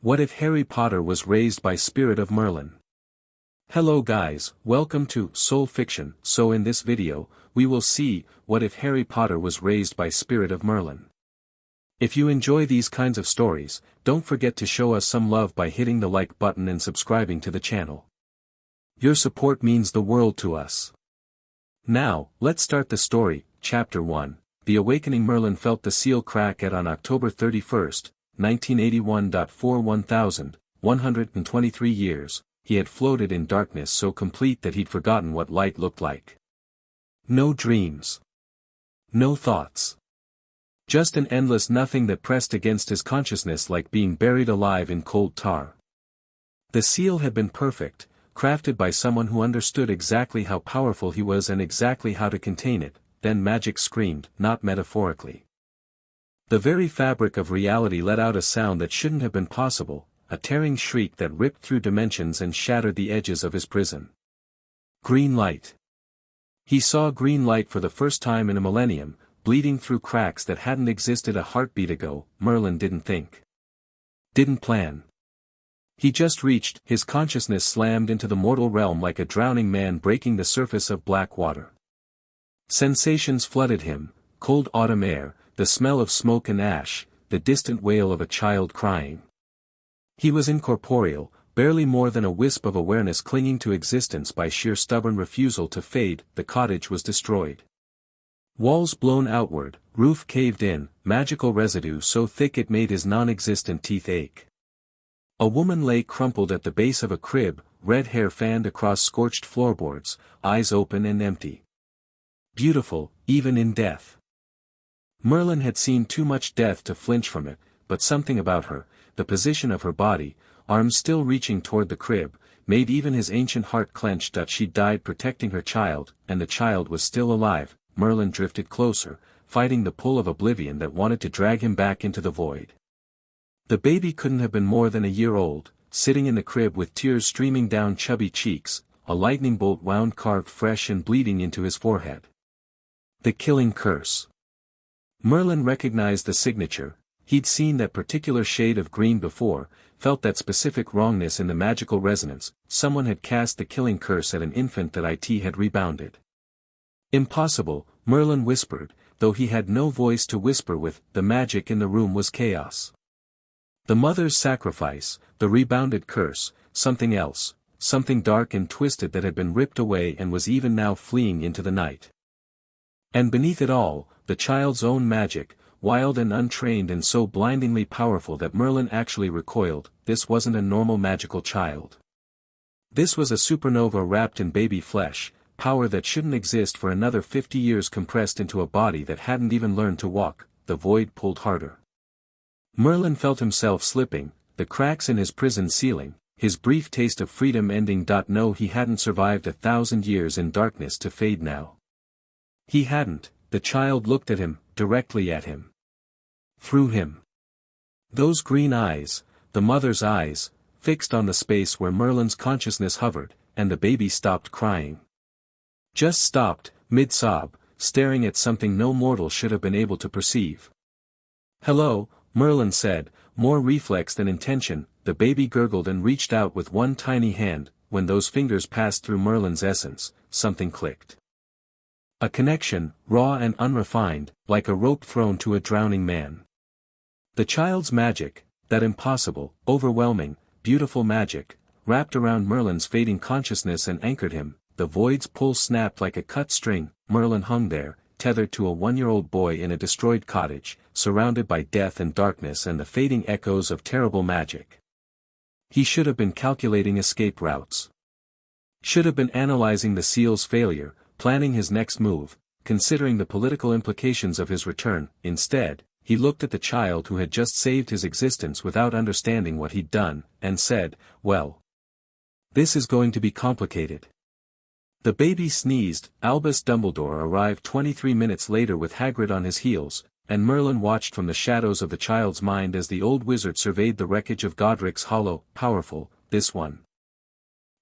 What if Harry Potter was raised by spirit of Merlin? Hello guys, welcome to Soul Fiction. So in this video, we will see, what if Harry Potter was raised by spirit of Merlin? If you enjoy these kinds of stories, don't forget to show us some love by hitting the like button and subscribing to the channel. Your support means the world to us. Now, let's start the story. Chapter 1, The Awakening. Merlin felt the seal crack on October 31st, 1981. For 1,123 years, he had floated in darkness so complete that he'd forgotten what light looked like. No dreams. No thoughts. Just an endless nothing that pressed against his consciousness like being buried alive in cold tar. The seal had been perfect, crafted by someone who understood exactly how powerful he was and exactly how to contain it. Then magic screamed, not metaphorically. The very fabric of reality let out a sound that shouldn't have been possible, a tearing shriek that ripped through dimensions and shattered the edges of his prison. Green light. He saw green light for the first time in a millennium, bleeding through cracks that hadn't existed a heartbeat ago. Merlin didn't think. Didn't plan. He just reached. His consciousness slammed into the mortal realm like a drowning man breaking the surface of black water. Sensations flooded him: cold autumn air, the smell of smoke and ash, the distant wail of a child crying. He was incorporeal, barely more than a wisp of awareness clinging to existence by sheer stubborn refusal to fade. The cottage was destroyed. Walls blown outward, roof caved in, magical residue so thick it made his non-existent teeth ache. A woman lay crumpled at the base of a crib, red hair fanned across scorched floorboards, eyes open and empty. Beautiful, even in death. Merlin had seen too much death to flinch from it, but something about her, the position of her body, arms still reaching toward the crib, made even his ancient heart clench. She'd died protecting her child, and the child was still alive. Merlin drifted closer, fighting the pull of oblivion that wanted to drag him back into the void. The baby couldn't have been more than a year old, sitting in the crib with tears streaming down chubby cheeks, a lightning bolt wound carved fresh and bleeding into his forehead. The killing curse. Merlin recognized the signature. He'd seen that particular shade of green before, felt that specific wrongness in the magical resonance. Someone had cast the killing curse at an infant that it had rebounded. Impossible, Merlin whispered, though he had no voice to whisper with. The magic in the room was chaos. The mother's sacrifice, the rebounded curse, something else, something dark and twisted that had been ripped away and was even now fleeing into the night. And beneath it all, the child's own magic, wild and untrained and so blindingly powerful that Merlin actually recoiled. This wasn't a normal magical child. This was a supernova wrapped in baby flesh, power that shouldn't exist for another 50 years compressed into a body that hadn't even learned to walk. The void pulled harder. Merlin felt himself slipping, the cracks in his prison ceiling, his brief taste of freedom ending. No, he hadn't survived 1,000 years in darkness to fade now. He hadn't. The child looked at him, directly at him. Through him. Those green eyes, the mother's eyes, fixed on the space where Merlin's consciousness hovered, and the baby stopped crying. Just stopped, mid-sob, staring at something no mortal should have been able to perceive. Hello, Merlin said, more reflex than intention. The baby gurgled and reached out with one tiny hand. When those fingers passed through Merlin's essence, something clicked. A connection, raw and unrefined, like a rope thrown to a drowning man. The child's magic, that impossible, overwhelming, beautiful magic, wrapped around Merlin's fading consciousness and anchored him. The void's pull snapped like a cut string. Merlin hung there, tethered to a one-year-old boy in a destroyed cottage, surrounded by death and darkness and the fading echoes of terrible magic. He should have been calculating escape routes. Should have been analyzing the seal's failure, planning his next move, considering the political implications of his return. Instead, he looked at the child who had just saved his existence without understanding what he'd done, and said, well, this is going to be complicated. The baby sneezed. Albus Dumbledore arrived 23 minutes later with Hagrid on his heels, and Merlin watched from the shadows of the child's mind as the old wizard surveyed the wreckage of Godric's Hollow. Powerful, this one.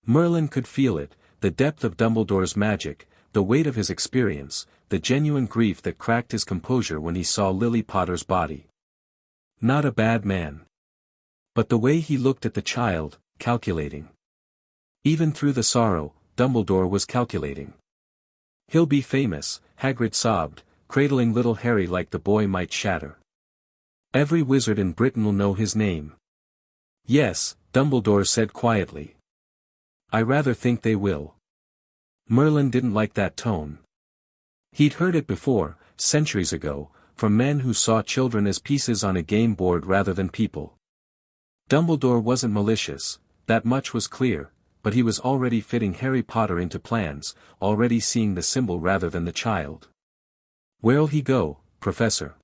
Merlin could feel it, the depth of Dumbledore's magic, the weight of his experience, the genuine grief that cracked his composure when he saw Lily Potter's body. Not a bad man. But the way he looked at the child, calculating. Even through the sorrow, Dumbledore was calculating. "He'll be famous," Hagrid sobbed, cradling little Harry like the boy might shatter. "Every wizard in Britain will know his name." "Yes," Dumbledore said quietly. "I rather think they will." Merlin didn't like that tone. He'd heard it before, centuries ago, from men who saw children as pieces on a game board rather than people. Dumbledore wasn't malicious, that much was clear, but he was already fitting Harry Potter into plans, already seeing the symbol rather than the child. "Where'll he go, Professor?"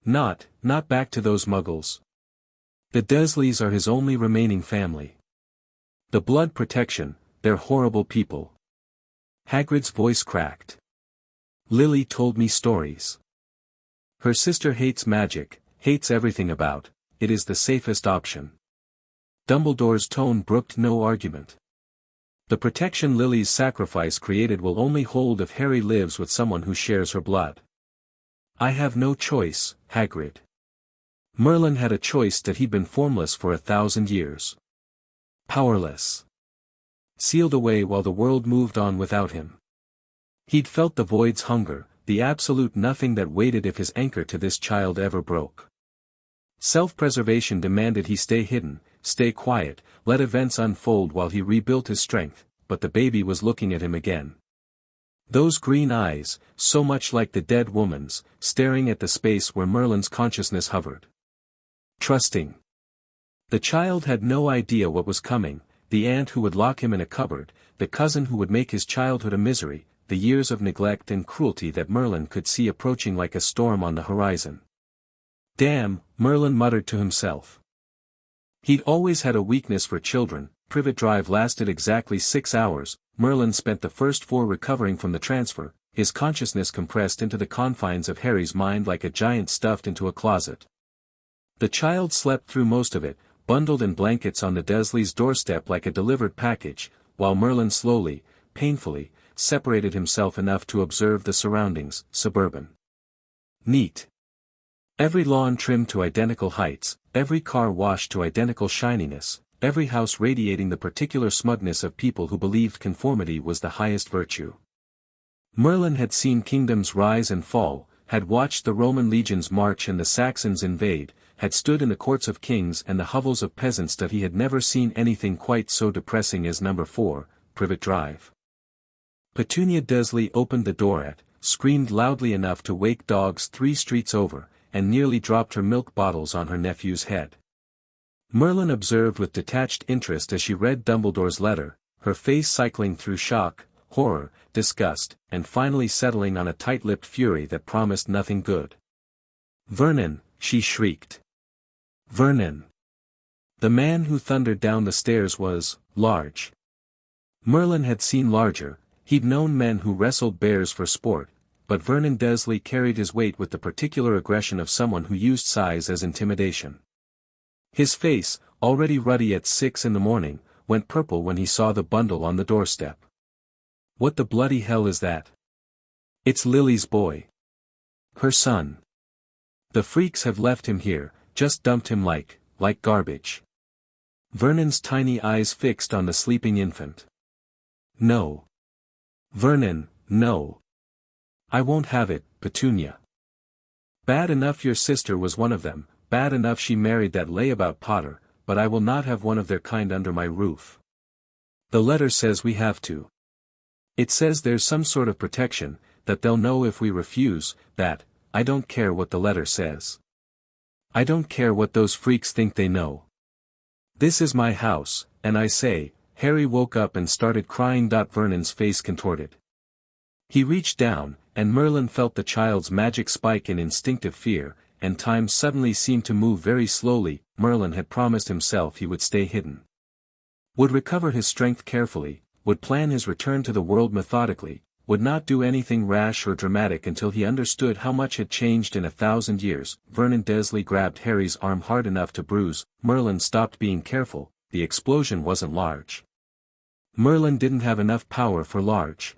Not back to those muggles. The Dursleys are his only remaining family. The blood protection, they're horrible people." Hagrid's voice cracked. "Lily told me stories. Her sister hates magic, hates everything about it is the safest option." Dumbledore's tone brooked no argument. "The protection Lily's sacrifice created will only hold if Harry lives with someone who shares her blood." "I have no choice, Hagrid." Merlin had a choice that he'd been formless for 1,000 years. Powerless. Sealed away while the world moved on without him. He'd felt the void's hunger, the absolute nothing that waited if his anchor to this child ever broke. Self-preservation demanded he stay hidden, stay quiet, let events unfold while he rebuilt his strength, but the baby was looking at him again. Those green eyes, so much like the dead woman's, staring at the space where Merlin's consciousness hovered. Trusting. The child had no idea what was coming, the aunt who would lock him in a cupboard, the cousin who would make his childhood a misery, the years of neglect and cruelty that Merlin could see approaching like a storm on the horizon. "Damn," Merlin muttered to himself. He'd always had a weakness for children. Privet Drive lasted exactly 6 hours, Merlin spent the first 4 recovering from the transfer, his consciousness compressed into the confines of Harry's mind like a giant stuffed into a closet. The child slept through most of it, bundled in blankets on the Dursleys' doorstep like a delivered package, while Merlin slowly, painfully, separated himself enough to observe the surroundings, suburban. Neat. Every lawn trimmed to identical heights, every car washed to identical shininess, every house radiating the particular smugness of people who believed conformity was the highest virtue. Merlin had seen kingdoms rise and fall, had watched the Roman legions march and the Saxons invade, had stood in the courts of kings and the hovels of peasants, that he had never seen anything quite so depressing as number 4, Privet Drive. Petunia Dursley opened the door screamed loudly enough to wake dogs 3 streets over, and nearly dropped her milk bottles on her nephew's head. Merlin observed with detached interest as she read Dumbledore's letter, her face cycling through shock, horror, disgust, and finally settling on a tight-lipped fury that promised nothing good. "Vernon," she shrieked. "Vernon." The man who thundered down the stairs was large. Merlin had seen larger, he'd known men who wrestled bears for sport, but Vernon Dursley carried his weight with the particular aggression of someone who used size as intimidation. His face, already ruddy at 6 in the morning, went purple when he saw the bundle on the doorstep. "What the bloody hell is that?" "It's Lily's boy. Her son. The freaks have left him here, just dumped him like garbage." Vernon's tiny eyes fixed on the sleeping infant. "No. Vernon, no. I won't have it, Petunia. Bad enough your sister was one of them, bad enough she married that layabout Potter, but I will not have one of their kind under my roof. The letter says we have to. It says there's some sort of protection, that they'll know if we refuse, that, I don't care what the letter says. I don't care what those freaks think they know. This is my house, and I say." Harry woke up and started crying. Vernon's face contorted. He reached down, and Merlin felt the child's magic spike in instinctive fear, and time suddenly seemed to move very slowly. Merlin had promised himself he would stay hidden. Would recover his strength carefully, would plan his return to the world methodically, would not do anything rash or dramatic until he understood how much had changed in 1,000 years. Vernon Dursley grabbed Harry's arm hard enough to bruise. Merlin stopped being careful. The explosion wasn't large. Merlin didn't have enough power for large.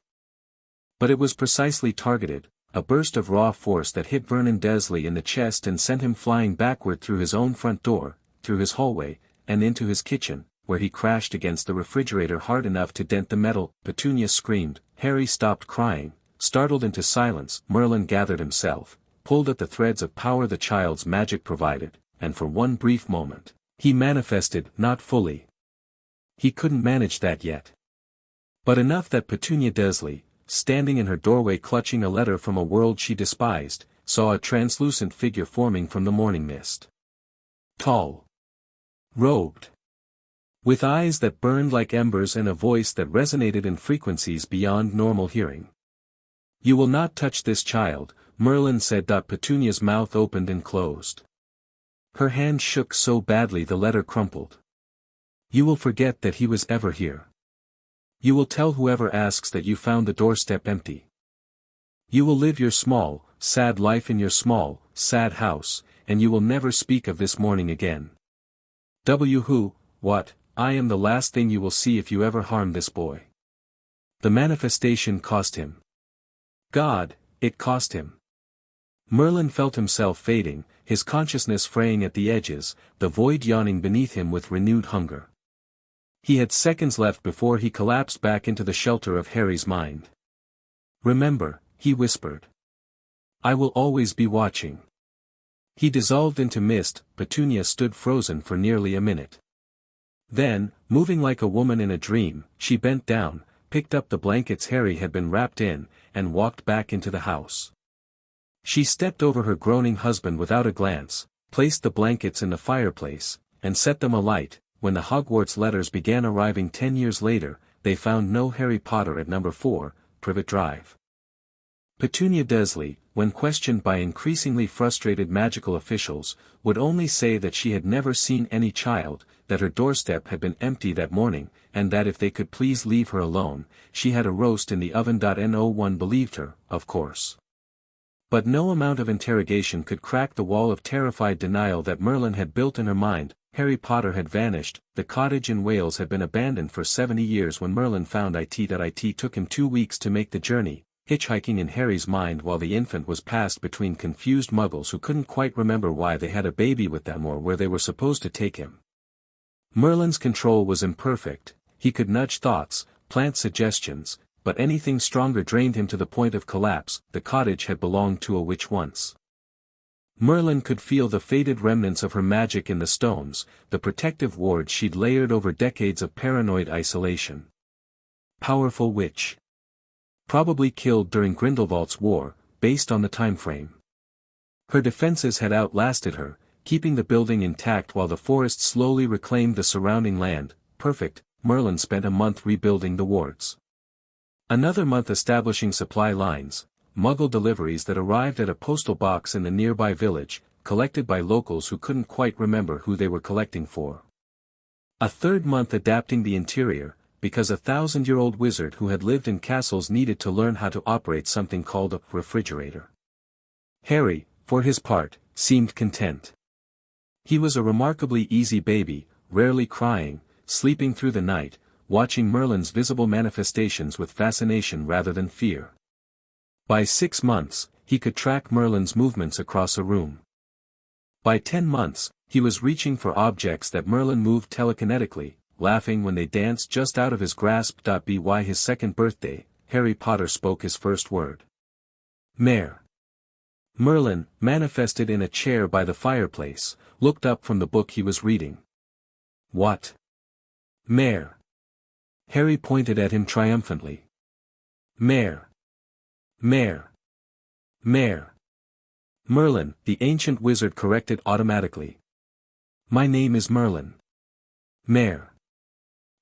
But it was precisely targeted, a burst of raw force that hit Vernon Dursley in the chest and sent him flying backward through his own front door, through his hallway, and into his kitchen, where he crashed against the refrigerator hard enough to dent the metal. Petunia screamed. Harry stopped crying, startled into silence. Merlin gathered himself, pulled at the threads of power the child's magic provided, and for one brief moment, he manifested. Not fully. He couldn't manage that yet. But enough that Petunia Desley, standing in her doorway clutching a letter from a world she despised, saw a translucent figure forming from the morning mist. Tall. Robed. With eyes that burned like embers and a voice that resonated in frequencies beyond normal hearing. "You will not touch this child," Merlin said. Petunia's mouth opened and closed. Her hand shook so badly the letter crumpled. "You will forget that he was ever here. You will tell whoever asks that you found the doorstep empty. You will live your small, sad life in your small, sad house, and you will never speak of this morning again. What? I am the last thing you will see if you ever harm this boy." The manifestation cost him. God, it cost him. Merlin felt himself fading, his consciousness fraying at the edges, the void yawning beneath him with renewed hunger. He had seconds left before he collapsed back into the shelter of Harry's mind. "Remember," he whispered. "I will always be watching." He dissolved into mist. Petunia stood frozen for nearly a minute. Then, moving like a woman in a dream, she bent down, picked up the blankets Harry had been wrapped in, and walked back into the house. She stepped over her groaning husband without a glance, placed the blankets in the fireplace, and set them alight. When the Hogwarts letters began arriving 10 years later, they found no Harry Potter at number 4, Privet Drive. Petunia Desley, when questioned by increasingly frustrated magical officials, would only say that she had never seen any child, that her doorstep had been empty that morning, and that if they could please leave her alone, she had a roast in the oven. No one believed her, of course. But no amount of interrogation could crack the wall of terrified denial that Merlin had built in her mind. Harry Potter had vanished. The cottage in Wales had been abandoned for 70 years when Merlin found it. It took him 2 weeks to make the journey, hitchhiking in Harry's mind while the infant was passed between confused muggles who couldn't quite remember why they had a baby with them or where they were supposed to take him. Merlin's control was imperfect. He could nudge thoughts, plant suggestions, but anything stronger drained him to the point of collapse. The cottage had belonged to a witch once. Merlin could feel the faded remnants of her magic in the stones, the protective ward she'd layered over decades of paranoid isolation. Powerful witch. Probably killed during Grindelwald's war, based on the time frame. Her defenses had outlasted her, keeping the building intact while the forest slowly reclaimed the surrounding land. Perfect. Merlin spent a month rebuilding the wards. Another month establishing supply lines, Muggle deliveries that arrived at a postal box in the nearby village, collected by locals who couldn't quite remember who they were collecting for. A third month adapting the interior, because a 1,000-year-old wizard who had lived in castles needed to learn how to operate something called a refrigerator. Harry, for his part, seemed content. He was a remarkably easy baby, rarely crying, sleeping through the night, watching Merlin's visible manifestations with fascination rather than fear. By 6 months, he could track Merlin's movements across a room. By 10 months, he was reaching for objects that Merlin moved telekinetically, laughing when they danced just out of his grasp. By his 2nd birthday, Harry Potter spoke his first word. Mare. Merlin, manifested in a chair by the fireplace, looked up from the book he was reading. What? Mare. Harry pointed at him triumphantly. Mare. Mare. Mare. Merlin, the ancient wizard corrected automatically. My name is Merlin. Mare.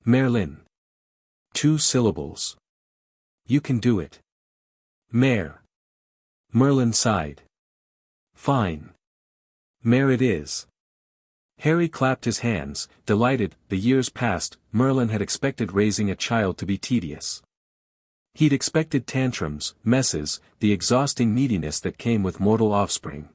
Merlin. 2 syllables. You can do it. Mare. Merlin sighed. Fine. Mare it is. Harry clapped his hands, delighted. The years passed. Merlin had expected raising a child to be tedious. He'd expected tantrums, messes, the exhausting neediness that came with mortal offspring.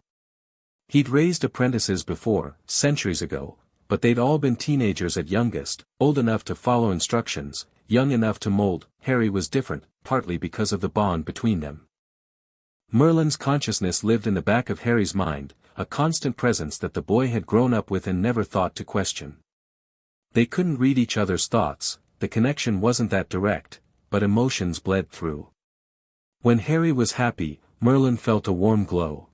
He'd raised apprentices before, centuries ago, but they'd all been teenagers at youngest, old enough to follow instructions, young enough to mold. Harry was different, partly because of the bond between them. Merlin's consciousness lived in the back of Harry's mind, a constant presence that the boy had grown up with and never thought to question. They couldn't read each other's thoughts, the connection wasn't that direct, but emotions bled through. When Harry was happy, Merlin felt a warm glow.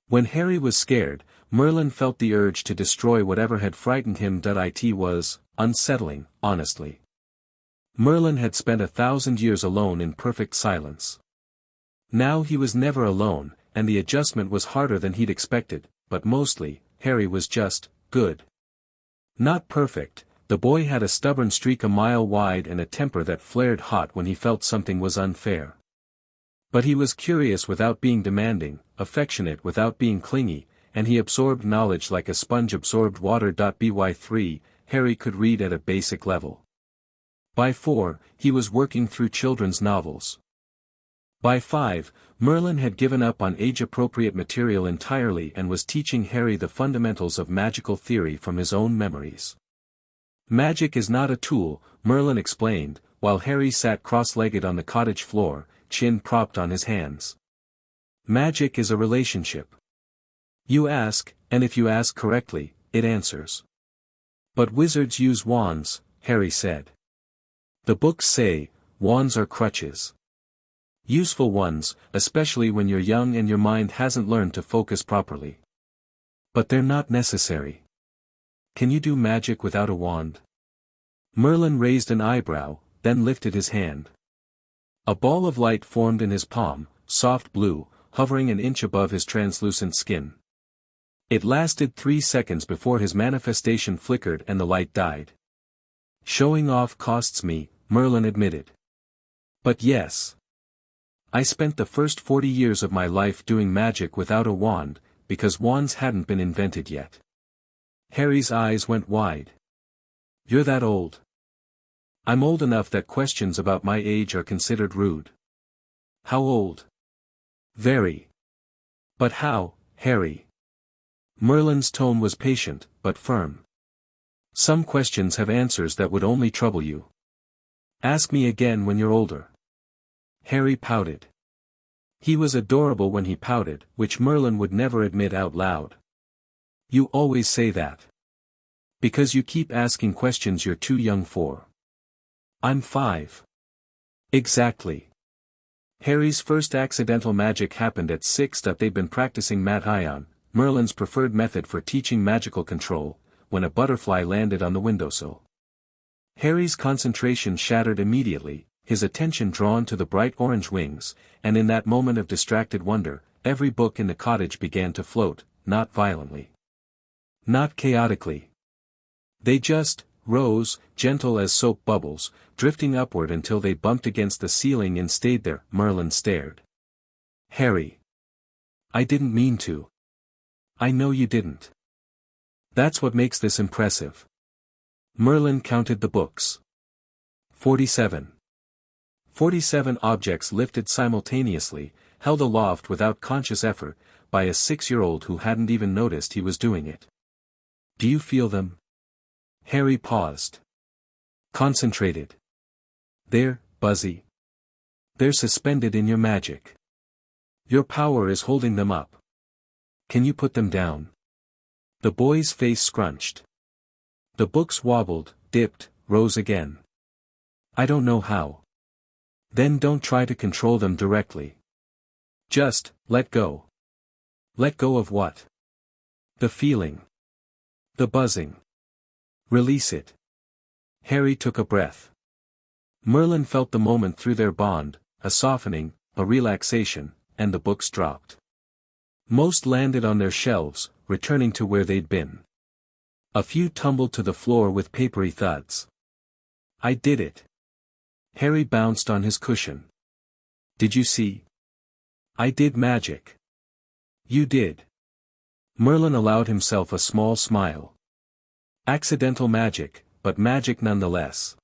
When Harry was scared, Merlin felt the urge to destroy whatever had frightened him. It was unsettling, honestly. Merlin had spent 1,000 years alone in perfect silence. Now he was never alone, and the adjustment was harder than he'd expected, but mostly, Harry was just good. Not perfect, the boy had a stubborn streak a mile wide and a temper that flared hot when he felt something was unfair. But he was curious without being demanding, affectionate without being clingy, and he absorbed knowledge like a sponge absorbed water. By 3, Harry could read at a basic level. By 4, he was working through children's novels. By 5, Merlin had given up on age-appropriate material entirely and was teaching Harry the fundamentals of magical theory from his own memories. Magic is not a tool, Merlin explained, while Harry sat cross-legged on the cottage floor, chin propped on his hands. Magic is a relationship. You ask, and if you ask correctly, it answers. But wizards use wands, Harry said. The books say, wands are crutches. Useful ones, especially when you're young and your mind hasn't learned to focus properly. But they're not necessary. Can you do magic without a wand? Merlin raised an eyebrow, then lifted his hand. A ball of light formed in his palm, soft blue, hovering an inch above his translucent skin. It lasted 3 seconds before his manifestation flickered and the light died. Showing off costs me, Merlin admitted. But yes. I spent the first 40 years of my life doing magic without a wand, because wands hadn't been invented yet. Harry's eyes went wide. You're that old? I'm old enough that questions about my age are considered rude. How old? Very. But how, Harry? Merlin's tone was patient, but firm. Some questions have answers that would only trouble you. Ask me again when you're older. Harry pouted. He was adorable when he pouted, which Merlin would never admit out loud. You always say that. Because you keep asking questions you're too young for. I'm 5. Exactly. Harry's first accidental magic happened at 6. They'd been practicing Mat-Ion, Merlin's preferred method for teaching magical control, when a butterfly landed on the windowsill. Harry's concentration shattered immediately, his attention drawn to the bright orange wings, and in that moment of distracted wonder, every book in the cottage began to float, not violently. Not chaotically. They just rose, gentle as soap bubbles, drifting upward until they bumped against the ceiling and stayed there. Merlin stared. Harry. I didn't mean to. I know you didn't. That's what makes this impressive. Merlin counted the books. 47. 47 objects lifted simultaneously, held aloft without conscious effort, by a 6-year-old who hadn't even noticed he was doing it. Do you feel them? Harry paused. Concentrated. They're buzzy. They're suspended in your magic. Your power is holding them up. Can you put them down? The boy's face scrunched. The books wobbled, dipped, rose again. I don't know how. Then don't try to control them directly. Just, let go. Let go of what? The feeling. The buzzing. Release it. Harry took a breath. Merlin felt the moment through their bond, a softening, a relaxation, and the books dropped. Most landed on their shelves, returning to where they'd been. A few tumbled to the floor with papery thuds. I did it. Harry bounced on his cushion. Did you see? I did magic. You did. Merlin allowed himself a small smile. Accidental magic, but magic nonetheless.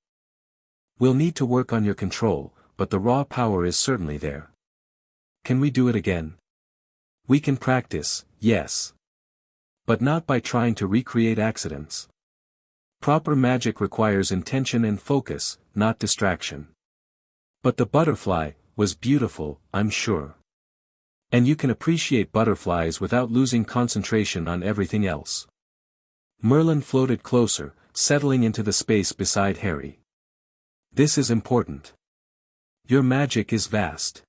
We'll need to work on your control, but the raw power is certainly there. Can we do it again? We can practice, yes. But not by trying to recreate accidents. Proper magic requires intention and focus, not distraction. But the butterfly was beautiful, I'm sure. And you can appreciate butterflies without losing concentration on everything else. Merlin floated closer, settling into the space beside Harry. This is important. Your magic is vast.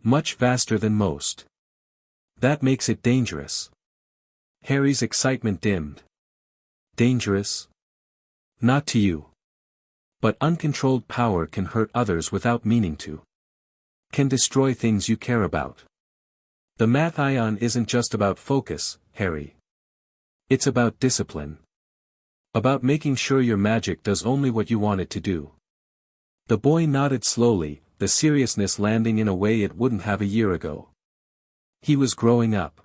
Much vaster than most. That makes it dangerous. Harry's excitement dimmed. Dangerous? Not to you. But uncontrolled power can hurt others without meaning to. Can destroy things you care about. The math ion isn't just about focus, Harry. It's about discipline. About making sure your magic does only what you want it to do. The boy nodded slowly, the seriousness landing in a way it wouldn't have a year ago. He was growing up.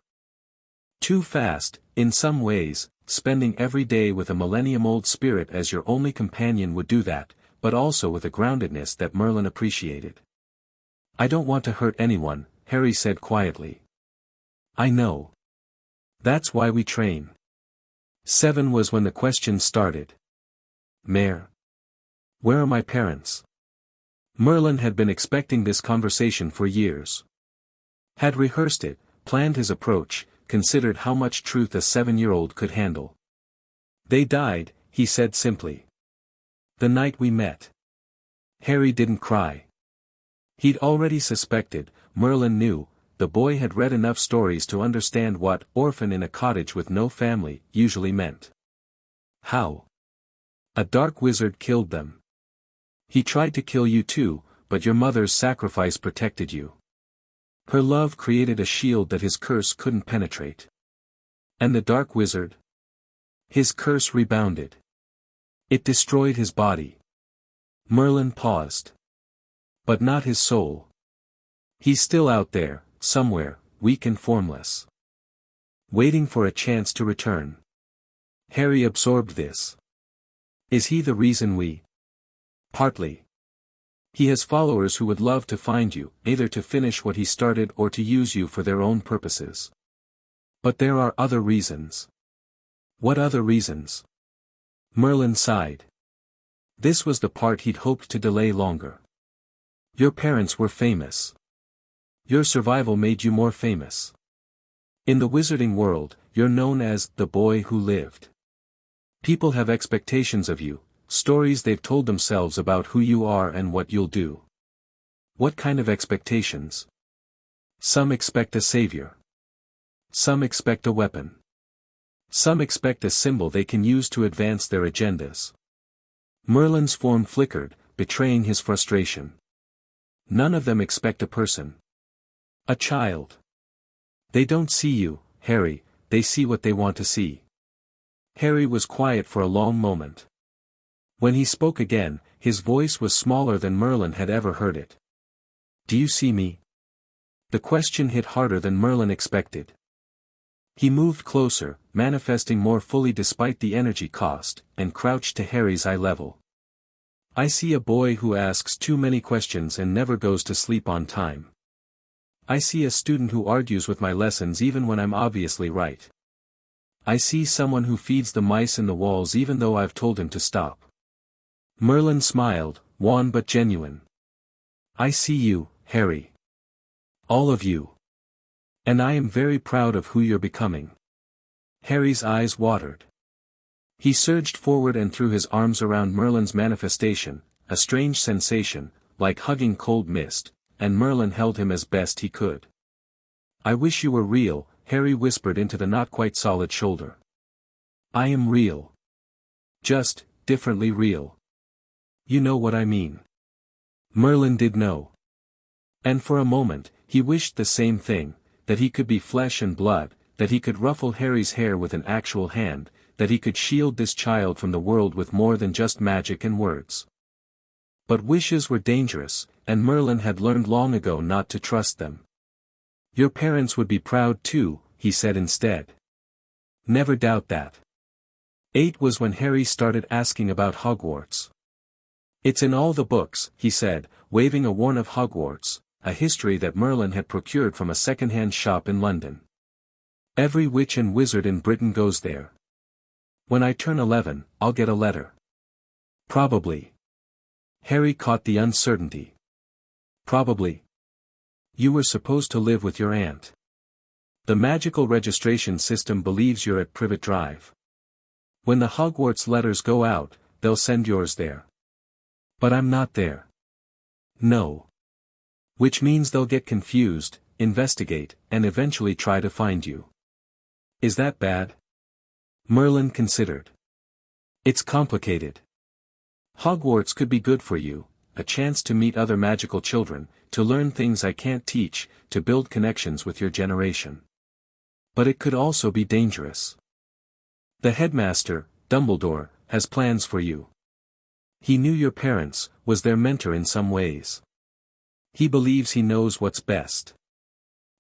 Too fast, in some ways, spending every day with a millennium-old spirit as your only companion would do that, but also with a groundedness that Merlin appreciated. I don't want to hurt anyone, Harry said quietly. I know. That's why we train. 7 was when the question started. Mare. Where are my parents? Merlin had been expecting this conversation for years. Had rehearsed it, planned his approach, considered how much truth a 7-year-old could handle. They died, he said simply. The night we met. Harry didn't cry. He'd already suspected, Merlin knew, the boy had read enough stories to understand what orphan in a cottage with no family usually meant. How? A dark wizard killed them. He tried to kill you too, but your mother's sacrifice protected you. Her love created a shield that his curse couldn't penetrate. And the dark wizard? His curse rebounded. It destroyed his body. Merlin paused. But not his soul. He's still out there, somewhere, weak and formless. Waiting for a chance to return. Harry absorbed this. Is he the reason we? Partly. He has followers who would love to find you, either to finish what he started or to use you for their own purposes. But there are other reasons. What other reasons? Merlin sighed. This was the part he'd hoped to delay longer. Your parents were famous. Your survival made you more famous. In the wizarding world, you're known as the boy who lived. People have expectations of you. Stories they've told themselves about who you are and what you'll do. What kind of expectations? Some expect a savior. Some expect a weapon. Some expect a symbol they can use to advance their agendas. Merlin's form flickered, betraying his frustration. None of them expect a person. A child. They don't see you, Harry, they see what they want to see. Harry was quiet for a long moment. When he spoke again, his voice was smaller than Merlin had ever heard it. Do you see me? The question hit harder than Merlin expected. He moved closer, manifesting more fully despite the energy cost, and crouched to Harry's eye level. I see a boy who asks too many questions and never goes to sleep on time. I see a student who argues with my lessons even when I'm obviously right. I see someone who feeds the mice in the walls even though I've told him to stop. Merlin smiled, wan but genuine. I see you, Harry. All of you. And I am very proud of who you're becoming. Harry's eyes watered. He surged forward and threw his arms around Merlin's manifestation, a strange sensation, like hugging cold mist, and Merlin held him as best he could. I wish you were real, Harry whispered into the not-quite-solid shoulder. I am real. Just, differently real. You know what I mean. Merlin did know. And for a moment, he wished the same thing, that he could be flesh and blood, that he could ruffle Harry's hair with an actual hand, that he could shield this child from the world with more than just magic and words. But wishes were dangerous, and Merlin had learned long ago not to trust them. Your parents would be proud too, he said instead. Never doubt that. 8 was when Harry started asking about Hogwarts. It's in all the books, he said, waving a warn of Hogwarts, a history that Merlin had procured from a second-hand shop in London. Every witch and wizard in Britain goes there. When I turn 11, I'll get a letter. Probably. Harry caught the uncertainty. Probably. You were supposed to live with your aunt. The magical registration system believes you're at Privet Drive. When the Hogwarts letters go out, they'll send yours there. But I'm not there. No. Which means they'll get confused, investigate, and eventually try to find you. Is that bad? Merlin considered. It's complicated. Hogwarts could be good for you, a chance to meet other magical children, to learn things I can't teach, to build connections with your generation. But it could also be dangerous. The headmaster, Dumbledore, has plans for you. He knew your parents, was their mentor in some ways. He believes he knows what's best.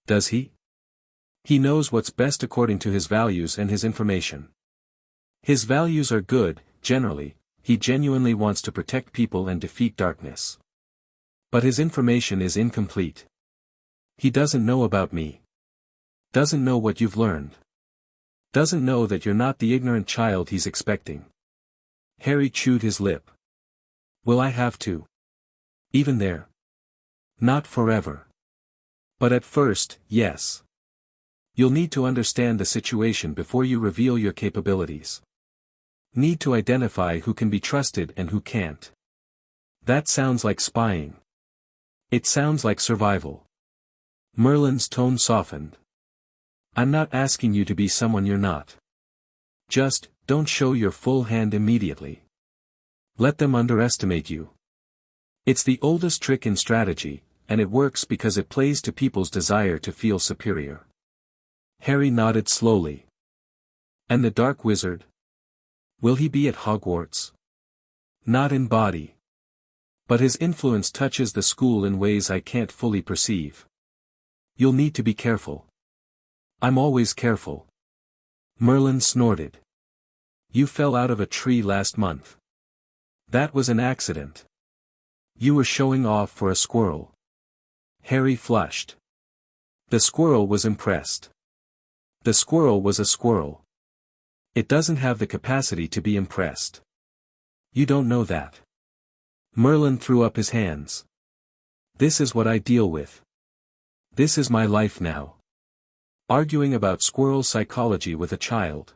Does he? He knows what's best according to his values and his information. His values are good, generally, he genuinely wants to protect people and defeat darkness. But his information is incomplete. He doesn't know about me. Doesn't know what you've learned. Doesn't know that you're not the ignorant child he's expecting. Harry chewed his lip. Will I have to? Even there? Not forever. But at first, yes. You'll need to understand the situation before you reveal your capabilities. Need to identify who can be trusted and who can't. That sounds like spying. It sounds like survival. Merlin's tone softened. I'm not asking you to be someone you're not. Just, don't show your full hand immediately. Let them underestimate you. It's the oldest trick in strategy, and it works because it plays to people's desire to feel superior. Harry nodded slowly. And the Dark Wizard? Will he be at Hogwarts? Not in body. But his influence touches the school in ways I can't fully perceive. You'll need to be careful. I'm always careful. Merlin snorted. You fell out of a tree last month. That was an accident. You were showing off for a squirrel. Harry flushed. The squirrel was impressed. The squirrel was a squirrel. It doesn't have the capacity to be impressed. You don't know that. Merlin threw up his hands. This is what I deal with. This is my life now. Arguing about squirrel psychology with a child.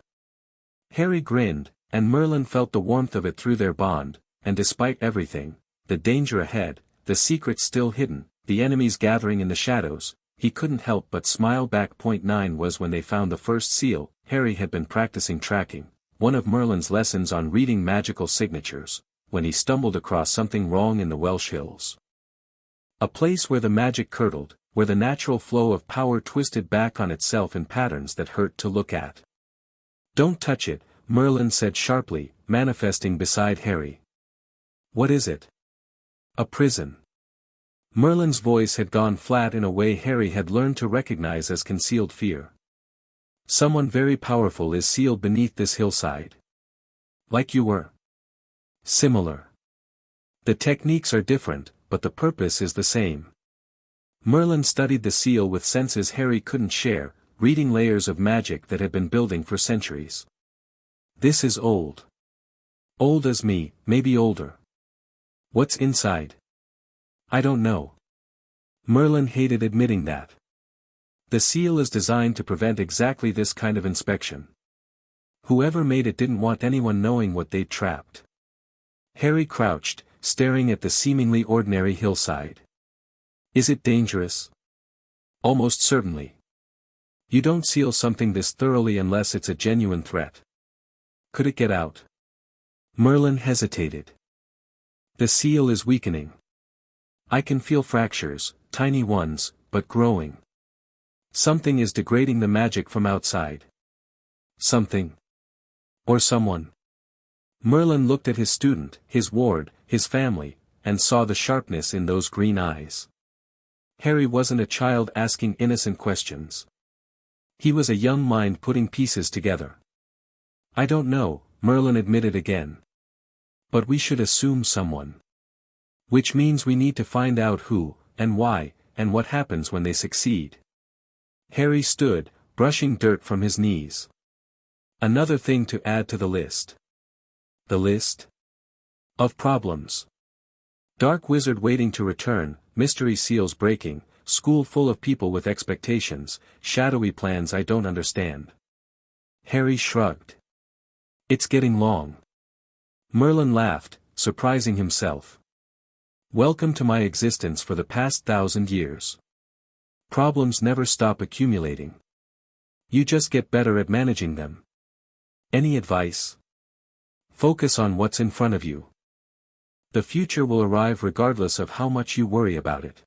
Harry grinned, and Merlin felt the warmth of it through their bond, and despite everything, the danger ahead, the secrets still hidden, the enemies gathering in the shadows, he couldn't help but smile back. Point 9 was when they found the first seal. Harry had been practicing tracking, one of Merlin's lessons on reading magical signatures, when he stumbled across something wrong in the Welsh Hills. A place where the magic curdled, where the natural flow of power twisted back on itself in patterns that hurt to look at. Don't touch it, Merlin said sharply, manifesting beside Harry. What is it? A prison. Merlin's voice had gone flat in a way Harry had learned to recognize as concealed fear. Someone very powerful is sealed beneath this hillside. Like you were. Similar. The techniques are different, but the purpose is the same. Merlin studied the seal with senses Harry couldn't share, reading layers of magic that had been building for centuries. This is old. Old as me, maybe older. What's inside? I don't know. Merlin hated admitting that. The seal is designed to prevent exactly this kind of inspection. Whoever made it didn't want anyone knowing what they'd trapped. Harry crouched, staring at the seemingly ordinary hillside. Is it dangerous? Almost certainly. You don't seal something this thoroughly unless it's a genuine threat. Could it get out? Merlin hesitated. The seal is weakening. I can feel fractures, tiny ones, but growing. Something is degrading the magic from outside. Something. Or someone. Merlin looked at his student, his ward, his family, and saw the sharpness in those green eyes. Harry wasn't a child asking innocent questions. He was a young mind putting pieces together. I don't know, Merlin admitted again. But we should assume someone. Which means we need to find out who, and why, and what happens when they succeed. Harry stood, brushing dirt from his knees. Another thing to add to the list. The list? Of problems. Dark Wizard waiting to return, mystery seals breaking, school full of people with expectations, shadowy plans I don't understand. Harry shrugged. It's getting long. Merlin laughed, surprising himself. Welcome to my existence for the past 1,000 years. Problems never stop accumulating. You just get better at managing them. Any advice? Focus on what's in front of you. The future will arrive regardless of how much you worry about it.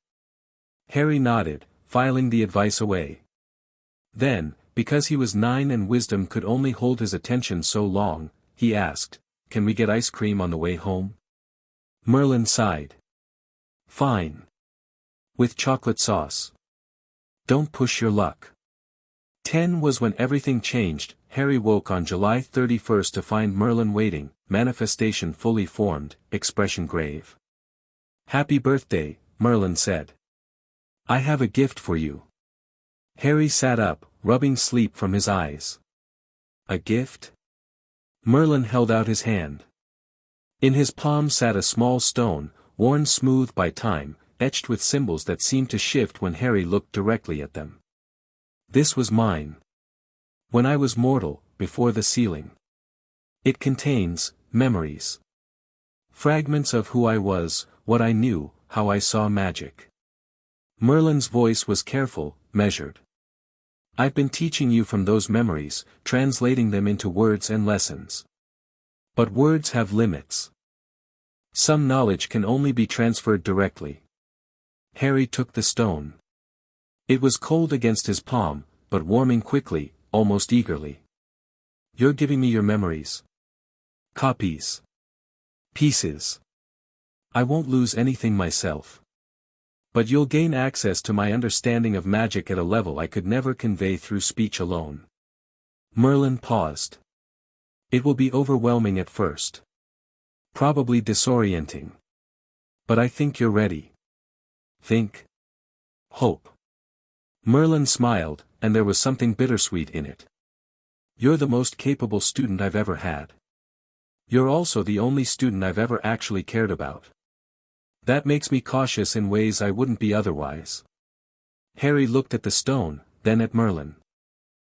Harry nodded, filing the advice away. Then, because he was 9 and wisdom could only hold his attention so long, he asked, "Can we get ice cream on the way home?" Merlin sighed. "Fine. With chocolate sauce. Don't push your luck." 10 was when everything changed. Harry woke on July 31st to find Merlin waiting, manifestation fully formed, expression grave. "Happy birthday," Merlin said. "I have a gift for you." Harry sat up, rubbing sleep from his eyes. "A gift?" Merlin held out his hand. In his palm sat a small stone, worn smooth by time, etched with symbols that seemed to shift when Harry looked directly at them. "This was mine. When I was mortal, before the sealing. It contains memories. Fragments of who I was, what I knew, how I saw magic." Merlin's voice was careful, measured. "I've been teaching you from those memories, translating them into words and lessons. But words have limits. Some knowledge can only be transferred directly." Harry took the stone. It was cold against his palm, but warming quickly, almost eagerly. "You're giving me your memories. Copies. Pieces. I won't lose anything myself. But you'll gain access to my understanding of magic at a level I could never convey through speech alone." Merlin paused. "It will be overwhelming at first. Probably disorienting. But I think you're ready." "Think? Hope." Merlin smiled, and there was something bittersweet in it. "You're the most capable student I've ever had. You're also the only student I've ever actually cared about. That makes me cautious in ways I wouldn't be otherwise." Harry looked at the stone, then at Merlin.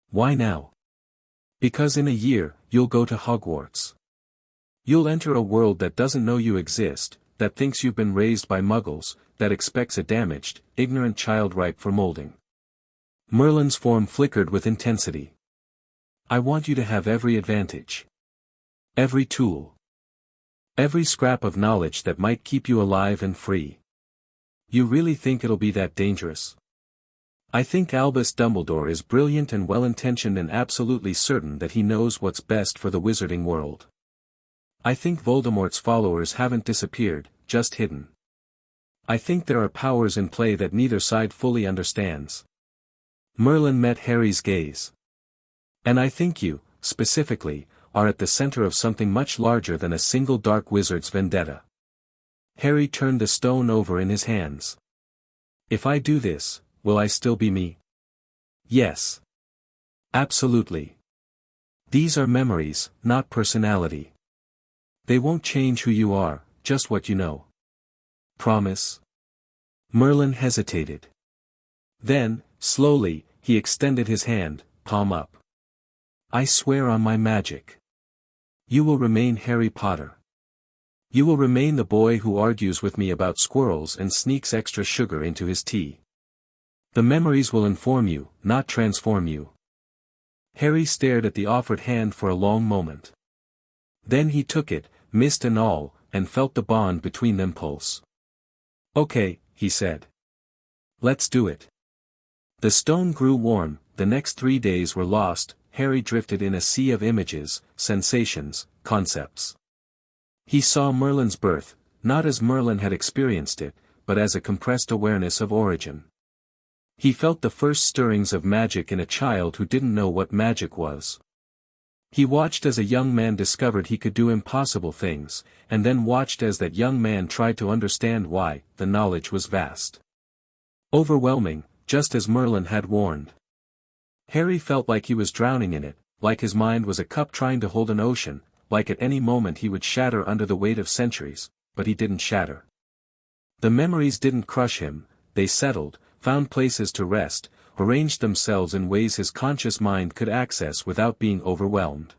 "Why now?" "Because in a year, you'll go to Hogwarts. You'll enter a world that doesn't know you exist, that thinks you've been raised by muggles, that expects a damaged, ignorant child ripe for molding." Merlin's form flickered with intensity. "I want you to have every advantage. Every tool. Every scrap of knowledge that might keep you alive and free. You really think it'll be that dangerous?" "I think Albus Dumbledore is brilliant and well-intentioned and absolutely certain that he knows what's best for the wizarding world. I think Voldemort's followers haven't disappeared, just hidden. I think there are powers in play that neither side fully understands." Merlin met Harry's gaze. "And I think you, specifically, are at the center of something much larger than a single dark wizard's vendetta." Harry turned the stone over in his hands. "If I do this, will I still be me?" "Yes. Absolutely. These are memories, not personality. They won't change who you are, just what you know. Promise?" Merlin hesitated. Then, slowly, he extended his hand, palm up. "I swear on my magic. You will remain Harry Potter. You will remain the boy who argues with me about squirrels and sneaks extra sugar into his tea. The memories will inform you, not transform you." Harry stared at the offered hand for a long moment. Then he took it, mist and all, and felt the bond between them pulse. "Okay," he said. "Let's do it." The stone grew warm. The next 3 days were lost. Harry drifted in a sea of images, sensations, concepts. He saw Merlin's birth, not as Merlin had experienced it, but as a compressed awareness of origin. He felt the first stirrings of magic in a child who didn't know what magic was. He watched as a young man discovered he could do impossible things, and then watched as that young man tried to understand why. The knowledge was vast. Overwhelming, just as Merlin had warned. Harry felt like he was drowning in it, like his mind was a cup trying to hold an ocean, like at any moment he would shatter under the weight of centuries, but he didn't shatter. The memories didn't crush him, they settled, found places to rest, arranged themselves in ways his conscious mind could access without being overwhelmed.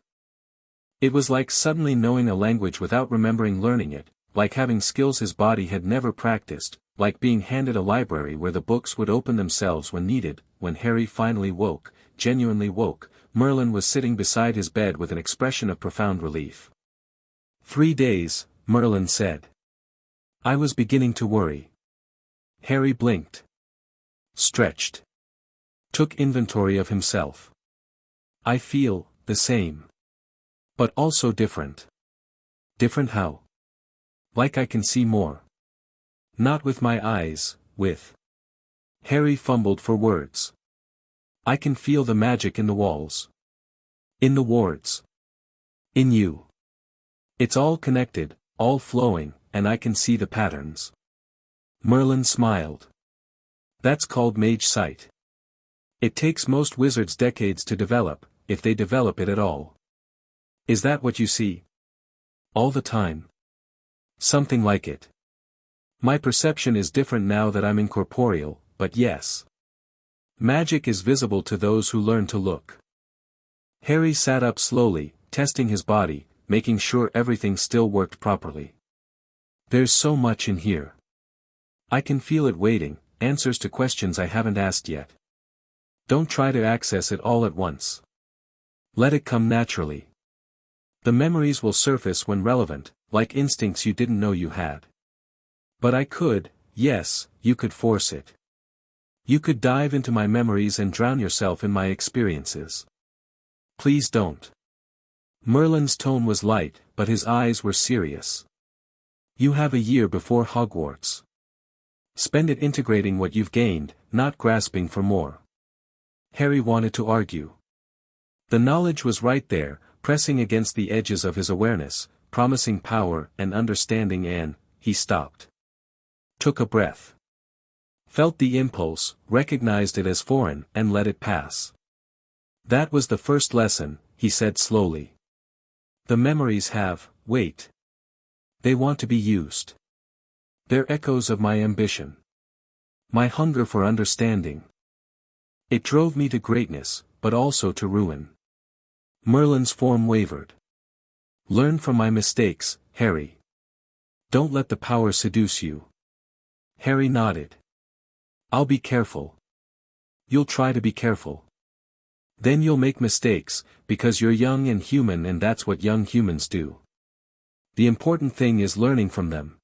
It was like suddenly knowing a language without remembering learning it, like having skills his body had never practiced, like being handed a library where the books would open themselves when needed. When Harry finally woke, genuinely woke, Merlin was sitting beside his bed with an expression of profound relief. 3 days, Merlin said. I was beginning to worry. Harry blinked. Stretched. Took inventory of himself. I feel the same. But also different. Different how? Like I can see more. Not with my eyes, with. Harry fumbled for words. I can feel the magic in the walls. In the wards. In you. It's all connected, all flowing, and I can see the patterns. Merlin smiled. That's called mage sight. It takes most wizards decades to develop, if they develop it at all. Is that what you see? All the time? Something like it. My perception is different now that I'm incorporeal, but yes. Magic is visible to those who learn to look. Harry sat up slowly, testing his body, making sure everything still worked properly. There's so much in here. I can feel it waiting, answers to questions I haven't asked yet. Don't try to access it all at once. Let it come naturally. The memories will surface when relevant, like instincts you didn't know you had. But I could, yes, you could force it. You could dive into my memories and drown yourself in my experiences. Please don't. Merlin's tone was light, but his eyes were serious. You have a year before Hogwarts. Spend it integrating what you've gained, not grasping for more. Harry wanted to argue. The knowledge was right there, pressing against the edges of his awareness, promising power and understanding, and he stopped. Took a breath. Felt the impulse, recognized it as foreign, and let it pass. That was the first lesson, he said slowly. The memories have weight. They want to be used. They're echoes of my ambition. My hunger for understanding. It drove me to greatness, but also to ruin. Merlin's form wavered. Learn from my mistakes, Harry. Don't let the power seduce you. Harry nodded. I'll be careful. You'll try to be careful. Then you'll make mistakes, because you're young and human, and that's what young humans do. The important thing is learning from them.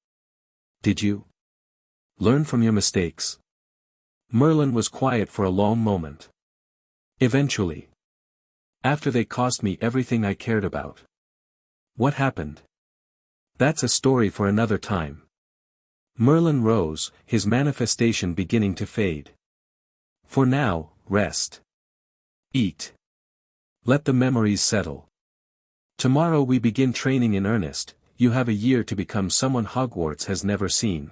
Did you learn from your mistakes? Merlin was quiet for a long moment. Eventually. After they cost me everything I cared about. What happened? That's a story for another time. Merlin rose, his manifestation beginning to fade. For now, rest. Eat. Let the memories settle. Tomorrow we begin training in earnest. You have a year to become someone Hogwarts has never seen.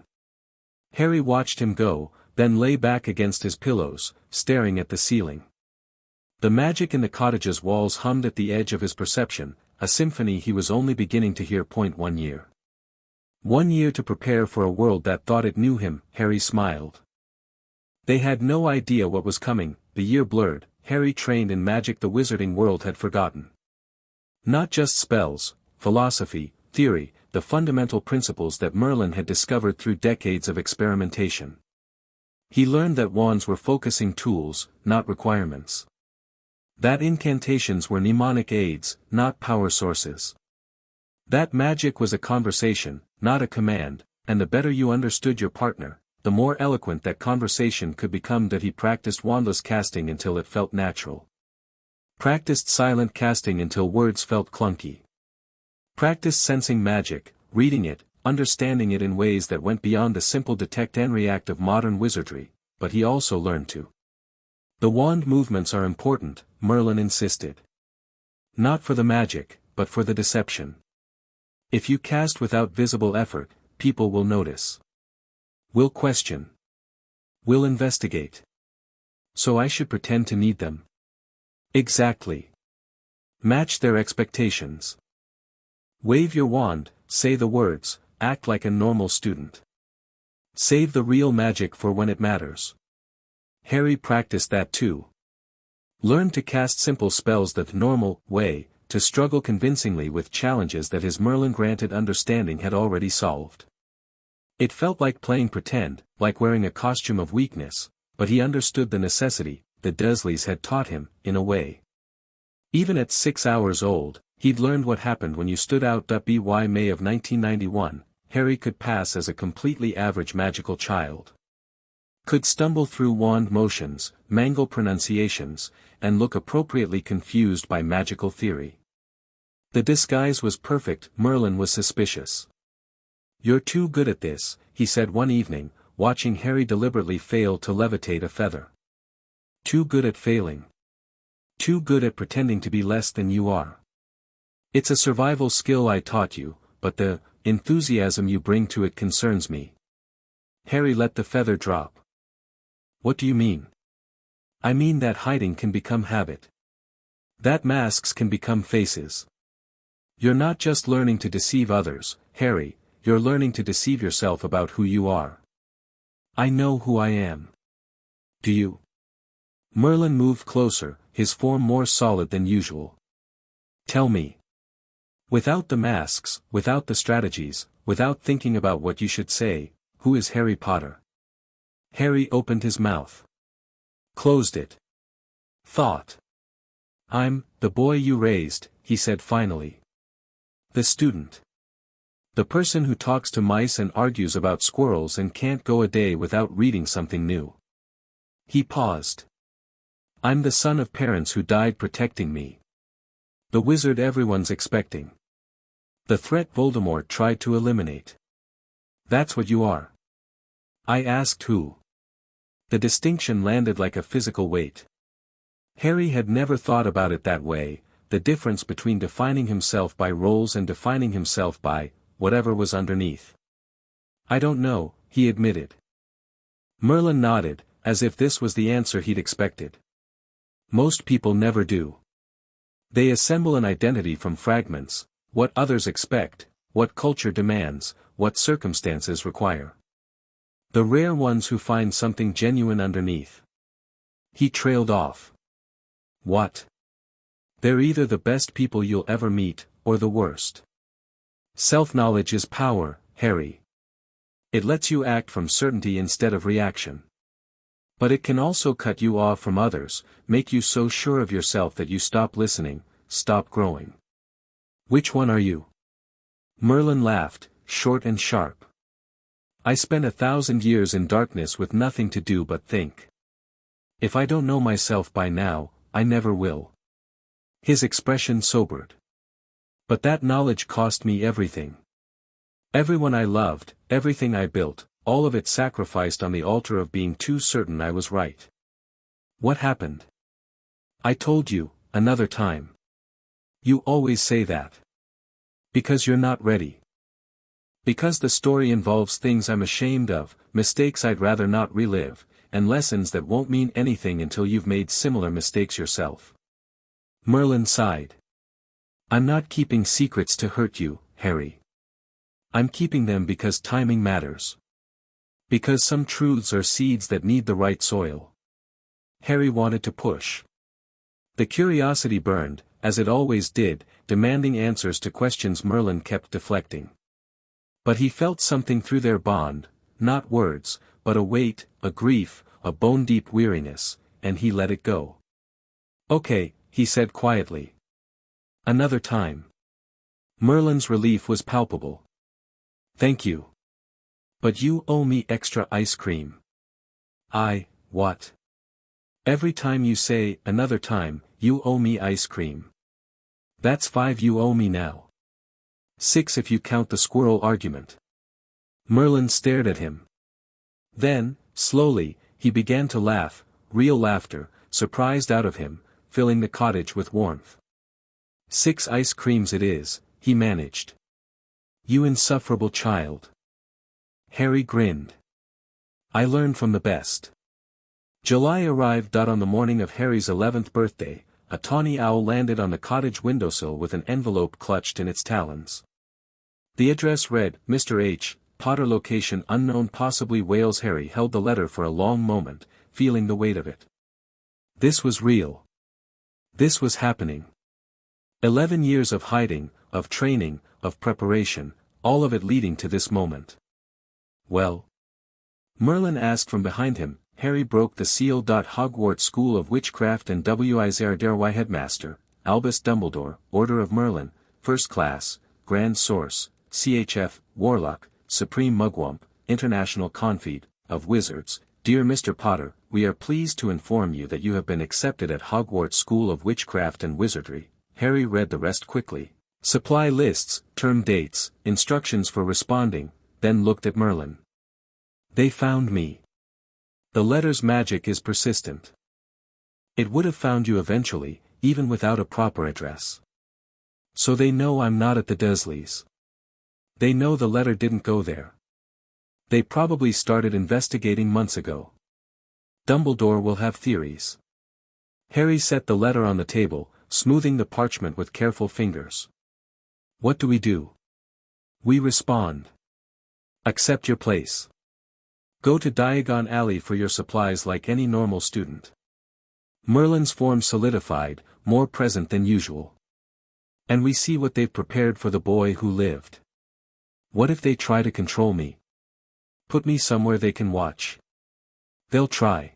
Harry watched him go, then lay back against his pillows, staring at the ceiling. The magic in the cottage's walls hummed at the edge of his perception, a symphony he was only beginning to hear. 1 year. 1 year to prepare for a world that thought it knew him, Harry smiled. They had no idea what was coming. The year blurred. Harry trained in magic the wizarding world had forgotten. Not just spells, philosophy, theory, the fundamental principles that Merlin had discovered through decades of experimentation. He learned that wands were focusing tools, not requirements. That incantations were mnemonic aids, not power sources. That magic was a conversation, not a command, and the better you understood your partner, the more eloquent that conversation could become. That he practiced wandless casting until it felt natural. Practiced silent casting until words felt clunky. Practiced sensing magic, reading it, understanding it in ways that went beyond the simple detect and react of modern wizardry, but he also learned to. The wand movements are important, Merlin insisted. Not for the magic, but for the deception. If you cast without visible effort, people will notice. Will question. Will investigate. So I should pretend to need them. Exactly. Match their expectations. Wave your wand, say the words, act like a normal student. Save the real magic for when it matters. Harry practiced that too. Learned to cast simple spells the normal way, to struggle convincingly with challenges that his Merlin-granted understanding had already solved. It felt like playing pretend, like wearing a costume of weakness, but he understood the necessity, the Dursleys had taught him, in a way. Even at 6 hours old, he'd learned what happened when you stood out. By May of 1991, Harry could pass as a completely average magical child. Could stumble through wand motions, mangle pronunciations, and look appropriately confused by magical theory. The disguise was perfect. Merlin was suspicious. "You're too good at this," he said one evening, watching Harry deliberately fail to levitate a feather. "Too good at failing. Too good at pretending to be less than you are. It's a survival skill I taught you, but the enthusiasm you bring to it concerns me." Harry let the feather drop. "What do you mean?" "I mean that hiding can become habit. That masks can become faces. You're not just learning to deceive others, Harry, you're learning to deceive yourself about who you are." "I know who I am." "Do you?" Merlin moved closer, his form more solid than usual. "Tell me. Without the masks, without the strategies, without thinking about what you should say, who is Harry Potter?" Harry opened his mouth. Closed it. Thought. "I'm the boy you raised," he said finally. "The student. The person who talks to mice and argues about squirrels and can't go a day without reading something new." He paused. "I'm the son of parents who died protecting me. The wizard everyone's expecting. The threat Voldemort tried to eliminate. That's what you are." I asked who. The distinction landed like a physical weight. Harry had never thought about it that way, the difference between defining himself by roles and defining himself by whatever was underneath. "I don't know," he admitted. Merlin nodded, as if this was the answer he'd expected. "Most people never do. They assemble an identity from fragments, what others expect, what culture demands, what circumstances require. The rare ones who find something genuine underneath." He trailed off. "What?" "They're either the best people you'll ever meet, or the worst. Self-knowledge is power, Harry. It lets you act from certainty instead of reaction. But it can also cut you off from others, make you so sure of yourself that you stop listening, stop growing. Which one are you?" Merlin laughed, short and sharp. "I spent 1,000 years in darkness with nothing to do but think. If I don't know myself by now, I never will." His expression sobered. "But that knowledge cost me everything. Everyone I loved, everything I built, all of it sacrificed on the altar of being too certain I was right." "What happened?" "I told you, another time. You always say that. Because you're not ready. Because the story involves things I'm ashamed of, mistakes I'd rather not relive, and lessons that won't mean anything until you've made similar mistakes yourself." Merlin sighed. "I'm not keeping secrets to hurt you, Harry. I'm keeping them because timing matters. Because some truths are seeds that need the right soil." Harry wanted to push. The curiosity burned, as it always did, demanding answers to questions Merlin kept deflecting. But he felt something through their bond, not words, but a weight, a grief, a bone-deep weariness, and he let it go. "Okay," he said quietly. "Another time." Merlin's relief was palpable. "Thank you. But you owe me extra ice cream." What?" "Every time you say, 'another time,' you owe me ice cream. That's 5 you owe me now. 6 if you count the squirrel argument." Merlin stared at him. Then, slowly, he began to laugh, real laughter, surprised out of him, filling the cottage with warmth. 6 ice creams it is," he managed. "You insufferable child." Harry grinned. "I learned from the best." July arrived. On the morning of Harry's 11th birthday, a tawny owl landed on the cottage windowsill with an envelope clutched in its talons. The address read, "Mr. H., Potter location unknown possibly Wales." Harry held the letter for a long moment, feeling the weight of it. This was real. This was happening. 11 years of hiding, of training, of preparation, all of it leading to this moment. Well? Merlin asked from behind him. Harry broke the seal. Hogwarts School of Witchcraft and Wizardry Headmaster, Albus Dumbledore, Order of Merlin, First Class, Grand Source, CHF, Warlock, Supreme Mugwump, International Confede, of Wizards. Dear Mr. Potter, we are pleased to inform you that you have been accepted at Hogwarts School of Witchcraft and Wizardry. Harry read the rest quickly. Supply lists, term dates, instructions for responding, then looked at Merlin. They found me. The letter's magic is persistent. It would have found you eventually, even without a proper address. So they know I'm not at the Dursleys. They know the letter didn't go there. They probably started investigating months ago. Dumbledore will have theories. Harry set the letter on the table, smoothing the parchment with careful fingers. What do we do? We respond. Accept your place. Go to Diagon Alley for your supplies like any normal student. Merlin's form solidified, more present than usual. And we see what they've prepared for the boy who lived. What if they try to control me? Put me somewhere they can watch. They'll try.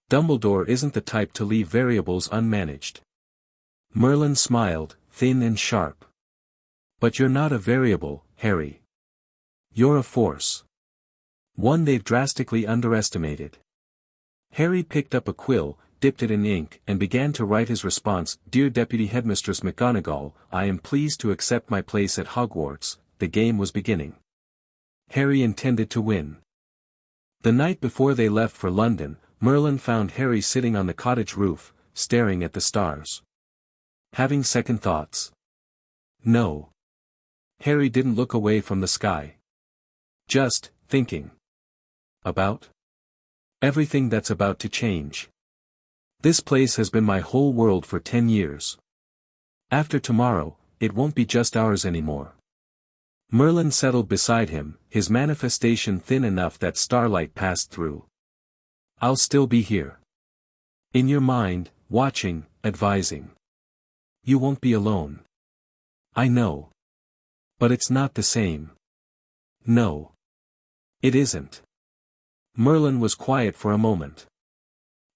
Dumbledore isn't the type to leave variables unmanaged. Merlin smiled, thin and sharp. But you're not a variable, Harry. You're a force. One they've drastically underestimated. Harry picked up a quill, dipped it in ink, and began to write his response. Dear Deputy Headmistress McGonagall, I am pleased to accept my place at Hogwarts. The game was beginning. Harry intended to win. The night before they left for London, Merlin found Harry sitting on the cottage roof, staring at the stars. Having second thoughts? No. Harry didn't look away from the sky. Just thinking. About? Everything that's about to change. This place has been my whole world for 10 years. After tomorrow, it won't be just ours anymore. Merlin settled beside him, his manifestation thin enough that starlight passed through. I'll still be here. In your mind, watching, advising. You won't be alone. I know. But it's not the same. No. It isn't. Merlin was quiet for a moment.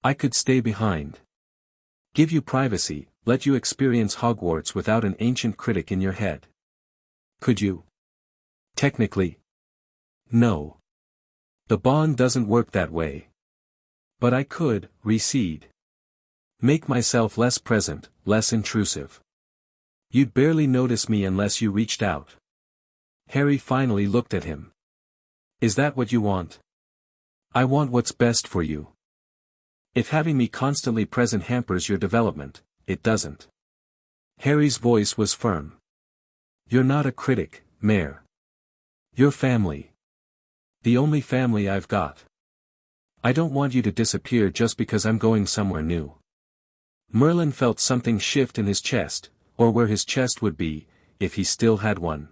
I could stay behind. Give you privacy, let you experience Hogwarts without an ancient critic in your head. Could you? Technically. No. The bond doesn't work that way. But I could, recede. Make myself less present, less intrusive. You'd barely notice me unless you reached out. Harry finally looked at him. Is that what you want? I want what's best for you. If having me constantly present hampers your development, it doesn't. Harry's voice was firm. You're not a critic, Mayor. You're family. The only family I've got. I don't want you to disappear just because I'm going somewhere new. Merlin felt something shift in his chest, or where his chest would be, if he still had one.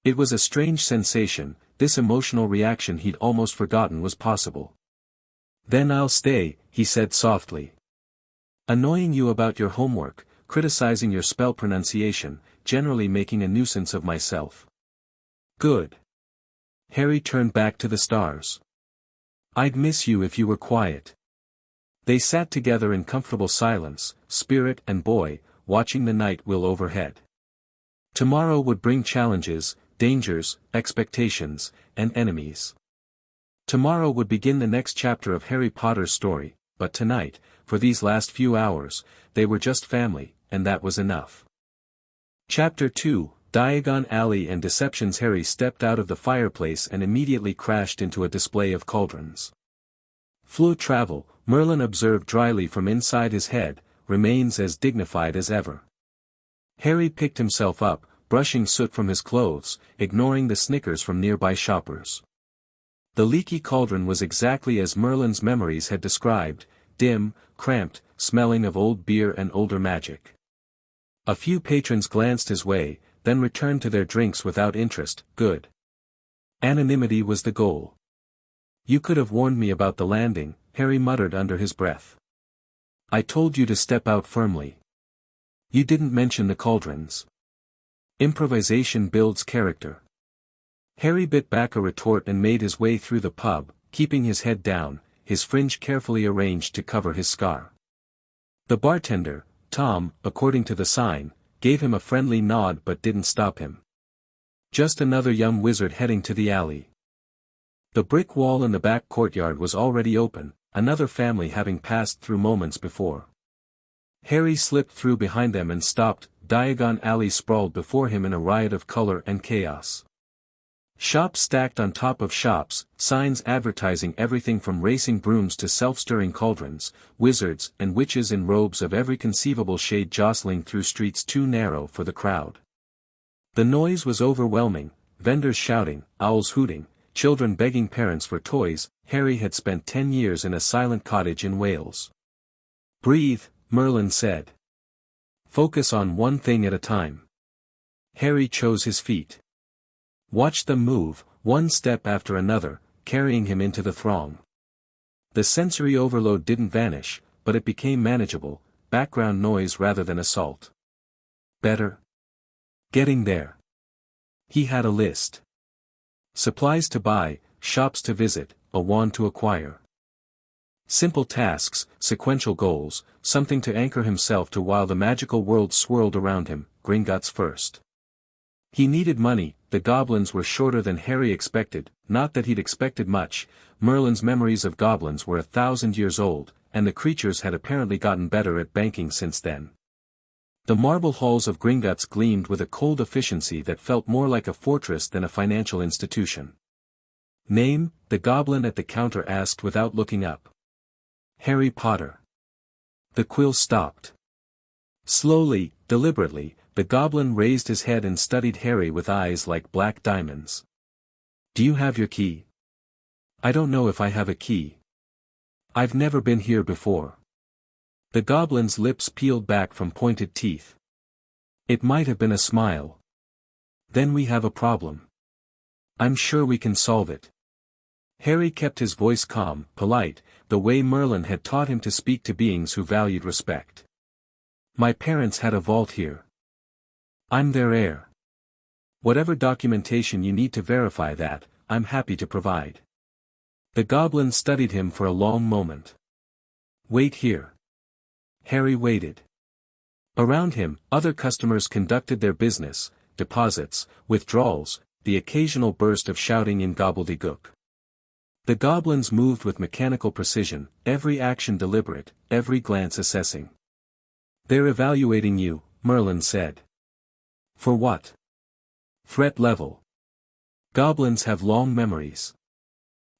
It was a strange sensation, this emotional reaction he'd almost forgotten was possible. Then I'll stay, he said softly. Annoying you about your homework, criticizing your spell pronunciation, generally making a nuisance of myself. Good. Harry turned back to the stars. I'd miss you if you were quiet. They sat together in comfortable silence, spirit and boy, watching the night will overhead. Tomorrow would bring challenges, dangers, expectations, and enemies. Tomorrow would begin the next chapter of Harry Potter's story, but tonight, for these last few hours, they were just family, and that was enough. Chapter 2, Diagon Alley and Deceptions. Harry stepped out of the fireplace and immediately crashed into a display of cauldrons. Floo travel, Merlin observed dryly from inside his head, remains as dignified as ever. Harry picked himself up, brushing soot from his clothes, ignoring the snickers from nearby shoppers. The leaky cauldron was exactly as Merlin's memories had described, dim, cramped, smelling of old beer and older magic. A few patrons glanced his way, then returned to their drinks without interest. Good. Anonymity was the goal. You could have warned me about the landing, Harry muttered under his breath. I told you to step out firmly. You didn't mention the cauldrons. Improvisation builds character. Harry bit back a retort and made his way through the pub, keeping his head down, his fringe carefully arranged to cover his scar. The bartender, Tom, according to the sign, gave him a friendly nod but didn't stop him. Just another young wizard heading to the alley. The brick wall in the back courtyard was already open, another family having passed through moments before. Harry slipped through behind them and stopped. Diagon Alley sprawled before him in a riot of color and chaos. Shops stacked on top of shops, signs advertising everything from racing brooms to self-stirring cauldrons, wizards and witches in robes of every conceivable shade jostling through streets too narrow for the crowd. The noise was overwhelming, vendors shouting, owls hooting, children begging parents for toys. Harry had spent 10 years in a silent cottage in Wales. Breathe, Merlin said. Focus on one thing at a time. Harry chose his feet. Watched them move, one step after another, carrying him into the throng. The sensory overload didn't vanish, but it became manageable, background noise rather than assault. Better. Getting there. He had a list. Supplies to buy, shops to visit, a wand to acquire. Simple tasks, sequential goals, something to anchor himself to while the magical world swirled around him. Gringotts first. He needed money. The goblins were shorter than Harry expected, not that he'd expected much. Merlin's memories of goblins were 1,000 years old, and the creatures had apparently gotten better at banking since then. The marble halls of Gringotts gleamed with a cold efficiency that felt more like a fortress than a financial institution. Name, the goblin at the counter asked without looking up. Harry Potter. The quill stopped. Slowly, deliberately, the goblin raised his head and studied Harry with eyes like black diamonds. Do you have your key? I don't know if I have a key. I've never been here before. The goblin's lips peeled back from pointed teeth. It might have been a smile. Then we have a problem. I'm sure we can solve it. Harry kept his voice calm, polite, the way Merlin had taught him to speak to beings who valued respect. My parents had a vault here. I'm their heir. Whatever documentation you need to verify that, I'm happy to provide. The goblin studied him for a long moment. Wait here. Harry waited. Around him, other customers conducted their business, deposits, withdrawals, the occasional burst of shouting in gobbledygook. The goblins moved with mechanical precision, every action deliberate, every glance assessing. They're evaluating you, Merlin said. For what? Threat level. Goblins have long memories.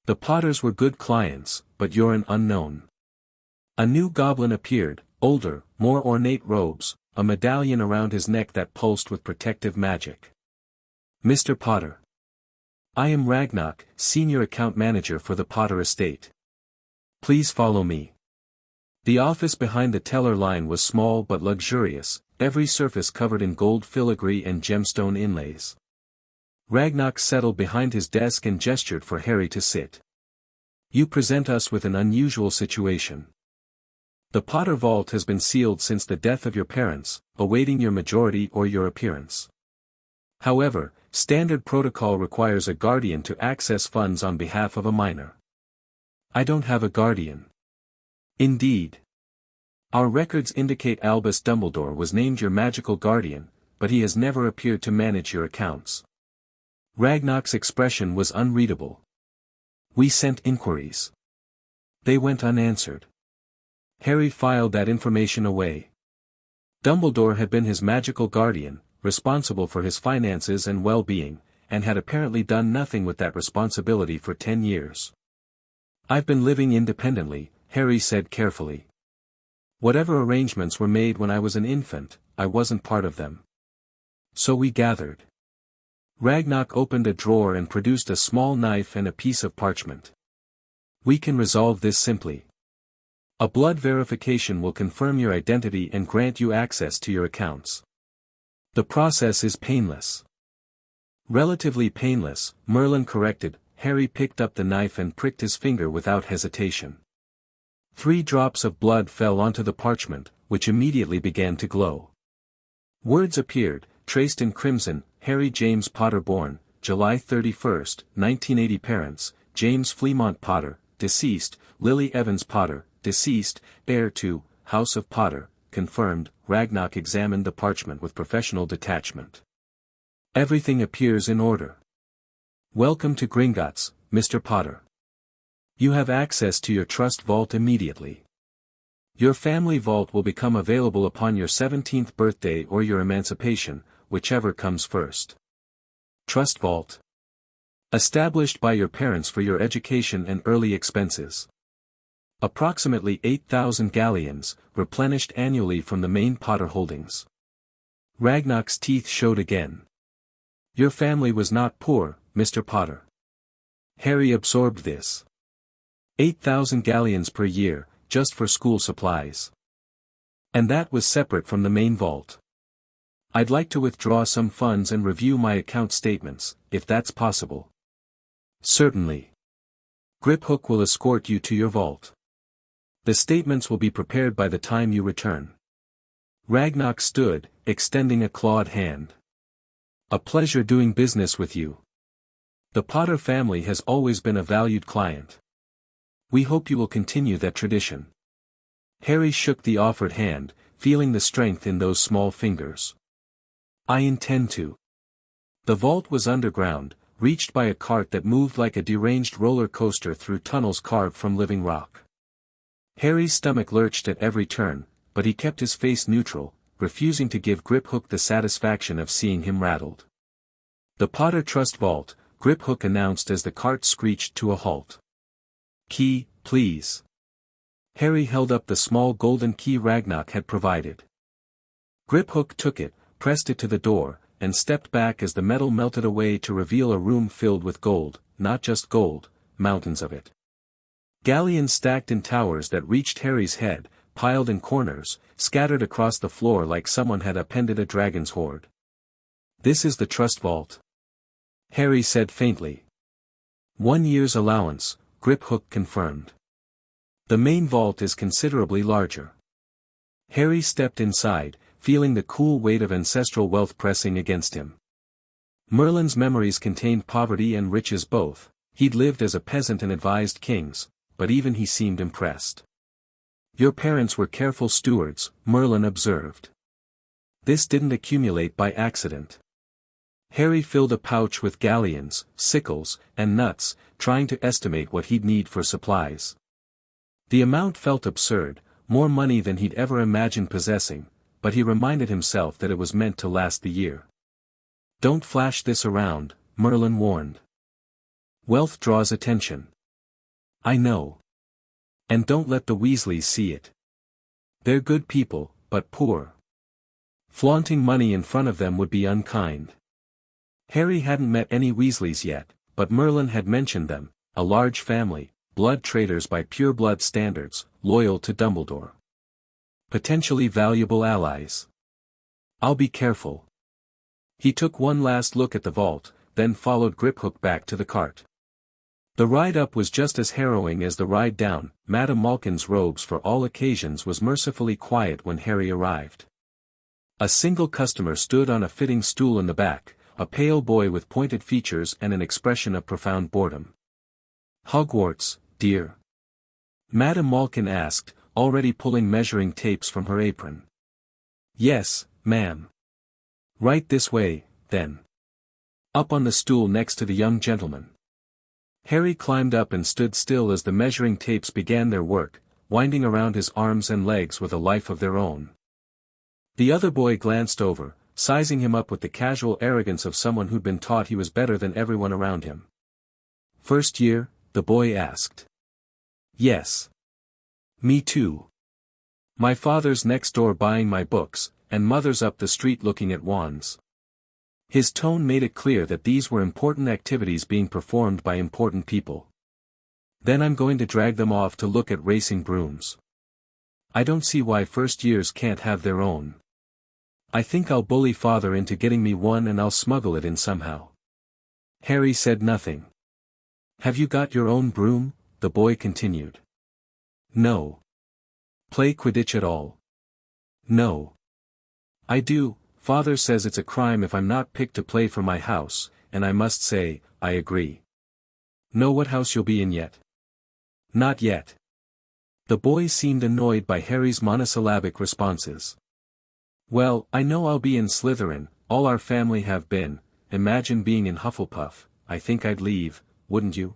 The Potters were good clients, but you're an unknown. A new goblin appeared, older, more ornate robes, a medallion around his neck that pulsed with protective magic. Mr. Potter. I am Ragnarok, Senior Account Manager for the Potter Estate. Please follow me. The office behind the teller line was small but luxurious, every surface covered in gold filigree and gemstone inlays. Ragnarok settled behind his desk and gestured for Harry to sit. You present us with an unusual situation. The Potter Vault has been sealed since the death of your parents, awaiting your majority or your appearance. However, standard protocol requires a guardian to access funds on behalf of a minor. I don't have a guardian. Indeed. Our records indicate Albus Dumbledore was named your magical guardian, but he has never appeared to manage your accounts. Ragnarok's expression was unreadable. We sent inquiries. They went unanswered. Harry filed that information away. Dumbledore had been his magical guardian, responsible for his finances and well-being, and had apparently done nothing with that responsibility for 10 years. I've been living independently, Harry said carefully. Whatever arrangements were made when I was an infant, I wasn't part of them. So we gathered. Ragnarok opened a drawer and produced a small knife and a piece of parchment. We can resolve this simply. A blood verification will confirm your identity and grant you access to your accounts. The process is painless. Relatively painless, Merlin corrected. Harry picked up the knife and pricked his finger without hesitation. 3 drops of blood fell onto the parchment, which immediately began to glow. Words appeared, traced in crimson: Harry James Potter, born July 31, 1980. Parents: James Fremont Potter, deceased; Lily Evans Potter, deceased; heir to House of Potter, confirmed. Ragnock examined the parchment with professional detachment. Everything appears in order. Welcome to Gringotts, Mr. Potter. You have access to your trust vault immediately. Your family vault will become available upon your 17th birthday or your emancipation, whichever comes first. Trust vault. Established by your parents for your education and early expenses. Approximately 8,000 galleons, replenished annually from the main Potter holdings. Ragnock's teeth showed again. Your family was not poor, Mr. Potter. Harry absorbed this. 8,000 galleons per year, just for school supplies. And that was separate from the main vault. I'd like to withdraw some funds and review my account statements, if that's possible. Certainly. Griphook will escort you to your vault. The statements will be prepared by the time you return. Ragnock stood, extending a clawed hand. A pleasure doing business with you. The Potter family has always been a valued client. We hope you will continue that tradition. Harry shook the offered hand, feeling the strength in those small fingers. I intend to. The vault was underground, reached by a cart that moved like a deranged roller coaster through tunnels carved from living rock. Harry's stomach lurched at every turn, but he kept his face neutral, refusing to give Griphook the satisfaction of seeing him rattled. The Potter Trust Vault, Griphook announced as the cart screeched to a halt. Key, please. Harry held up the small golden key Ragnock had provided. Griphook took it, pressed it to the door, and stepped back as the metal melted away to reveal a room filled with gold, not just gold, mountains of it. Galleons stacked in towers that reached Harry's head, piled in corners, scattered across the floor like someone had appended a dragon's hoard. This is the trust vault. Harry said faintly. 1 year's allowance, Griphook confirmed. The main vault is considerably larger. Harry stepped inside, feeling the cool weight of ancestral wealth pressing against him. Merlin's memories contained poverty and riches both. He'd lived as a peasant and advised kings, but even he seemed impressed. Your parents were careful stewards, Merlin observed. This didn't accumulate by accident. Harry filled a pouch with galleons, sickles, and nuts, trying to estimate what he'd need for supplies. The amount felt absurd, more money than he'd ever imagined possessing, but he reminded himself that it was meant to last the year. Don't flash this around, Merlin warned. Wealth draws attention. I know. And don't let the Weasleys see it. They're good people, but poor. Flaunting money in front of them would be unkind. Harry hadn't met any Weasleys yet, but Merlin had mentioned them, a large family, blood traders by pure blood standards, loyal to Dumbledore. Potentially valuable allies. I'll be careful. He took one last look at the vault, then followed Griphook back to the cart. The ride up was just as harrowing as the ride down. Madame Malkin's robes for all occasions was mercifully quiet when Harry arrived. A single customer stood on a fitting stool in the back, a pale boy with pointed features and an expression of profound boredom. Hogwarts, dear? Madame Malkin asked, already pulling measuring tapes from her apron. Yes, ma'am. Right this way, then. Up on the stool next to the young gentleman. Harry climbed up and stood still as the measuring tapes began their work, winding around his arms and legs with a life of their own. The other boy glanced over, sizing him up with the casual arrogance of someone who'd been taught he was better than everyone around him. First year? The boy asked. Yes. Me too. My father's next door buying my books, and mother's up the street looking at wands. His tone made it clear that these were important activities being performed by important people. Then I'm going to drag them off to look at racing brooms. I don't see why first years can't have their own. I think I'll bully father into getting me one and I'll smuggle it in somehow. Harry said nothing. Have you got your own broom? The boy continued. No. Play Quidditch at all? No. I do. Father says it's a crime if I'm not picked to play for my house, and I must say, I agree. Know what house you'll be in yet? Not yet. The boy seemed annoyed by Harry's monosyllabic responses. Well, I know I'll be in Slytherin, all our family have been. Imagine being in Hufflepuff. I think I'd leave, wouldn't you?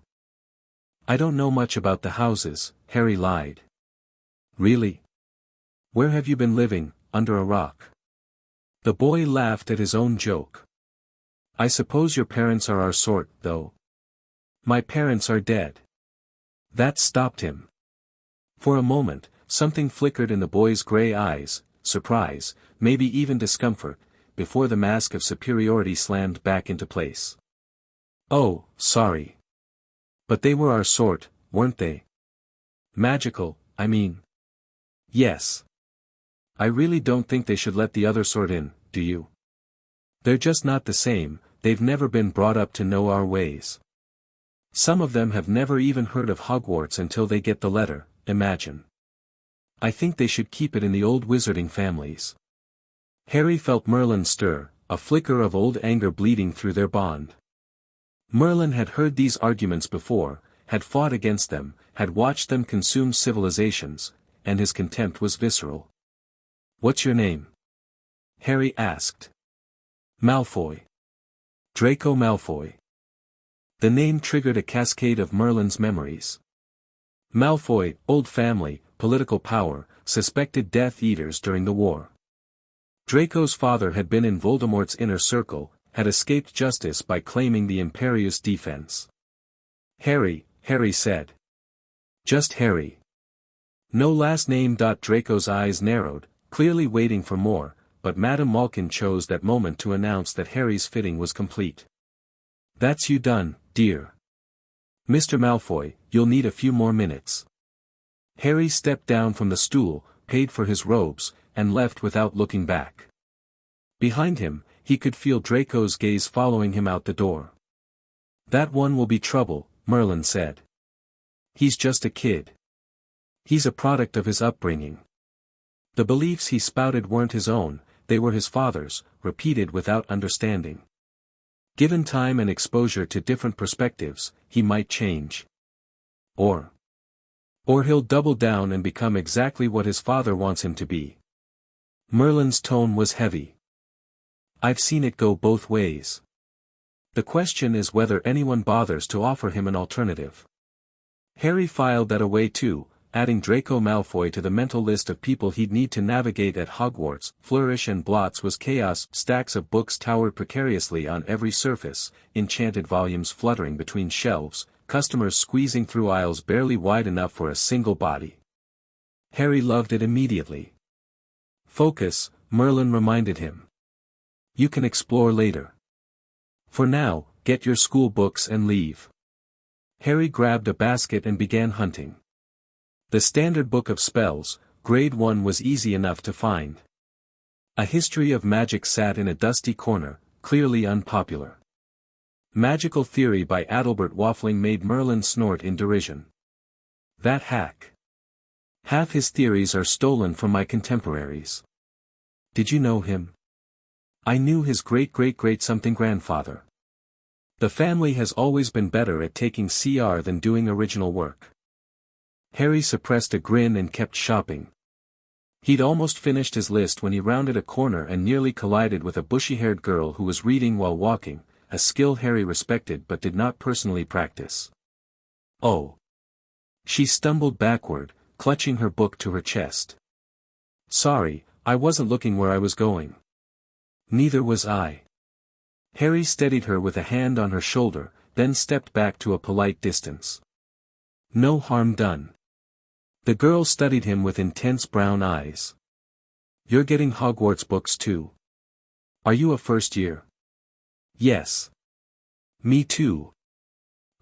I don't know much about the houses, Harry lied. Really? Where have you been living, under a rock? The boy laughed at his own joke. I suppose your parents are our sort, though. My parents are dead. That stopped him. For a moment, something flickered in the boy's gray eyes, surprise, maybe even discomfort, before the mask of superiority slammed back into place. Oh, sorry. But they were our sort, weren't they? Magical, I mean. Yes. I really don't think they should let the other sort in, do you? They're just not the same, they've never been brought up to know our ways. Some of them have never even heard of Hogwarts until they get the letter, imagine. I think they should keep it in the old wizarding families. Harry felt Merlin stir, a flicker of old anger bleeding through their bond. Merlin had heard these arguments before, had fought against them, had watched them consume civilizations, and his contempt was visceral. What's your name? Harry asked. Malfoy. Draco Malfoy. The name triggered a cascade of Merlin's memories. Malfoy, old family, political power, suspected Death Eaters during the war. Draco's father had been in Voldemort's inner circle, had escaped justice by claiming the Imperius defense. Harry, Harry said. Just Harry. No last name. Draco's eyes narrowed, clearly waiting for more, but Madame Malkin chose that moment to announce that Harry's fitting was complete. That's you done, dear. Mr. Malfoy, you'll need a few more minutes. Harry stepped down from the stool, paid for his robes, and left without looking back. Behind him, he could feel Draco's gaze following him out the door. That one will be trouble, Merlin said. He's just a kid. He's a product of his upbringing. The beliefs he spouted weren't his own, they were his father's, repeated without understanding. Given time and exposure to different perspectives, he might change. Or he'll double down and become exactly what his father wants him to be. Merlin's tone was heavy. I've seen it go both ways. The question is whether anyone bothers to offer him an alternative. Harry filed that away too, adding Draco Malfoy to the mental list of people he'd need to navigate at Hogwarts. Flourish and blots was chaos, stacks of books towered precariously on every surface, enchanted volumes fluttering between shelves, customers squeezing through aisles barely wide enough for a single body. Harry loved it immediately. Focus, Merlin reminded him. You can explore later. For now, get your school books and leave. Harry grabbed a basket and began hunting. The Standard Book of Spells, Grade 1 was easy enough to find. A History of Magic sat in a dusty corner, clearly unpopular. Magical Theory by Adalbert Waffling made Merlin snort in derision. That hack. Half his theories are stolen from my contemporaries. Did you know him? I knew his great-great-great-something grandfather. The family has always been better at taking CR than doing original work. Harry suppressed a grin and kept shopping. He'd almost finished his list when he rounded a corner and nearly collided with a bushy-haired girl who was reading while walking, a skill Harry respected but did not personally practice. Oh. She stumbled backward, clutching her book to her chest. Sorry, I wasn't looking where I was going. Neither was I. Harry steadied her with a hand on her shoulder, then stepped back to a polite distance. No harm done. The girl studied him with intense brown eyes. You're getting Hogwarts books too. Are you a first year? Yes. Me too.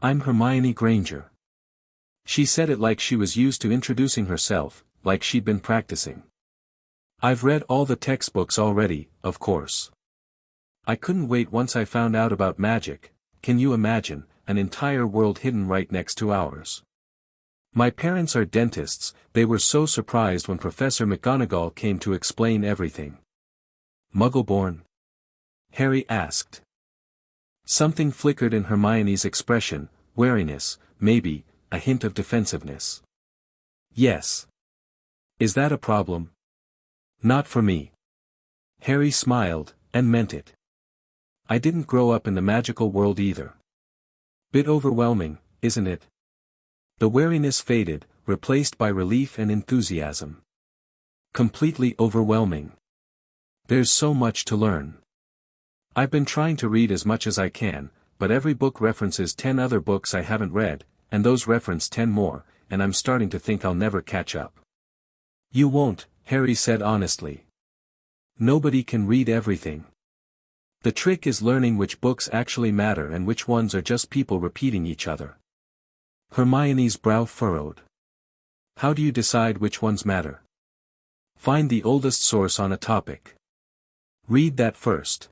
I'm Hermione Granger. She said it like she was used to introducing herself, like she'd been practicing. I've read all the textbooks already, of course. I couldn't wait once I found out about magic. Can you imagine, an entire world hidden right next to ours? My parents are dentists. They were so surprised when Professor McGonagall came to explain everything. Muggle-born? Harry asked. Something flickered in Hermione's expression, wariness, maybe, a hint of defensiveness. Yes. Is that a problem? Not for me. Harry smiled, and meant it. I didn't grow up in the magical world either. Bit overwhelming, isn't it? The wariness faded, replaced by relief and enthusiasm. Completely overwhelming. There's so much to learn. I've been trying to read as much as I can, but every book references 10 other books I haven't read, and those reference 10 more, and I'm starting to think I'll never catch up. You won't, Harry said honestly. Nobody can read everything. The trick is learning which books actually matter and which ones are just people repeating each other. Hermione's brow furrowed. How do you decide which ones matter? Find the oldest source on a topic. Read that first.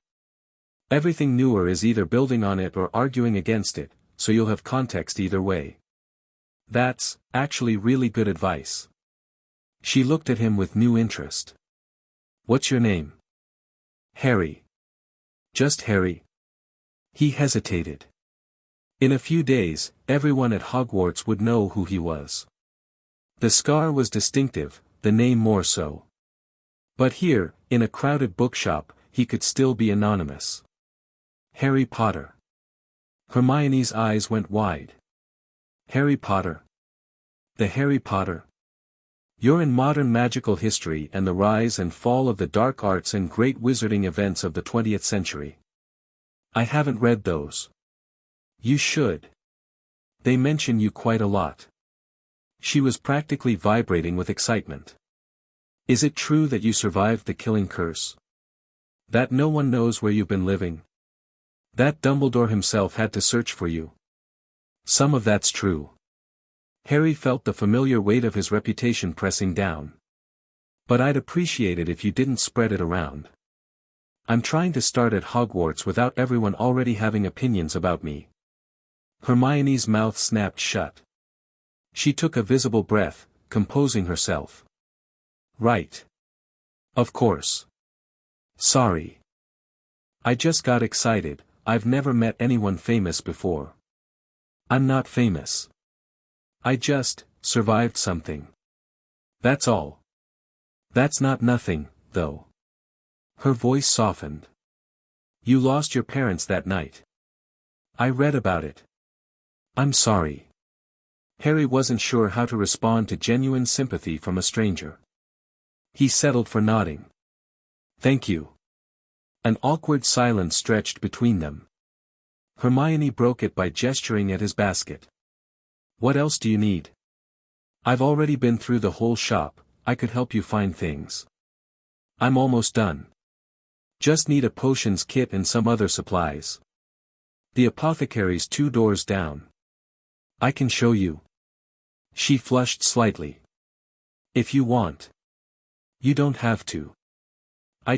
Everything newer is either building on it or arguing against it, so you'll have context either way. That's, actually really good advice. She looked at him with new interest. What's your name? Harry. Just Harry. He hesitated. In a few days, everyone at Hogwarts would know who he was. The scar was distinctive, the name more so. But here, in a crowded bookshop, he could still be anonymous. Harry Potter. Hermione's eyes went wide. Harry Potter. The Harry Potter. You're in modern magical history and the rise and fall of the dark arts and great wizarding events of the 20th century. I haven't read those. You should. They mention you quite a lot. She was practically vibrating with excitement. Is it true that you survived the killing curse? That no one knows where you've been living? That Dumbledore himself had to search for you? Some of that's true. Harry felt the familiar weight of his reputation pressing down. But I'd appreciate it if you didn't spread it around. I'm trying to start at Hogwarts without everyone already having opinions about me. Hermione's mouth snapped shut. She took a visible breath, composing herself. Right. Of course. Sorry. I just got excited. I've never met anyone famous before. I'm not famous. I just survived something. That's all. That's not nothing, though. Her voice softened. You lost your parents that night. I read about it. I'm sorry. Harry wasn't sure how to respond to genuine sympathy from a stranger. He settled for nodding. Thank you. An awkward silence stretched between them. Hermione broke it by gesturing at his basket. What else do you need? I've already been through the whole shop, I could help you find things. I'm almost done. Just need a potions kit and some other supplies. The apothecary's 2 doors down. I can show you. She flushed slightly. If you want. You don't have to. I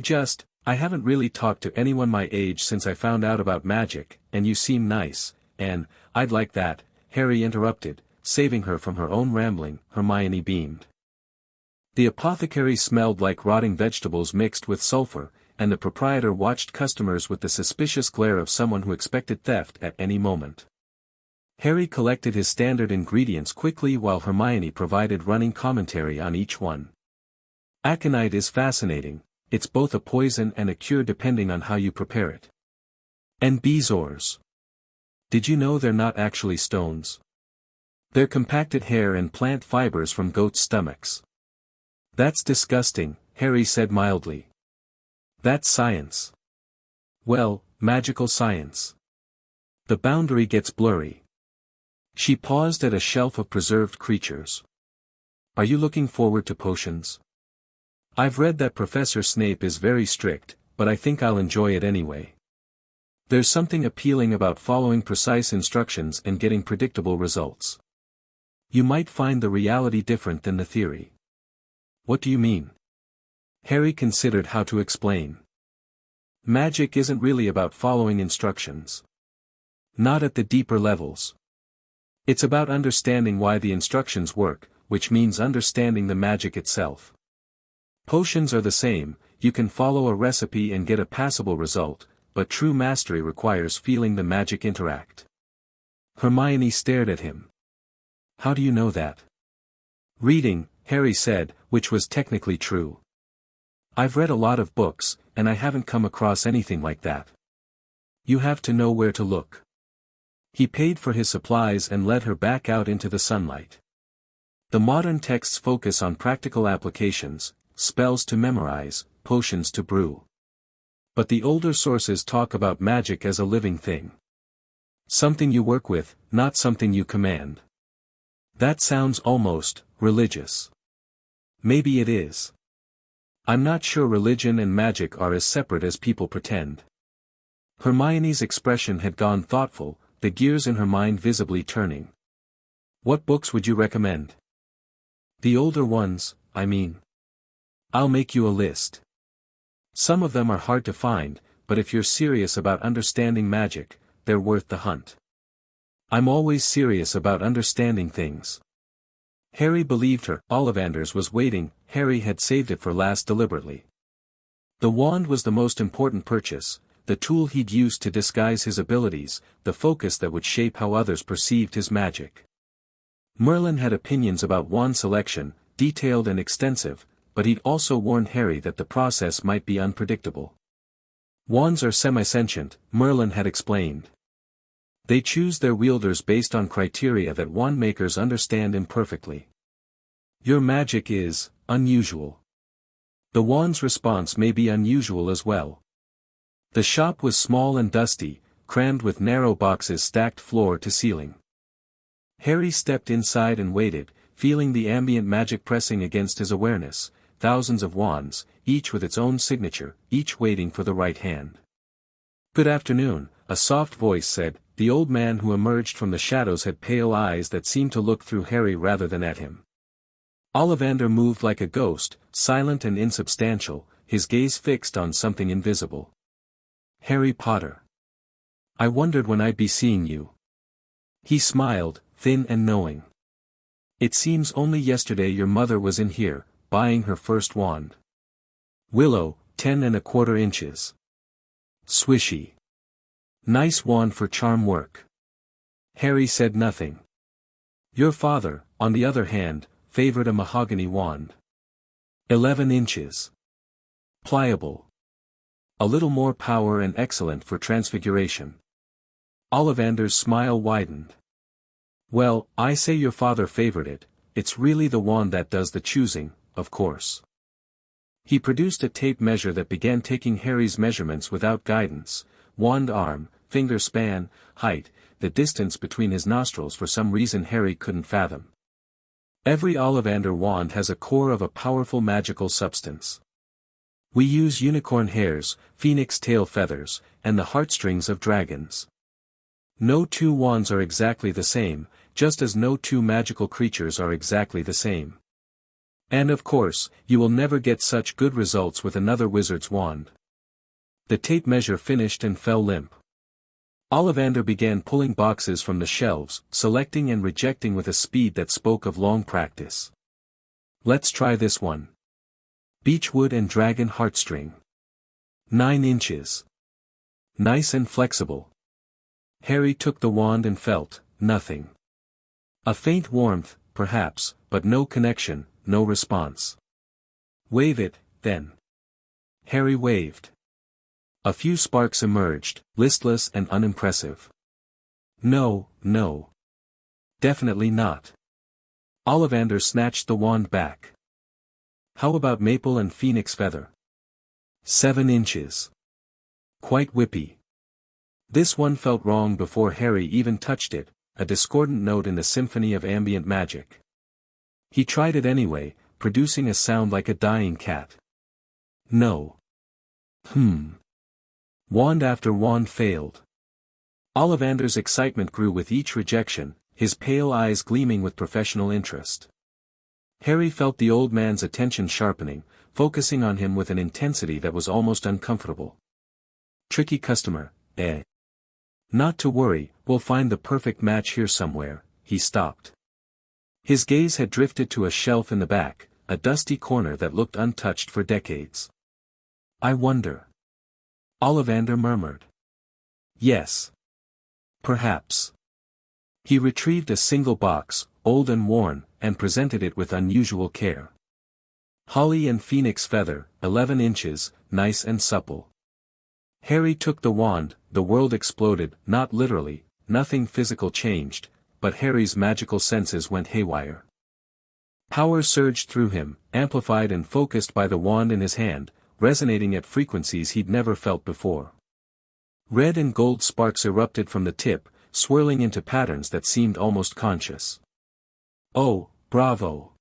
haven't really talked to anyone my age since I found out about magic, and you seem nice, and, I'd like that. Harry interrupted, saving her from her own rambling. Hermione beamed. The apothecary smelled like rotting vegetables mixed with sulfur, and the proprietor watched customers with the suspicious glare of someone who expected theft at any moment. Harry collected his standard ingredients quickly while Hermione provided running commentary on each one. Aconite is fascinating, it's both a poison and a cure depending on how you prepare it. And bezoars. Did you know they're not actually stones? They're compacted hair and plant fibers from goats' stomachs. That's disgusting, Harry said mildly. That's science. Well, magical science. The boundary gets blurry. She paused at a shelf of preserved creatures. Are you looking forward to potions? I've read that Professor Snape is very strict, but I think I'll enjoy it anyway. There's something appealing about following precise instructions and getting predictable results. You might find the reality different than the theory. What do you mean? Harry considered how to explain. Magic isn't really about following instructions. Not at the deeper levels. It's about understanding why the instructions work, which means understanding the magic itself. Potions are the same, you can follow a recipe and get a passable result, but true mastery requires feeling the magic interact. Hermione stared at him. How do you know that? Reading, Harry said, which was technically true. I've read a lot of books, and I haven't come across anything like that. You have to know where to look. He paid for his supplies and led her back out into the sunlight. The modern texts focus on practical applications, spells to memorize, potions to brew. But the older sources talk about magic as a living thing. Something you work with, not something you command. That sounds almost religious. Maybe it is. I'm not sure religion and magic are as separate as people pretend. Hermione's expression had gone thoughtful, the gears in her mind visibly turning. What books would you recommend? The older ones, I mean. I'll make you a list. Some of them are hard to find, but if you're serious about understanding magic, they're worth the hunt. I'm always serious about understanding things. Harry believed her. Ollivanders was waiting. Harry had saved it for last deliberately. The wand was the most important purchase, the tool he'd use to disguise his abilities, the focus that would shape how others perceived his magic. Merlin had opinions about wand selection, detailed and extensive, but he'd also warned Harry that the process might be unpredictable. Wands are semi-sentient, Merlin had explained. They choose their wielders based on criteria that wand makers understand imperfectly. Your magic is unusual. The wand's response may be unusual as well. The shop was small and dusty, crammed with narrow boxes stacked floor to ceiling. Harry stepped inside and waited, feeling the ambient magic pressing against his awareness, thousands of wands, each with its own signature, each waiting for the right hand. Good afternoon, a soft voice said. The old man who emerged from the shadows had pale eyes that seemed to look through Harry rather than at him. Ollivander moved like a ghost, silent and insubstantial, his gaze fixed on something invisible. Harry Potter. I wondered when I'd be seeing you. He smiled, thin and knowing. It seems only yesterday your mother was in here, buying her first wand. Willow, 10¼ inches. Swishy. Nice wand for charm work. Harry said nothing. Your father, on the other hand, favored a mahogany wand. 11 inches. Pliable. A little more power and excellent for transfiguration. Ollivander's smile widened. Well, I say your father favored it, it's really the wand that does the choosing, of course. He produced a tape measure that began taking Harry's measurements without guidance, wand arm, finger span, height, the distance between his nostrils for some reason Harry couldn't fathom. Every Ollivander wand has a core of a powerful magical substance. We use unicorn hairs, phoenix tail feathers, and the heartstrings of dragons. No two wands are exactly the same, just as no two magical creatures are exactly the same. And of course, you will never get such good results with another wizard's wand. The tape measure finished and fell limp. Ollivander began pulling boxes from the shelves, selecting and rejecting with a speed that spoke of long practice. Let's try this one. Beechwood and dragon heartstring. 9 inches. Nice and flexible. Harry took the wand and felt nothing. A faint warmth, perhaps, but no connection, no response. Wave it, then. Harry waved. A few sparks emerged, listless and unimpressive. No, no. Definitely not. Ollivander snatched the wand back. How about maple and phoenix feather? 7 inches. Quite whippy. This one felt wrong before Harry even touched it, a discordant note in the symphony of ambient magic. He tried it anyway, producing a sound like a dying cat. No. Wand after wand failed. Ollivander's excitement grew with each rejection, his pale eyes gleaming with professional interest. Harry felt the old man's attention sharpening, focusing on him with an intensity that was almost uncomfortable. Tricky customer, eh? Not to worry, we'll find the perfect match here somewhere, he stopped. His gaze had drifted to a shelf in the back, a dusty corner that looked untouched for decades. "I wonder," Ollivander murmured. "Yes. Perhaps." He retrieved a single box, old and worn, and presented it with unusual care. Holly and phoenix feather, 11 inches, nice and supple. Harry took the wand. The world exploded, not literally, nothing physical changed, but Harry's magical senses went haywire. Power surged through him, amplified and focused by the wand in his hand, resonating at frequencies he'd never felt before. Red and gold sparks erupted from the tip, swirling into patterns that seemed almost conscious. "Oh, bravo!"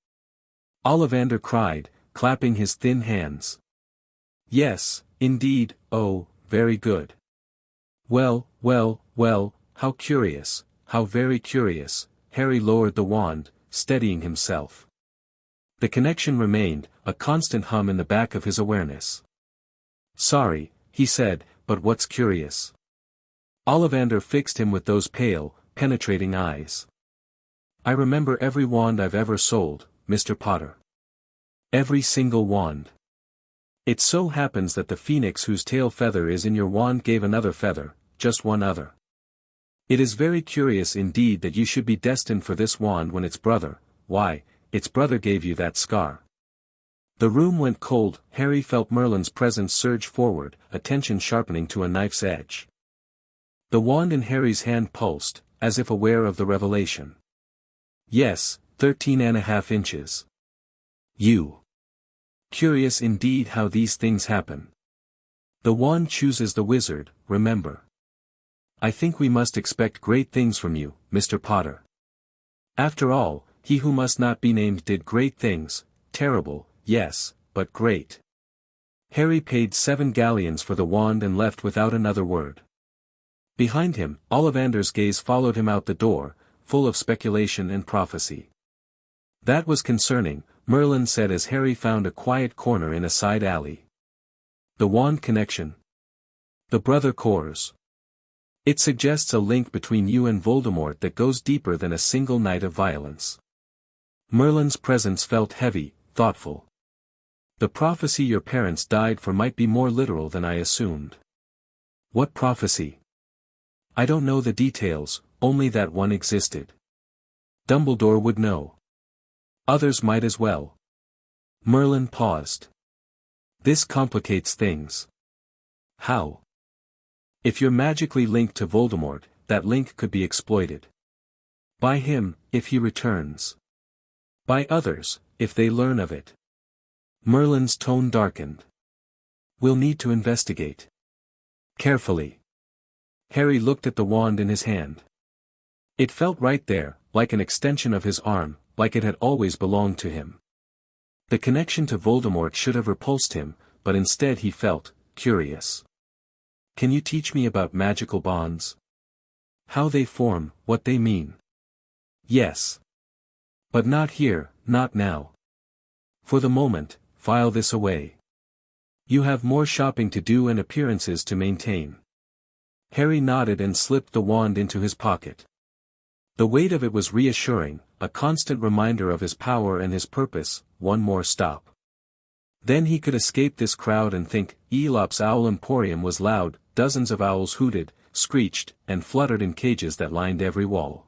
Ollivander cried, clapping his thin hands. "Yes, indeed, oh, very good. Well, well, well, how curious, how very curious." Harry lowered the wand, steadying himself. The connection remained, a constant hum in the back of his awareness. "Sorry," he said, "but what's curious?" Ollivander fixed him with those pale, penetrating eyes. "I remember every wand I've ever sold, Mr. Potter. Every single wand. It so happens that the phoenix whose tail feather is in your wand gave another feather, just one other. It is very curious indeed that you should be destined for this wand when its brother, why, its brother gave you that scar." The room went cold. Harry felt Merlin's presence surge forward, attention sharpening to a knife's edge. The wand in Harry's hand pulsed, as if aware of the revelation. "Yes, 13.5 inches. You. Curious indeed how these things happen. The wand chooses the wizard, remember. I think we must expect great things from you, Mr. Potter. After all, he who must not be named did great things, terrible, yes, but great." Harry paid 7 galleons for the wand and left without another word. Behind him, Ollivander's gaze followed him out the door, full of speculation and prophecy. "That was concerning," Merlin said as Harry found a quiet corner in a side alley. "The wand connection. The brother cores. It suggests a link between you and Voldemort that goes deeper than a single night of violence." Merlin's presence felt heavy, thoughtful. "The prophecy your parents died for might be more literal than I assumed." "What prophecy?" "I don't know the details, only that one existed. Dumbledore would know. Others might as well." Merlin paused. "This complicates things." "How?" "If you're magically linked to Voldemort, that link could be exploited. By him, if he returns. By others, if they learn of it." Merlin's tone darkened. "We'll need to investigate. Carefully." Harry looked at the wand in his hand. It felt right there, like an extension of his arm, like it had always belonged to him. The connection to Voldemort should have repulsed him, but instead he felt curious. "Can you teach me about magical bonds? How they form, what they mean?" "Yes. But not here, not now. For the moment, file this away. You have more shopping to do and appearances to maintain." Harry nodded and slipped the wand into his pocket. The weight of it was reassuring, a constant reminder of his power and his purpose. One more stop. Then he could escape this crowd and think. Aesop's Owl Emporium was loud, dozens of owls hooted, screeched, and fluttered in cages that lined every wall.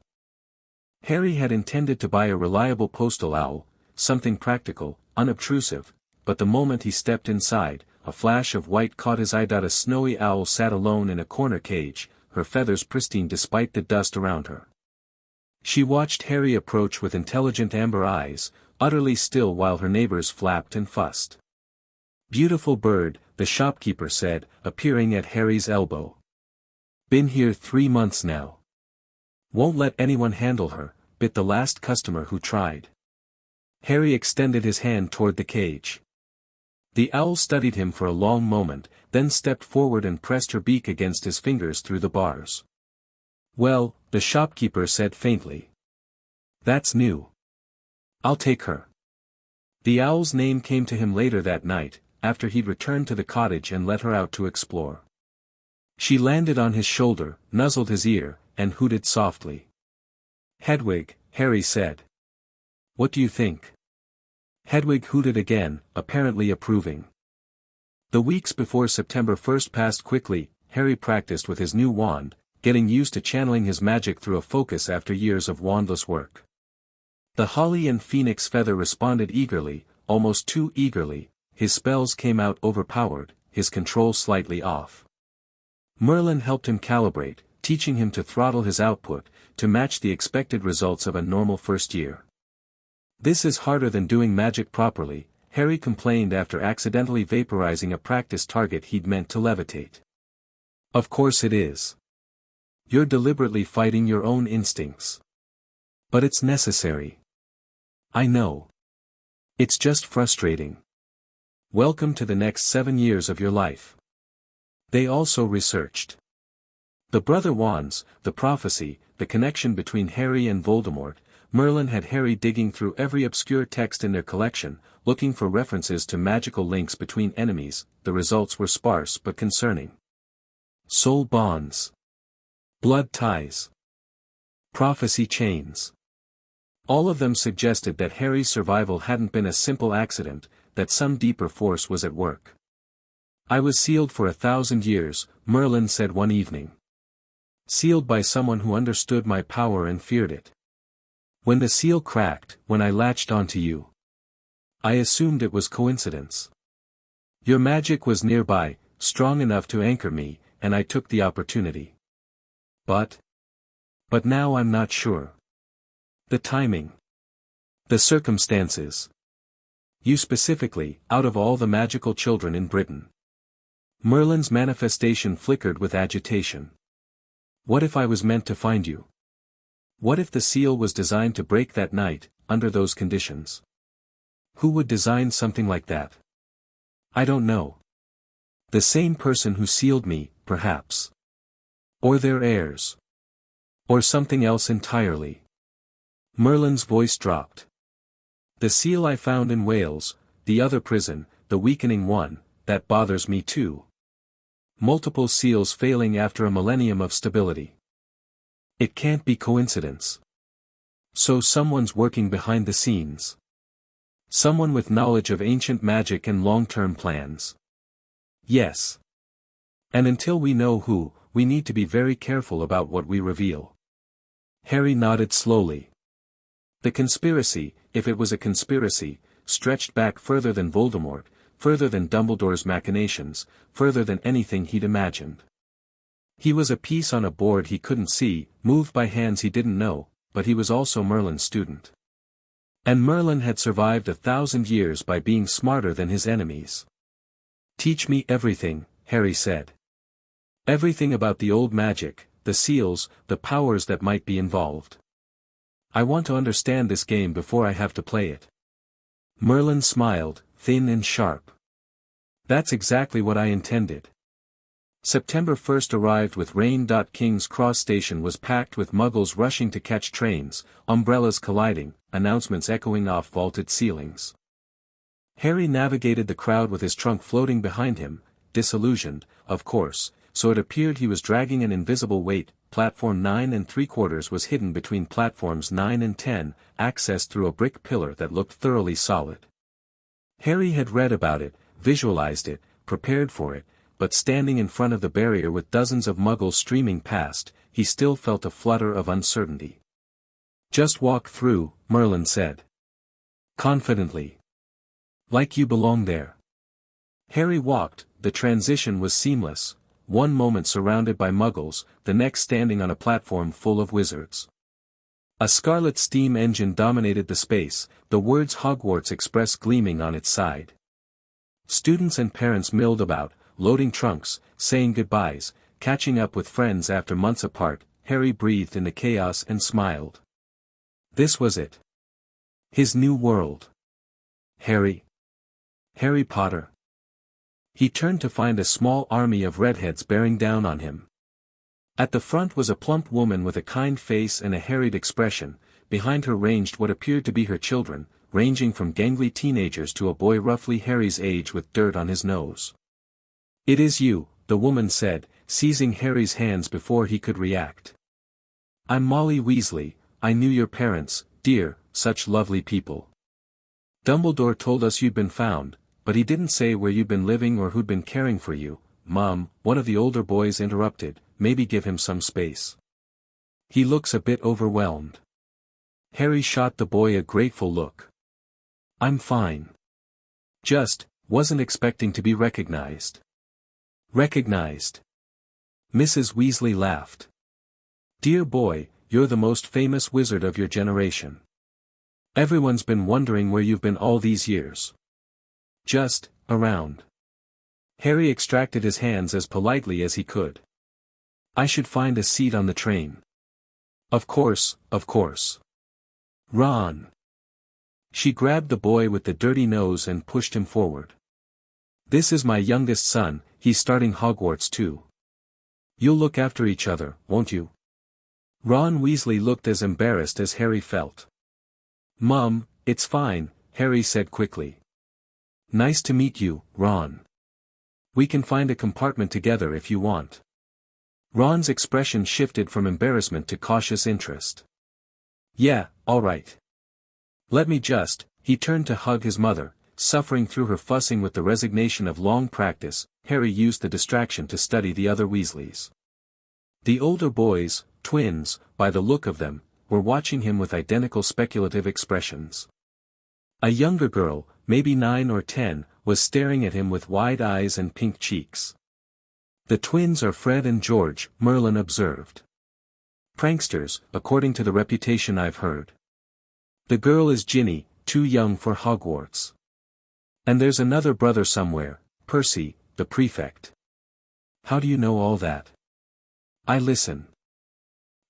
Harry had intended to buy a reliable postal owl, something practical, unobtrusive, but the moment he stepped inside, a flash of white caught his eye. A snowy owl sat alone in a corner cage, her feathers pristine despite the dust around her. She watched Harry approach with intelligent amber eyes, utterly still while her neighbors flapped and fussed. "Beautiful bird," the shopkeeper said, appearing at Harry's elbow. "Been here 3 months now. Won't let anyone handle her," bit the last customer who tried. Harry extended his hand toward the cage. The owl studied him for a long moment, then stepped forward and pressed her beak against his fingers through the bars. "Well," the shopkeeper said faintly. "That's new. I'll take her." The owl's name came to him later that night, after he'd returned to the cottage and let her out to explore. She landed on his shoulder, nuzzled his ear, and hooted softly. Hedwig, Harry said. What do you think? Hedwig hooted again, apparently approving. The weeks before September 1st passed quickly. Harry practiced with his new wand, getting used to channeling his magic through a focus after years of wandless work. The holly and phoenix feather responded eagerly, almost too eagerly. His spells came out overpowered, his control slightly off. Merlin helped him calibrate, teaching him to throttle his output, to match the expected results of a normal first year. This is harder than doing magic properly, Harry complained after accidentally vaporizing a practice target he'd meant to levitate. Of course it is. You're deliberately fighting your own instincts. But it's necessary. I know. It's just frustrating. Welcome to the next 7 years of your life. They also researched the brother wands, the prophecy, the connection between Harry and Voldemort. Merlin had Harry digging through every obscure text in their collection, looking for references to magical links between enemies. The results were sparse but concerning. Soul bonds. Blood ties. Prophecy chains. All of them suggested that Harry's survival hadn't been a simple accident, that some deeper force was at work. I was sealed for 1,000 years, Merlin said one evening. Sealed by someone who understood my power and feared it. When the seal cracked, when I latched onto you, I assumed it was coincidence. Your magic was nearby, strong enough to anchor me, and I took the opportunity. But now I'm not sure. The timing. The circumstances. You specifically, out of all the magical children in Britain. Merlin's manifestation flickered with agitation. What if I was meant to find you? What if the seal was designed to break that night, under those conditions? Who would design something like that? I don't know. The same person who sealed me, perhaps. Or their heirs. Or something else entirely. Merlin's voice dropped. The seal I found in Wales, the other prison, the weakening one, that bothers me too. Multiple seals failing after a millennium of stability. It can't be coincidence. So someone's working behind the scenes. Someone with knowledge of ancient magic and long-term plans. Yes. And until we know who, we need to be very careful about what we reveal. Harry nodded slowly. The conspiracy, if it was a conspiracy, stretched back further than Voldemort, further than Dumbledore's machinations, further than anything he'd imagined. He was a piece on a board he couldn't see, moved by hands he didn't know, but he was also Merlin's student. And Merlin had survived 1,000 years by being smarter than his enemies. Teach me everything, Harry said. Everything about the old magic, the seals, the powers that might be involved. I want to understand this game before I have to play it. Merlin smiled, thin and sharp. That's exactly what I intended. September 1st arrived with rain. King's Cross Station was packed with muggles rushing to catch trains, umbrellas colliding, announcements echoing off vaulted ceilings. Harry navigated the crowd with his trunk floating behind him, disillusioned, of course, so it appeared he was dragging an invisible weight. Platform 9 3/4 was hidden between platforms 9 and 10, accessed through a brick pillar that looked thoroughly solid. Harry had read about it, visualized it, prepared for it, but standing in front of the barrier with dozens of muggles streaming past, he still felt a flutter of uncertainty. Just walk through, Merlin said. Confidently. Like you belong there. Harry walked, the transition was seamless, one moment surrounded by muggles, the next standing on a platform full of wizards. A scarlet steam engine dominated the space, the words Hogwarts Express gleaming on its side. Students and parents milled about, loading trunks, saying goodbyes, catching up with friends after months apart. Harry breathed in the chaos and smiled. This was it. His new world. Harry Potter. He turned to find a small army of redheads bearing down on him. At the front was a plump woman with a kind face and a harried expression. Behind her ranged what appeared to be her children, ranging from gangly teenagers to a boy roughly Harry's age with dirt on his nose. It is you, the woman said, seizing Harry's hands before he could react. I'm Molly Weasley, I knew your parents, dear, such lovely people. Dumbledore told us you'd been found, but he didn't say where you'd been living or who'd been caring for you. Mom, one of the older boys interrupted, maybe give him some space. He looks a bit overwhelmed. Harry shot the boy a grateful look. I'm fine. Just, wasn't expecting to be recognized. Recognized? Mrs. Weasley laughed. Dear boy, you're the most famous wizard of your generation. Everyone's been wondering where you've been all these years. Just, around. Harry extracted his hands as politely as he could. I should find a seat on the train. Of course, of course. Ron. She grabbed the boy with the dirty nose and pushed him forward. This is my youngest son, he's starting Hogwarts too. You'll look after each other, won't you? Ron Weasley looked as embarrassed as Harry felt. Mum, it's fine, Harry said quickly. Nice to meet you, Ron. We can find a compartment together if you want. Ron's expression shifted from embarrassment to cautious interest. Yeah, all right. Let me just, he turned to hug his mother, suffering through her fussing with the resignation of long practice. Harry used the distraction to study the other Weasleys. The older boys, twins, by the look of them, were watching him with identical speculative expressions. A younger girl, maybe 9 or 10, was staring at him with wide eyes and pink cheeks. The twins are Fred and George, Merlin observed. Pranksters, according to the reputation I've heard. The girl is Ginny, too young for Hogwarts. And there's another brother somewhere, Percy, the prefect. How do you know all that? I listen.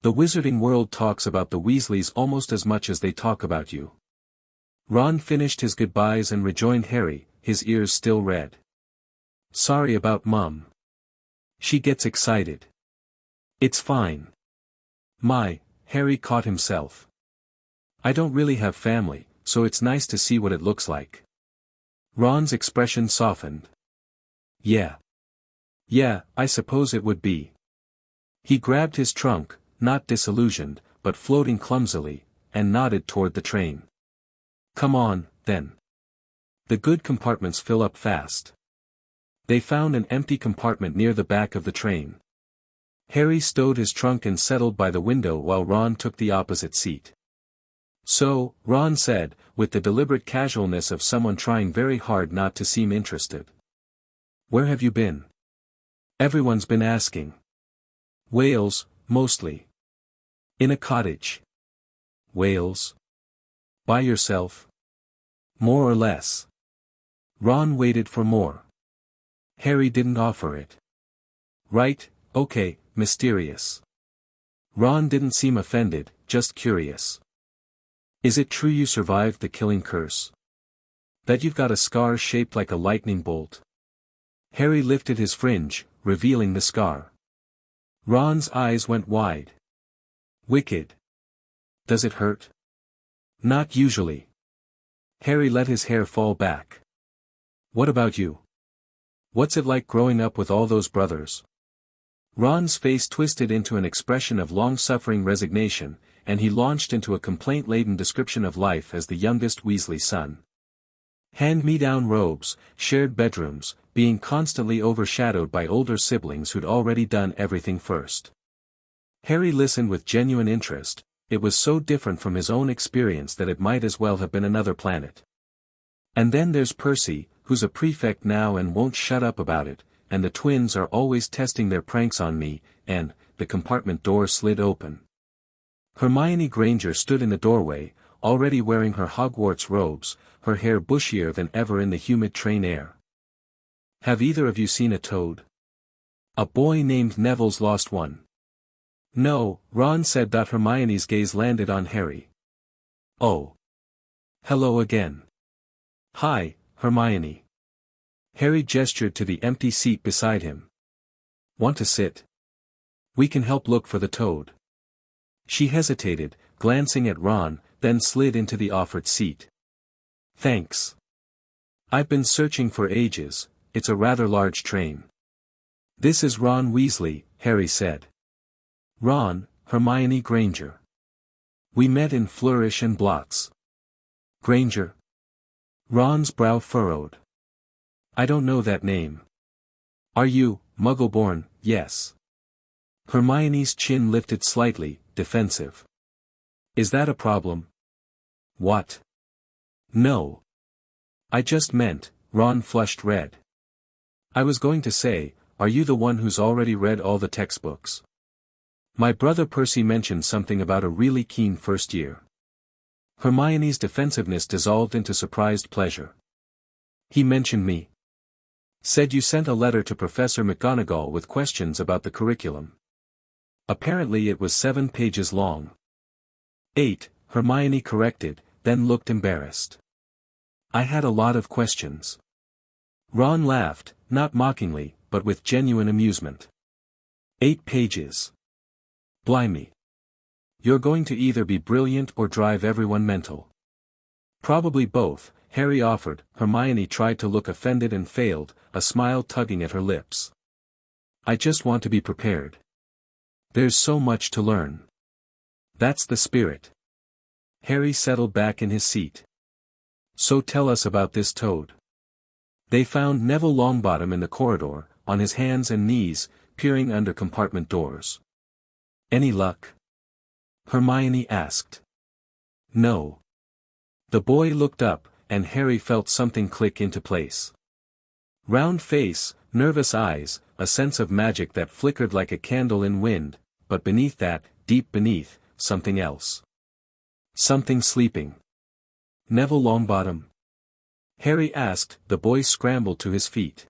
The wizarding world talks about the Weasleys almost as much as they talk about you. Ron finished his goodbyes and rejoined Harry, his ears still red. Sorry about Mum. She gets excited. It's fine. Harry caught himself. I don't really have family, so it's nice to see what it looks like. Ron's expression softened. Yeah, I suppose it would be. He grabbed his trunk, not disillusioned, but floating clumsily, and nodded toward the train. Come on, then. The good compartments fill up fast. They found an empty compartment near the back of the train. Harry stowed his trunk and settled by the window while Ron took the opposite seat. So, Ron said, with the deliberate casualness of someone trying very hard not to seem interested. Where have you been? Everyone's been asking. Wales, mostly. In a cottage. Wales? By yourself? More or less. Ron waited for more. Harry didn't offer it. Right, okay, mysterious. Ron didn't seem offended, just curious. Is it true you survived the killing curse? That you've got a scar shaped like a lightning bolt? Harry lifted his fringe, revealing the scar. Ron's eyes went wide. Wicked. Does it hurt? Not usually. Harry let his hair fall back. What about you? What's it like growing up with all those brothers? Ron's face twisted into an expression of long-suffering resignation, and he launched into a complaint-laden description of life as the youngest Weasley son. Hand-me-down robes, shared bedrooms, being constantly overshadowed by older siblings who'd already done everything first. Harry listened with genuine interest. It was so different from his own experience that it might as well have been another planet. And then there's Percy, who's a prefect now and won't shut up about it, and the twins are always testing their pranks on me, and, the compartment door slid open. Hermione Granger stood in the doorway, already wearing her Hogwarts robes, her hair bushier than ever in the humid train air. Have either of you seen a toad? A boy named Neville's lost one. No, Ron said. Hermione's gaze landed on Harry. Oh. Hello again. Hi, Hermione. Harry gestured to the empty seat beside him. Want to sit? We can help look for the toad. She hesitated, glancing at Ron, then slid into the offered seat. Thanks. I've been searching for ages. It's a rather large train. This is Ron Weasley, Harry said. Ron, Hermione Granger. We met in Flourish and Blots. Granger? Ron's brow furrowed. I don't know that name. Are you, Muggle-born? Yes. Hermione's chin lifted slightly, defensive. Is that a problem? What? No. I just meant, Ron flushed red. I was going to say, are you the one who's already read all the textbooks? My brother Percy mentioned something about a really keen first year. Hermione's defensiveness dissolved into surprised pleasure. He mentioned me. Said you sent a letter to Professor McGonagall with questions about the curriculum. Apparently it was 7 pages long. 8, Hermione corrected, then looked embarrassed. I had a lot of questions. Ron laughed, not mockingly, but with genuine amusement. 8 pages. Blimey. You're going to either be brilliant or drive everyone mental. Probably both, Harry offered. Hermione tried to look offended and failed, a smile tugging at her lips. I just want to be prepared. There's so much to learn. That's the spirit. Harry settled back in his seat. So tell us about this toad. They found Neville Longbottom in the corridor, on his hands and knees, peering under compartment doors. Any luck? Hermione asked. No. The boy looked up, and Harry felt something click into place. Round face, nervous eyes, a sense of magic that flickered like a candle in wind, but beneath that, deep beneath, something else. Something sleeping. Neville Longbottom? Harry asked. The boy scrambled to his feet.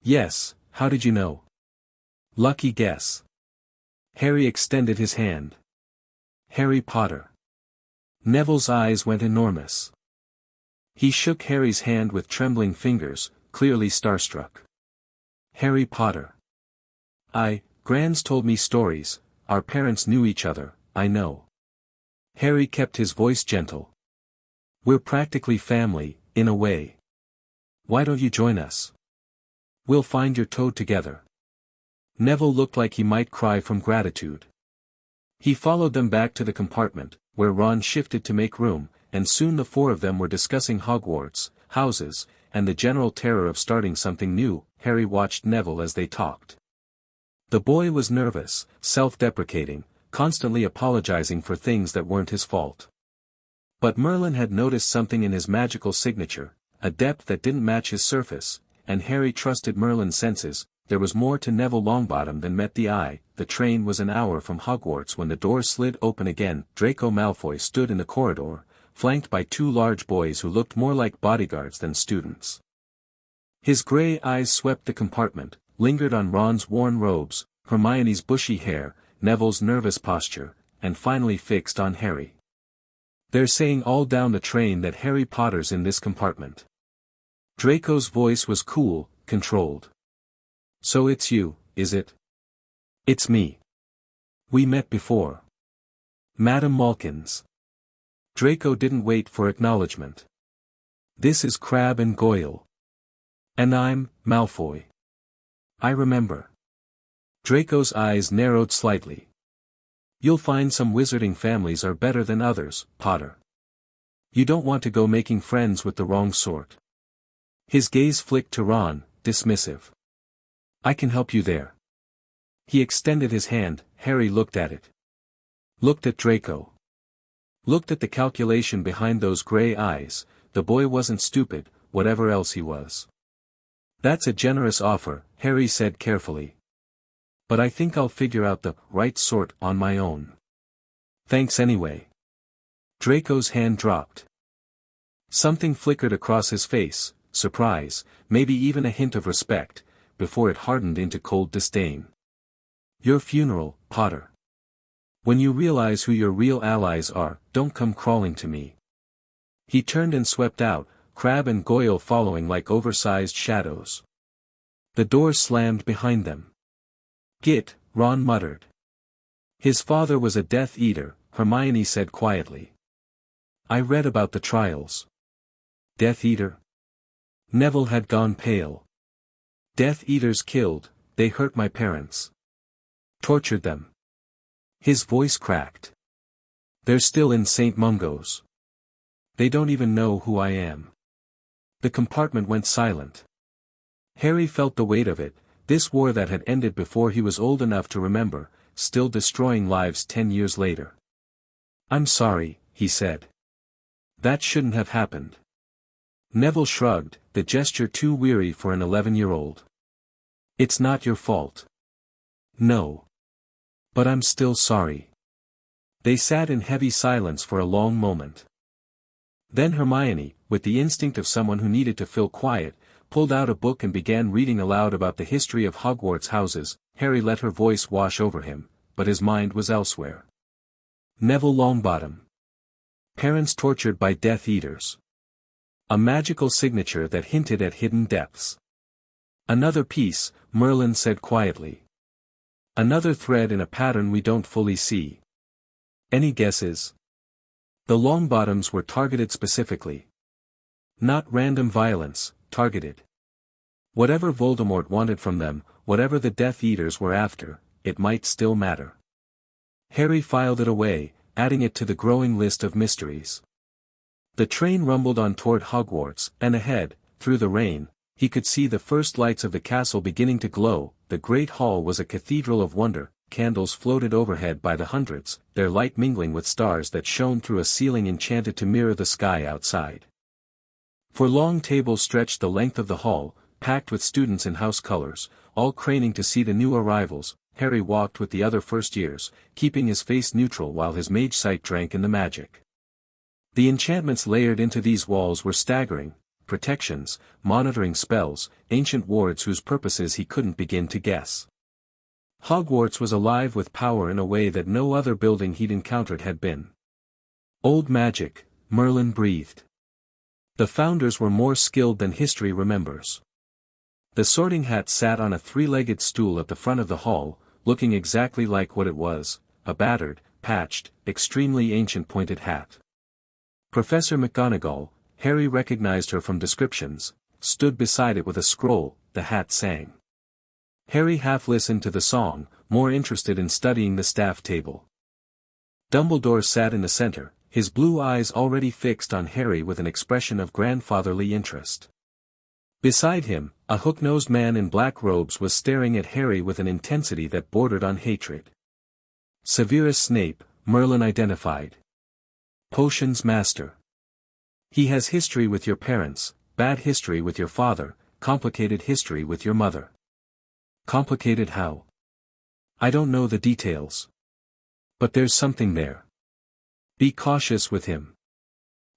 Yes, how did you know? Lucky guess. Harry extended his hand. Harry Potter. Neville's eyes went enormous. He shook Harry's hand with trembling fingers, clearly starstruck. Harry Potter. Gran's told me stories, our parents knew each other, I know. Harry kept his voice gentle. We're practically family, in a way. Why don't you join us? We'll find your toad together. Neville looked like he might cry from gratitude. He followed them back to the compartment, where Ron shifted to make room, and soon the 4 of them were discussing Hogwarts, houses, and the general terror of starting something new. Harry watched Neville as they talked. The boy was nervous, self-deprecating, constantly apologizing for things that weren't his fault. But Merlin had noticed something in his magical signature, a depth that didn't match his surface, and Harry trusted Merlin's senses. There was more to Neville Longbottom than met the eye. The train was an hour from Hogwarts when the door slid open again. Draco Malfoy stood in the corridor, flanked by 2 large boys who looked more like bodyguards than students. His gray eyes swept the compartment, lingered on Ron's worn robes, Hermione's bushy hair, Neville's nervous posture, and finally fixed on Harry. They're saying all down the train that Harry Potter's in this compartment. Draco's voice was cool, controlled. So it's you, is it? It's me. We met before. Madam Malkins. Draco didn't wait for acknowledgement. This is Crabbe and Goyle. And I'm, Malfoy. I remember. Draco's eyes narrowed slightly. You'll find some wizarding families are better than others, Potter. You don't want to go making friends with the wrong sort. His gaze flicked to Ron, dismissive. I can help you there. He extended his hand. Harry looked at it. Looked at Draco. Looked at the calculation behind those gray eyes. The boy wasn't stupid, whatever else he was. That's a generous offer, Harry said carefully. But I think I'll figure out the right sort on my own. Thanks anyway. Draco's hand dropped. Something flickered across his face, surprise, maybe even a hint of respect, before it hardened into cold disdain. Your funeral, Potter. When you realize who your real allies are, don't come crawling to me. He turned and swept out, Crabbe and Goyle following like oversized shadows. The door slammed behind them. Git, Ron muttered. His father was a Death Eater, Hermione said quietly. I read about the trials. Death Eater? Neville had gone pale. Death Eaters killed, they hurt my parents. Tortured them. His voice cracked. They're still in St. Mungo's. They don't even know who I am. The compartment went silent. Harry felt the weight of it, this war that had ended before he was old enough to remember, still destroying lives 10 years later. "I'm sorry," he said. "That shouldn't have happened." Neville shrugged, the gesture too weary for an 11-year-old. "It's not your fault." "No. But I'm still sorry." They sat in heavy silence for a long moment. Then Hermione, with the instinct of someone who needed to fill quiet, pulled out a book and began reading aloud about the history of Hogwarts houses. Harry let her voice wash over him, but his mind was elsewhere. Neville Longbottom. Parents tortured by Death Eaters. A magical signature that hinted at hidden depths. Another piece, Merlin said quietly. Another thread in a pattern we don't fully see. Any guesses? The Longbottoms were targeted specifically. Not random violence, targeted. Whatever Voldemort wanted from them, whatever the Death Eaters were after, it might still matter. Harry filed it away, adding it to the growing list of mysteries. The train rumbled on toward Hogwarts, and ahead, through the rain, he could see the first lights of the castle beginning to glow. The great hall was a cathedral of wonder, candles floated overhead by the hundreds, their light mingling with stars that shone through a ceiling enchanted to mirror the sky outside. For long tables stretched the length of the hall, packed with students in house colors, all craning to see the new arrivals. Harry walked with the other first years, keeping his face neutral while his mage sight drank in the magic. The enchantments layered into these walls were staggering: protections, monitoring spells, ancient wards whose purposes he couldn't begin to guess. Hogwarts was alive with power in a way that no other building he'd encountered had been. Old magic, Merlin breathed. The founders were more skilled than history remembers. The Sorting Hat sat on a three-legged stool at the front of the hall, looking exactly like what it was, a battered, patched, extremely ancient pointed hat. Professor McGonagall, Harry recognized her from descriptions, stood beside it with a scroll. The hat sang. Harry half listened to the song, more interested in studying the staff table. Dumbledore sat in the center, his blue eyes already fixed on Harry with an expression of grandfatherly interest. Beside him, a hook-nosed man in black robes was staring at Harry with an intensity that bordered on hatred. Severus Snape, Merlin identified. Potions master. He has history with your parents, bad history with your father, complicated history with your mother. Complicated how? I don't know the details. But there's something there. Be cautious with him.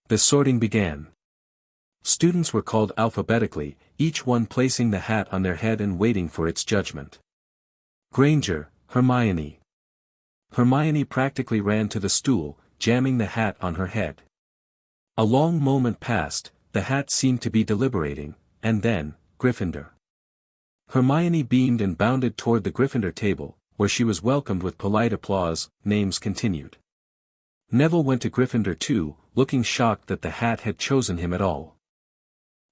The sorting began. Students were called alphabetically, each one placing the hat on their head and waiting for its judgment. Granger, Hermione. Hermione practically ran to the stool, jamming the hat on her head. A long moment passed, the hat seemed to be deliberating, and then, Gryffindor. Hermione beamed and bounded toward the Gryffindor table, where she was welcomed with polite applause. Names continued. Neville went to Gryffindor too, looking shocked that the hat had chosen him at all.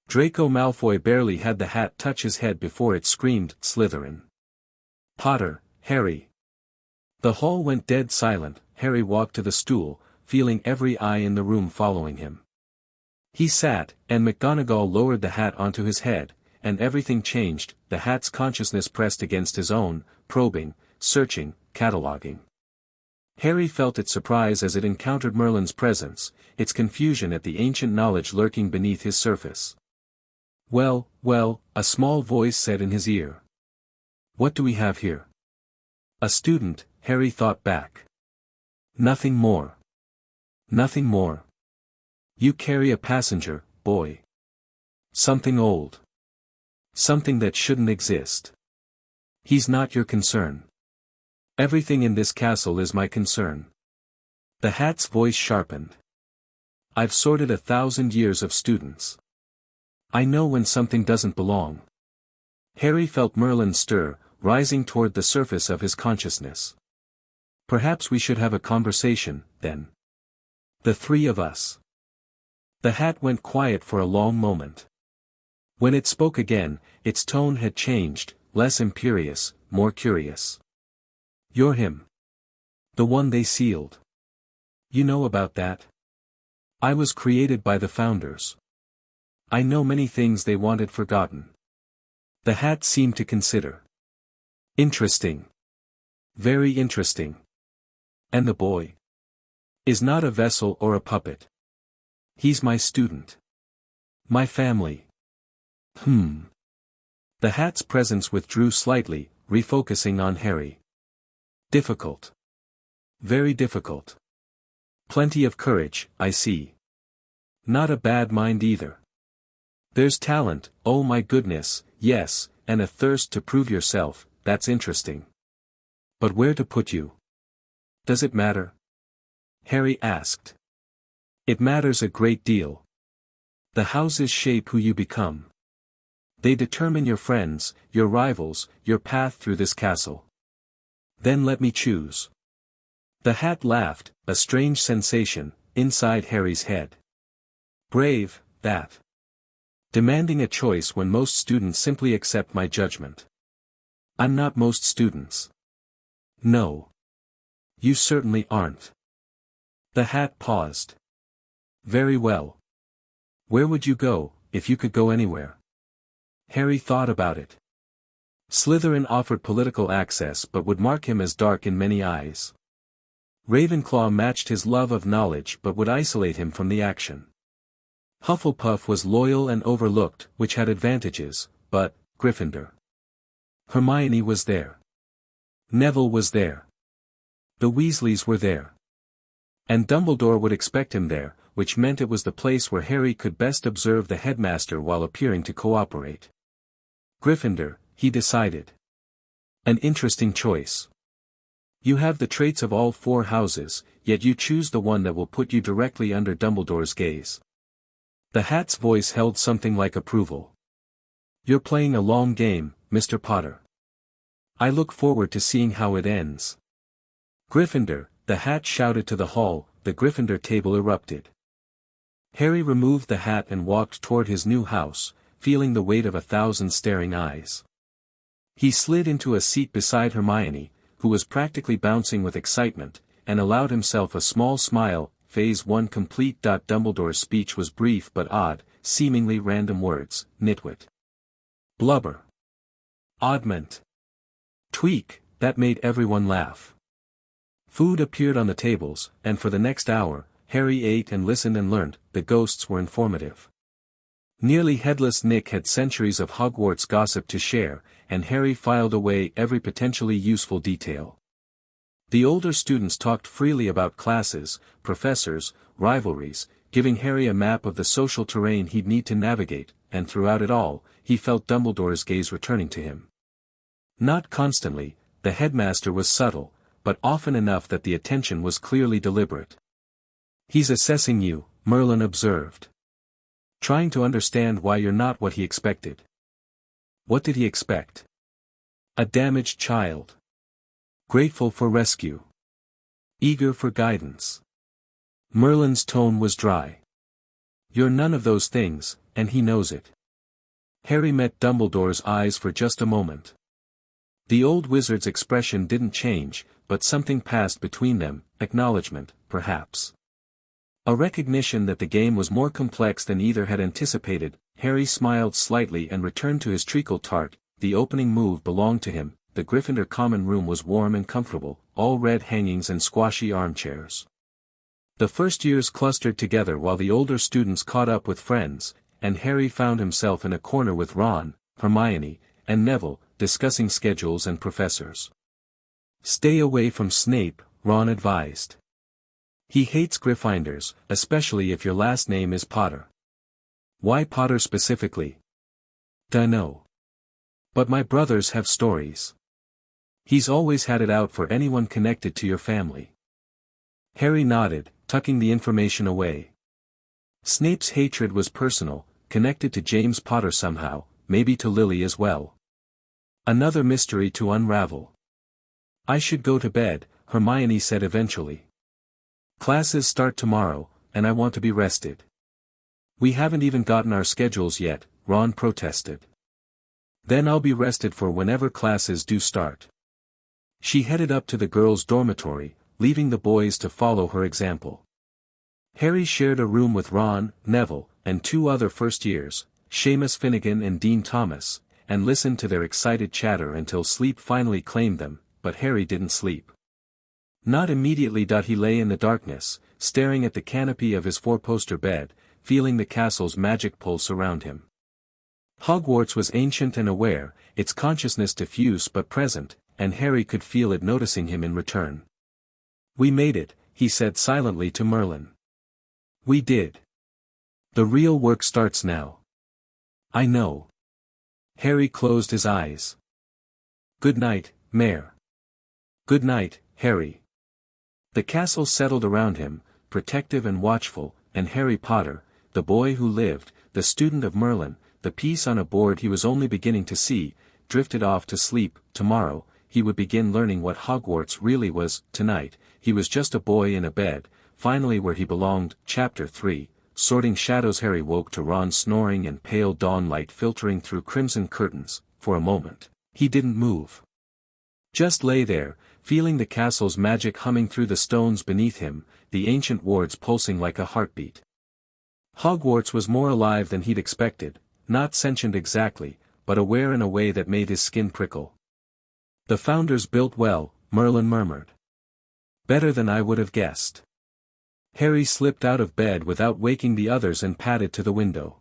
Draco Malfoy barely had the hat touch his head before it screamed, Slytherin. Potter, Harry. The hall went dead silent. Harry walked to the stool, feeling every eye in the room following him. He sat, and McGonagall lowered the hat onto his head, and everything changed. The hat's consciousness pressed against his own, probing, searching, cataloging. Harry felt its surprise as it encountered Merlin's presence, its confusion at the ancient knowledge lurking beneath his surface. Well, well, a small voice said in his ear. What do we have here? A student, Harry thought back. Nothing more. Nothing more. You carry a passenger, boy. Something old. Something that shouldn't exist. He's not your concern. Everything in this castle is my concern. The hat's voice sharpened. I've sorted 1,000 years of students. I know when something doesn't belong. Harry felt Merlin stir, rising toward the surface of his consciousness. Perhaps we should have a conversation, then. The three of us. The hat went quiet for a long moment. When it spoke again, its tone had changed, less imperious, more curious. You're him. The one they sealed. You know about that? I was created by the founders. I know many things they wanted forgotten. The hat seemed to consider. Interesting. Very interesting. And the boy? Is not a vessel or a puppet. He's my student. My family. The hat's presence withdrew slightly, refocusing on Harry. Difficult. Very difficult. Plenty of courage, I see. Not a bad mind either. There's talent, oh my goodness, yes, and a thirst to prove yourself, that's interesting. But where to put you? Does it matter? Harry asked. It matters a great deal. The houses shape who you become. They determine your friends, your rivals, your path through this castle. Then let me choose. The hat laughed, a strange sensation, inside Harry's head. Brave, that. Demanding a choice when most students simply accept my judgment. I'm not most students. No. You certainly aren't. The hat paused. Very well. Where would you go, if you could go anywhere? Harry thought about it. Slytherin offered political access but would mark him as dark in many eyes. Ravenclaw matched his love of knowledge but would isolate him from the action. Hufflepuff was loyal and overlooked, which had advantages, but, Gryffindor. Hermione was there. Neville was there. The Weasleys were there. And Dumbledore would expect him there, which meant it was the place where Harry could best observe the headmaster while appearing to cooperate. Gryffindor, he decided. An interesting choice. You have the traits of all four houses, yet you choose the one that will put you directly under Dumbledore's gaze. The hat's voice held something like approval. You're playing a long game, Mr. Potter. I look forward to seeing how it ends. Gryffindor, the hat shouted to the hall, the Gryffindor table erupted. Harry removed the hat and walked toward his new house, feeling the weight of 1,000 staring eyes. He slid into a seat beside Hermione, who was practically bouncing with excitement, and allowed himself a small smile. Phase 1 complete. Dumbledore's speech was brief but odd, seemingly random words, nitwit. Blubber. Oddment. Tweak, that made everyone laugh. Food appeared on the tables, and for the next hour, Harry ate and listened and learned. The ghosts were informative. Nearly Headless Nick had centuries of Hogwarts gossip to share, and Harry filed away every potentially useful detail. The older students talked freely about classes, professors, rivalries, giving Harry a map of the social terrain he'd need to navigate, and throughout it all, he felt Dumbledore's gaze returning to him. Not constantly, the headmaster was subtle, but often enough that the attention was clearly deliberate. He's assessing you, Merlin observed. Trying to understand why you're not what he expected. What did he expect? A damaged child. Grateful for rescue. Eager for guidance. Merlin's tone was dry. You're none of those things, and he knows it. Harry met Dumbledore's eyes for just a moment. The old wizard's expression didn't change, but something passed between them, acknowledgement, perhaps. A recognition that the game was more complex than either had anticipated. Harry smiled slightly and returned to his treacle tart. The opening move belonged to him. The Gryffindor common room was warm and comfortable, all red hangings and squashy armchairs. The first years clustered together while the older students caught up with friends, and Harry found himself in a corner with Ron, Hermione, and Neville, discussing schedules and professors. Stay away from Snape, Ron advised. He hates Gryffindors, especially if your last name is Potter. Why Potter specifically? Dunno. But my brothers have stories. He's always had it out for anyone connected to your family. Harry nodded, tucking the information away. Snape's hatred was personal, connected to James Potter somehow, maybe to Lily as well. Another mystery to unravel. I should go to bed, Hermione said eventually. Classes start tomorrow, and I want to be rested. We haven't even gotten our schedules yet, Ron protested. Then I'll be rested for whenever classes do start. She headed up to the girls' dormitory, leaving the boys to follow her example. Harry shared a room with Ron, Neville, and 2 other first-years, Seamus Finnegan and Dean Thomas, and listened to their excited chatter until sleep finally claimed them, but Harry didn't sleep. Not immediately. He lay in the darkness, staring at the canopy of his 4-poster bed, feeling the castle's magic pulse around him. Hogwarts was ancient and aware, its consciousness diffuse but present, and Harry could feel it noticing him in return. "We made it," he said silently to Merlin. "We did. The real work starts now." "I know." Harry closed his eyes. "Good night, Mayor." "Good night, Harry." The castle settled around him, protective and watchful, and Harry Potter, the boy who lived, the student of Merlin, the piece on a board he was only beginning to see, drifted off to sleep. Tomorrow, he would begin learning what Hogwarts really was. Tonight, he was just a boy in a bed, finally where he belonged. Chapter 3, Sorting Shadows. Harry woke to Ron snoring and pale dawn light filtering through crimson curtains. For a moment, he didn't move. Just lay there, feeling the castle's magic humming through the stones beneath him, the ancient wards pulsing like a heartbeat. Hogwarts was more alive than he'd expected, not sentient exactly, but aware in a way that made his skin prickle. "The founders built well," Merlin murmured. "Better than I would have guessed." Harry slipped out of bed without waking the others and padded to the window.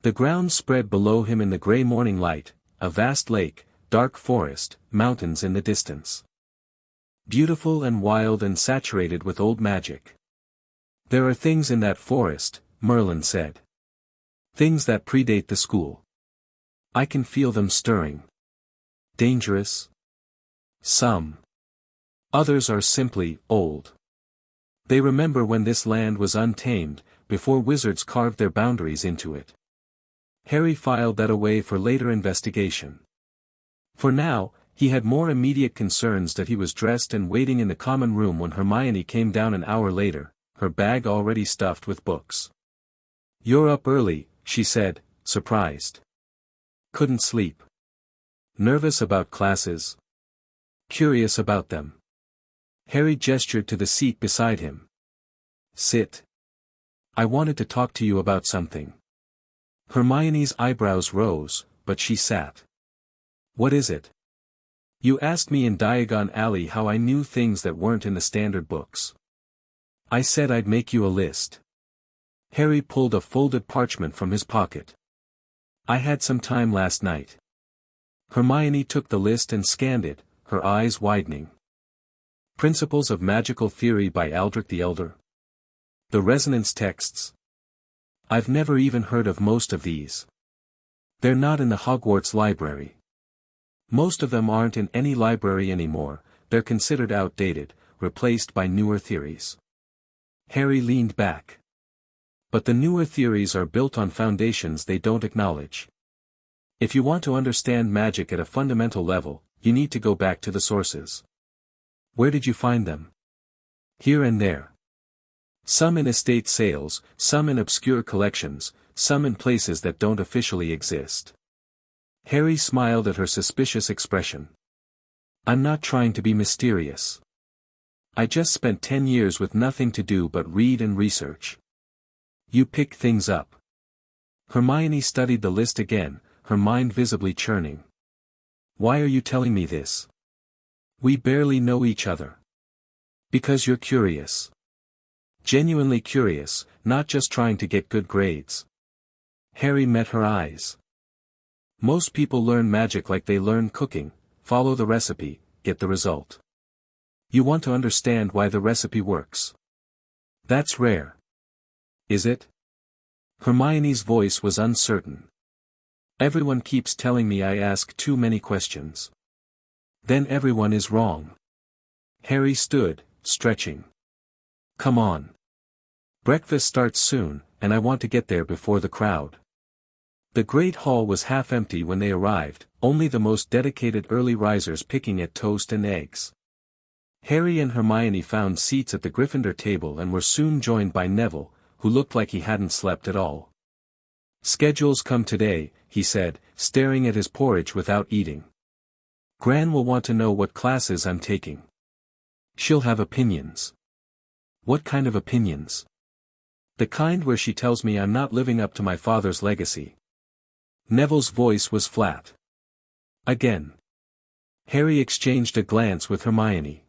The ground spread below him in the grey morning light, a vast lake, dark forest, mountains in the distance. Beautiful and wild and saturated with old magic. "There are things in that forest," Merlin said. "Things that predate the school. I can feel them stirring. Dangerous? Some. Others are simply old. They remember when this land was untamed, before wizards carved their boundaries into it." Harry filed that away for later investigation. For now, he had more immediate concerns. That he was dressed and waiting in the common room when Hermione came down an hour later, her bag already stuffed with books. "You're up early," she said, surprised. "Couldn't sleep. Nervous about classes? Curious about them?" Harry gestured to the seat beside him. "Sit. I wanted to talk to you about something." Hermione's eyebrows rose, but she sat. "What is it?" "You asked me in Diagon Alley how I knew things that weren't in the standard books. I said I'd make you a list." Harry pulled a folded parchment from his pocket. "I had some time last night." Hermione took the list and scanned it, her eyes widening. "Principles of Magical Theory by Aldrich the Elder. The resonance texts. I've never even heard of most of these. They're not in the Hogwarts library. Most of them aren't in any library anymore, they're considered outdated, replaced by newer theories." Harry leaned back. "But the newer theories are built on foundations they don't acknowledge. If you want to understand magic at a fundamental level, you need to go back to the sources." "Where did you find them?" "Here and there. Some in estate sales, some in obscure collections, some in places that don't officially exist." Harry smiled at her suspicious expression. "I'm not trying to be mysterious. I just spent 10 years with nothing to do but read and research." "You pick things up." Hermione studied the list again, her mind visibly churning. "Why are you telling me this? We barely know each other." "Because you're curious. Genuinely curious, not just trying to get good grades." Harry met her eyes. "Most people learn magic like they learn cooking, follow the recipe, get the result. You want to understand why the recipe works. That's rare. Is it?" Hermione's voice was uncertain. "Everyone keeps telling me I ask too many questions." "Then everyone is wrong." Harry stood, stretching. "Come on. Breakfast starts soon, and I want to get there before the crowd." The great hall was half empty when they arrived, only the most dedicated early risers picking at toast and eggs. Harry and Hermione found seats at the Gryffindor table and were soon joined by Neville, who looked like he hadn't slept at all. "Schedules come today," he said, staring at his porridge without eating. "Gran will want to know what classes I'm taking." She'll have opinions. What kind of opinions? The kind where she tells me I'm not living up to my father's legacy. Neville's voice was flat. Again. Harry exchanged a glance with Hermione.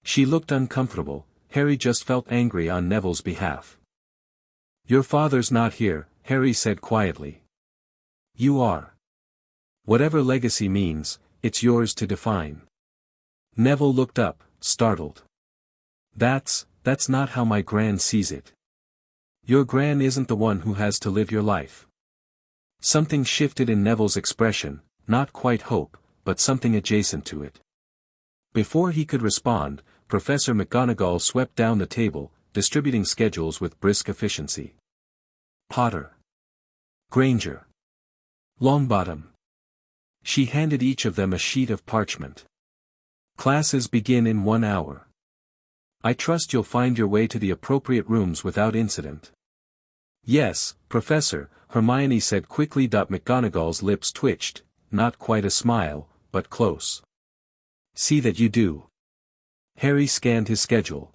She looked uncomfortable. Harry just felt angry on Neville's behalf. Your father's not here, Harry said quietly. You are. Whatever legacy means, it's yours to define. Neville looked up, startled. That's not how my Gran sees it. Your Gran isn't the one who has to live your life. Something shifted in Neville's expression, not quite hope, but something adjacent to it. Before he could respond, Professor McGonagall swept down the table, distributing schedules with brisk efficiency. Potter. Granger. Longbottom. She handed each of them a sheet of parchment. Classes begin in 1 hour. I trust you'll find your way to the appropriate rooms without incident. Yes, Professor, Hermione said quickly. McGonagall's lips twitched, not quite a smile, but close. See that you do. Harry scanned his schedule.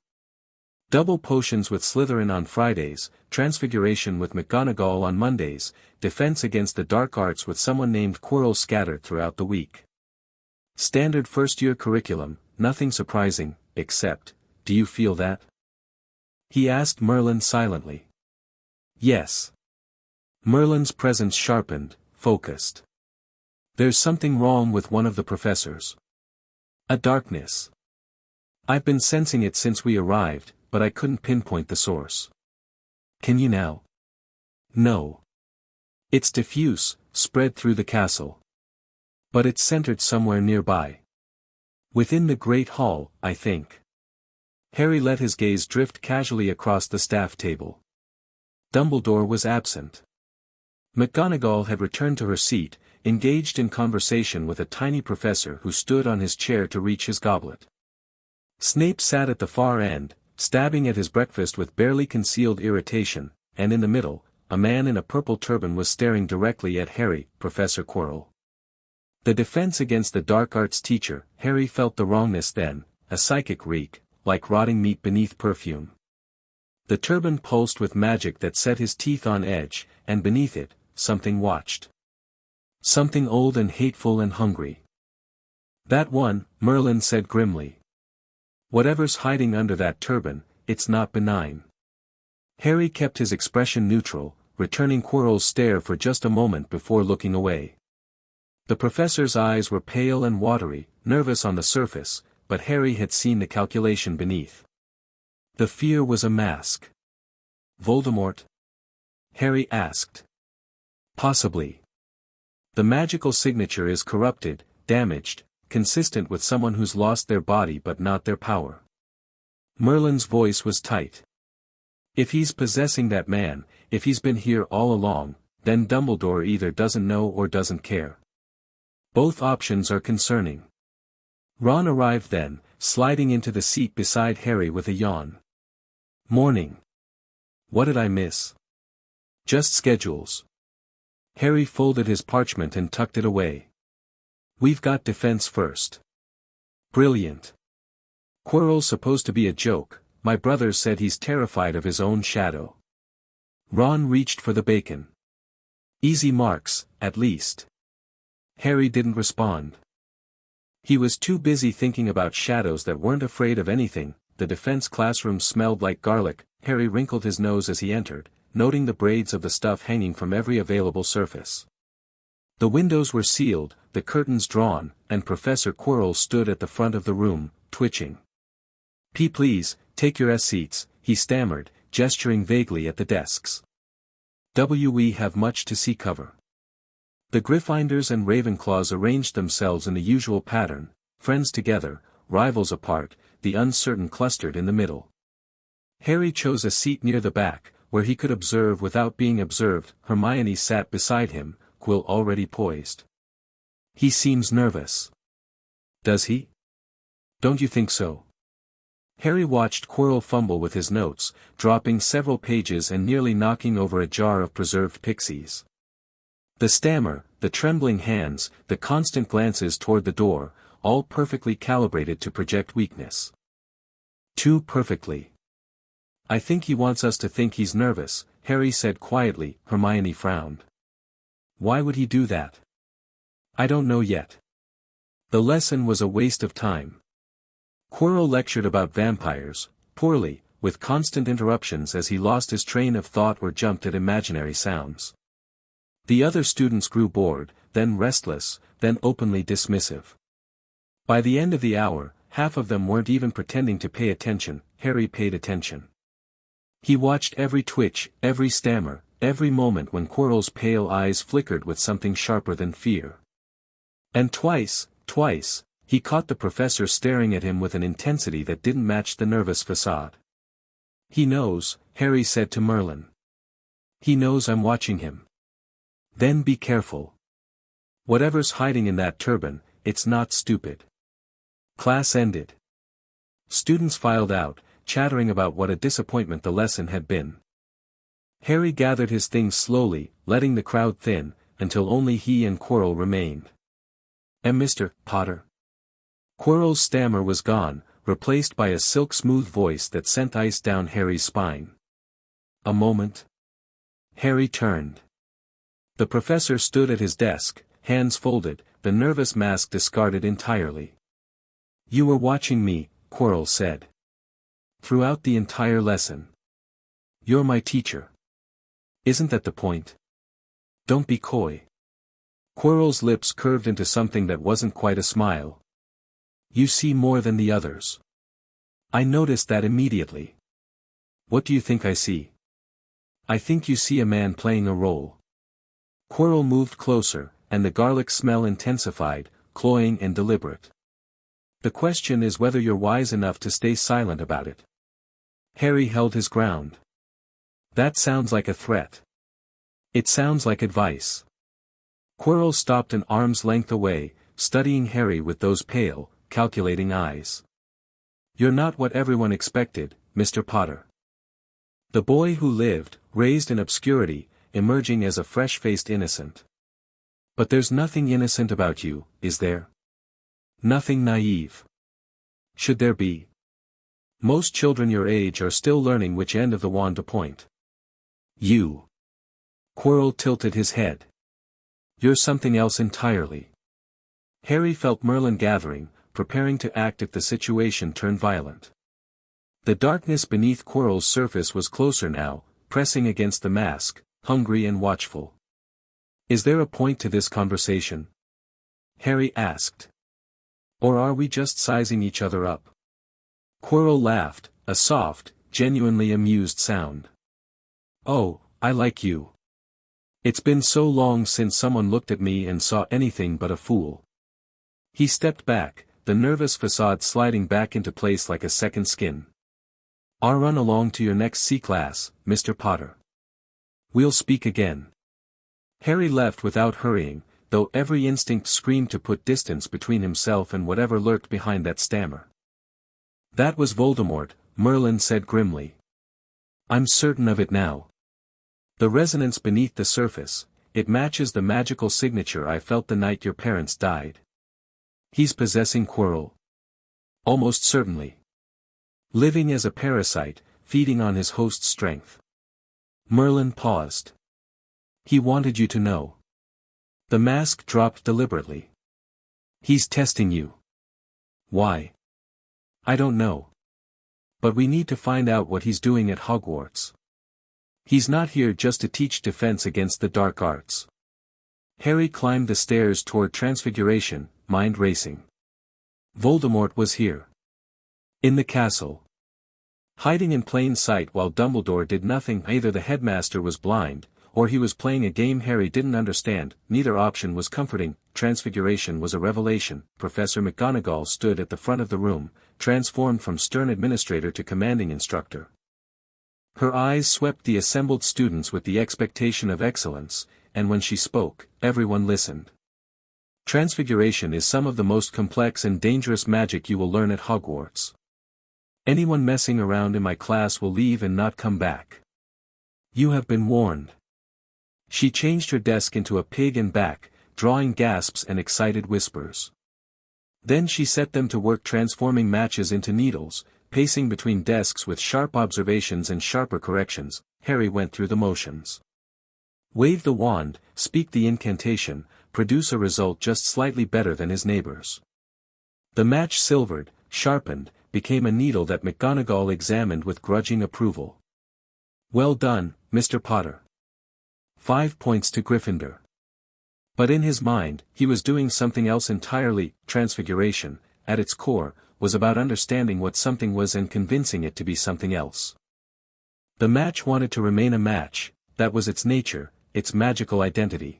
Double potions with Slytherin on Fridays, Transfiguration with McGonagall on Mondays, Defense against the Dark Arts with someone named Quirrell scattered throughout the week. Standard first-year curriculum, nothing surprising, except, do you feel that? He asked Merlin silently. Yes. Merlin's presence sharpened, focused. There's something wrong with one of the professors. A darkness. I've been sensing it since we arrived, but I couldn't pinpoint the source. Can you now? No. It's diffuse, spread through the castle. But it's centered somewhere nearby. Within the Great Hall, I think. Harry let his gaze drift casually across the staff table. Dumbledore was absent. McGonagall had returned to her seat, engaged in conversation with a tiny professor who stood on his chair to reach his goblet. Snape sat at the far end, stabbing at his breakfast with barely concealed irritation, and in the middle, a man in a purple turban was staring directly at Harry, Professor Quirrell. The defense against the dark arts teacher, Harry felt the wrongness then, a psychic reek, like rotting meat beneath perfume. The turban pulsed with magic that set his teeth on edge, and beneath it, something watched. Something old and hateful and hungry. That one, Merlin said grimly. Whatever's hiding under that turban, it's not benign. Harry kept his expression neutral, returning Quirrell's stare for just a moment before looking away. The professor's eyes were pale and watery, nervous on the surface, but Harry had seen the calculation beneath. The fear was a mask. Voldemort? Harry asked. Possibly. The magical signature is corrupted, damaged, consistent with someone who's lost their body but not their power. Merlin's voice was tight. If he's possessing that man, if he's been here all along, then Dumbledore either doesn't know or doesn't care. Both options are concerning. Ron arrived then, sliding into the seat beside Harry with a yawn. Morning. What did I miss? Just schedules. Harry folded his parchment and tucked it away. We've got defense first. Brilliant. Quirrell's supposed to be a joke, my brother said he's terrified of his own shadow. Ron reached for the bacon. Easy marks, at least. Harry didn't respond. He was too busy thinking about shadows that weren't afraid of anything. The defense classroom smelled like garlic. Harry wrinkled his nose as he entered, noting the braids of the stuff hanging from every available surface. The windows were sealed, the curtains drawn, and Professor Quirrell stood at the front of the room, twitching. Please, take your seats, he stammered, gesturing vaguely at the desks. We have much to see cover. The Gryffindors and Ravenclaws arranged themselves in the usual pattern, friends together, rivals apart, the uncertain clustered in the middle. Harry chose a seat near the back, where he could observe without being observed. Hermione sat beside him, quill already poised. He seems nervous. Does he? Don't you think so? Harry watched Quirrell fumble with his notes, dropping several pages and nearly knocking over a jar of preserved pixies. The stammer, the trembling hands, the constant glances toward the door, all perfectly calibrated to project weakness. Too perfectly. I think he wants us to think he's nervous, Harry said quietly. Hermione frowned. Why would he do that? I don't know yet. The lesson was a waste of time. Quirrell lectured about vampires, poorly, with constant interruptions as he lost his train of thought or jumped at imaginary sounds. The other students grew bored, then restless, then openly dismissive. By the end of the hour, half of them weren't even pretending to pay attention. Harry paid attention. He watched every twitch, every stammer, every moment when Quirrell's pale eyes flickered with something sharper than fear. And twice, he caught the professor staring at him with an intensity that didn't match the nervous facade. He knows, Harry said to Merlin. He knows I'm watching him. Then be careful. Whatever's hiding in that turban, it's not stupid. Class ended. Students filed out, chattering about what a disappointment the lesson had been. Harry gathered his things slowly, letting the crowd thin, until only he and Quirrell remained. And Mr. Potter? Quirrell's stammer was gone, replaced by a silk-smooth voice that sent ice down Harry's spine. A moment. Harry turned. The professor stood at his desk, hands folded, the nervous mask discarded entirely. You were watching me, Quirrell said. Throughout the entire lesson. You're my teacher. Isn't that the point? Don't be coy. Quirrell's lips curved into something that wasn't quite a smile. You see more than the others. I noticed that immediately. What do you think I see? I think you see a man playing a role. Quirrell moved closer, and the garlic smell intensified, cloying and deliberate. The question is whether you're wise enough to stay silent about it. Harry held his ground. That sounds like a threat. It sounds like advice. Quirrell stopped an arm's length away, studying Harry with those pale, calculating eyes. You're not what everyone expected, Mr. Potter. The boy who lived, raised in obscurity, emerging as a fresh-faced innocent. But there's nothing innocent about you, is there? Nothing naive. Should there be? Most children your age are still learning which end of the wand to point. You. Quirrell tilted his head. You're something else entirely. Harry felt Merlin gathering, preparing to act if the situation turned violent. The darkness beneath Quirrell's surface was closer now, pressing against the mask, hungry and watchful. Is there a point to this conversation? Harry asked. Or are we just sizing each other up? Quirrell laughed, a soft, genuinely amused sound. Oh, I like you. It's been so long since someone looked at me and saw anything but a fool. He stepped back, the nervous facade sliding back into place like a second skin. I'll run along to your next C class, Mr. Potter. We'll speak again. Harry left without hurrying, though every instinct screamed to put distance between himself and whatever lurked behind that stammer. That was Voldemort, Merlin said grimly. I'm certain of it now. The resonance beneath the surface, it matches the magical signature I felt the night your parents died. He's possessing Quirrell. Almost certainly. Living as a parasite, feeding on his host's strength. Merlin paused. He wanted you to know. The mask dropped deliberately. He's testing you. Why? I don't know. But we need to find out what he's doing at Hogwarts. He's not here just to teach defense against the dark arts. Harry climbed the stairs toward Transfiguration, mind racing. Voldemort was here. In the castle. Hiding in plain sight while Dumbledore did nothing. Either the headmaster was blind, or he was playing a game Harry didn't understand. Neither option was comforting. Transfiguration was a revelation. Professor McGonagall stood at the front of the room, transformed from stern administrator to commanding instructor. Her eyes swept the assembled students with the expectation of excellence, and when she spoke, everyone listened. Transfiguration is some of the most complex and dangerous magic you will learn at Hogwarts. Anyone messing around in my class will leave and not come back. You have been warned. She changed her desk into a pig and back, drawing gasps and excited whispers. Then she set them to work transforming matches into needles, pacing between desks with sharp observations and sharper corrections. Harry went through the motions. Wave the wand, speak the incantation, produce a result just slightly better than his neighbors. The match silvered, sharpened, became a needle that McGonagall examined with grudging approval. Well done, Mr. Potter. 5 points to Gryffindor. But in his mind, he was doing something else entirely. Transfiguration, at its core, was about understanding what something was and convincing it to be something else. The match wanted to remain a match, that was its nature, its magical identity.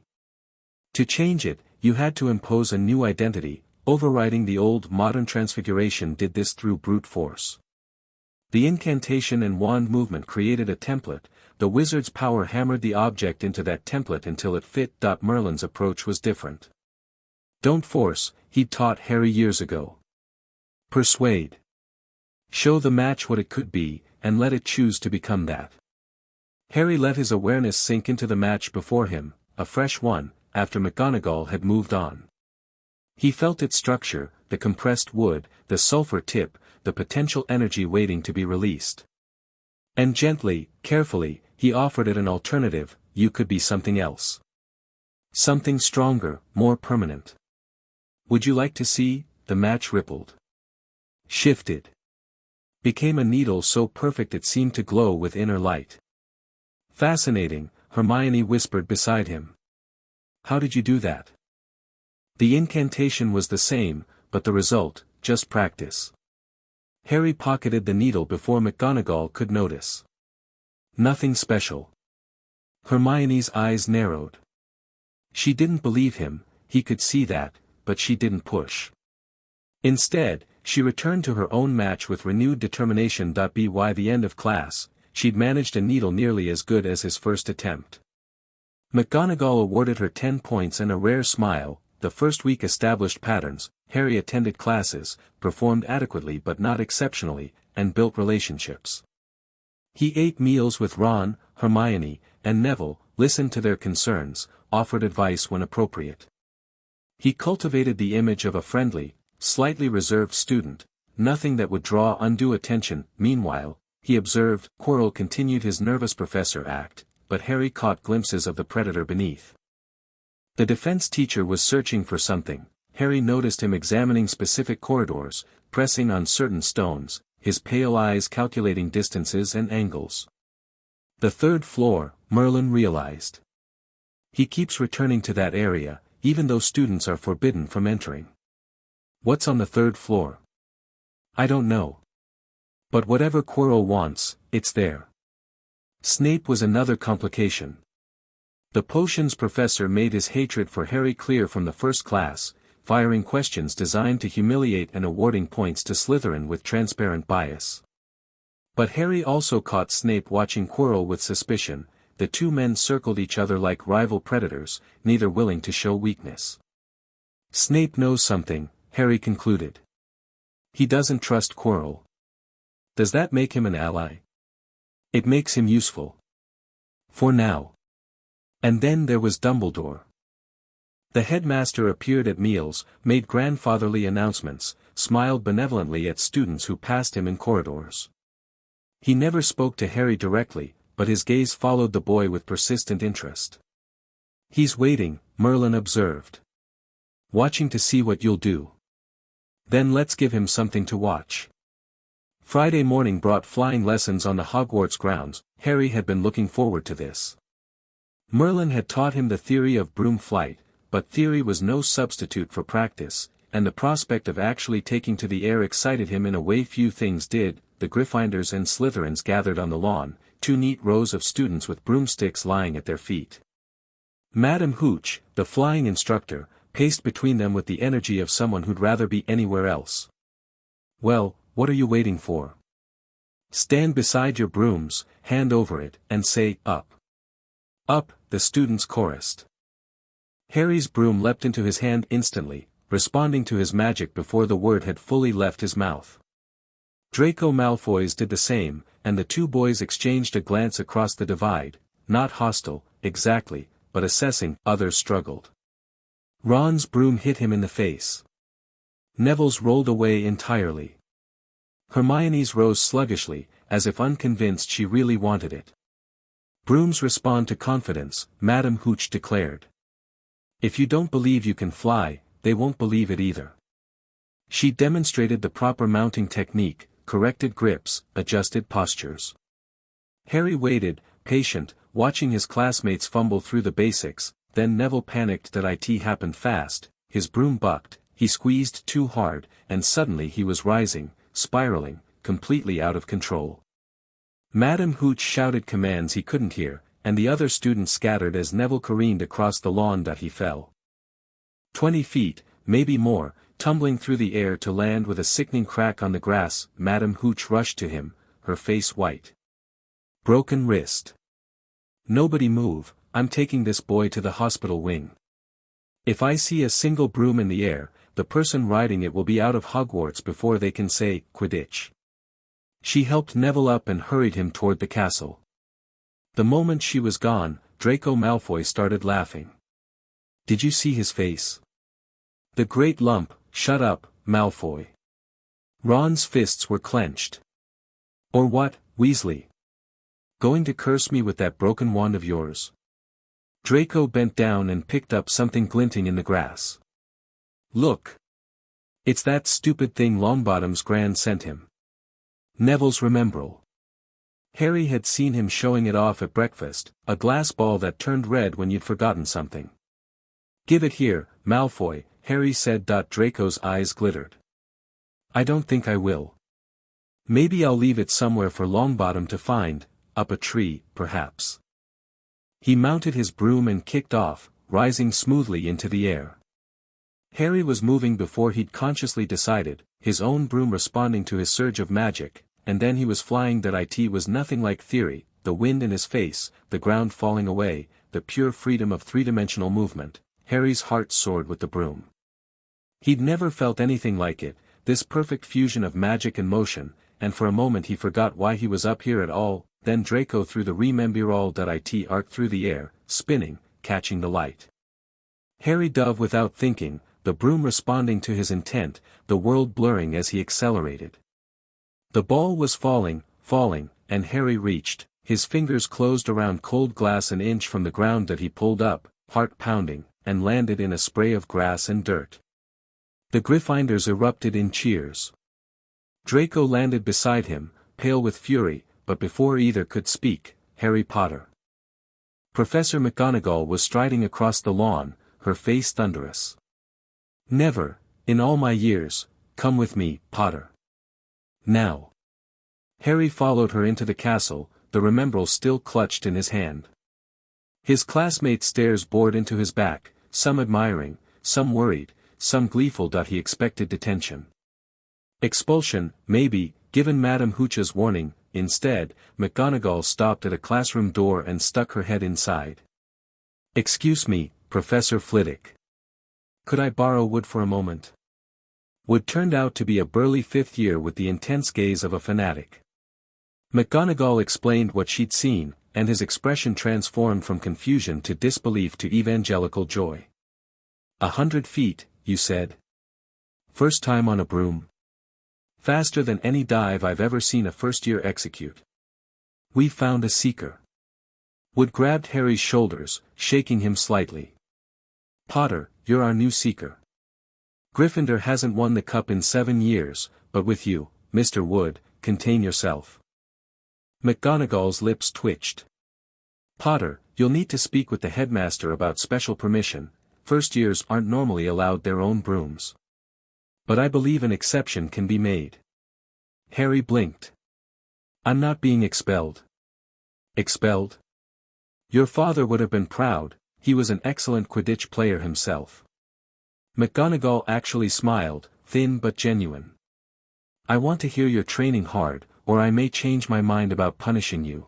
To change it, you had to impose a new identity. Overriding the old. Modern transfiguration did this through brute force. The incantation and wand movement created a template. The wizard's power hammered the object into that template until it fit. Merlin's approach was different. Don't force, he'd taught Harry years ago. Persuade. Show the match what it could be, and let it choose to become that. Harry let his awareness sink into the match before him, a fresh one, after McGonagall had moved on. He felt its structure, the compressed wood, the sulfur tip, the potential energy waiting to be released. And gently, carefully, he offered it an alternative. You could be something else. Something stronger, more permanent. Would you like to see? The match rippled. Shifted. Became a needle so perfect it seemed to glow with inner light. Fascinating, Hermione whispered beside him. How did you do that? The incantation was the same, but the result, just practice. Harry pocketed the needle before McGonagall could notice. Nothing special. Hermione's eyes narrowed. She didn't believe him, he could see that, but she didn't push. Instead, she returned to her own match with renewed determination. By the end of class, she'd managed a needle nearly as good as his first attempt. McGonagall awarded her 10 points and a rare smile. The first week established patterns. Harry attended classes, performed adequately but not exceptionally, and built relationships. He ate meals with Ron, Hermione, and Neville, listened to their concerns, offered advice when appropriate. He cultivated the image of a friendly, slightly reserved student, nothing that would draw undue attention. Meanwhile, he observed, Quirrell continued his nervous professor act, but Harry caught glimpses of the predator beneath. The defense teacher was searching for something. Harry noticed him examining specific corridors, pressing on certain stones, his pale eyes calculating distances and angles. The third floor, Merlin realized. He keeps returning to that area, even though students are forbidden from entering. What's on the third floor? I don't know. But whatever Quirrell wants, it's there. Snape was another complication. The potions professor made his hatred for Harry clear from the first class, firing questions designed to humiliate and awarding points to Slytherin with transparent bias. But Harry also caught Snape watching Quirrell with suspicion. The two men circled each other like rival predators, neither willing to show weakness. Snape knows something, Harry concluded. He doesn't trust Quirrell. Does that make him an ally? It makes him useful. For now. And then there was Dumbledore. The headmaster appeared at meals, made grandfatherly announcements, smiled benevolently at students who passed him in corridors. He never spoke to Harry directly, but his gaze followed the boy with persistent interest. He's waiting, Merlin observed. Watching to see what you'll do. Then let's give him something to watch. Friday morning brought flying lessons on the Hogwarts grounds. Harry had been looking forward to this. Merlin had taught him the theory of broom flight, but theory was no substitute for practice, and the prospect of actually taking to the air excited him in a way few things did. The Gryffindors and Slytherins gathered on the lawn, 2 neat rows of students with broomsticks lying at their feet. Madam Hooch, the flying instructor, paced between them with the energy of someone who'd rather be anywhere else. Well, what are you waiting for? Stand beside your brooms, hand over it, and say, up. Up, the students chorused. Harry's broom leapt into his hand instantly, responding to his magic before the word had fully left his mouth. Draco Malfoy's did the same, and the two boys exchanged a glance across the divide, not hostile, exactly, but assessing. Others struggled. Ron's broom hit him in the face. Neville's rolled away entirely. Hermione's rose sluggishly, as if unconvinced she really wanted it. Brooms respond to confidence, Madame Hooch declared. If you don't believe you can fly, they won't believe it either. She demonstrated the proper mounting technique, corrected grips, adjusted postures. Harry waited, patient, watching his classmates fumble through the basics, then Neville panicked that it happened fast, his broom bucked, he squeezed too hard, and suddenly he was rising, spiraling, completely out of control. Madame Hooch shouted commands he couldn't hear, and the other students scattered as Neville careened across the lawn that he fell. 20 feet, maybe more, tumbling through the air to land with a sickening crack on the grass. Madame Hooch rushed to him, her face white. Broken wrist. Nobody move, I'm taking this boy to the hospital wing. If I see a single broom in the air, the person riding it will be out of Hogwarts before they can say, Quidditch. She helped Neville up and hurried him toward the castle. The moment she was gone, Draco Malfoy started laughing. Did you see his face? The great lump. Shut up, Malfoy. Ron's fists were clenched. Or what, Weasley? Going to curse me with that broken wand of yours? Draco bent down and picked up something glinting in the grass. Look. It's that stupid thing Longbottom's Gran sent him. Neville's Remembrall. Harry had seen him showing it off at breakfast, a glass ball that turned red when you'd forgotten something. Give it here, Malfoy, Harry said. Draco's eyes glittered. I don't think I will. Maybe I'll leave it somewhere for Longbottom to find, up a tree, perhaps. He mounted his broom and kicked off, rising smoothly into the air. Harry was moving before he'd consciously decided, his own broom responding to his surge of magic, and then he was flying. That it was nothing like theory, the wind in his face, the ground falling away, the pure freedom of three-dimensional movement. Harry's heart soared with the broom. He'd never felt anything like it, this perfect fusion of magic and motion, and for a moment he forgot why he was up here at all. Then Draco threw the Remembrall. It arced through the air, spinning, catching the light. Harry dove without thinking, the broom responding to his intent, the world blurring as he accelerated. The ball was falling, and Harry reached, his fingers closed around cold glass an inch from the ground. That he pulled up, heart pounding, and landed in a spray of grass and dirt. The Gryffindors erupted in cheers. Draco landed beside him, pale with fury, but before either could speak, Harry Potter. Professor McGonagall was striding across the lawn, her face thunderous. Never, in all my years, come with me, Potter. Now. Harry followed her into the castle, the Remembrall still clutched in his hand. His classmates' stares bored into his back, some admiring, some worried, some gleeful. He expected detention. Expulsion, maybe, given Madame Hooch's warning. Instead, McGonagall stopped at a classroom door and stuck her head inside. Excuse me, Professor Flitwick. Could I borrow Wood for a moment? Wood turned out to be a burly fifth year with the intense gaze of a fanatic. McGonagall explained what she'd seen, and his expression transformed from confusion to disbelief to evangelical joy. 100 feet, you said? First time on a broom? Faster than any dive I've ever seen a first-year execute. We've found a seeker. Wood grabbed Harry's shoulders, shaking him slightly. Potter, you're our new seeker. Gryffindor hasn't won the cup in 7 years, but with you, Mr. Wood, contain yourself. McGonagall's lips twitched. Potter, you'll need to speak with the headmaster about special permission. First years aren't normally allowed their own brooms. But I believe an exception can be made. Harry blinked. I'm not being expelled. Expelled? Your father would have been proud, he was an excellent Quidditch player himself. McGonagall actually smiled, thin but genuine. I want to hear you're training hard, or I may change my mind about punishing you.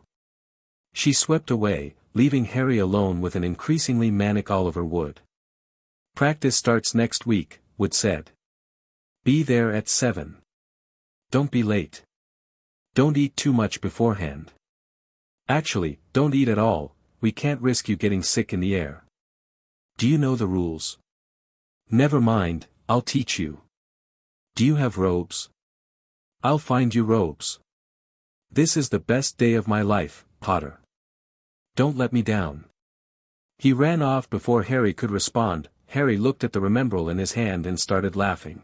She swept away, leaving Harry alone with an increasingly manic Oliver Wood. Practice starts next week, Wood said. Be there at 7. Don't be late. Don't eat too much beforehand. Actually, don't eat at all, we can't risk you getting sick in the air. Do you know the rules? Never mind, I'll teach you. Do you have robes? I'll find you robes. This is the best day of my life, Potter. Don't let me down. He ran off before Harry could respond. Harry looked at the remembrall in his hand and started laughing.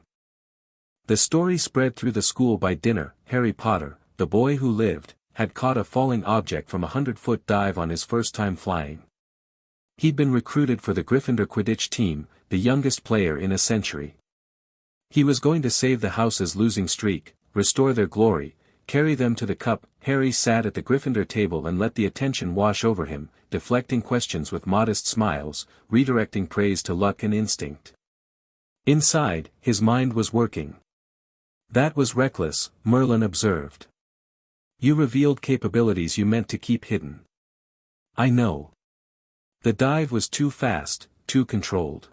The story spread through the school by dinner. Harry Potter, the boy who lived, had caught a falling object from a 100-foot dive on his first time flying. He'd been recruited for the Gryffindor Quidditch team, the youngest player in a century. He was going to save the house's losing streak, restore their glory, carry them to the cup. Harry sat at the Gryffindor table and let the attention wash over him, deflecting questions with modest smiles, redirecting praise to luck and instinct. Inside, his mind was working. That was reckless, Merlin observed. You revealed capabilities you meant to keep hidden. I know. The dive was too fast, too controlled.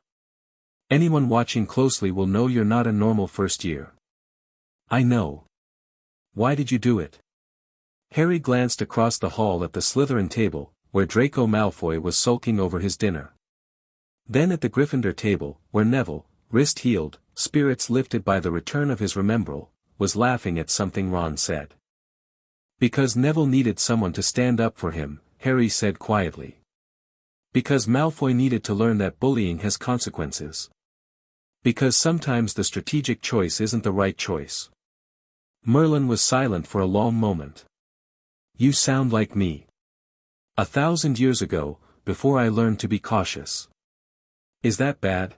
Anyone watching closely will know you're not a normal first year. I know. Why did you do it? Harry glanced across the hall at the Slytherin table, where Draco Malfoy was sulking over his dinner. Then at the Gryffindor table, where Neville, wrist healed, spirits lifted by the return of his remembrall, was laughing at something Ron said. Because Neville needed someone to stand up for him, Harry said quietly. Because Malfoy needed to learn that bullying has consequences. Because sometimes the strategic choice isn't the right choice. Merlin was silent for a long moment. You sound like me. 1,000 years ago, before I learned to be cautious. Is that bad?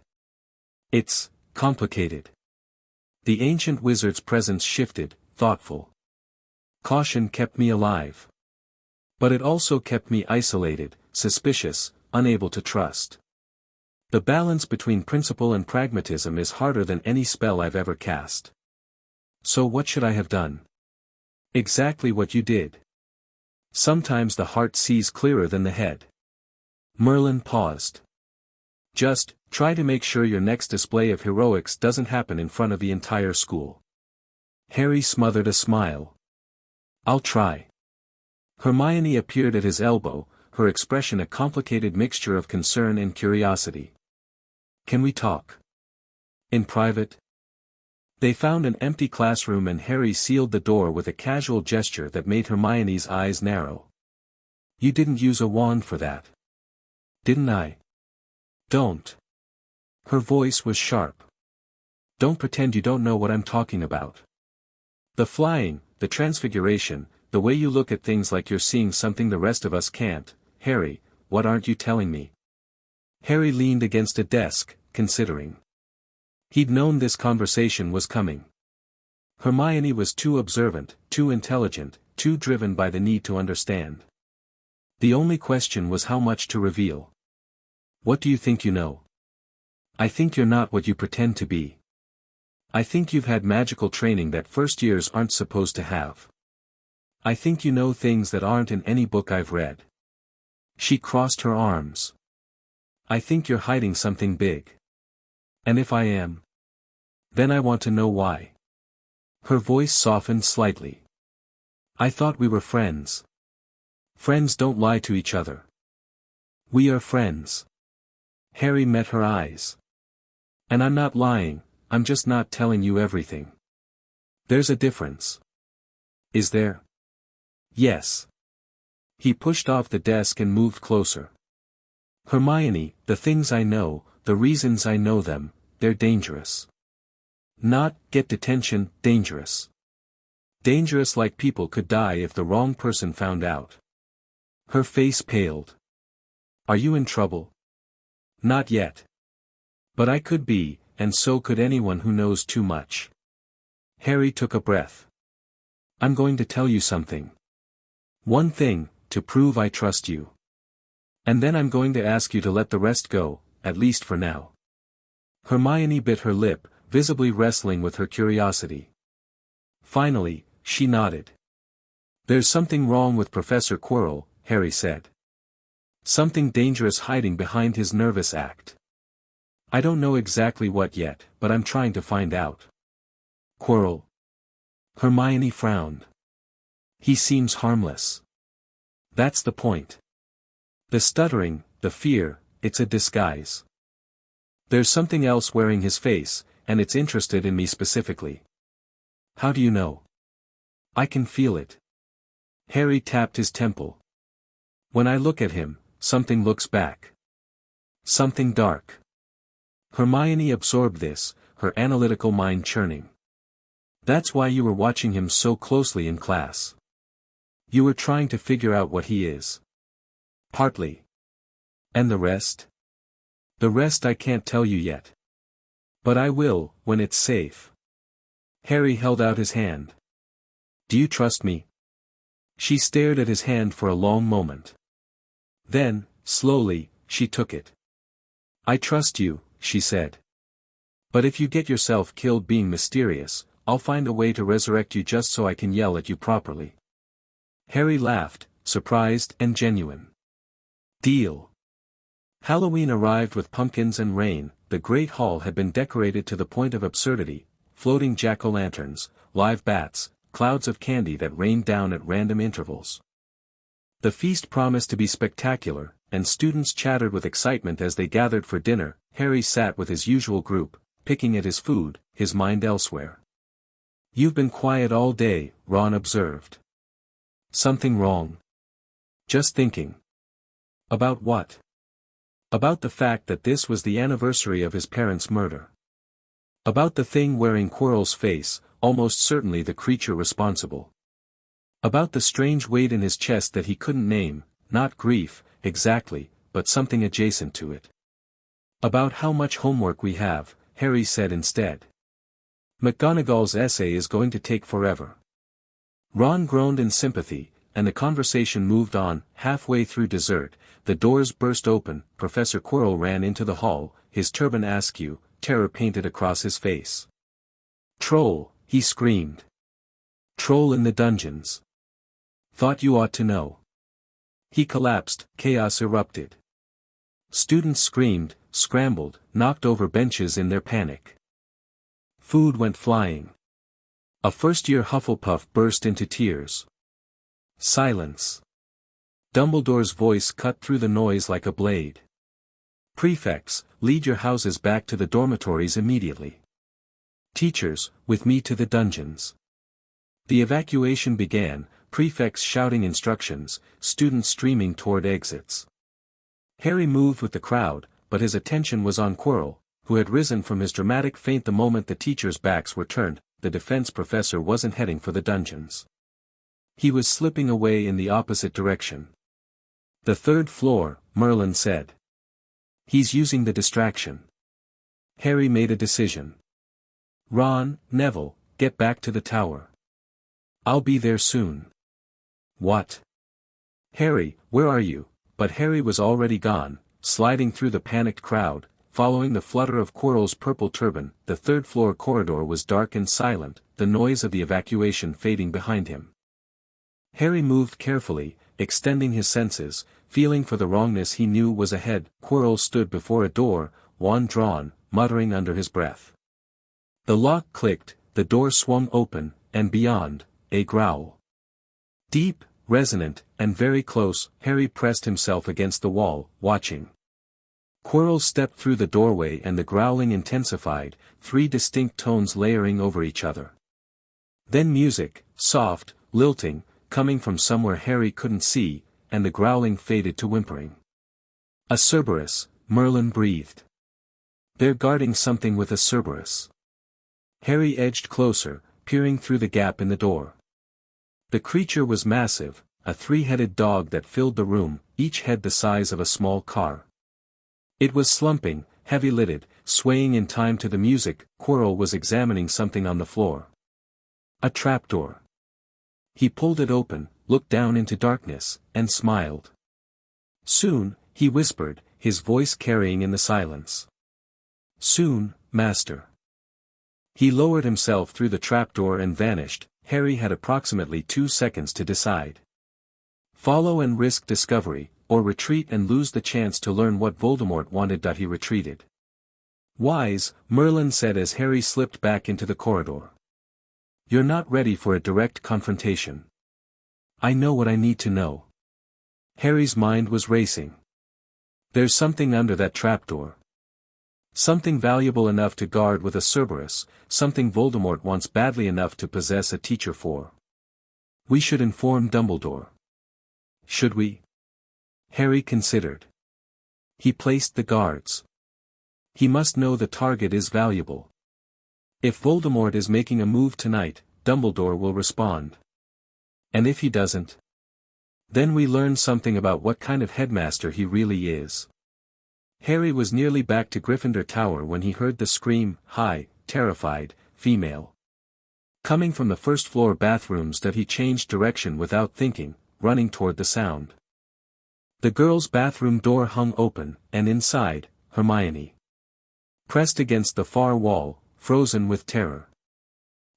It's complicated. The ancient wizard's presence shifted, thoughtful. Caution kept me alive. But it also kept me isolated, suspicious, unable to trust. The balance between principle and pragmatism is harder than any spell I've ever cast. So what should I have done? Exactly what you did. Sometimes the heart sees clearer than the head. Merlin paused. Just, try to make sure your next display of heroics doesn't happen in front of the entire school. Harry smothered a smile. I'll try. Hermione appeared at his elbow, her expression a complicated mixture of concern and curiosity. Can we talk? In private? They found an empty classroom and Harry sealed the door with a casual gesture that made Hermione's eyes narrow. You didn't use a wand for that. Didn't I? Don't. Her voice was sharp. Don't pretend you don't know what I'm talking about. The flying, the transfiguration, the way you look at things like you're seeing something the rest of us can't. Harry, what aren't you telling me? Harry leaned against a desk, considering. He'd known this conversation was coming. Hermione was too observant, too intelligent, too driven by the need to understand. The only question was how much to reveal. What do you think you know? I think you're not what you pretend to be. I think you've had magical training that first years aren't supposed to have. I think you know things that aren't in any book I've read. She crossed her arms. I think you're hiding something big. And if I am, then I want to know why. Her voice softened slightly. I thought we were friends. Friends don't lie to each other. We are friends. Harry met her eyes. And I'm not lying, I'm just not telling you everything. There's a difference. Is there? Yes. He pushed off the desk and moved closer. Hermione, the things I know, the reasons I know them, they're dangerous. Not, get detention, dangerous. Dangerous like people could die if the wrong person found out. Her face paled. Are you in trouble? Not yet. But I could be, and so could anyone who knows too much. Harry took a breath. I'm going to tell you something. One thing, to prove I trust you. And then I'm going to ask you to let the rest go, at least for now. Hermione bit her lip, visibly wrestling with her curiosity. Finally, she nodded. There's something wrong with Professor Quirrell, Harry said. Something dangerous hiding behind his nervous act. I don't know exactly what yet, but I'm trying to find out. Quirrell. Hermione frowned. He seems harmless. That's the point. The stuttering, the fear, it's a disguise. There's something else wearing his face, and it's interested in me specifically. How do you know? I can feel it. Harry tapped his temple. When I look at him, something looks back. Something dark. Hermione absorbed this, her analytical mind churning. That's why you were watching him so closely in class. You were trying to figure out what he is. Partly. And the rest? The rest I can't tell you yet. But I will, when it's safe. Harry held out his hand. Do you trust me? She stared at his hand for a long moment. Then, slowly, she took it. I trust you, she said. But if you get yourself killed being mysterious, I'll find a way to resurrect you just so I can yell at you properly. Harry laughed, surprised and genuine. Deal. Halloween arrived with pumpkins and rain. The great hall had been decorated to the point of absurdity, floating jack-o'-lanterns, live bats, clouds of candy that rained down at random intervals. The feast promised to be spectacular, and students chattered with excitement as they gathered for dinner. Harry sat with his usual group, picking at his food, his mind elsewhere. You've been quiet all day, Ron observed. Something wrong? Just thinking. About what? About the fact that this was the anniversary of his parents' murder. About the thing wearing Quirrell's face, almost certainly the creature responsible. About the strange weight in his chest that he couldn't name, not grief, exactly, but something adjacent to it. About how much homework we have, Harry said instead. McGonagall's essay is going to take forever. Ron groaned in sympathy, and the conversation moved on. Halfway through dessert, the doors burst open. Professor Quirrell ran into the hall, his turban askew, terror painted across his face. Troll, he screamed. Troll in the dungeons. Thought you ought to know. He collapsed, chaos erupted. Students screamed, scrambled, knocked over benches in their panic. Food went flying. A first-year Hufflepuff burst into tears. Silence. Dumbledore's voice cut through the noise like a blade. Prefects, lead your houses back to the dormitories immediately. Teachers, with me to the dungeons. The evacuation began, prefects shouting instructions, students streaming toward exits. Harry moved with the crowd, but his attention was on Quirrell, who had risen from his dramatic faint the moment the teachers' backs were turned. The defense professor wasn't heading for the dungeons. He was slipping away in the opposite direction. The third floor, Merlin said. He's using the distraction. Harry made a decision. Ron, Neville, get back to the tower. I'll be there soon. What? Harry, where are you? But Harry was already gone, sliding through the panicked crowd, following the flutter of Quirrell's purple turban. The third-floor corridor was dark and silent, the noise of the evacuation fading behind him. Harry moved carefully, extending his senses, feeling for the wrongness he knew was ahead. Quirrell stood before a door, wand drawn, muttering under his breath. The lock clicked, the door swung open, and beyond, a growl. Deep, resonant, and very close. Harry pressed himself against the wall, watching. Quirrell stepped through the doorway and the growling intensified, three distinct tones layering over each other. Then music, soft, lilting, coming from somewhere Harry couldn't see, and the growling faded to whimpering. A Cerberus, Merlin breathed. They're guarding something with a Cerberus. Harry edged closer, peering through the gap in the door. The creature was massive, a three-headed dog that filled the room, each head the size of a small car. It was slumping, heavy-lidded, swaying in time to the music. Quirrell was examining something on the floor. A trapdoor. He pulled it open, looked down into darkness, and smiled. Soon, he whispered, his voice carrying in the silence. Soon, master. He lowered himself through the trapdoor and vanished. Harry had approximately 2 seconds to decide. Follow and risk discovery, or retreat and lose the chance to learn what Voldemort wanted. He retreated. Wise, Merlin said as Harry slipped back into the corridor. You're not ready for a direct confrontation. I know what I need to know. Harry's mind was racing. There's something under that trapdoor. Something valuable enough to guard with a Cerberus, something Voldemort wants badly enough to possess a teacher for. We should inform Dumbledore. Should we? Harry considered. He placed the guards. He must know the target is valuable. If Voldemort is making a move tonight, Dumbledore will respond. And if he doesn't? Then we learn something about what kind of headmaster he really is. Harry was nearly back to Gryffindor Tower when he heard the scream, "Hi, terrified, female." Coming from the first floor bathrooms that he changed direction without thinking, running toward the sound. The girls' bathroom door hung open, and inside, Hermione. Pressed against the far wall, frozen with terror.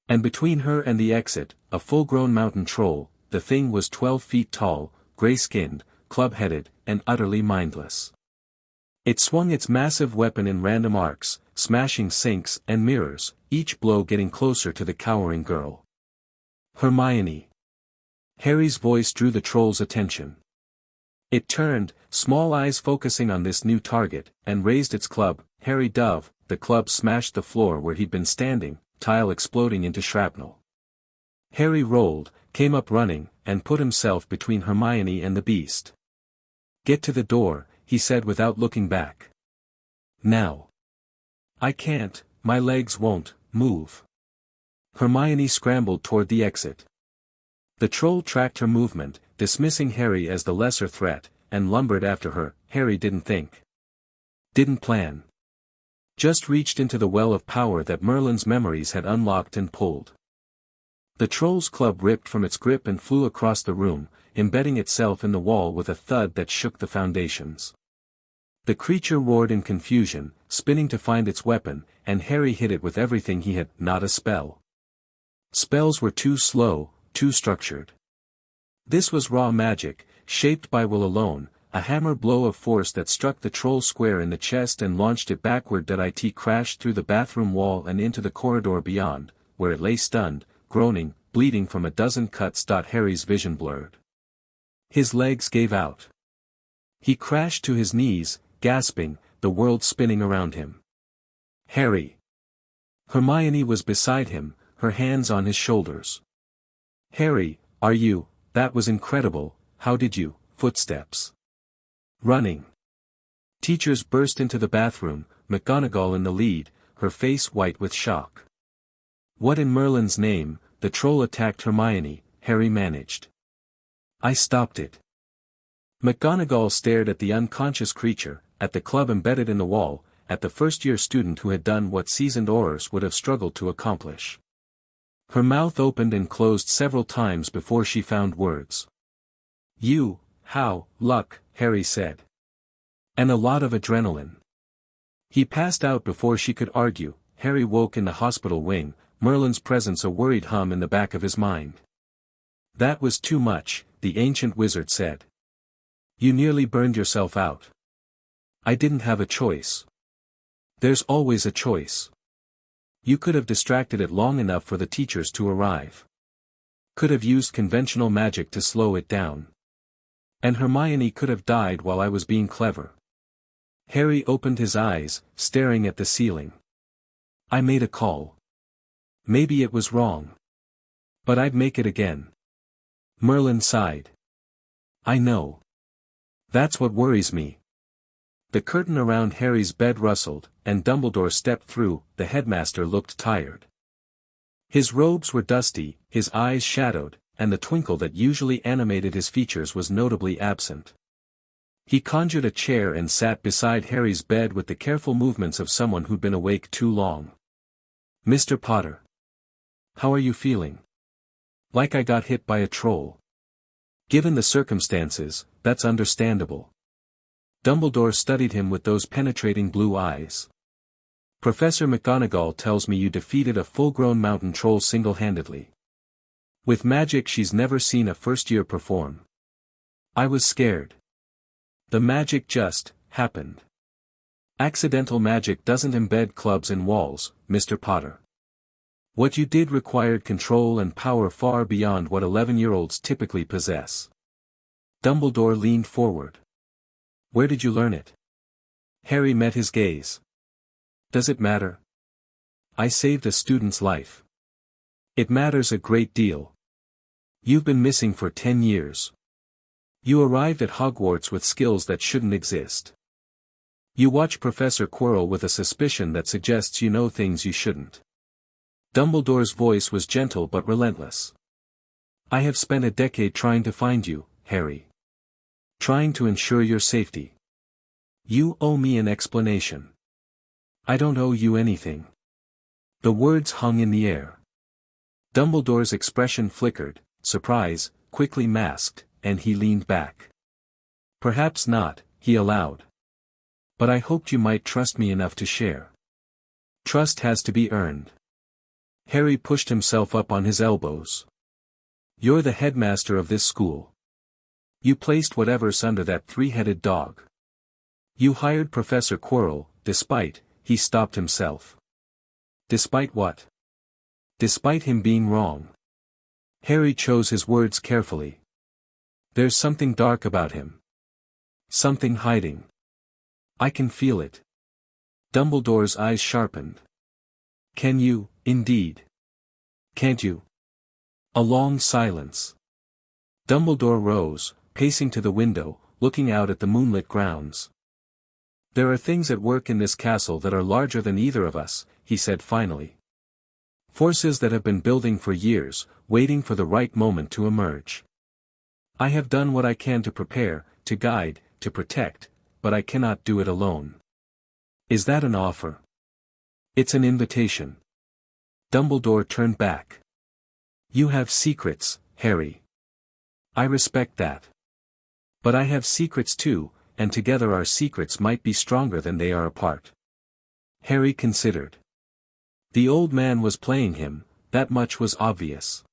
And between her and the exit, a full-grown mountain troll. The thing was 12 feet tall, gray-skinned, club-headed, and utterly mindless. It swung its massive weapon in random arcs, smashing sinks and mirrors, each blow getting closer to the cowering girl. Hermione. Harry's voice drew the troll's attention. It turned, small eyes focusing on this new target, and raised its club. Harry Dove, the club smashed the floor where he'd been standing, tile exploding into shrapnel. Harry rolled, came up running, and put himself between Hermione and the beast. "Get to the door," he said without looking back. "Now." "I can't, my legs won't move." Hermione scrambled toward the exit. The troll tracked her movement, dismissing Harry as the lesser threat, and lumbered after her. Harry didn't think. Didn't plan. Just reached into the well of power that Merlin's memories had unlocked and pulled. The troll's club ripped from its grip and flew across the room, embedding itself in the wall with a thud that shook the foundations. The creature roared in confusion, spinning to find its weapon, and Harry hit it with everything he had. Not a spell. Spells were too slow, too structured. This was raw magic, shaped by will alone, a hammer blow of force that struck the troll square in the chest and launched it backward. It crashed through the bathroom wall and into the corridor beyond, where it lay stunned, groaning, bleeding from a dozen cuts. Harry's vision blurred. His legs gave out. He crashed to his knees, gasping, the world spinning around him. "Harry!" Hermione was beside him, her hands on his shoulders. "Harry, are you? That was incredible. How did you?" Footsteps. Running. Teachers burst into the bathroom, McGonagall in the lead, her face white with shock. "What in Merlin's name?" The troll attacked Hermione, Harry managed. "I stopped it." McGonagall stared at the unconscious creature, at the club embedded in the wall, at the first-year student who had done what seasoned Aurors would have struggled to accomplish. Her mouth opened and closed several times before she found words. Luck, Harry said. And a lot of adrenaline." He passed out before she could argue. Harry woke in the hospital wing, Merlin's presence a worried hum in the back of his mind. "That was too much," the ancient wizard said. "You nearly burned yourself out." "I didn't have a choice." "There's always a choice. You could have distracted it long enough for the teachers to arrive. Could have used conventional magic to slow it down. And Hermione could have died while I was being clever." Harry opened his eyes, staring at the ceiling. "I made a call. Maybe it was wrong. But I'd make it again." Merlin sighed. "I know. That's what worries me." The curtain around Harry's bed rustled, and Dumbledore stepped through. The headmaster looked tired. His robes were dusty, his eyes shadowed, and the twinkle that usually animated his features was notably absent. He conjured a chair and sat beside Harry's bed with the careful movements of someone who'd been awake too long. "Mr. Potter. How are you feeling?" "Like I got hit by a troll." "Given the circumstances, that's understandable." Dumbledore studied him with those penetrating blue eyes. "Professor McGonagall tells me you defeated a full-grown mountain troll single-handedly. With magic she's never seen a first-year perform." "I was scared. The magic just happened." "Accidental magic doesn't embed clubs in walls, Mr. Potter. What you did required control and power far beyond what 11-year-olds typically possess." Dumbledore leaned forward. "Where did you learn it?" Harry met his gaze. "Does it matter?" "I saved a student's life." "It matters a great deal." You've been missing for 10 years. You arrived at Hogwarts with skills that shouldn't exist. You watch Professor Quirrell with a suspicion that suggests you know things you shouldn't. Dumbledore's voice was gentle but relentless. I have spent a decade trying to find you, Harry. Trying to ensure your safety. You owe me an explanation. I don't owe you anything. The words hung in the air. Dumbledore's expression flickered, surprise, quickly masked, and he leaned back. Perhaps not, he allowed. But I hoped you might trust me enough to share. Trust has to be earned. Harry pushed himself up on his elbows. You're the headmaster of this school. You placed whatever's under that three-headed dog. You hired Professor Quirrell, despite, he stopped himself. Despite what? Despite him being wrong. Harry chose his words carefully. There's something dark about him. Something hiding. I can feel it. Dumbledore's eyes sharpened. Can you, indeed? Can't you? A long silence. Dumbledore rose, pacing to the window, looking out at the moonlit grounds. There are things at work in this castle that are larger than either of us, he said finally. Forces that have been building for years, waiting for the right moment to emerge. I have done what I can to prepare, to guide, to protect, but I cannot do it alone. Is that an offer? It's an invitation. Dumbledore turned back. You have secrets, Harry. I respect that. But I have secrets too, and together our secrets might be stronger than they are apart. Harry considered. The old man was playing him, that much was obvious.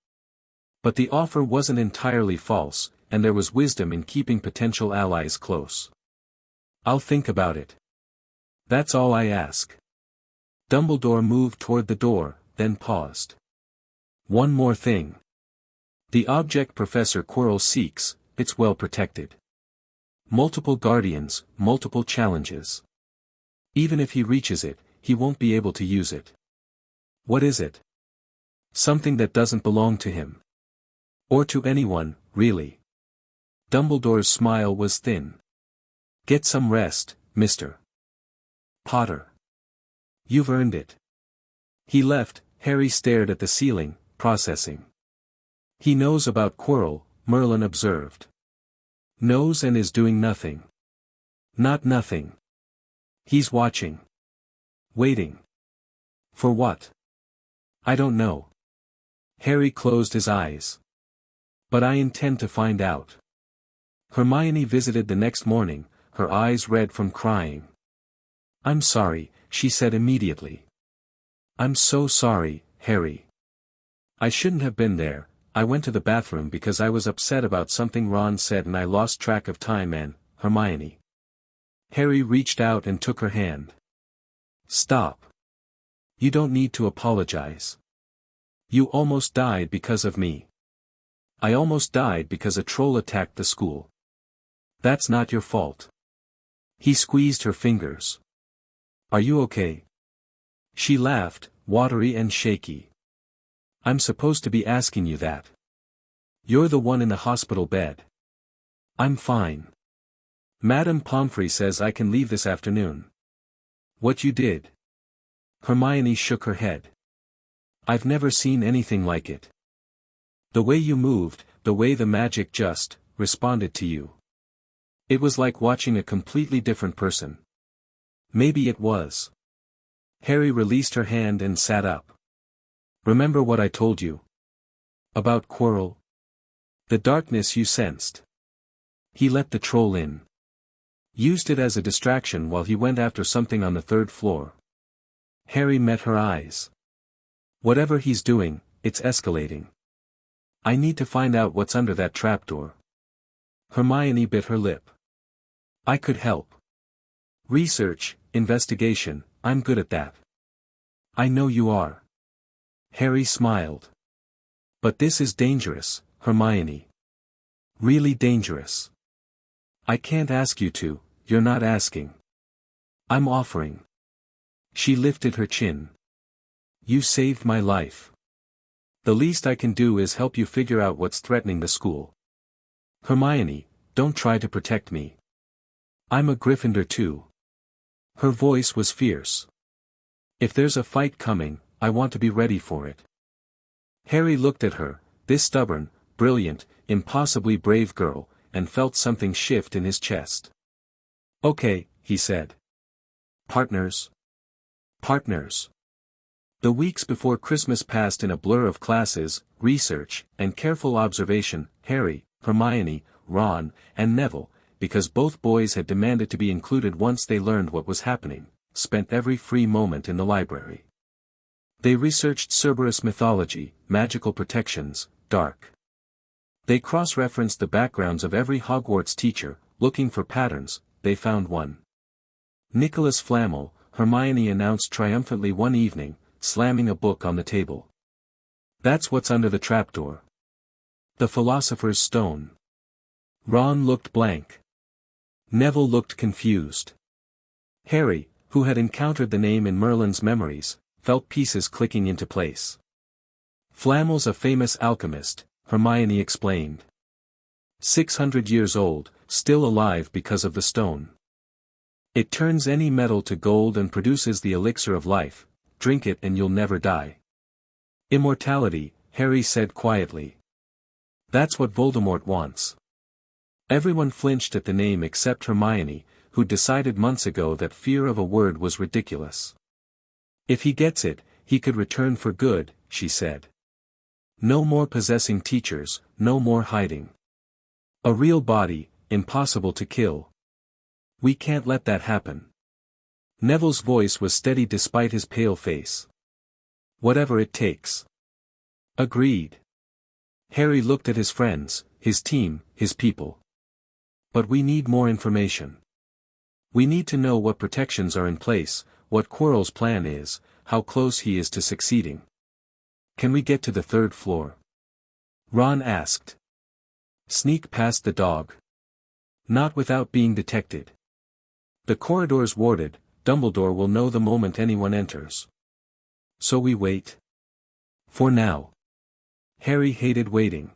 But the offer wasn't entirely false, and there was wisdom in keeping potential allies close. I'll think about it. That's all I ask. Dumbledore moved toward the door, then paused. One more thing. The object Professor Quirrell seeks, it's well protected. Multiple guardians, multiple challenges. Even if he reaches it, he won't be able to use it. What is it? Something that doesn't belong to him. Or to anyone, really. Dumbledore's smile was thin. Get some rest, Mr. Potter. You've earned it. He left. Harry stared at the ceiling, processing. He knows about Quirrell, Merlin observed. Knows and is doing nothing. Not nothing. He's watching. Waiting. For what? I don't know. Harry closed his eyes. But I intend to find out. Hermione visited the next morning, her eyes red from crying. I'm sorry, she said immediately. I'm so sorry, Harry. I shouldn't have been there. I went to the bathroom because I was upset about something Ron said and I lost track of time and, Hermione. Harry reached out and took her hand. Stop. You don't need to apologize. You almost died because of me. I almost died because a troll attacked the school. That's not your fault. He squeezed her fingers. Are you okay? She laughed, watery and shaky. I'm supposed to be asking you that. You're the one in the hospital bed. I'm fine. Madame Pomfrey says I can leave this afternoon. What you did? Hermione shook her head. I've never seen anything like it. The way you moved, the way the magic just responded to you. It was like watching a completely different person. Maybe it was. Harry released her hand and sat up. Remember what I told you? About Quirrell? The darkness you sensed. He let the troll in. Used it as a distraction while he went after something on the third floor. Harry met her eyes. Whatever he's doing, it's escalating. I need to find out what's under that trapdoor. Hermione bit her lip. I could help. Research, investigation, I'm good at that. I know you are. Harry smiled. But this is dangerous, Hermione. Really dangerous. I can't ask you to, you're not asking. I'm offering. She lifted her chin. You saved my life. The least I can do is help you figure out what's threatening the school. Hermione, don't try to protect me. I'm a Gryffindor too. Her voice was fierce. If there's a fight coming, I want to be ready for it. Harry looked at her, this stubborn, brilliant, impossibly brave girl, and felt something shift in his chest. Okay, he said. Partners. Partners. The weeks before Christmas passed in a blur of classes, research, and careful observation. Harry, Hermione, Ron, and Neville, because both boys had demanded to be included once they learned what was happening, spent every free moment in the library. They researched Cerberus mythology, magical protections, dark. They cross-referenced the backgrounds of every Hogwarts teacher, looking for patterns. They found one. Nicholas Flamel, Hermione announced triumphantly one evening, slamming a book on the table. That's what's under the trapdoor. The Philosopher's Stone. Ron looked blank. Neville looked confused. Harry, who had encountered the name in Merlin's memories, felt pieces clicking into place. Flamel's a famous alchemist, Hermione explained. 600 years old, still alive because of the stone. It turns any metal to gold and produces the elixir of life. Drink it and you'll never die. Immortality, Harry said quietly. That's what Voldemort wants. Everyone flinched at the name except Hermione, who decided months ago that fear of a word was ridiculous. If he gets it, he could return for good, she said. No more possessing teachers, no more hiding. A real body, impossible to kill. We can't let that happen. Neville's voice was steady despite his pale face. Whatever it takes. Agreed. Harry looked at his friends, his team, his people. But we need more information. We need to know what protections are in place, what Quirrell's plan is, how close he is to succeeding. Can we get to the third floor? Ron asked. Sneak past the dog. Not without being detected. The corridor's warded. Dumbledore will know the moment anyone enters. So we wait. For now. Harry hated waiting.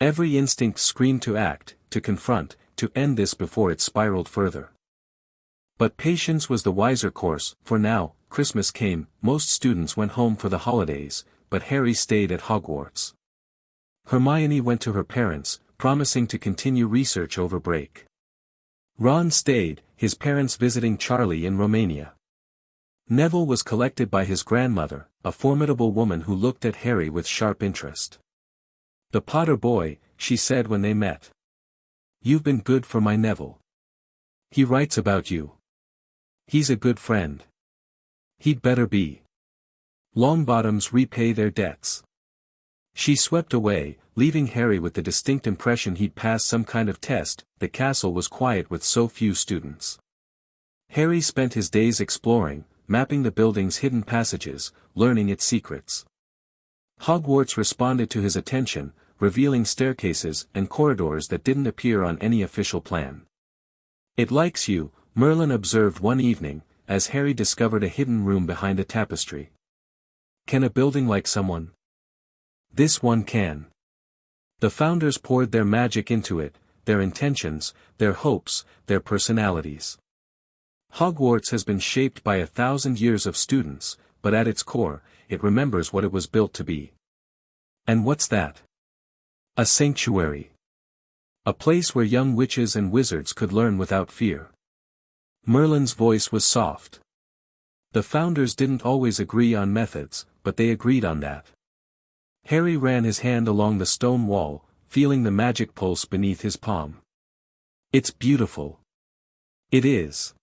Every instinct screamed to act, to confront, to end this before it spiraled further. But patience was the wiser course. For now. Christmas came, most students went home for the holidays, but Harry stayed at Hogwarts. Hermione went to her parents, promising to continue research over break. Ron stayed, his parents visiting Charlie in Romania. Neville was collected by his grandmother, a formidable woman who looked at Harry with sharp interest. The Potter boy, she said when they met. You've been good for my Neville. He writes about you. He's a good friend. He'd better be. Longbottoms repay their debts. She swept away, leaving Harry with the distinct impression he'd passed some kind of test. The castle was quiet with so few students. Harry spent his days exploring, mapping the building's hidden passages, learning its secrets. Hogwarts responded to his attention, revealing staircases and corridors that didn't appear on any official plan. It likes you, Merlin observed one evening, as Harry discovered a hidden room behind a tapestry. Can a building like someone? This one can. The founders poured their magic into it, their intentions, their hopes, their personalities. Hogwarts has been shaped by 1,000 years of students, but at its core, it remembers what it was built to be. And what's that? A sanctuary. A place where young witches and wizards could learn without fear. Merlin's voice was soft. The founders didn't always agree on methods, but they agreed on that. Harry ran his hand along the stone wall, feeling the magic pulse beneath his palm. It's beautiful. It is.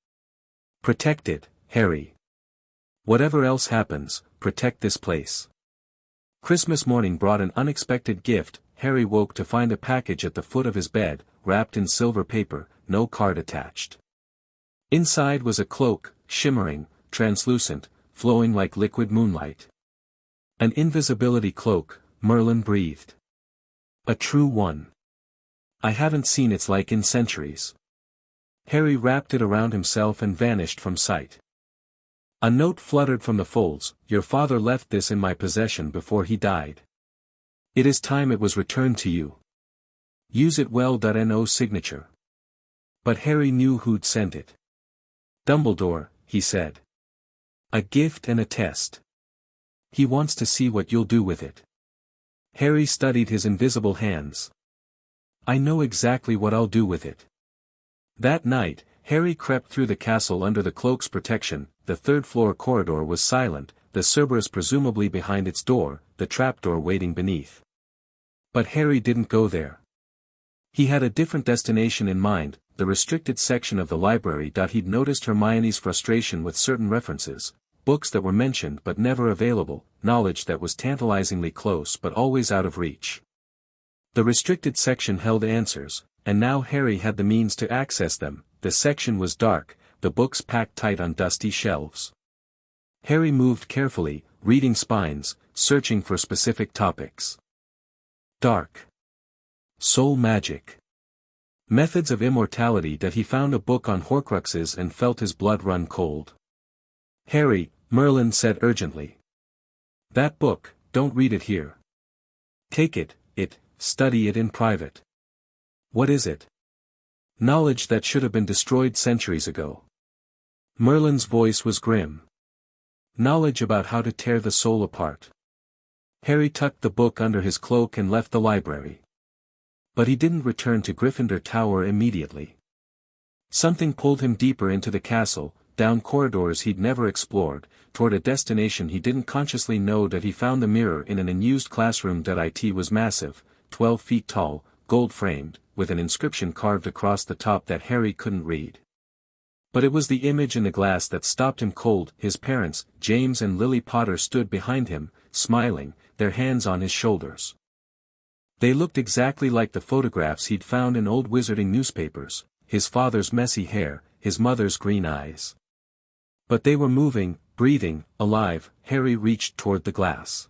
Protect it, Harry. Whatever else happens, protect this place. Christmas morning brought an unexpected gift. Harry woke to find a package at the foot of his bed, wrapped in silver paper, no card attached. Inside was a cloak, shimmering, translucent, flowing like liquid moonlight. An invisibility cloak, Merlin breathed. A true one. I haven't seen its like in centuries. Harry wrapped it around himself and vanished from sight. A note fluttered from the folds. Your father left this in my possession before he died. It is time it was returned to you. Use it well. No signature. But Harry knew who'd sent it. Dumbledore, he said. A gift and a test. He wants to see what you'll do with it. Harry studied his invisible hands. I know exactly what I'll do with it. That night, Harry crept through the castle under the cloak's protection. The third-floor corridor was silent, the Cerberus presumably behind its door, the trapdoor waiting beneath. But Harry didn't go there. He had a different destination in mind, the restricted section of the library. He'd noticed Hermione's frustration with certain references, books that were mentioned but never available, knowledge that was tantalizingly close but always out of reach. The restricted section held answers, and now Harry had the means to access them. The section was dark, the books packed tight on dusty shelves. Harry moved carefully, reading spines, searching for specific topics. Dark. Soul magic. Methods of immortality. He found a book on Horcruxes and felt his blood run cold. Harry, Merlin said urgently. That book, don't read it here. Take it, study it in private. What is it? Knowledge that should have been destroyed centuries ago. Merlin's voice was grim. Knowledge about how to tear the soul apart. Harry tucked the book under his cloak and left the library. But he didn't return to Gryffindor Tower immediately. Something pulled him deeper into the castle, down corridors he'd never explored, toward a destination he didn't consciously know. He found the mirror in an unused classroom. It was massive, 12 feet tall, gold-framed, with an inscription carved across the top that Harry couldn't read. But it was the image in the glass that stopped him cold. His parents, James and Lily Potter, stood behind him, smiling, their hands on his shoulders. They looked exactly like the photographs he'd found in old wizarding newspapers, his father's messy hair, his mother's green eyes. But they were moving, breathing, alive. Harry reached toward the glass.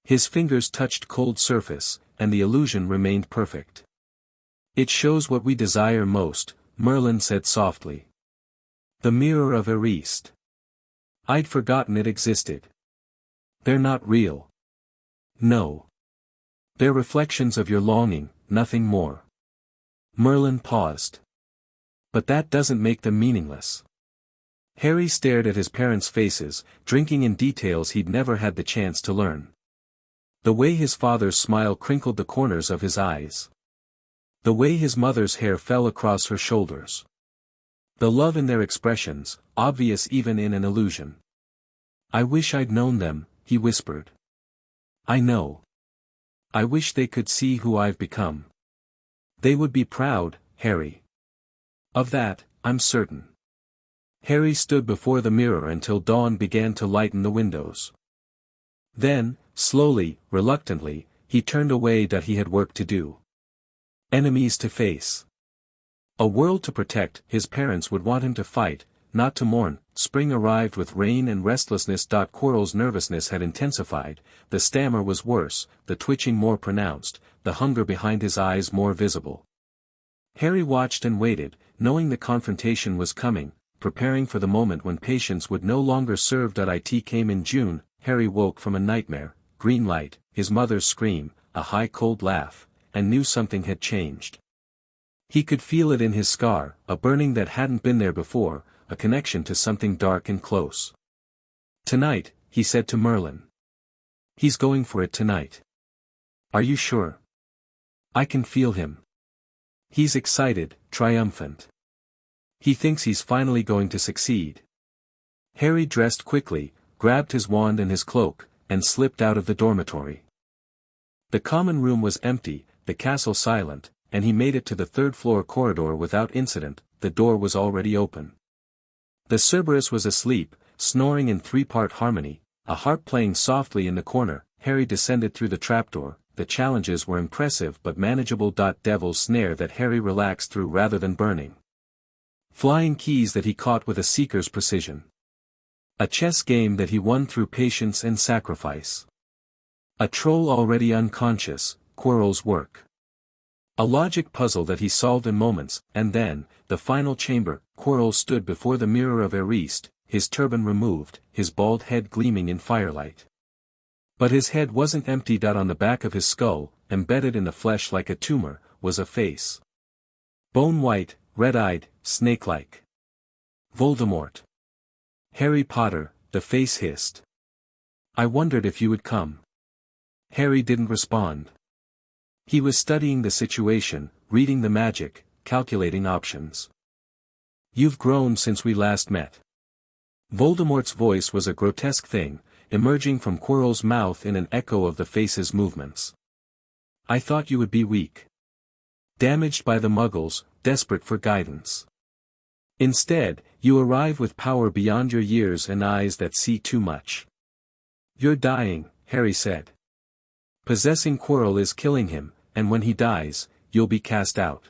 His fingers touched cold surface, and the illusion remained perfect. It shows what we desire most, Merlin said softly. The mirror of Erist. I'd forgotten it existed. They're not real. No. They're reflections of your longing, nothing more. Merlin paused. But that doesn't make them meaningless. Harry stared at his parents' faces, drinking in details he'd never had the chance to learn. The way his father's smile crinkled the corners of his eyes. The way his mother's hair fell across her shoulders. The love in their expressions, obvious even in an illusion. I wish I'd known them, he whispered. I know. I wish they could see who I've become. They would be proud, Harry. Of that, I'm certain. Harry stood before the mirror until dawn began to lighten the windows. Then, slowly, reluctantly, he turned away. He had work to do. Enemies to face. A world to protect. His parents would want him to fight, not to mourn. Spring arrived with rain and restlessness. Quirrell's nervousness had intensified, the stammer was worse, the twitching more pronounced, the hunger behind his eyes more visible. Harry watched and waited, knowing the confrontation was coming, preparing for the moment when patience would no longer serve. It came in June. Harry woke from a nightmare, green light, his mother's scream, a high cold laugh, and knew something had changed. He could feel it in his scar, a burning that hadn't been there before, a connection to something dark and close. Tonight, he said to Merlin. He's going for it tonight. Are you sure? I can feel him. He's excited, triumphant. He thinks he's finally going to succeed. Harry dressed quickly, grabbed his wand and his cloak, and slipped out of the dormitory. The common room was empty, the castle silent, and he made it to the third-floor corridor without incident. The door was already open. The Cerberus was asleep, snoring in three-part harmony, a harp playing softly in the corner. Harry descended through the trapdoor. The challenges were impressive but manageable. Devil's snare that Harry relaxed through rather than burning. Flying keys that he caught with a seeker's precision. A chess game that he won through patience and sacrifice. A troll already unconscious, Quirrell's work. A logic puzzle that he solved in moments, and then, the final chamber. Quirrell stood before the mirror of Erist, his turban removed, his bald head gleaming in firelight. But his head wasn't emptied out on the back of his skull, embedded in the flesh like a tumor, was a face. Bone-white, red-eyed, snake-like. Voldemort. Harry Potter, the face hissed. I wondered if you would come. Harry didn't respond. He was studying the situation, reading the magic, calculating options. You've grown since we last met. Voldemort's voice was a grotesque thing, emerging from Quirrell's mouth in an echo of the face's movements. I thought you would be weak. Damaged by the Muggles, desperate for guidance. Instead, you arrive with power beyond your years and eyes that see too much. You're dying, Harry said. Possessing Quirrell is killing him, and when he dies, you'll be cast out.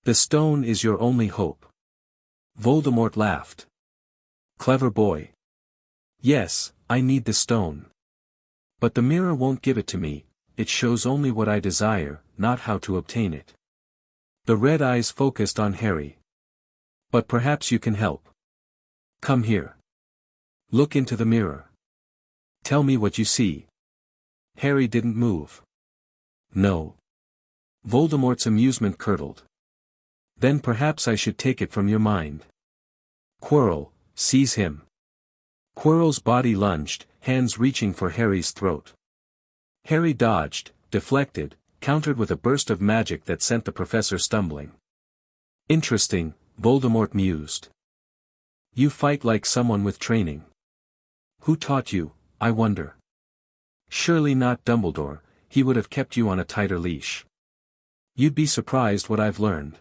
The stone is your only hope. Voldemort laughed. Clever boy. Yes, I need the stone. But the mirror won't give it to me, it shows only what I desire, not how to obtain it. The red eyes focused on Harry. But perhaps you can help. Come here. Look into the mirror. Tell me what you see. Harry didn't move. No. Voldemort's amusement curdled. Then perhaps I should take it from your mind. Quirrell, seize him. Quirrell's body lunged, hands reaching for Harry's throat. Harry dodged, deflected, countered with a burst of magic that sent the professor stumbling. Interesting, Voldemort mused. You fight like someone with training. Who taught you, I wonder? Surely not Dumbledore, he would have kept you on a tighter leash. You'd be surprised what I've learned.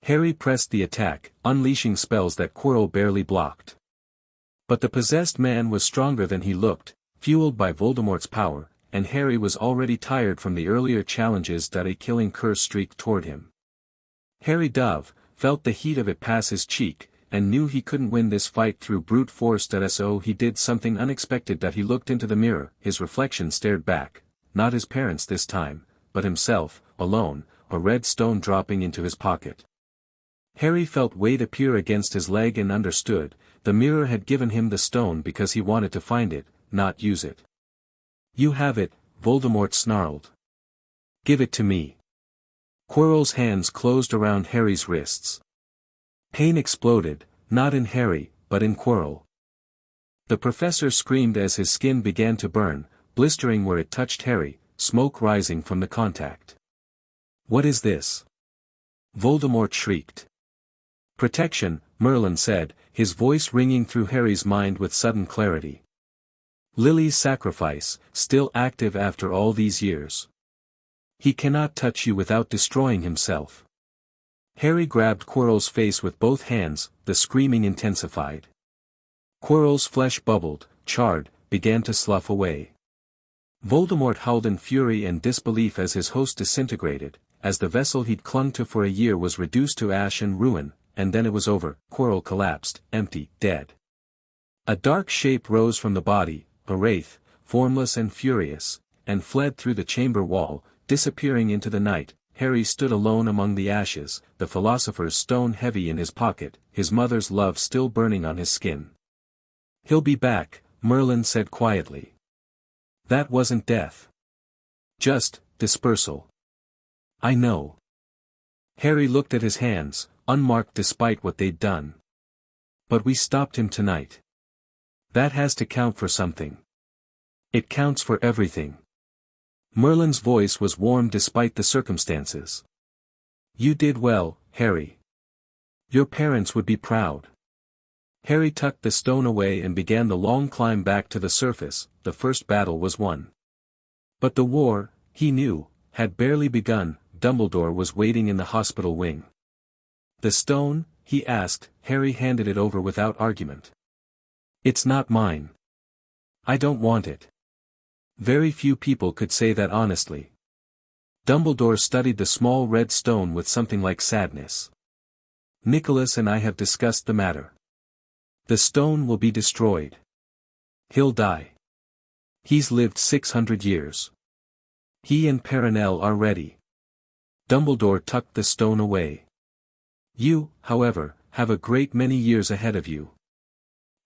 Harry pressed the attack, unleashing spells that Quirrell barely blocked. But the possessed man was stronger than he looked, fueled by Voldemort's power, and Harry was already tired from the earlier challenges that a killing curse streaked toward him. Harry Dove felt the heat of it pass his cheek, and knew he couldn't win this fight through brute force. So he did something unexpected. That he looked into the mirror, his reflection stared back, not his parents this time, but himself, alone, a red stone dropping into his pocket. Harry felt weight appear against his leg and understood, the mirror had given him the stone because he wanted to find it, not use it. You have it, Voldemort snarled. Give it to me. Quirrell's hands closed around Harry's wrists. Pain exploded, not in Harry, but in Quirrell. The professor screamed as his skin began to burn, blistering where it touched Harry, smoke rising from the contact. What is this? Voldemort shrieked. Protection, Merlin said, his voice ringing through Harry's mind with sudden clarity. Lily's sacrifice, still active after all these years. He cannot touch you without destroying himself. Harry grabbed Quirrell's face with both hands, the screaming intensified. Quirrell's flesh bubbled, charred, began to slough away. Voldemort howled in fury and disbelief as his host disintegrated, as the vessel he'd clung to for a year was reduced to ash and ruin, and then it was over. Quirrell collapsed, empty, dead. A dark shape rose from the body, a wraith, formless and furious, and fled through the chamber wall, disappearing into the night. Harry stood alone among the ashes, the philosopher's stone heavy in his pocket, his mother's love still burning on his skin. He'll be back, Merlin said quietly. That wasn't death. Just dispersal. I know. Harry looked at his hands, unmarked despite what they'd done. But we stopped him tonight. That has to count for something. It counts for everything. Merlin's voice was warm despite the circumstances. You did well, Harry. Your parents would be proud. Harry tucked the stone away and began the long climb back to the surface. The first battle was won. But the war, he knew, had barely begun. Dumbledore was waiting in the hospital wing. The stone, he asked. Harry handed it over without argument. It's not mine. I don't want it. Very few people could say that honestly. Dumbledore studied the small red stone with something like sadness. Nicholas and I have discussed the matter. The stone will be destroyed. He'll die. He's lived 600 years. He and Perenelle are ready. Dumbledore tucked the stone away. You, however, have a great many years ahead of you.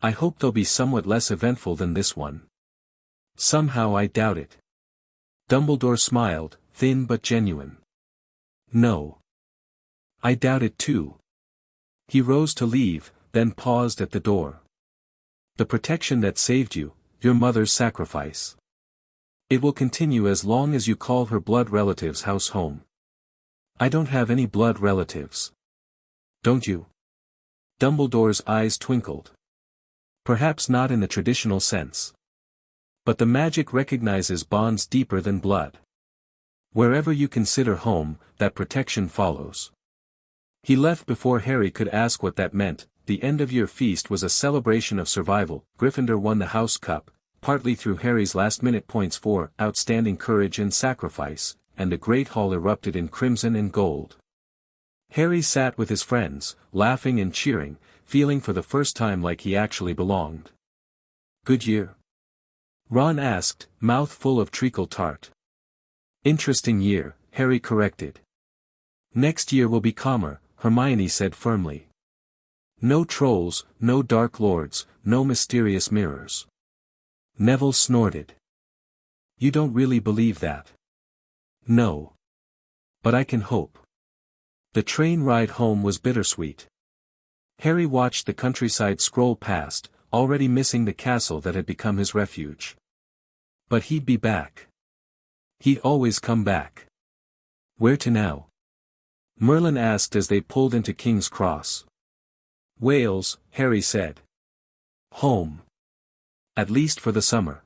I hope they'll be somewhat less eventful than this one. Somehow I doubt it. Dumbledore smiled, thin but genuine. No. I doubt it too. He rose to leave, then paused at the door. The protection that saved you, your mother's sacrifice. It will continue as long as you call her blood relatives' house home. I don't have any blood relatives. Don't you? Dumbledore's eyes twinkled. Perhaps not in the traditional sense. But the magic recognizes bonds deeper than blood. Wherever you consider home, that protection follows. He left before Harry could ask what that meant. The end-of-year feast was a celebration of survival. Gryffindor won the House Cup, partly through Harry's last-minute points for outstanding courage and sacrifice, and the Great Hall erupted in crimson and gold. Harry sat with his friends, laughing and cheering, feeling for the first time like he actually belonged. Good year? Ron asked, mouth full of treacle tart. Interesting year, Harry corrected. Next year will be calmer, Hermione said firmly. No trolls, no dark lords, no mysterious mirrors. Neville snorted. You don't really believe that? No. But I can hope. The train ride home was bittersweet. Harry watched the countryside scroll past, already missing the castle that had become his refuge. But he'd be back. He'd always come back. Where to now? Merlin asked as they pulled into King's Cross. Wales, Harry said. Home. At least for the summer.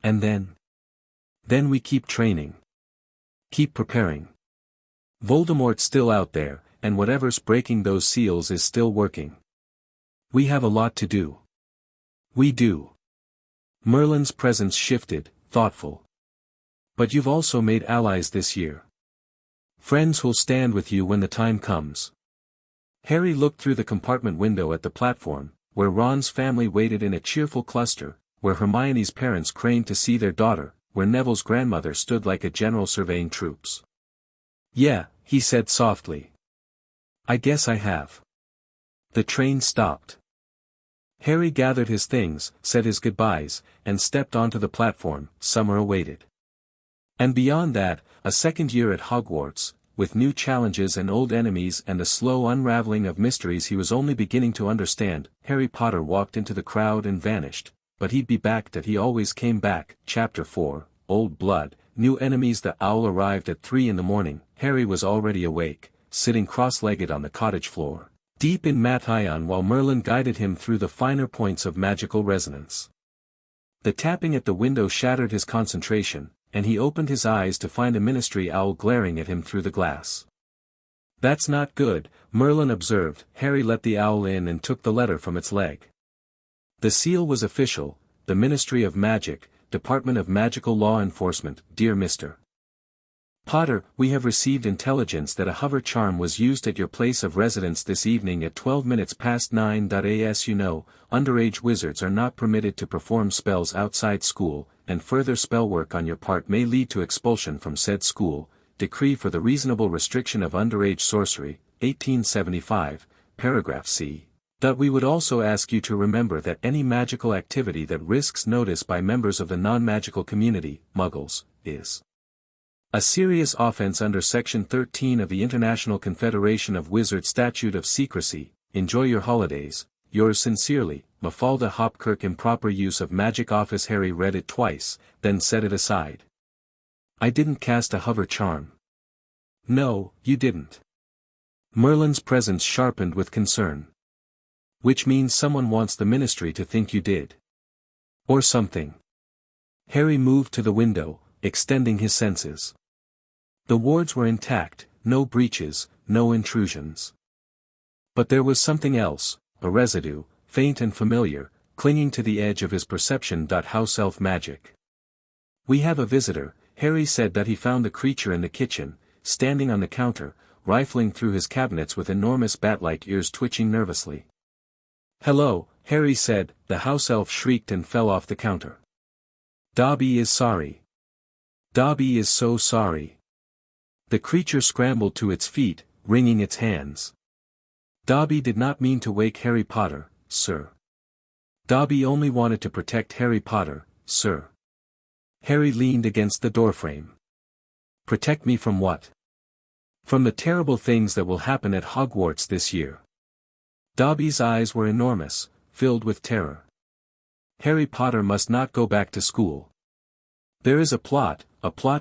And then? Then we keep training. Keep preparing. Voldemort's still out there, and whatever's breaking those seals is still working. We have a lot to do. We do. Merlin's presence shifted, thoughtful. But you've also made allies this year. Friends who'll stand with you when the time comes. Harry looked through the compartment window at the platform, where Ron's family waited in a cheerful cluster, where Hermione's parents craned to see their daughter, where Neville's grandmother stood like a general surveying troops. Yeah, he said softly. I guess I have. The train stopped. Harry gathered his things, said his goodbyes, and stepped onto the platform. Summer awaited. And beyond that, a second year at Hogwarts, with new challenges and old enemies and a slow unraveling of mysteries he was only beginning to understand. Harry Potter walked into the crowd and vanished, but he'd be back. That he always came back. Chapter 4, Old Blood, New Enemies. The owl arrived at 3 in the morning. Harry was already awake, sitting cross-legged on the cottage floor, deep in Mathion while Merlin guided him through the finer points of magical resonance. The tapping at the window shattered his concentration, and he opened his eyes to find a ministry owl glaring at him through the glass. That's not good, Merlin observed. Harry let the owl in and took the letter from its leg. The seal was official, the Ministry of Magic, Department of Magical Law Enforcement. Dear Mr. Potter, we have received intelligence that a hover charm was used at your place of residence this evening at 12 minutes past 9. As you know, underage wizards are not permitted to perform spells outside school, and further spell work on your part may lead to expulsion from said school. Decree for the Reasonable Restriction of Underage Sorcery, 1875, Paragraph C. We would also ask you to remember that any magical activity that risks notice by members of the non-magical community, Muggles, is a serious offense under Section 13 of the International Confederation of Wizards Statute of Secrecy. Enjoy your holidays. Yours sincerely, Mafalda Hopkirk. Improper use of magic office. Harry read it twice, then set it aside. I didn't cast a hover charm. No, you didn't. Merlin's presence sharpened with concern. Which means someone wants the ministry to think you did. Or something. Harry moved to the window, extending his senses. The wards were intact, no breaches, no intrusions. But there was something else, a residue, faint and familiar, clinging to the edge of his perception. House elf magic. We have a visitor. Harry said that he found the creature in the kitchen, standing on the counter, rifling through his cabinets with enormous bat-like ears twitching nervously. Hello, Harry said. The house elf shrieked and fell off the counter. Dobby is sorry. Dobby is so sorry. The creature scrambled to its feet, wringing its hands. Dobby did not mean to wake Harry Potter, sir. Dobby only wanted to protect Harry Potter, sir. Harry leaned against the doorframe. Protect me from what? From the terrible things that will happen at Hogwarts this year. Dobby's eyes were enormous, filled with terror. Harry Potter must not go back to school. There is a plot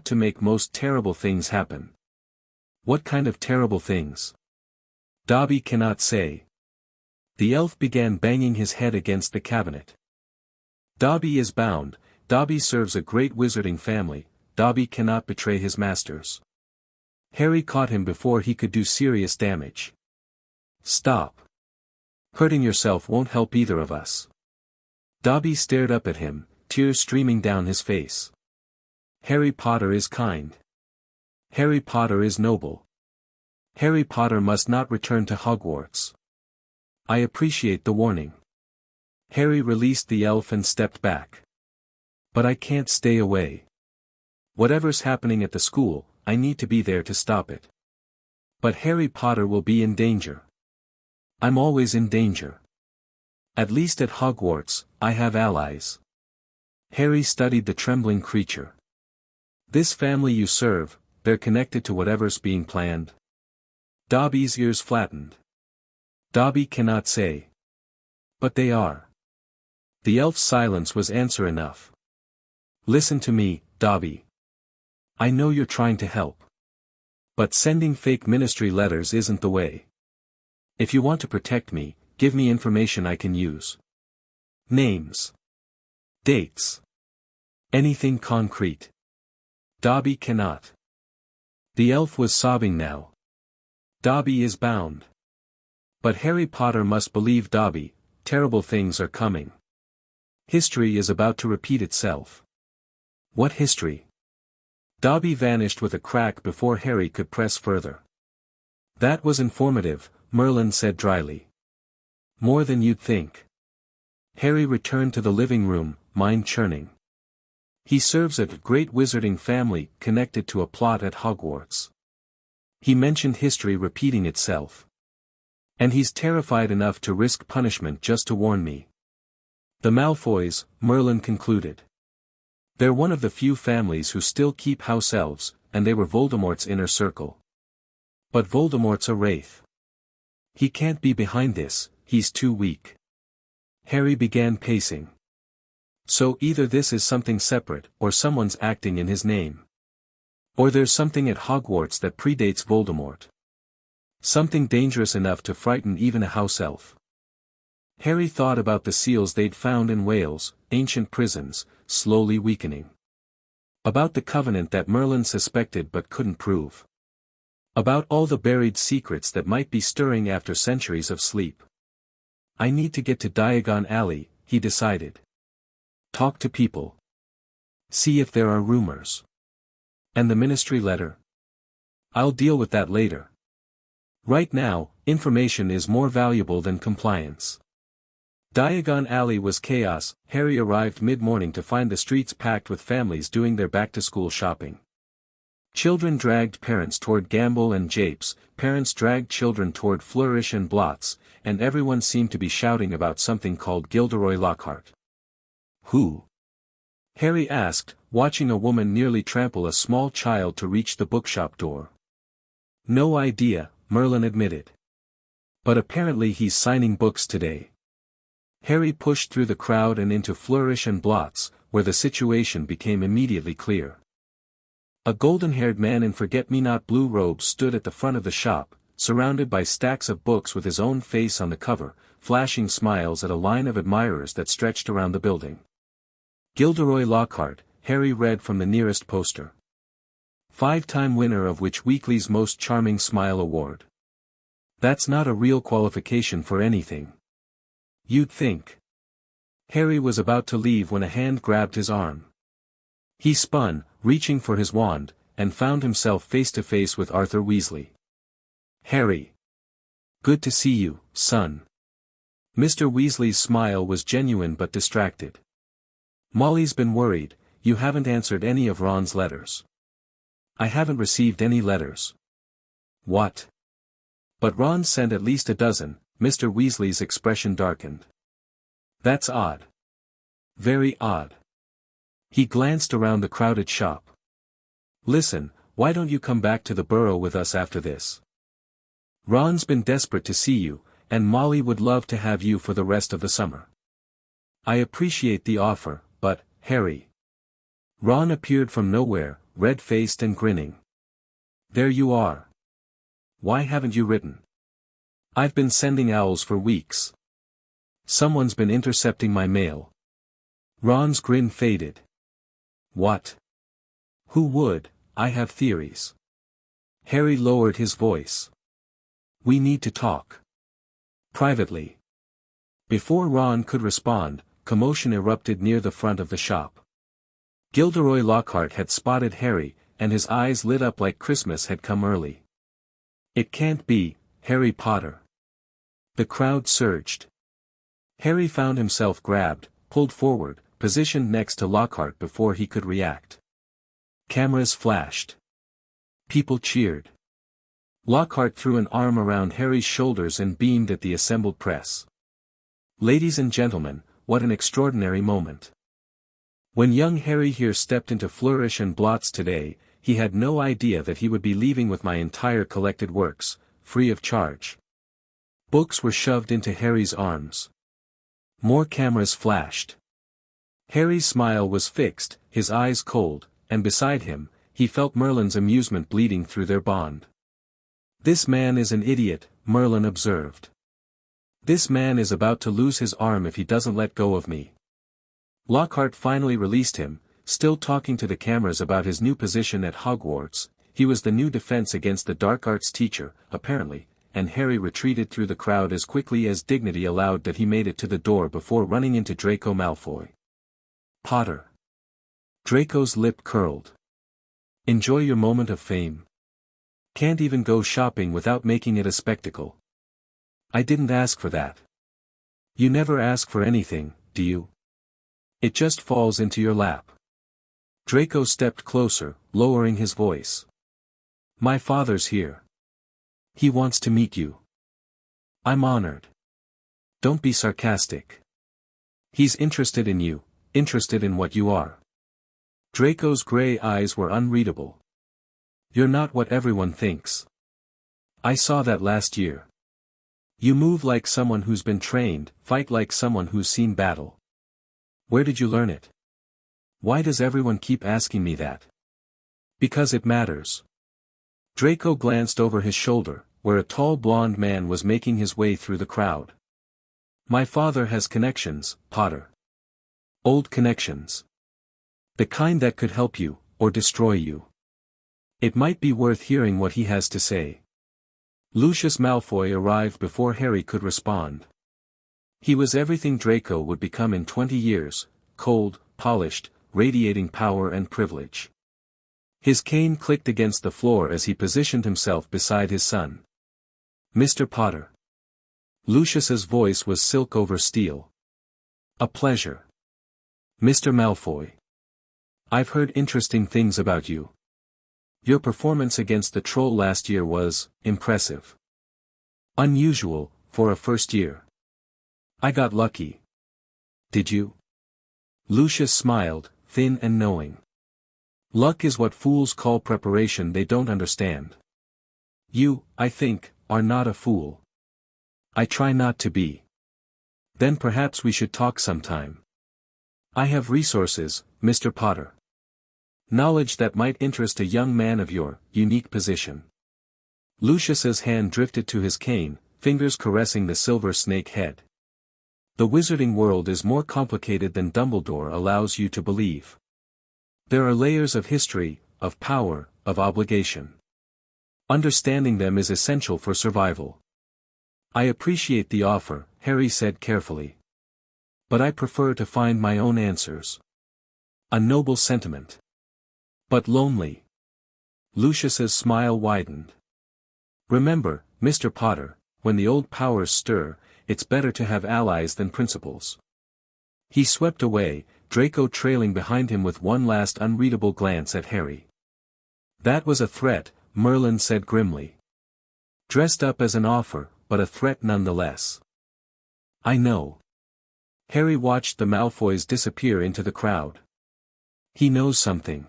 to make most terrible things happen. What kind of terrible things? Dobby cannot say. The elf began banging his head against the cabinet. Dobby is bound, Dobby serves a great wizarding family, Dobby cannot betray his masters. Harry caught him before he could do serious damage. Stop. Hurting yourself won't help either of us. Dobby stared up at him, tears streaming down his face. Harry Potter is kind. Harry Potter is noble. Harry Potter must not return to Hogwarts. I appreciate the warning. Harry released the elf and stepped back. But I can't stay away. Whatever's happening at the school, I need to be there to stop it. But Harry Potter will be in danger. I'm always in danger. At least at Hogwarts, I have allies. Harry studied the trembling creature. This family you serve, they're connected to whatever's being planned. Dobby's ears flattened. Dobby cannot say. But they are. The elf's silence was answer enough. Listen to me, Dobby. I know you're trying to help. But sending fake ministry letters isn't the way. If you want to protect me, give me information I can use. Names. Dates. Anything concrete. Dobby cannot. The elf was sobbing now. Dobby is bound. But Harry Potter must believe Dobby, terrible things are coming. History is about to repeat itself. What history? Dobby vanished with a crack before Harry could press further. That was informative, Merlin said dryly. More than you'd think. Harry returned to the living room, mind churning. He serves a great wizarding family connected to a plot at Hogwarts. He mentioned history repeating itself. And he's terrified enough to risk punishment just to warn me. The Malfoys, Merlin concluded. They're one of the few families who still keep house elves, and they were Voldemort's inner circle. But Voldemort's a wraith. He can't be behind this, he's too weak. Harry began pacing. So either this is something separate, or someone's acting in his name. Or there's something at Hogwarts that predates Voldemort. Something dangerous enough to frighten even a house elf. Harry thought about the seals they'd found in Wales, ancient prisons, slowly weakening. About the covenant that Merlin suspected but couldn't prove. About all the buried secrets that might be stirring after centuries of sleep. I need to get to Diagon Alley, he decided. Talk to people. See if there are rumors. And the ministry letter? I'll deal with that later. Right now, information is more valuable than compliance. Diagon Alley was chaos. Harry arrived mid-morning to find the streets packed with families doing their back-to-school shopping. Children dragged parents toward Gamble and Japes, parents dragged children toward Flourish and Blots, and everyone seemed to be shouting about something called Gilderoy Lockhart. Who? Harry asked, watching a woman nearly trample a small child to reach the bookshop door. No idea, Merlin admitted. But apparently he's signing books today. Harry pushed through the crowd and into Flourish and Blots, where the situation became immediately clear. A golden-haired man in forget-me-not blue robes stood at the front of the shop, surrounded by stacks of books with his own face on the cover, flashing smiles at a line of admirers that stretched around the building. Gilderoy Lockhart, Harry read from the nearest poster. 5-time winner of Which Weekly's Most Charming Smile Award. That's not a real qualification for anything. You'd think. Harry was about to leave when a hand grabbed his arm. He spun, reaching for his wand, and found himself face to face with Arthur Weasley. Harry. Good to see you, son. Mr. Weasley's smile was genuine but distracted. Molly's been worried, you haven't answered any of Ron's letters. I haven't received any letters. What? But Ron sent at least a dozen. Mr. Weasley's expression darkened. That's odd. Very odd. He glanced around the crowded shop. Listen, why don't you come back to the burrow with us after this? Ron's been desperate to see you, and Molly would love to have you for the rest of the summer. I appreciate the offer, but, Harry. Ron appeared from nowhere, red-faced and grinning. There you are. Why haven't you written? I've been sending owls for weeks. Someone's been intercepting my mail. Ron's grin faded. What? Who would? I have theories. Harry lowered his voice. We need to talk. Privately. Before Ron could respond, commotion erupted near the front of the shop. Gilderoy Lockhart had spotted Harry, and his eyes lit up like Christmas had come early. It can't be, Harry Potter. The crowd surged. Harry found himself grabbed, pulled forward, positioned next to Lockhart before he could react. Cameras flashed. People cheered. Lockhart threw an arm around Harry's shoulders and beamed at the assembled press. Ladies and gentlemen, what an extraordinary moment. When young Harry here stepped into Flourish and Blots today, he had no idea that he would be leaving with my entire collected works, free of charge. Books were shoved into Harry's arms. More cameras flashed. Harry's smile was fixed, his eyes cold, and beside him, he felt Merlin's amusement bleeding through their bond. This man is an idiot, Merlin observed. This man is about to lose his arm if he doesn't let go of me. Lockhart finally released him, still talking to the cameras about his new position at Hogwarts. He was the new defense against the dark arts teacher, apparently, and Harry retreated through the crowd as quickly as dignity allowed that he made it to the door before running into Draco Malfoy. Potter. Draco's lip curled. Enjoy your moment of fame. Can't even go shopping without making it a spectacle. I didn't ask for that. You never ask for anything, do you? It just falls into your lap. Draco stepped closer, lowering his voice. My father's here. He wants to meet you. I'm honored. Don't be sarcastic. He's interested in you, interested in what you are. Draco's gray eyes were unreadable. You're not what everyone thinks. I saw that last year. You move like someone who's been trained, fight like someone who's seen battle. Where did you learn it? Why does everyone keep asking me that? Because it matters. Draco glanced over his shoulder, where a tall blond man was making his way through the crowd. My father has connections, Potter. Old connections. The kind that could help you, or destroy you. It might be worth hearing what he has to say. Lucius Malfoy arrived before Harry could respond. He was everything Draco would become in 20 years, cold, polished, radiating power and privilege. His cane clicked against the floor as he positioned himself beside his son. Mr. Potter. Lucius's voice was silk over steel. A pleasure. Mr. Malfoy. I've heard interesting things about you. Your performance against the troll last year was impressive. Unusual, for a first year. I got lucky. Did you? Lucius smiled, thin and knowing. Luck is what fools call preparation they don't understand. You, I think, are not a fool. I try not to be. Then perhaps we should talk sometime. I have resources, Mr. Potter. Knowledge that might interest a young man of your unique position. Lucius's hand drifted to his cane, fingers caressing the silver snake head. The wizarding world is more complicated than Dumbledore allows you to believe. There are layers of history, of power, of obligation. Understanding them is essential for survival. I appreciate the offer, Harry said carefully. But I prefer to find my own answers. A noble sentiment. But lonely. Lucius's smile widened. Remember, Mr. Potter, when the old powers stir, it's better to have allies than principals. He swept away, Draco trailing behind him with one last unreadable glance at Harry. That was a threat, Merlin said grimly. Dressed up as an offer, but a threat nonetheless. I know. Harry watched the Malfoys disappear into the crowd. He knows something.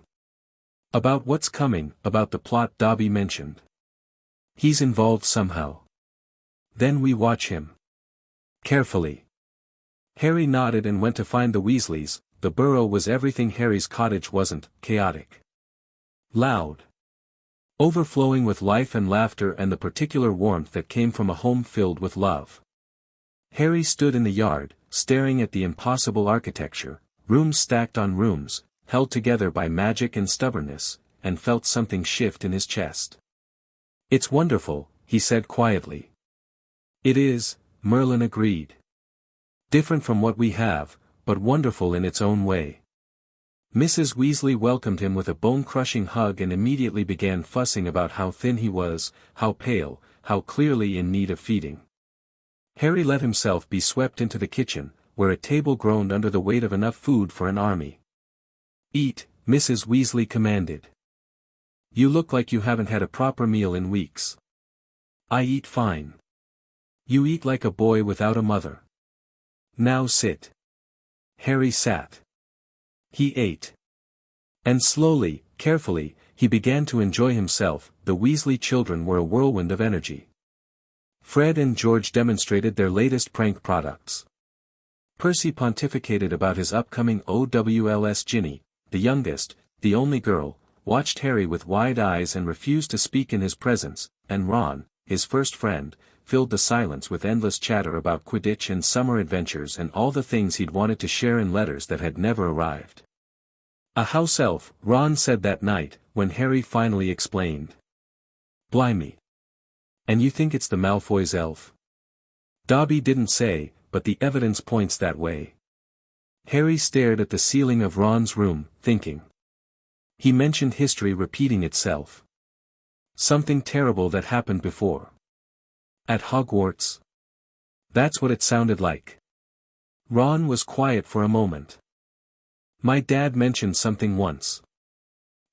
About what's coming, about the plot Dobby mentioned. He's involved somehow. Then we watch him. Carefully. Harry nodded and went to find the Weasleys. The burrow was everything Harry's cottage wasn't: chaotic, loud, overflowing with life and laughter and the particular warmth that came from a home filled with love. Harry stood in the yard, staring at the impossible architecture, rooms stacked on rooms, held together by magic and stubbornness, and felt something shift in his chest. "It's wonderful," he said quietly. "It is," Merlin agreed. "Different from what we have, but wonderful in its own way." Mrs. Weasley welcomed him with a bone-crushing hug and immediately began fussing about how thin he was, how pale, how clearly in need of feeding. Harry let himself be swept into the kitchen, where a table groaned under the weight of enough food for an army. "Eat," Mrs. Weasley commanded. "You look like you haven't had a proper meal in weeks." "I eat fine." "You eat like a boy without a mother." "Now sit." Harry sat. He ate. And slowly, carefully, he began to enjoy himself. The Weasley children were a whirlwind of energy. Fred and George demonstrated their latest prank products. Percy pontificated about his upcoming OWLS. Ginny, the youngest, the only girl, watched Harry with wide eyes and refused to speak in his presence, and Ron, his first friend, filled the silence with endless chatter about Quidditch and summer adventures and all the things he'd wanted to share in letters that had never arrived. "A house elf," Ron said that night, when Harry finally explained. "Blimey. And you think it's the Malfoys' elf?" Dobby didn't say, but the evidence points that way. Harry stared at the ceiling of Ron's room, thinking. He mentioned history repeating itself. Something terrible that happened before. At Hogwarts? That's what it sounded like. Ron was quiet for a moment. "My dad mentioned something once.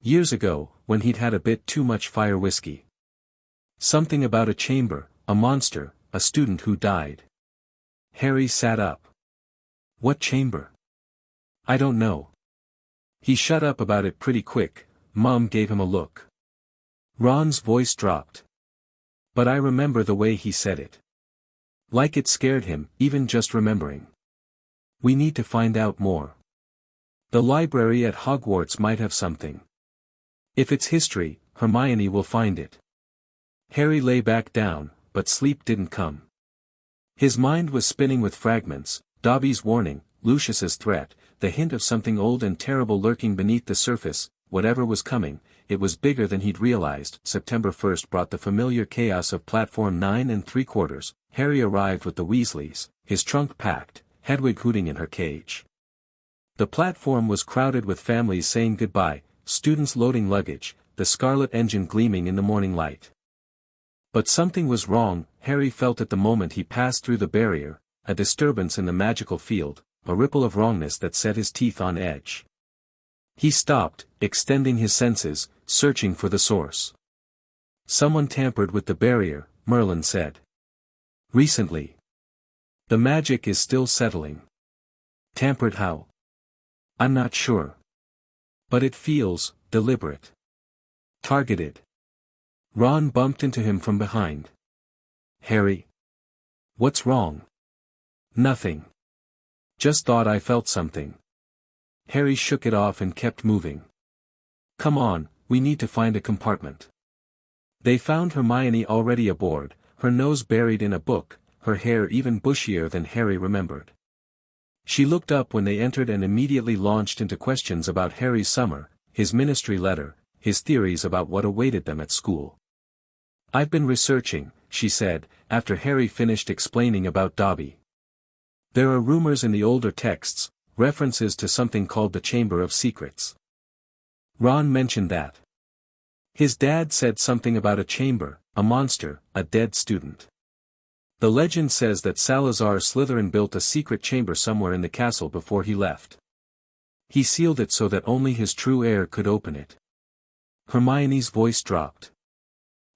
Years ago, when he'd had a bit too much fire whiskey. Something about a chamber, a monster, a student who died." Harry sat up. "What chamber?" "I don't know. He shut up about it pretty quick." Mom gave him a look. Ron's voice dropped. "But I remember the way he said it. Like it scared him, even just remembering. We need to find out more. The library at Hogwarts might have something. If it's history, Hermione will find it." Harry lay back down, but sleep didn't come. His mind was spinning with fragments: Dobby's warning, Lucius's threat, the hint of something old and terrible lurking beneath the surface. Whatever was coming, it was bigger than he'd realized. September 1st brought the familiar chaos of Platform 9 3/4. Harry arrived with the Weasleys, his trunk packed, Hedwig hooting in her cage. The platform was crowded with families saying goodbye, students loading luggage, the scarlet engine gleaming in the morning light. But something was wrong. Harry felt at the moment he passed through the barrier, a disturbance in the magical field, a ripple of wrongness that set his teeth on edge. He stopped, extending his senses, searching for the source. "Someone tampered with the barrier," Merlin said. "Recently. The magic is still settling." "Tampered how?" "I'm not sure. But it feels deliberate. Targeted." Ron bumped into him from behind. "Harry? What's wrong?" "Nothing. Just thought I felt something." Harry shook it off and kept moving. "Come on, we need to find a compartment." They found Hermione already aboard, her nose buried in a book, her hair even bushier than Harry remembered. She looked up when they entered and immediately launched into questions about Harry's summer, his ministry letter, his theories about what awaited them at school. "I've been researching," she said, after Harry finished explaining about Dobby. "There are rumors in the older texts, references to something called the Chamber of Secrets. Ron mentioned that. His dad said something about a chamber, a monster, a dead student. The legend says that Salazar Slytherin built a secret chamber somewhere in the castle before he left. He sealed it so that only his true heir could open it." Hermione's voice dropped.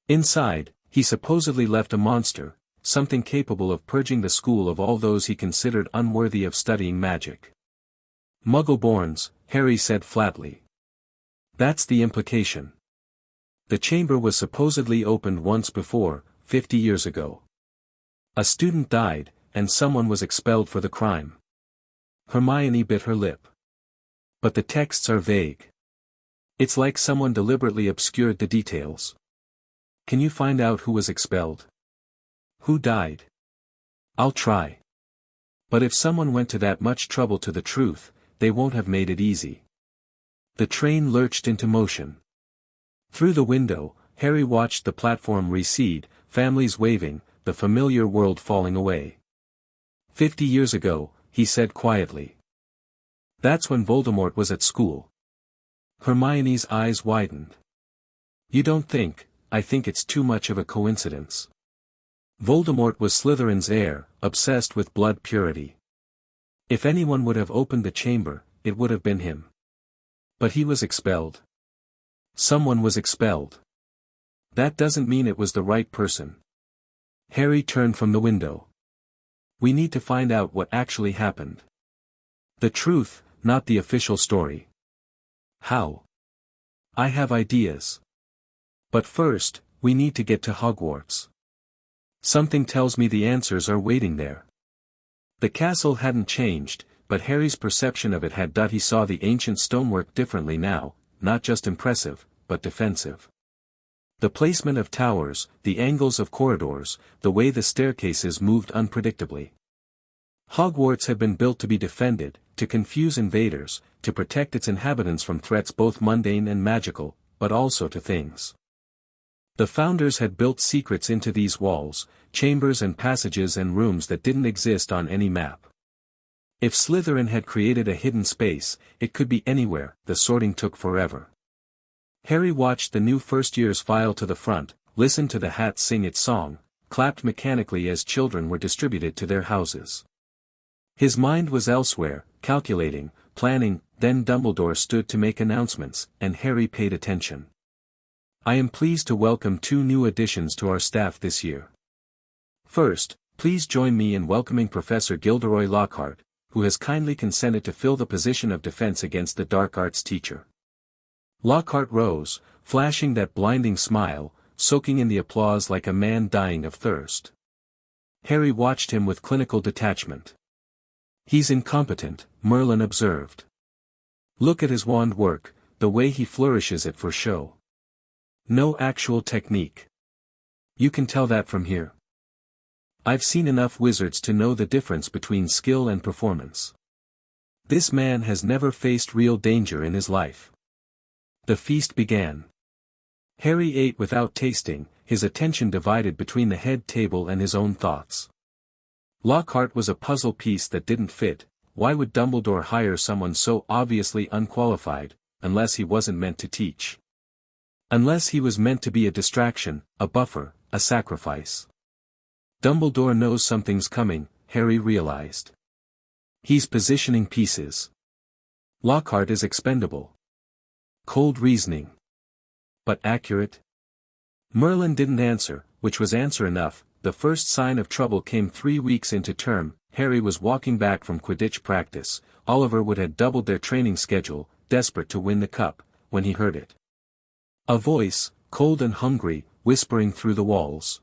"Inside, he supposedly left a monster," something capable of purging the school of all those he considered unworthy of studying magic. Muggle-borns, Harry said flatly. That's the implication. The chamber was supposedly opened once before, 50 years ago. A student died, and someone was expelled for the crime. Hermione bit her lip. But the texts are vague. It's like someone deliberately obscured the details. Can you find out who was expelled? Who died? I'll try. But if someone went to that much trouble to the truth, they won't have made it easy. The train lurched into motion. Through the window, Harry watched the platform recede, families waving, the familiar world falling away. 50 years ago, he said quietly. That's when Voldemort was at school. Hermione's eyes widened. You don't think, I think it's too much of a coincidence. Voldemort was Slytherin's heir, obsessed with blood purity. If anyone would have opened the chamber, it would have been him. But he was expelled. Someone was expelled. That doesn't mean it was the right person. Harry turned from the window. We need to find out what actually happened. The truth, not the official story. How? I have ideas. But first, we need to get to Hogwarts. Something tells me the answers are waiting there. The castle hadn't changed, but Harry's perception of it had. He saw the ancient stonework differently now, not just impressive, but defensive. The placement of towers, the angles of corridors, the way the staircases moved unpredictably. Hogwarts had been built to be defended, to confuse invaders, to protect its inhabitants from threats both mundane and magical, but also to things. The founders had built secrets into these walls, chambers and passages and rooms that didn't exist on any map. If Slytherin had created a hidden space, it could be anywhere. The sorting took forever. Harry watched the new first-years file to the front, listened to the hat sing its song, clapped mechanically as children were distributed to their houses. His mind was elsewhere, calculating, planning. Then Dumbledore stood to make announcements, and Harry paid attention. I am pleased to welcome 2 new additions to our staff this year. First, please join me in welcoming Professor Gilderoy Lockhart, who has kindly consented to fill the position of Defense Against the Dark Arts teacher. Lockhart rose, flashing that blinding smile, soaking in the applause like a man dying of thirst. Harry watched him with clinical detachment. He's incompetent, Merlin observed. Look at his wand work, the way he flourishes it for show. No actual technique. You can tell that from here. I've seen enough wizards to know the difference between skill and performance. This man has never faced real danger in his life. The feast began. Harry ate without tasting, his attention divided between the head table and his own thoughts. Lockhart was a puzzle piece that didn't fit. Why would Dumbledore hire someone so obviously unqualified, unless he wasn't meant to teach? Unless he was meant to be a distraction, a buffer, a sacrifice. Dumbledore knows something's coming, Harry realized. He's positioning pieces. Lockhart is expendable. Cold reasoning. But accurate? Merlin didn't answer, which was answer enough. The first sign of trouble came 3 weeks into term. Harry was walking back from Quidditch practice. Oliver Wood had doubled their training schedule, desperate to win the cup, when he heard it. A voice, cold and hungry, whispering through the walls.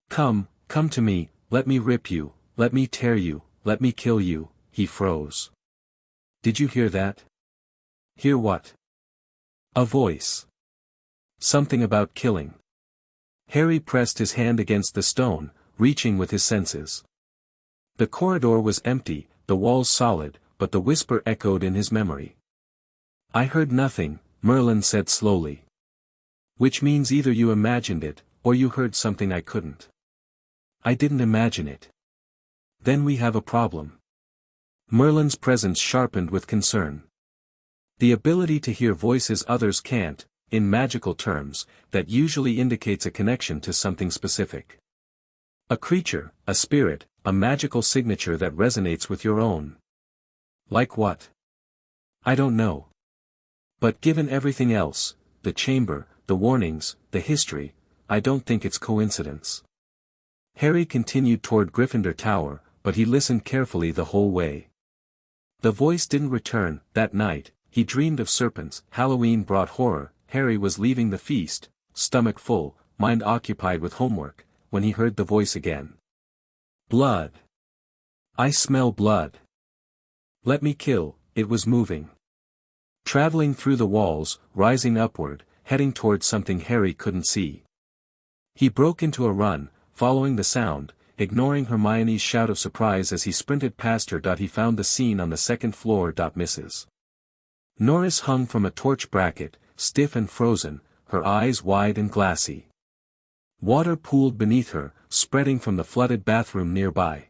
Come to me, let me rip you, let me tear you, let me kill you. He froze. Did you hear that? Hear what? A voice. Something about killing. Harry pressed his hand against the stone, reaching with his senses. The corridor was empty, the walls solid, but the whisper echoed in his memory. I heard nothing, Merlin said slowly. Which means either you imagined it, or you heard something I couldn't. I didn't imagine it. Then we have a problem. Merlin's presence sharpened with concern. The ability to hear voices others can't, in magical terms, that usually indicates a connection to something specific. A creature, a spirit, a magical signature that resonates with your own. Like what? I don't know. But given everything else, the chamber, the warnings, the history, I don't think it's coincidence. Harry continued toward Gryffindor Tower, but he listened carefully the whole way. The voice didn't return. That night, he dreamed of serpents. Halloween brought horror. Harry was leaving the feast, stomach full, mind occupied with homework, when he heard the voice again. Blood. I smell blood. Let me kill. It was moving. Traveling through the walls, rising upward, heading towards something Harry couldn't see. He broke into a run, following the sound, ignoring Hermione's shout of surprise as he sprinted past her. He found the scene on the second floor. Mrs. Norris hung from a torch bracket, stiff and frozen, her eyes wide and glassy. Water pooled beneath her, spreading from the flooded bathroom nearby.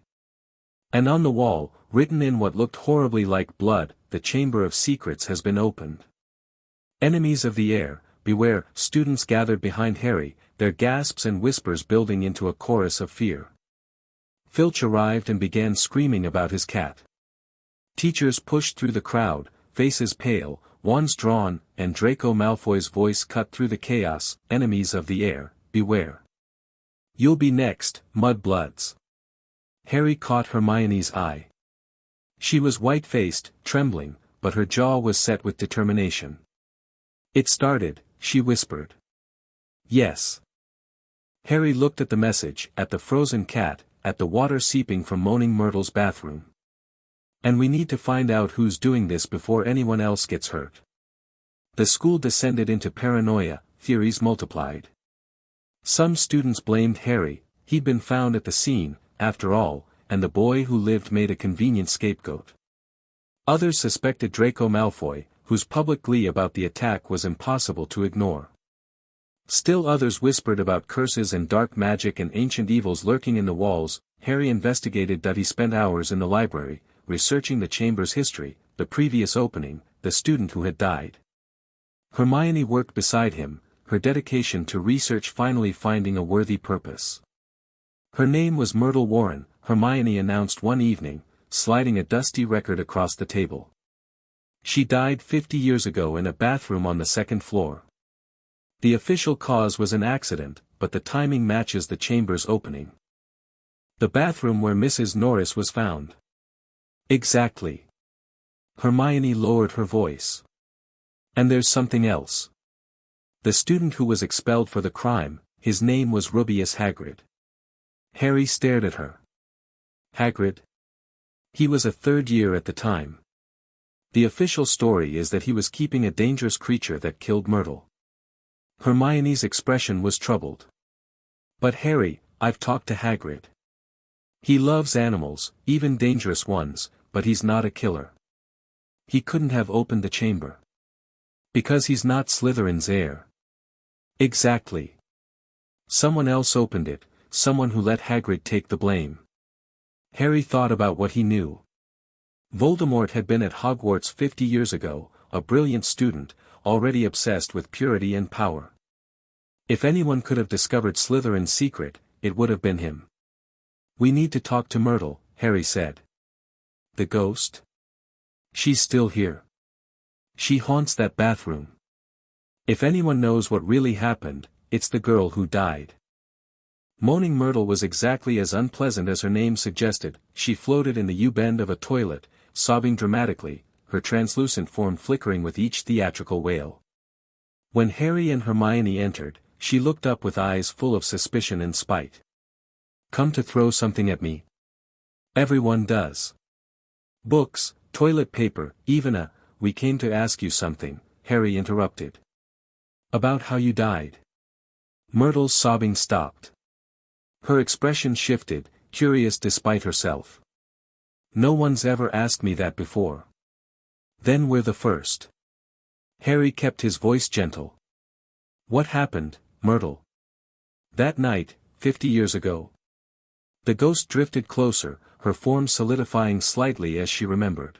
And on the wall, written in what looked horribly like blood, "The Chamber of Secrets has been opened. Enemies of the air, beware." Students gathered behind Harry, their gasps and whispers building into a chorus of fear. Filch arrived and began screaming about his cat. Teachers pushed through the crowd, faces pale, wands drawn, and Draco Malfoy's voice cut through the chaos. "Enemies of the air, beware. You'll be next, mudbloods." Harry caught Hermione's eye. She was white-faced, trembling, but her jaw was set with determination. "It started," she whispered. "Yes." Harry looked at the message, at the frozen cat, at the water seeping from Moaning Myrtle's bathroom. "And we need to find out who's doing this before anyone else gets hurt." The school descended into paranoia, theories multiplied. Some students blamed Harry. He'd been found at the scene, after all, and the boy who lived made a convenient scapegoat. Others suspected Draco Malfoy, whose public glee about the attack was impossible to ignore. Still others whispered about curses and dark magic and ancient evils lurking in the walls. Harry investigated. He spent hours in the library, researching the chamber's history, the previous opening, the student who had died. Hermione worked beside him, her dedication to research finally finding a worthy purpose. Her name was Myrtle Warren, Hermione announced one evening, sliding a dusty record across the table. She died 50 years ago in a bathroom on the second floor. The official cause was an accident, but the timing matches the chamber's opening. The bathroom where Mrs. Norris was found. Exactly. Hermione lowered her voice. And there's something else. The student who was expelled for the crime, his name was Rubeus Hagrid. Harry stared at her. Hagrid? He was a third year at the time. The official story is that he was keeping a dangerous creature that killed Myrtle. Hermione's expression was troubled. But Harry, I've talked to Hagrid. He loves animals, even dangerous ones, but he's not a killer. He couldn't have opened the chamber. Because he's not Slytherin's heir. Exactly. Someone else opened it, someone who let Hagrid take the blame. Harry thought about what he knew. Voldemort had been at Hogwarts 50 years ago, a brilliant student, already obsessed with purity and power. If anyone could have discovered Slytherin's secret, it would have been him. "We need to talk to Myrtle," Harry said. "The ghost? She's still here. She haunts that bathroom. If anyone knows what really happened, it's the girl who died." Moaning Myrtle was exactly as unpleasant as her name suggested. She floated in the U-bend of a toilet, sobbing dramatically, her translucent form flickering with each theatrical wail. When Harry and Hermione entered, she looked up with eyes full of suspicion and spite. "Come to throw something at me?" "Everyone does. Books, toilet paper, even we came to ask you something," Harry interrupted. "About how you died." Myrtle's sobbing stopped. Her expression shifted, curious despite herself. "No one's ever asked me that before." "Then we're the first." Harry kept his voice gentle. "What happened, Myrtle?" "That night, 50 years ago." The ghost drifted closer, her form solidifying slightly as she remembered.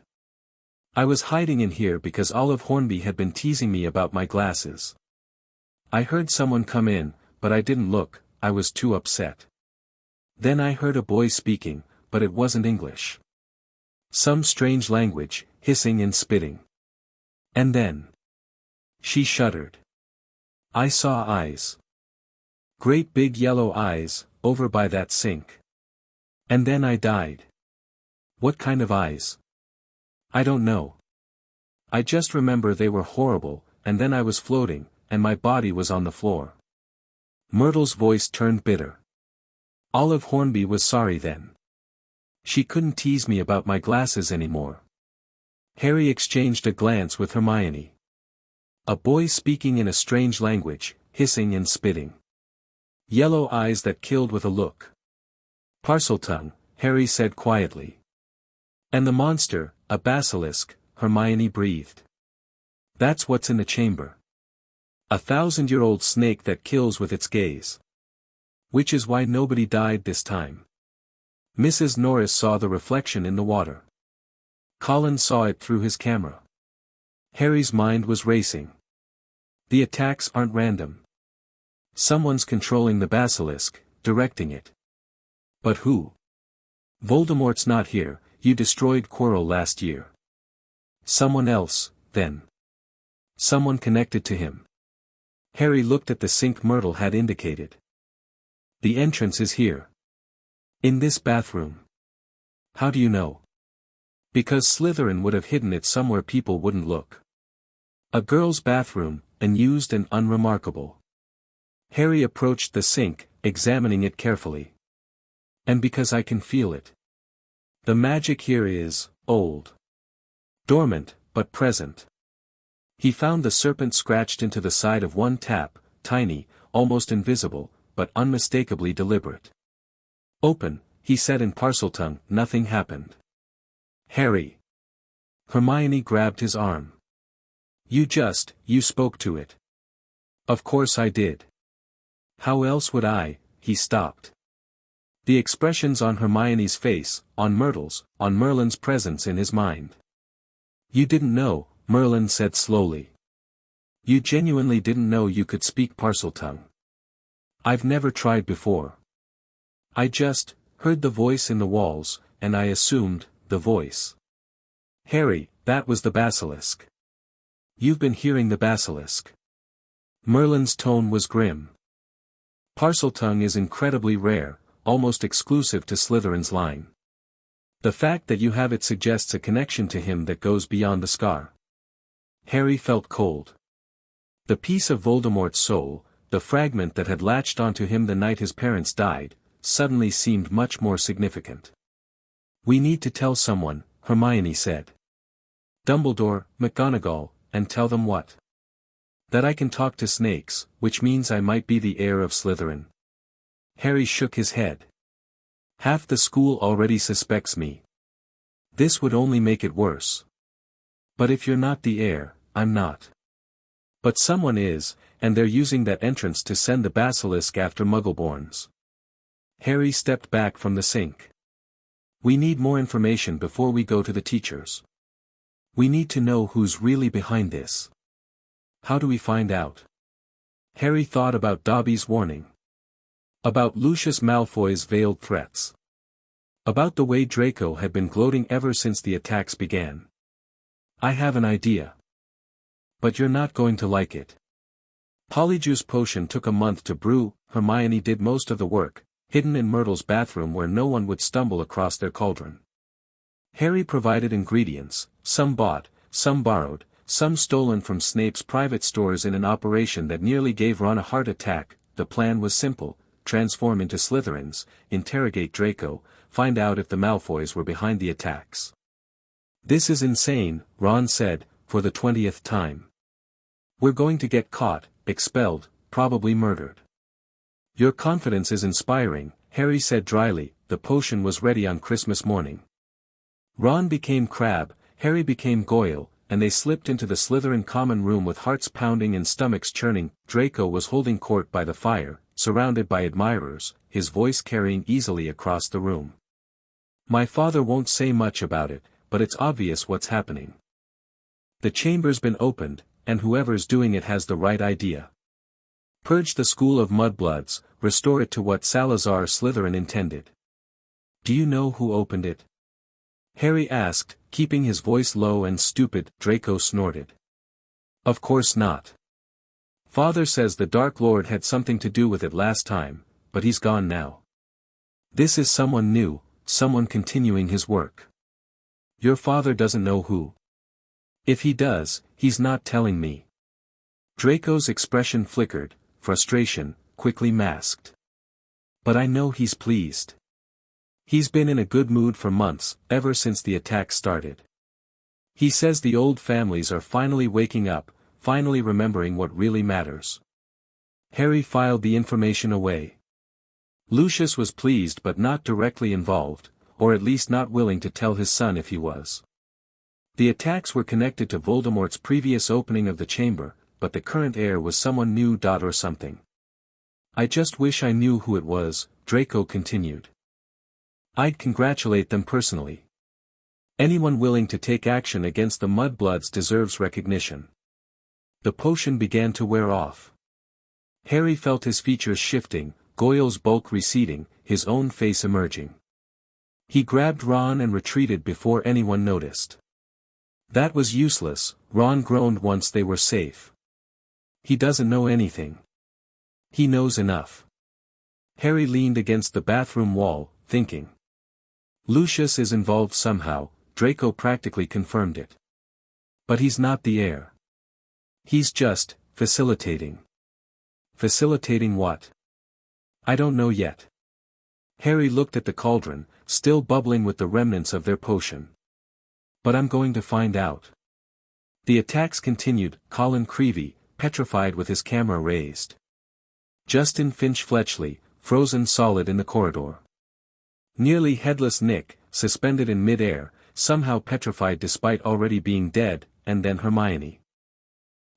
"I was hiding in here because Olive Hornby had been teasing me about my glasses. I heard someone come in, but I didn't look, I was too upset. Then I heard a boy speaking, but it wasn't English. Some strange language, hissing and spitting. And then..." She shuddered. "I saw eyes. Great big yellow eyes, over by that sink. And then I died. What kind of eyes? I don't know. I just remember they were horrible, and then I was floating, and my body was on the floor. Myrtle's voice turned bitter. Olive Hornby was sorry then. She couldn't tease me about my glasses anymore. Harry exchanged a glance with Hermione. A boy speaking in a strange language, hissing and spitting. Yellow eyes that killed with a look. Parseltongue, Harry said quietly. And the monster, a basilisk, Hermione breathed. That's what's in the chamber. 1,000-year-old snake that kills with its gaze. Which is why nobody died this time. Mrs. Norris saw the reflection in the water. Colin saw it through his camera. Harry's mind was racing. The attacks aren't random. Someone's controlling the basilisk, directing it. But who? Voldemort's not here, you destroyed Quirrell last year. Someone else, then. Someone connected to him. Harry looked at the sink Myrtle had indicated. The entrance is here. In this bathroom. How do you know? Because Slytherin would have hidden it somewhere people wouldn't look. A girl's bathroom, unused and unremarkable. Harry approached the sink, examining it carefully. And because I can feel it. The magic here is, old. Dormant, but present. He found the serpent scratched into the side of one tap, tiny, almost invisible, but unmistakably deliberate. Open, he said in Parseltongue. Nothing happened. Harry. Hermione grabbed his arm. You spoke to it. Of course I did. How else would I? He stopped. The expressions on Hermione's face, on Myrtle's, on Merlin's presence in his mind. You didn't know, Merlin said slowly. You genuinely didn't know you could speak Parseltongue. I've never tried before. I just heard the voice in the walls, and I assumed the voice. Harry, that was the basilisk. You've been hearing the basilisk. Merlin's tone was grim. Parseltongue is incredibly rare, almost exclusive to Slytherin's line. The fact that you have it suggests a connection to him that goes beyond the scar. Harry felt cold. The piece of Voldemort's soul, the fragment that had latched onto him the night his parents died, suddenly seemed much more significant. We need to tell someone, Hermione said. Dumbledore, McGonagall, and tell them what? That I can talk to snakes, which means I might be the heir of Slytherin. Harry shook his head. Half the school already suspects me. This would only make it worse. But if you're not the heir, I'm not. But someone is, and they're using that entrance to send the basilisk after Muggleborns. Harry stepped back from the sink. We need more information before we go to the teachers. We need to know who's really behind this. How do we find out? Harry thought about Dobby's warning. About Lucius Malfoy's veiled threats. About the way Draco had been gloating ever since the attacks began. I have an idea. But you're not going to like it. Polyjuice Potion took a month to brew. Hermione did most of the work, hidden in Myrtle's bathroom where no one would stumble across their cauldron. Harry provided ingredients, some bought, some borrowed, some stolen from Snape's private stores in an operation that nearly gave Ron a heart attack. The plan was simple: transform into Slytherins, interrogate Draco, find out if the Malfoys were behind the attacks. This is insane, Ron said, for the 20th time. We're going to get caught, expelled, probably murdered. Your confidence is inspiring, Harry said dryly. The potion was ready on Christmas morning. Ron became Crabbe, Harry became Goyle, and they slipped into the Slytherin common room with hearts pounding and stomachs churning. Draco was holding court by the fire, surrounded by admirers, his voice carrying easily across the room. My father won't say much about it, but it's obvious what's happening. The chamber's been opened, and whoever's doing it has the right idea. Purge the school of mudbloods, restore it to what Salazar Slytherin intended. Do you know who opened it? Harry asked, keeping his voice low and stupid. Draco snorted. Of course not. Father says the Dark Lord had something to do with it last time, but he's gone now. This is someone new, someone continuing his work. Your father doesn't know who. If he does, he's not telling me. Draco's expression flickered, frustration, quickly masked. But I know he's pleased. He's been in a good mood for months, ever since the attack started. He says the old families are finally waking up, finally remembering what really matters. Harry filed the information away. Lucius was pleased but not directly involved, or at least not willing to tell his son if he was. The attacks were connected to Voldemort's previous opening of the chamber, but the current heir was someone new. Or something. I just wish I knew who it was, Draco continued. I'd congratulate them personally. Anyone willing to take action against the Mudbloods deserves recognition. The potion began to wear off. Harry felt his features shifting, Goyle's bulk receding, his own face emerging. He grabbed Ron and retreated before anyone noticed. That was useless, Ron groaned once they were safe. He doesn't know anything. He knows enough. Harry leaned against the bathroom wall, thinking. Lucius is involved somehow, Draco practically confirmed it. But he's not the heir. He's just, facilitating. Facilitating what? I don't know yet. Harry looked at the cauldron, still bubbling with the remnants of their potion. But I'm going to find out. The attacks continued, Colin Creevey, petrified with his camera raised. Justin Finch-Fletchley, frozen solid in the corridor. Nearly headless Nick, suspended in mid-air, somehow petrified despite already being dead, and then Hermione.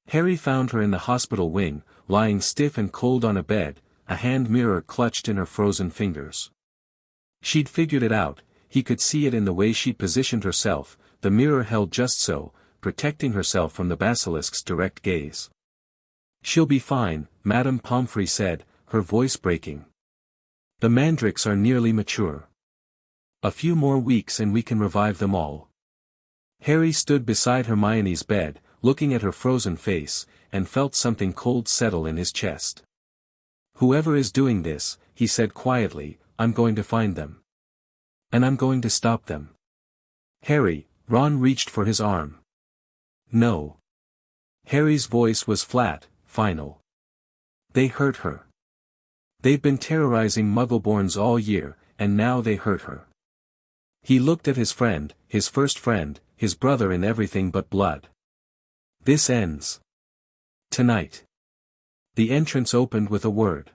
Harry found her in the hospital wing, lying stiff and cold on a bed, a hand mirror clutched in her frozen fingers. She'd figured it out, he could see it in the way she'd positioned herself, the mirror held just so, protecting herself from the basilisk's direct gaze. She'll be fine, Madame Pomfrey said, her voice breaking. The mandrakes are nearly mature. A few more weeks and we can revive them all. Harry stood beside Hermione's bed, looking at her frozen face, and felt something cold settle in his chest. Whoever is doing this, he said quietly, I'm going to find them. And I'm going to stop them. Harry, Ron reached for his arm. No. Harry's voice was flat, final. They hurt her. They've been terrorizing Muggleborns all year, and now they hurt her. He looked at his friend, his first friend, his brother in everything but blood. This ends. Tonight. The entrance opened with a word.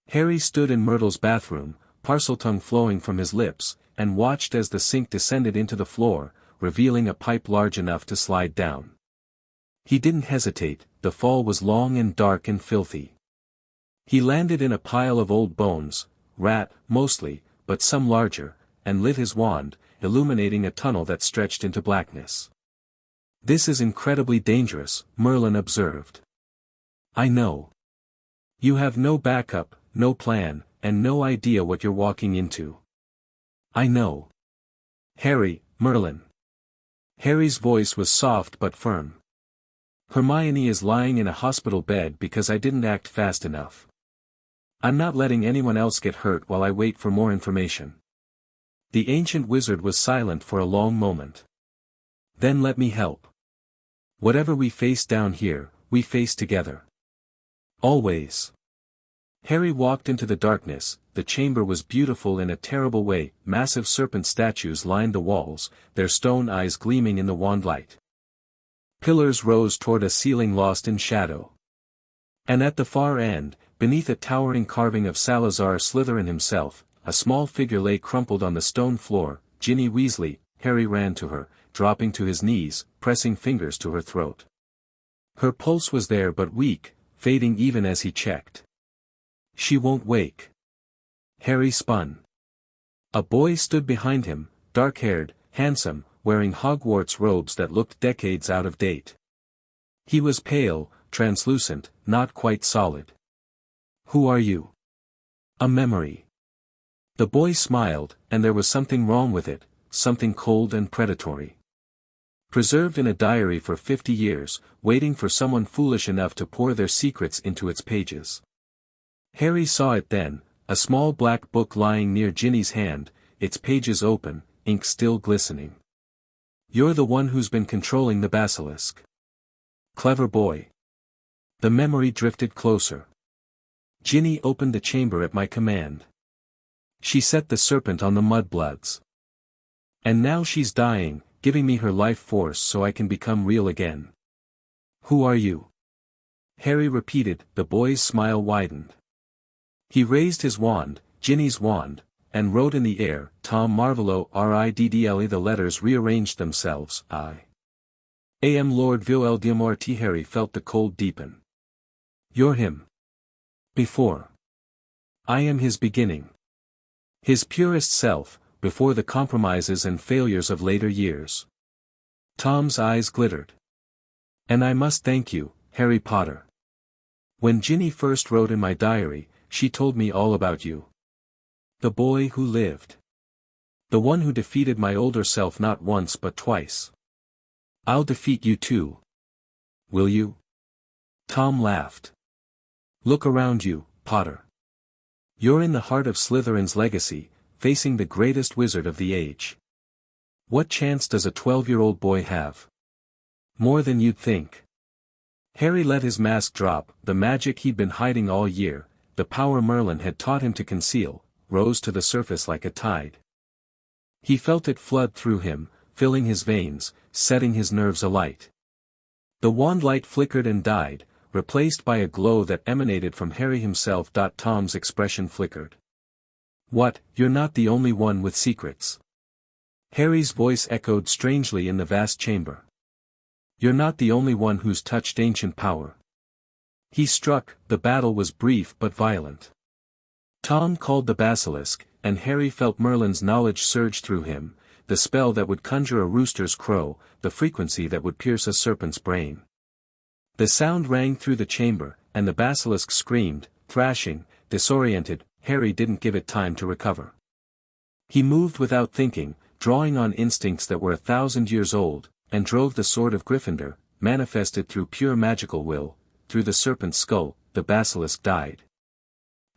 Harry stood in Myrtle's bathroom, parseltongue flowing from his lips, and watched as the sink descended into the floor, revealing a pipe large enough to slide down. He didn't hesitate, the fall was long and dark and filthy. He landed in a pile of old bones, rat, mostly, but some larger, and lit his wand, illuminating a tunnel that stretched into blackness. This is incredibly dangerous, Merlin observed. I know. You have no backup, no plan, and no idea what you're walking into. I know. Harry, Merlin. Harry's voice was soft but firm. Hermione is lying in a hospital bed because I didn't act fast enough. I'm not letting anyone else get hurt while I wait for more information. The ancient wizard was silent for a long moment. Then let me help. Whatever we face down here, we face together. Always. Harry walked into the darkness. The chamber was beautiful in a terrible way, massive serpent statues lined the walls, their stone eyes gleaming in the wand light. Pillars rose toward a ceiling lost in shadow. And at the far end, beneath a towering carving of Salazar Slytherin himself, a small figure lay crumpled on the stone floor. Ginny Weasley. Harry ran to her, dropping to his knees, pressing fingers to her throat. Her pulse was there but weak, fading even as he checked. She won't wake. Harry spun. A boy stood behind him, dark-haired, handsome, wearing Hogwarts robes that looked decades out of date. He was pale, translucent, not quite solid. Who are you? A memory. The boy smiled, and there was something wrong with it, something cold and predatory. Preserved in a diary for 50 years, waiting for someone foolish enough to pour their secrets into its pages. Harry saw it then, a small black book lying near Ginny's hand, its pages open, ink still glistening. "You're the one who's been controlling the basilisk. Clever boy." The memory drifted closer. Ginny opened the chamber at my command. She set the serpent on the mudbloods. And now she's dying, giving me her life force so I can become real again. "Who are you?" Harry repeated. The boy's smile widened. He raised his wand, Ginny's wand, and wrote in the air, Tom Marvolo Riddle. The letters rearranged themselves. I am Lord Voldemort. Harry felt the cold deepen. "You're him. Before. I am his beginning. His purest self, before the compromises and failures of later years." Tom's eyes glittered. "And I must thank you, Harry Potter. When Ginny first wrote in my diary, she told me all about you. The boy who lived. The one who defeated my older self not once but twice. I'll defeat you too. Will you?" Tom laughed. "Look around you, Potter. You're in the heart of Slytherin's legacy, facing the greatest wizard of the age. What chance does a 12-year-old boy have? More than you'd think." Harry let his mask drop. The magic he'd been hiding all year, the power Merlin had taught him to conceal, rose to the surface like a tide. He felt it flood through him, filling his veins, setting his nerves alight. The wand light flickered and died, replaced by a glow that emanated from Harry himself. Tom's expression flickered. "What, you're not the only one with secrets?" Harry's voice echoed strangely in the vast chamber. "You're not the only one who's touched ancient power." He struck. The battle was brief but violent. Tom called the basilisk, and Harry felt Merlin's knowledge surge through him, the spell that would conjure a rooster's crow, the frequency that would pierce a serpent's brain. The sound rang through the chamber, and the basilisk screamed, thrashing, disoriented. Harry didn't give it time to recover. He moved without thinking, drawing on instincts that were 1,000 years old, and drove the sword of Gryffindor, manifested through pure magical will, through the serpent's skull. The basilisk died.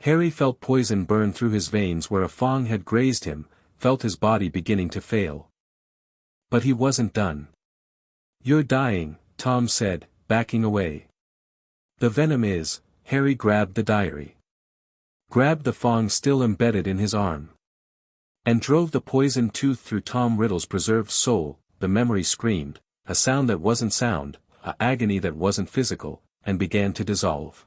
Harry felt poison burn through his veins where a fang had grazed him, felt his body beginning to fail. But he wasn't done. "You're dying," Tom said, backing away. "The venom is." Harry grabbed the diary. Grabbed the fang still embedded in his arm. And drove the poisoned tooth through Tom Riddle's preserved soul. The memory screamed, a sound that wasn't sound, a agony that wasn't physical, and began to dissolve.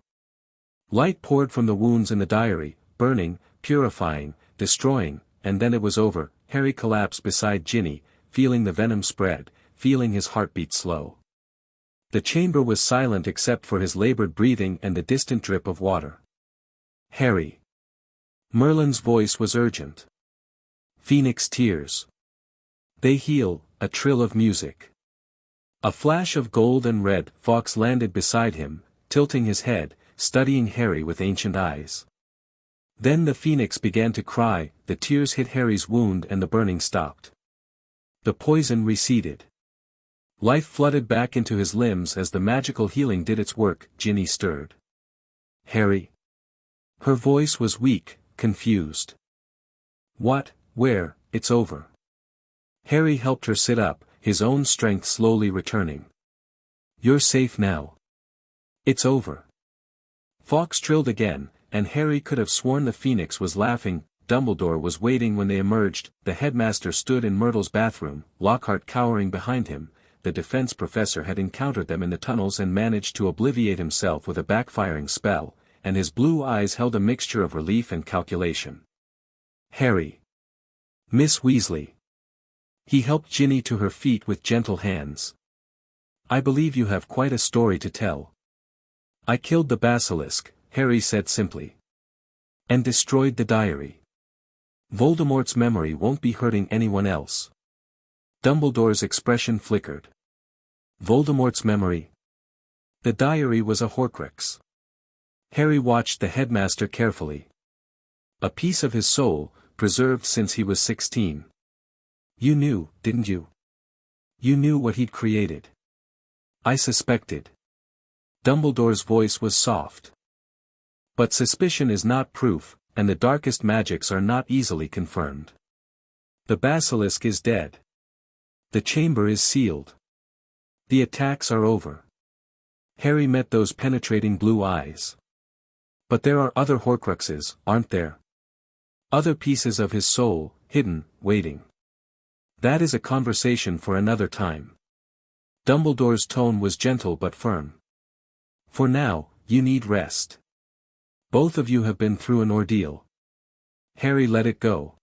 Light poured from the wounds in the diary, burning, purifying, destroying, and then it was over. Harry collapsed beside Ginny, feeling the venom spread, feeling his heartbeat slow. The chamber was silent except for his labored breathing and the distant drip of water. "Harry." Merlin's voice was urgent. "Phoenix tears. They heal." A trill of music. A flash of gold and red. Fawkes landed beside him, tilting his head, studying Harry with ancient eyes. Then the phoenix began to cry. The tears hit Harry's wound and the burning stopped. The poison receded. Life flooded back into his limbs as the magical healing did its work. Ginny stirred. "Harry?" Her voice was weak, confused. "What, where?" "It's over." Harry helped her sit up, his own strength slowly returning. "You're safe now. It's over." Fawkes trilled again, and Harry could have sworn the phoenix was laughing. Dumbledore was waiting when they emerged. The headmaster stood in Myrtle's bathroom, Lockhart cowering behind him. The defense professor had encountered them in the tunnels and managed to obliviate himself with a backfiring spell, and his blue eyes held a mixture of relief and calculation. "Harry." "Miss Weasley." He helped Ginny to her feet with gentle hands. "I believe you have quite a story to tell." "I killed the basilisk," Harry said simply. "And destroyed the diary. Voldemort's memory won't be hurting anyone else." Dumbledore's expression flickered. "Voldemort's memory?" "The diary was a Horcrux." Harry watched the headmaster carefully. "A piece of his soul, preserved since he was 16. You knew, didn't you? You knew what he'd created." "I suspected." Dumbledore's voice was soft. "But suspicion is not proof," and the darkest magics are not easily confirmed. The basilisk is dead. The chamber is sealed. The attacks are over. Harry met those penetrating blue eyes. But there are other Horcruxes, aren't there? Other pieces of his soul, hidden, waiting. That is a conversation for another time. Dumbledore's tone was gentle but firm. For now, you need rest. Both of you have been through an ordeal. Harry let it go.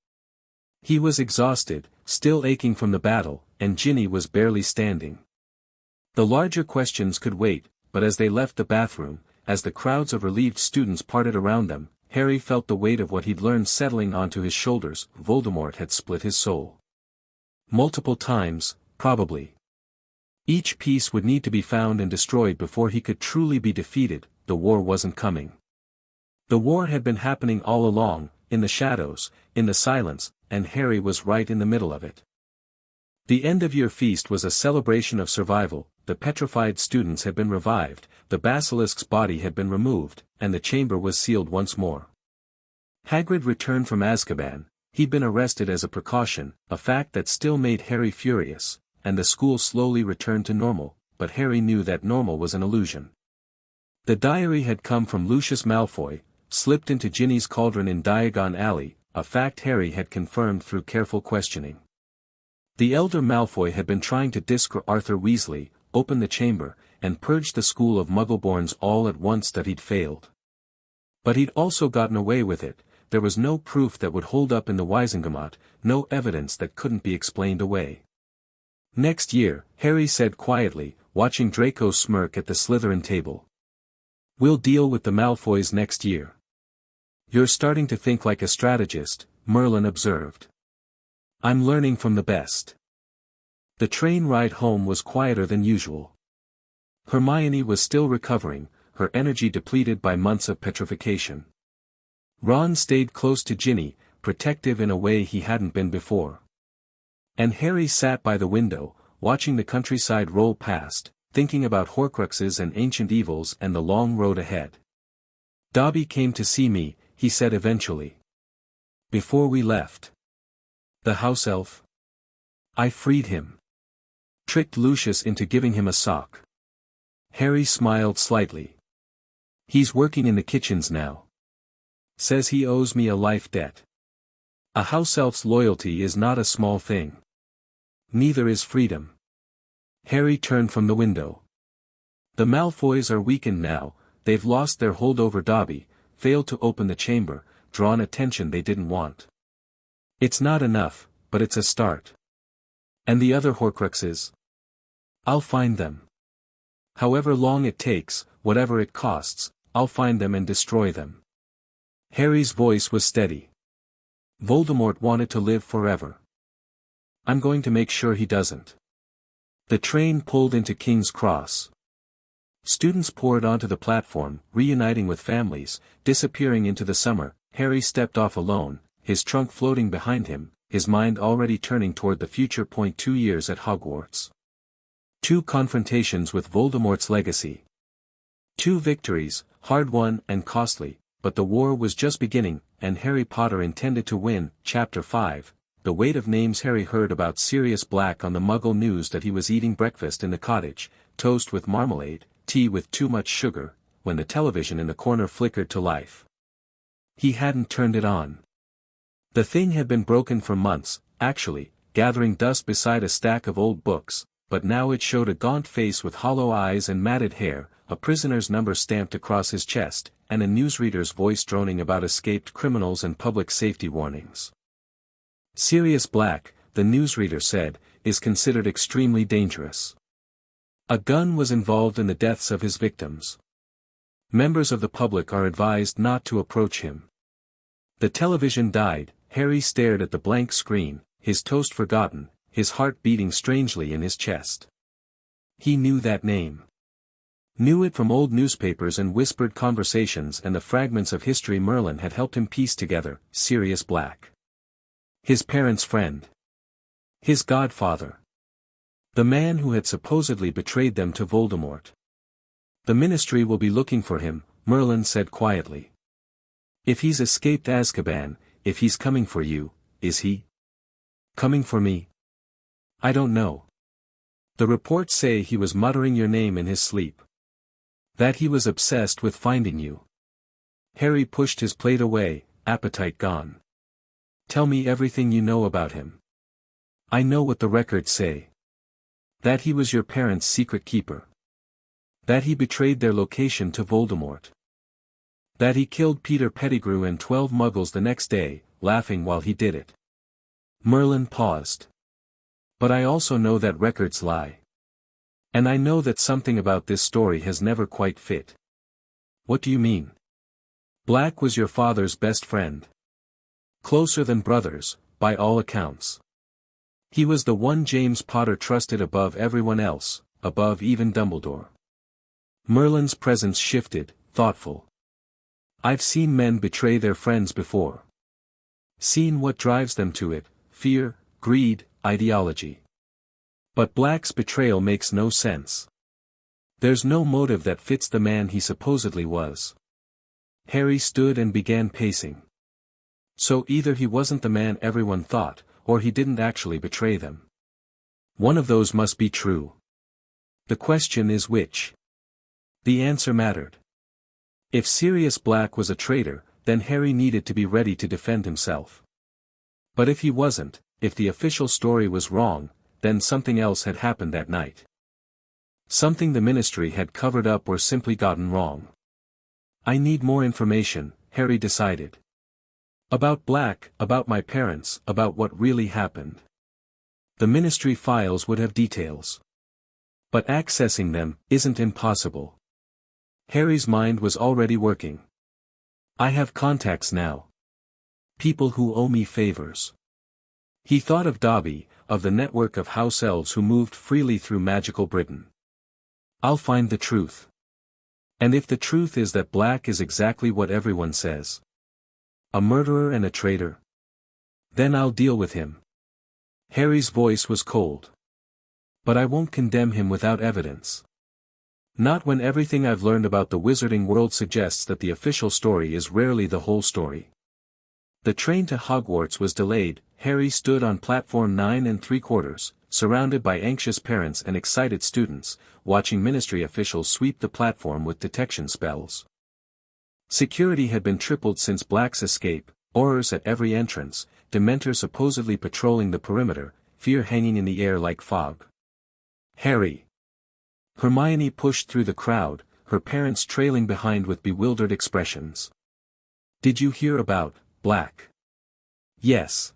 He was exhausted, still aching from the battle, and Ginny was barely standing. The larger questions could wait, but as they left the bathroom, as the crowds of relieved students parted around them, Harry felt the weight of what he'd learned settling onto his shoulders. Voldemort had split his soul. Multiple times, probably. Each piece would need to be found and destroyed before he could truly be defeated. The war wasn't coming. The war had been happening all along, in the shadows, in the silence, and Harry was right in the middle of it. The end-of-year feast was a celebration of survival. The petrified students had been revived, the basilisk's body had been removed, and the chamber was sealed once more. Hagrid returned from Azkaban. He'd been arrested as a precaution, a fact that still made Harry furious, and the school slowly returned to normal, but Harry knew that normal was an illusion. The diary had come from Lucius Malfoy, slipped into Ginny's cauldron in Diagon Alley, a fact Harry had confirmed through careful questioning. The elder Malfoy had been trying to discredit Arthur Weasley, open the chamber, and purge the school of Muggleborns all at once that he'd failed. But he'd also gotten away with it. There was no proof that would hold up in the Wizengamot, no evidence that couldn't be explained away. Next year, Harry said quietly, watching Draco smirk at the Slytherin table. We'll deal with the Malfoys next year. You're starting to think like a strategist, Merlin observed. I'm learning from the best. The train ride home was quieter than usual. Hermione was still recovering, her energy depleted by months of petrification. Ron stayed close to Ginny, protective in a way he hadn't been before. And Harry sat by the window, watching the countryside roll past, thinking about Horcruxes and ancient evils and the long road ahead. Dobby came to see me, he said eventually. Before we left. The house elf? I freed him. Tricked Lucius into giving him a sock. Harry smiled slightly. He's working in the kitchens now. Says he owes me a life debt. A house elf's loyalty is not a small thing. Neither is freedom. Harry turned from the window. The Malfoys are weakened now, they've lost their hold over Dobby, failed to open the chamber, drawn attention they didn't want. It's not enough, but it's a start. And the other Horcruxes? I'll find them. However long it takes, whatever it costs, I'll find them and destroy them. Harry's voice was steady. Voldemort wanted to live forever. I'm going to make sure he doesn't. The train pulled into King's Cross. Students poured onto the platform, reuniting with families, disappearing into the summer. Harry stepped off alone, his trunk floating behind him, his mind already turning toward the future. 2 years at Hogwarts. 2 confrontations with Voldemort's legacy. 2 victories, hard-won and costly, but the war was just beginning, and Harry Potter intended to win. Chapter 5. The weight of names. Harry heard about Sirius Black on the Muggle news that he was eating breakfast in the cottage, toast with marmalade, tea with too much sugar, when the television in the corner flickered to life. He hadn't turned it on. The thing had been broken for months, actually, gathering dust beside a stack of old books, but now it showed a gaunt face with hollow eyes and matted hair, a prisoner's number stamped across his chest, and a newsreader's voice droning about escaped criminals and public safety warnings. Sirius Black, the newsreader said, is considered extremely dangerous. A gun was involved in the deaths of his victims. Members of the public are advised not to approach him. The television died. Harry stared at the blank screen, his toast forgotten, his heart beating strangely in his chest. He knew that name. Knew it from old newspapers and whispered conversations and the fragments of history Merlin had helped him piece together. Sirius Black. His parents' friend. His godfather. The man who had supposedly betrayed them to Voldemort. The Ministry will be looking for him, Merlin said quietly. If he's escaped Azkaban, if he's coming for you, is he? Coming for me? I don't know. The reports say he was muttering your name in his sleep. That he was obsessed with finding you. Harry pushed his plate away, appetite gone. Tell me everything you know about him. I know what the records say. That he was your parents' secret keeper. That he betrayed their location to Voldemort. That he killed Peter Pettigrew and 12 Muggles the next day, laughing while he did it. Merlin paused. But I also know that records lie. And I know that something about this story has never quite fit. What do you mean? Black was your father's best friend. Closer than brothers, by all accounts. He was the one James Potter trusted above everyone else, above even Dumbledore. Merlin's presence shifted, thoughtful. I've seen men betray their friends before. Seen what drives them to it, fear, greed, ideology. But Black's betrayal makes no sense. There's no motive that fits the man he supposedly was. Harry stood and began pacing. So either he wasn't the man everyone thought, or he didn't actually betray them. One of those must be true. The question is which? The answer mattered. If Sirius Black was a traitor, then Harry needed to be ready to defend himself. But if he wasn't, if the official story was wrong, then something else had happened that night. Something the Ministry had covered up or simply gotten wrong. I need more information, Harry decided. About Black, about my parents, about what really happened. The Ministry files would have details. But accessing them isn't impossible. Harry's mind was already working. I have contacts now. People who owe me favors. He thought of Dobby, of the network of house elves who moved freely through magical Britain. I'll find the truth. And if the truth is that Black is exactly what everyone says, a murderer and a traitor, then I'll deal with him. Harry's voice was cold. But I won't condemn him without evidence. Not when everything I've learned about the wizarding world suggests that the official story is rarely the whole story. The train to Hogwarts was delayed. Harry stood on platform 9 3/4, surrounded by anxious parents and excited students, watching Ministry officials sweep the platform with detection spells. Security had been tripled since Black's escape, Aurors at every entrance, Dementors supposedly patrolling the perimeter, fear hanging in the air like fog. Harry. Hermione pushed through the crowd, her parents trailing behind with bewildered expressions. Did you hear about Black? Yes.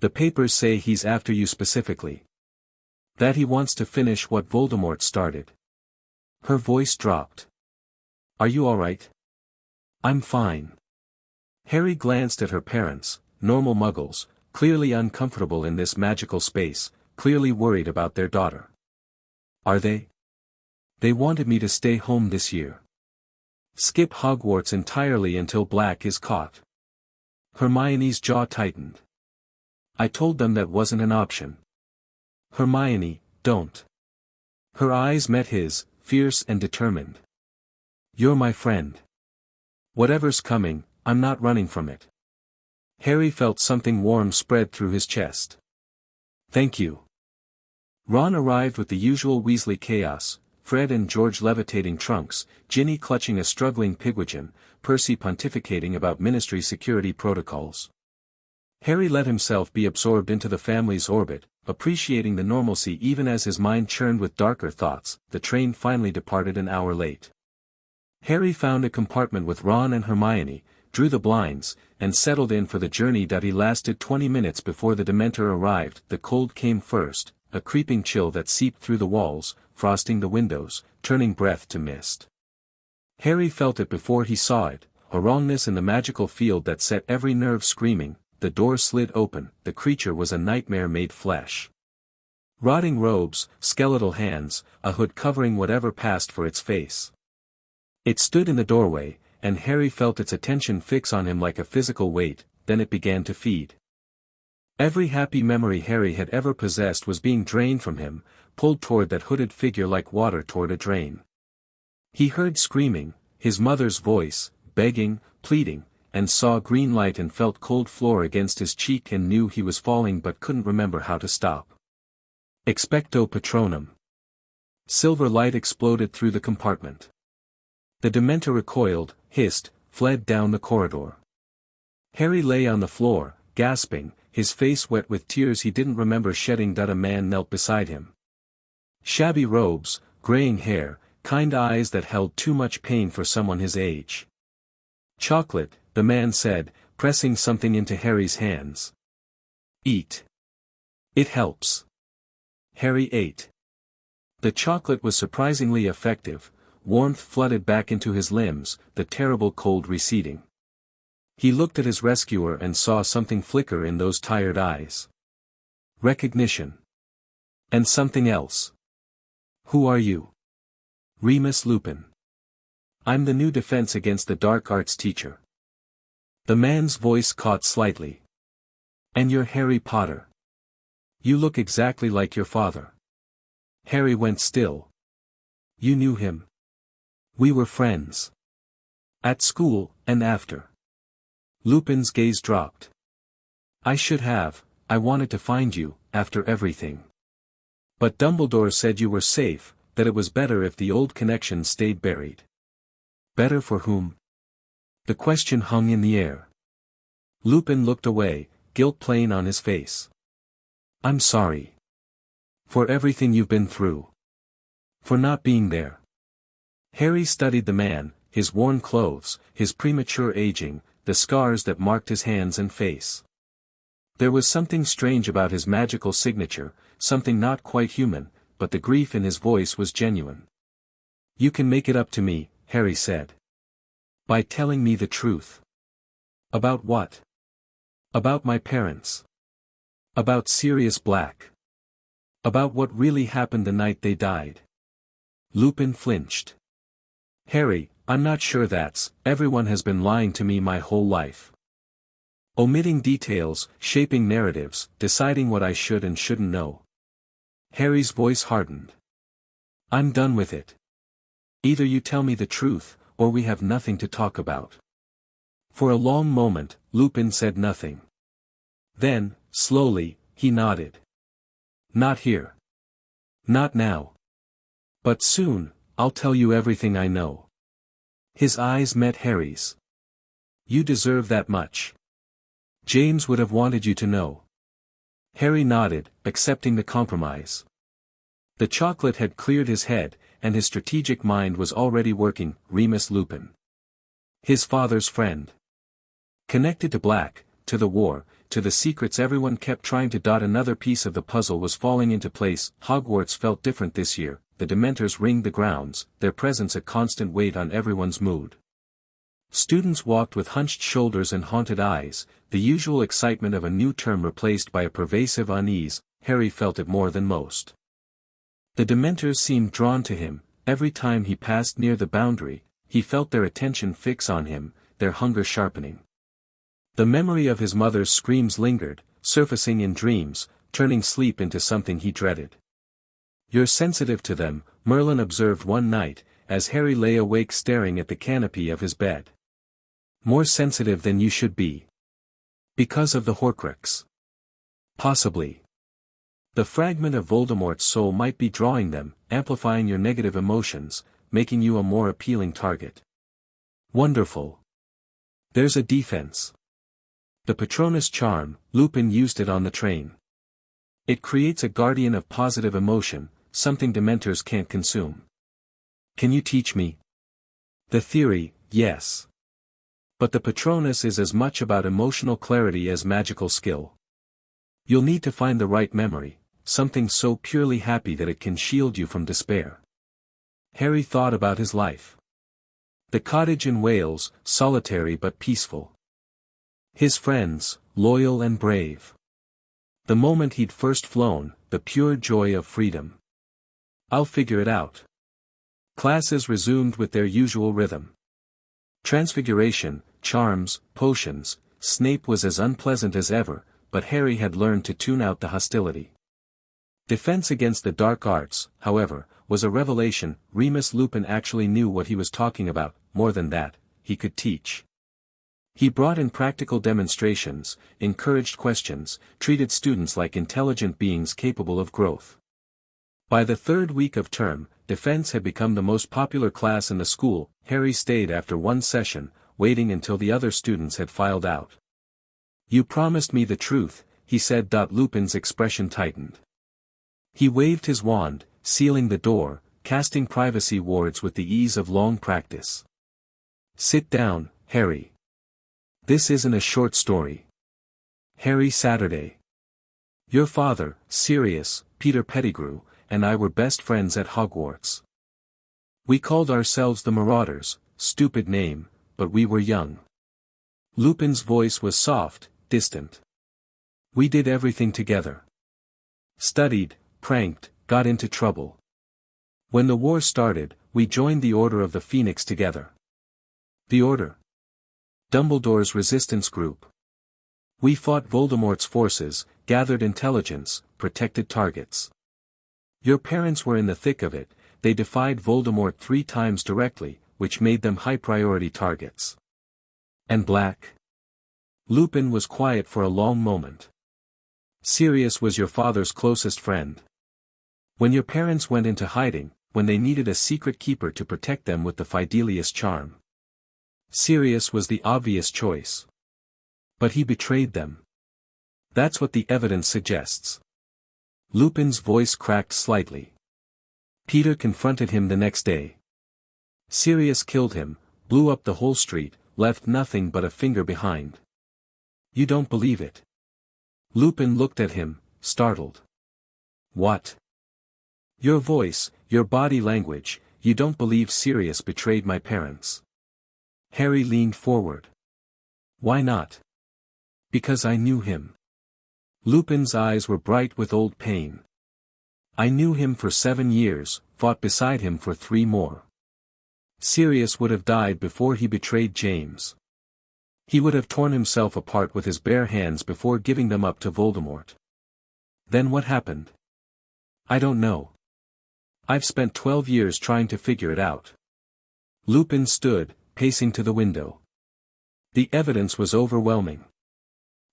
The papers say he's after you specifically. That he wants to finish what Voldemort started. Her voice dropped. Are you all right? I'm fine. Harry glanced at her parents, normal muggles, clearly uncomfortable in this magical space, clearly worried about their daughter. Are they? They wanted me to stay home this year. Skip Hogwarts entirely until Black is caught. Hermione's jaw tightened. I told them that wasn't an option. Hermione, don't. Her eyes met his, fierce and determined. You're my friend. Whatever's coming, I'm not running from it. Harry felt something warm spread through his chest. Thank you. Ron arrived with the usual Weasley chaos, Fred and George levitating trunks, Ginny clutching a struggling Pigwidgeon, Percy pontificating about Ministry security protocols. Harry let himself be absorbed into the family's orbit, appreciating the normalcy even as his mind churned with darker thoughts. The train finally departed an hour late. Harry found a compartment with Ron and Hermione, drew the blinds, and settled in for the journey that he lasted 20 minutes before the Dementor arrived. The cold came first, a creeping chill that seeped through the walls, frosting the windows, turning breath to mist. Harry felt it before he saw it, a wrongness in the magical field that set every nerve screaming. The door slid open, the creature was a nightmare made flesh. Rotting robes, skeletal hands, a hood covering whatever passed for its face. It stood in the doorway, and Harry felt its attention fix on him like a physical weight. Then it began to feed. Every happy memory Harry had ever possessed was being drained from him, pulled toward that hooded figure like water toward a drain. He heard screaming, his mother's voice, begging, pleading, and saw green light and felt cold floor against his cheek and knew he was falling but couldn't remember how to stop. Expecto Patronum. Silver light exploded through the compartment. The Dementor recoiled, hissed, fled down the corridor. Harry lay on the floor, gasping, his face wet with tears he didn't remember shedding. A man knelt beside him. Shabby robes, graying hair, kind eyes that held too much pain for someone his age. Chocolate, the man said, pressing something into Harry's hands. Eat. It helps. Harry ate. The chocolate was surprisingly effective, warmth flooded back into his limbs, the terrible cold receding. He looked at his rescuer and saw something flicker in those tired eyes. Recognition. And something else. Who are you? Remus Lupin. I'm the new Defense Against the Dark Arts teacher. The man's voice caught slightly. And you're Harry Potter. You look exactly like your father. Harry went still. You knew him. We were friends. At school, and after. Lupin's gaze dropped. I should have, I wanted to find you, after everything. But Dumbledore said you were safe, that it was better if the old connection stayed buried. Better for whom? The question hung in the air. Lupin looked away, guilt plain on his face. I'm sorry. For everything you've been through. For not being there. Harry studied the man, his worn clothes, his premature aging, the scars that marked his hands and face. There was something strange about his magical signature, something not quite human, but the grief in his voice was genuine. You can make it up to me, Harry said. By telling me the truth. About what? About my parents. About Sirius Black. About what really happened the night they died. Lupin flinched. Harry, I'm not sure everyone has been lying to me my whole life. Omitting details, shaping narratives, deciding what I should and shouldn't know. Harry's voice hardened. I'm done with it. Either you tell me the truth, or we have nothing to talk about. For a long moment, Lupin said nothing. Then, slowly, he nodded. Not here. Not now. But soon, I'll tell you everything I know. His eyes met Harry's. You deserve that much. James would have wanted you to know. Harry nodded, accepting the compromise. The chocolate had cleared his head, and his strategic mind was already working. Remus Lupin. His father's friend. Connected to Black, to the war, to the secrets everyone kept trying to dot. Another piece of the puzzle was falling into place. Hogwarts felt different this year. The Dementors ringed the grounds, their presence a constant weight on everyone's mood. Students walked with hunched shoulders and haunted eyes, the usual excitement of a new term replaced by a pervasive unease. Harry felt it more than most. The Dementors seemed drawn to him. Every time he passed near the boundary, he felt their attention fix on him, their hunger sharpening. The memory of his mother's screams lingered, surfacing in dreams, turning sleep into something he dreaded. You're sensitive to them, Merlin observed one night, as Harry lay awake staring at the canopy of his bed. More sensitive than you should be. Because of the Horcrux. Possibly. The fragment of Voldemort's soul might be drawing them, amplifying your negative emotions, making you a more appealing target. Wonderful. There's a defense. The Patronus charm, Lupin used it on the train. It creates a guardian of positive emotion, something Dementors can't consume. Can you teach me? The theory, yes. But the Patronus is as much about emotional clarity as magical skill. You'll need to find the right memory, something so purely happy that it can shield you from despair. Harry thought about his life. The cottage in Wales, solitary but peaceful. His friends, loyal and brave. The moment he'd first flown, the pure joy of freedom. I'll figure it out. Classes resumed with their usual rhythm. Transfiguration, charms, potions. Snape was as unpleasant as ever, but Harry had learned to tune out the hostility. Defense Against the Dark Arts, however, was a revelation. Remus Lupin actually knew what he was talking about. More than that, he could teach. He brought in practical demonstrations, encouraged questions, treated students like intelligent beings capable of growth. By the third week of term, defense had become the most popular class in the school. Harry stayed after one session, waiting until the other students had filed out. "You promised me the truth," he said. Lupin's expression tightened. He waved his wand, sealing the door, casting privacy wards with the ease of long practice. "Sit down, Harry. This isn't a short story." Harry Saturday. "Your father, Sirius, Peter Pettigrew, and I were best friends at Hogwarts. We called ourselves the Marauders, stupid name, but we were young." Lupin's voice was soft, distant. "We did everything together. Studied, pranked, got into trouble. When the war started, we joined the Order of the Phoenix together." "The Order?" "Dumbledore's resistance group. We fought Voldemort's forces, gathered intelligence, protected targets. Your parents were in the thick of it. They defied Voldemort 3 times directly, which made them high-priority targets." "And Black?" Lupin was quiet for a long moment. "Sirius was your father's closest friend. When your parents went into hiding, when they needed a secret keeper to protect them with the Fidelius charm. Sirius was the obvious choice. But he betrayed them. That's what the evidence suggests." Lupin's voice cracked slightly. "Peter confronted him the next day. Sirius killed him, blew up the whole street, left nothing but a finger behind." "You don't believe it?" Lupin looked at him, startled. "What? Your voice, your body language, you don't believe Sirius betrayed my parents?" Harry leaned forward. "Why not?" "Because I knew him." Lupin's eyes were bright with old pain. "I knew him for 7 years, fought beside him for 3 more. Sirius would have died before he betrayed James. He would have torn himself apart with his bare hands before giving them up to Voldemort. Then what happened? I don't know. I've spent 12 years trying to figure it out." Lupin stood, pacing to the window. The evidence was overwhelming.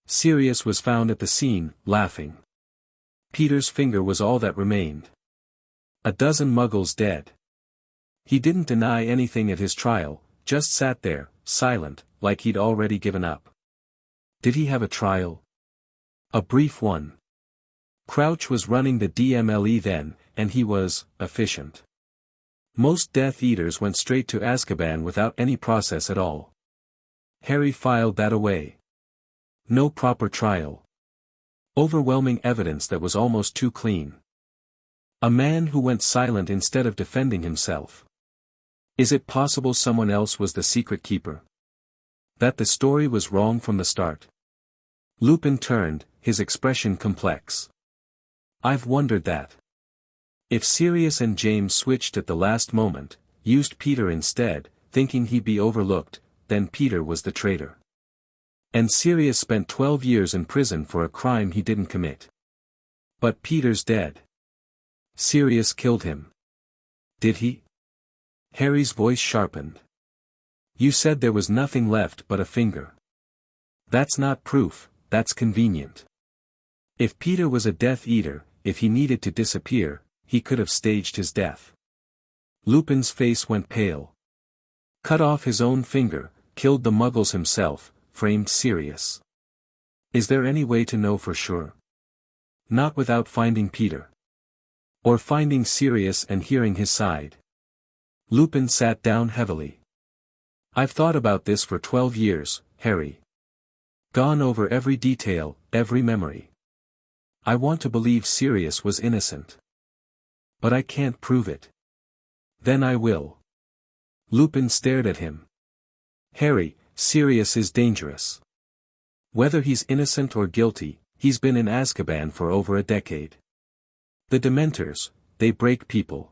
Sirius was found at the scene, laughing. Peter's finger was all that remained. A dozen muggles dead. He didn't deny anything at his trial, just sat there, silent, like he'd already given up. Did he have a trial? A brief one. Crouch was running the DMLE then, and he was efficient. Most Death Eaters went straight to Azkaban without any process at all. Harry filed that away. No proper trial. Overwhelming evidence that was almost too clean. A man who went silent instead of defending himself. Is it possible someone else was the secret keeper? That the story was wrong from the start? Lupin turned, his expression complex. I've wondered that. If Sirius and James switched at the last moment, used Peter instead, thinking he'd be overlooked, then Peter was the traitor. And Sirius spent 12 years in prison for a crime he didn't commit. But Peter's dead. Sirius killed him. Did he? Harry's voice sharpened. You said there was nothing left but a finger. That's not proof, that's convenient. If Peter was a Death Eater, if he needed to disappear, he could have staged his death. Lupin's face went pale. Cut off his own finger, killed the Muggles himself, framed Sirius. Is there any way to know for sure? Not without finding Peter. Or finding Sirius and hearing his side. Lupin sat down heavily. I've thought about this for 12 years, Harry. Gone over every detail, every memory. I want to believe Sirius was innocent. But I can't prove it. Then I will. Lupin stared at him. Harry, Sirius is dangerous. Whether he's innocent or guilty, he's been in Azkaban for over a decade. The Dementors, they break people.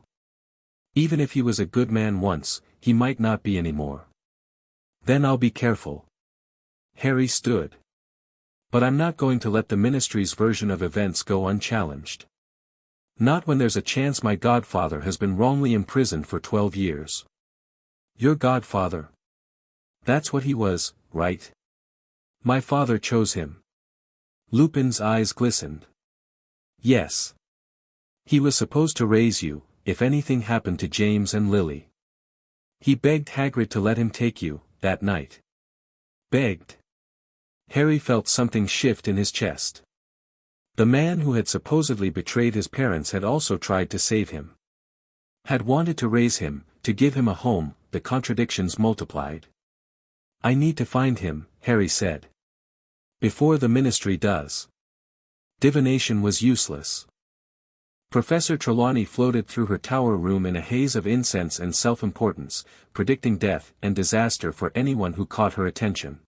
Even if he was a good man once, he might not be anymore. Then I'll be careful. Harry stood. But I'm not going to let the Ministry's version of events go unchallenged. Not when there's a chance my godfather has been wrongly imprisoned for 12 years. Your godfather? That's what he was, right? My father chose him. Lupin's eyes glistened. Yes. He was supposed to raise you, if anything happened to James and Lily. He begged Hagrid to let him take you, that night. Begged. Harry felt something shift in his chest. The man who had supposedly betrayed his parents had also tried to save him. Had wanted to raise him, to give him a home. The contradictions multiplied. I need to find him, Harry said. Before the Ministry does. Divination was useless. Professor Trelawney floated through her tower room in a haze of incense and self-importance, predicting death and disaster for anyone who caught her attention.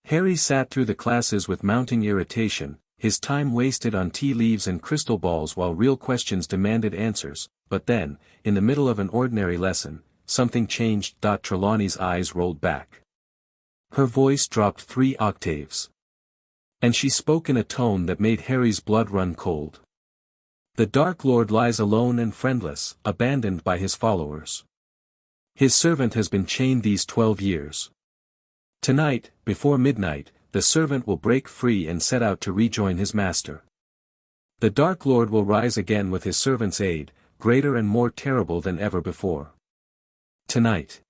Harry sat through the classes with mounting irritation, his time wasted on tea leaves and crystal balls while real questions demanded answers, but then, in the middle of an ordinary lesson, something changed. Trelawney's eyes rolled back. Her voice dropped 3 octaves. And she spoke in a tone that made Harry's blood run cold. The Dark Lord lies alone and friendless, abandoned by his followers. His servant has been chained these 12 years. Tonight, before midnight, the servant will break free and set out to rejoin his master. The Dark Lord will rise again with his servant's aid, greater and more terrible than ever before. Tonight.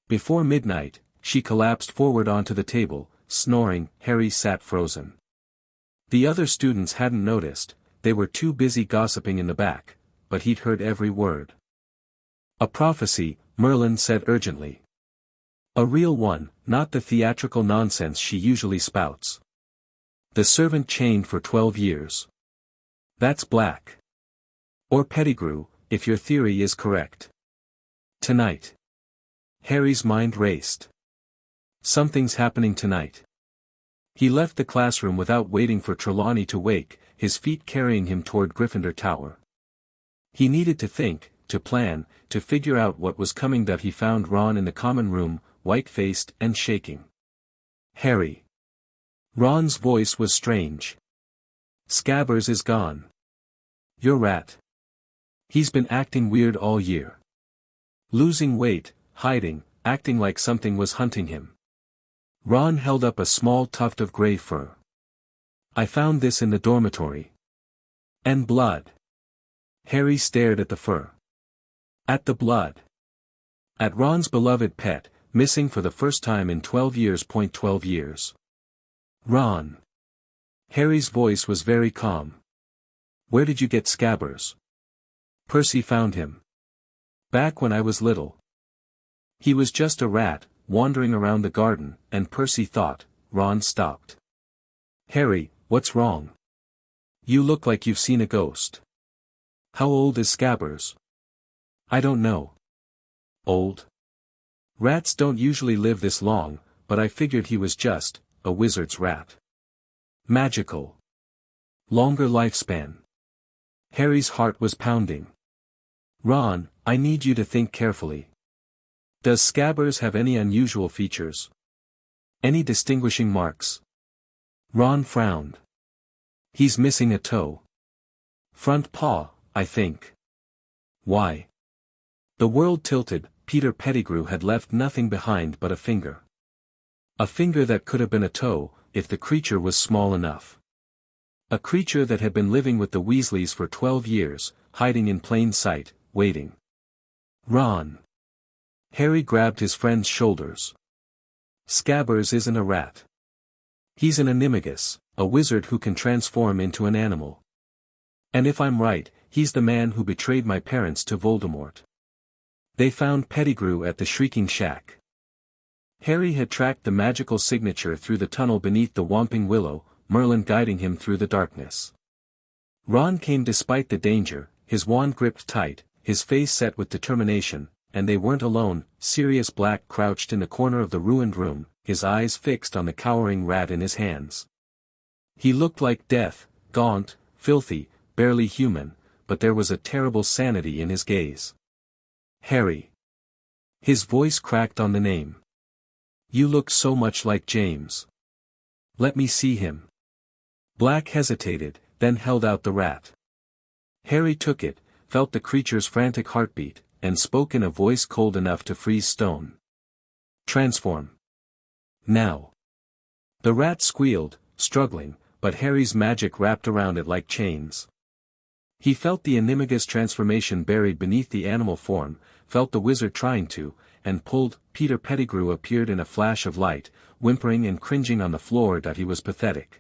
Before midnight, she collapsed forward onto the table, snoring. Harry sat frozen. The other students hadn't noticed, they were too busy gossiping in the back, but he'd heard every word. A prophecy, Merlin said urgently. A real one, not the theatrical nonsense she usually spouts. The servant chained for 12 years. That's Black. Or Pettigrew, if your theory is correct. Tonight. Harry's mind raced. Something's happening tonight. He left the classroom without waiting for Trelawney to wake, his feet carrying him toward Gryffindor Tower. He needed to think, to plan, to figure out what was coming. He found Ron in the common room, white-faced and shaking. Harry. Ron's voice was strange. Scabbers is gone. Your rat. He's been acting weird all year. Losing weight, hiding, acting like something was hunting him. Ron held up a small tuft of gray fur. I found this in the dormitory. And blood. Harry stared at the fur. At the blood. At Ron's beloved pet, missing for the first time in 12 years. 12 years. Ron. Harry's voice was very calm. Where did you get Scabbers? Percy found him. Back when I was little. He was just a rat, wandering around the garden, and Percy thought. Ron stopped. Harry, what's wrong? You look like you've seen a ghost. How old is Scabbers? I don't know. Old? Rats don't usually live this long, but I figured he was just a wizard's rat. Magical. Longer lifespan. Harry's heart was pounding. Ron, I need you to think carefully. Does Scabbers have any unusual features? Any distinguishing marks? Ron frowned. He's missing a toe. Front paw, I think. Why? The world tilted. Peter Pettigrew had left nothing behind but a finger. A finger that could have been a toe, if the creature was small enough. A creature that had been living with the Weasleys for 12 years, hiding in plain sight, waiting. Ron. Harry grabbed his friend's shoulders. Scabbers isn't a rat. He's an animagus, a wizard who can transform into an animal. And if I'm right, he's the man who betrayed my parents to Voldemort. They found Pettigrew at the Shrieking Shack. Harry had tracked the magical signature through the tunnel beneath the Whomping Willow, Merlin guiding him through the darkness. Ron came despite the danger, his wand gripped tight, his face set with determination, and they weren't alone. Sirius Black crouched in the corner of the ruined room, his eyes fixed on the cowering rat in his hands. He looked like death, gaunt, filthy, barely human, but there was a terrible sanity in his gaze. Harry. His voice cracked on the name. You look so much like James. Let me see him. Black hesitated, then held out the rat. Harry took it, felt the creature's frantic heartbeat, and spoke in a voice cold enough to freeze stone. Transform. Now. The rat squealed, struggling, but Harry's magic wrapped around it like chains. He felt the animagus transformation buried beneath the animal form, felt the wizard trying to, and pulled. Peter Pettigrew appeared in a flash of light, whimpering and cringing on the floor that he was pathetic.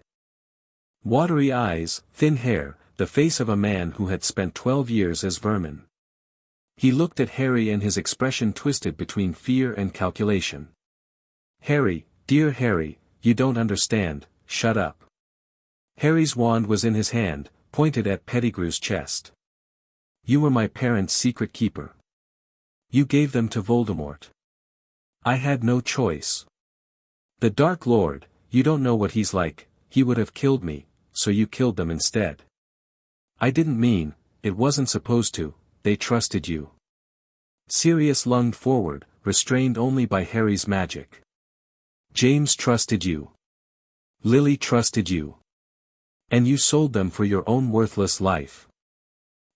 Watery eyes, thin hair, the face of a man who had spent 12 years as vermin. He looked at Harry and his expression twisted between fear and calculation. "Harry, dear Harry, you don't understand, shut up." Harry's wand was in his hand, pointed at Pettigrew's chest. "You were my parents' secret keeper. You gave them to Voldemort. I had no choice. The Dark Lord, you don't know what he's like, he would have killed me, so you killed them instead. I didn't mean, it wasn't supposed to, they trusted you." Sirius lunged forward, restrained only by Harry's magic. "James trusted you. Lily trusted you. And you sold them for your own worthless life."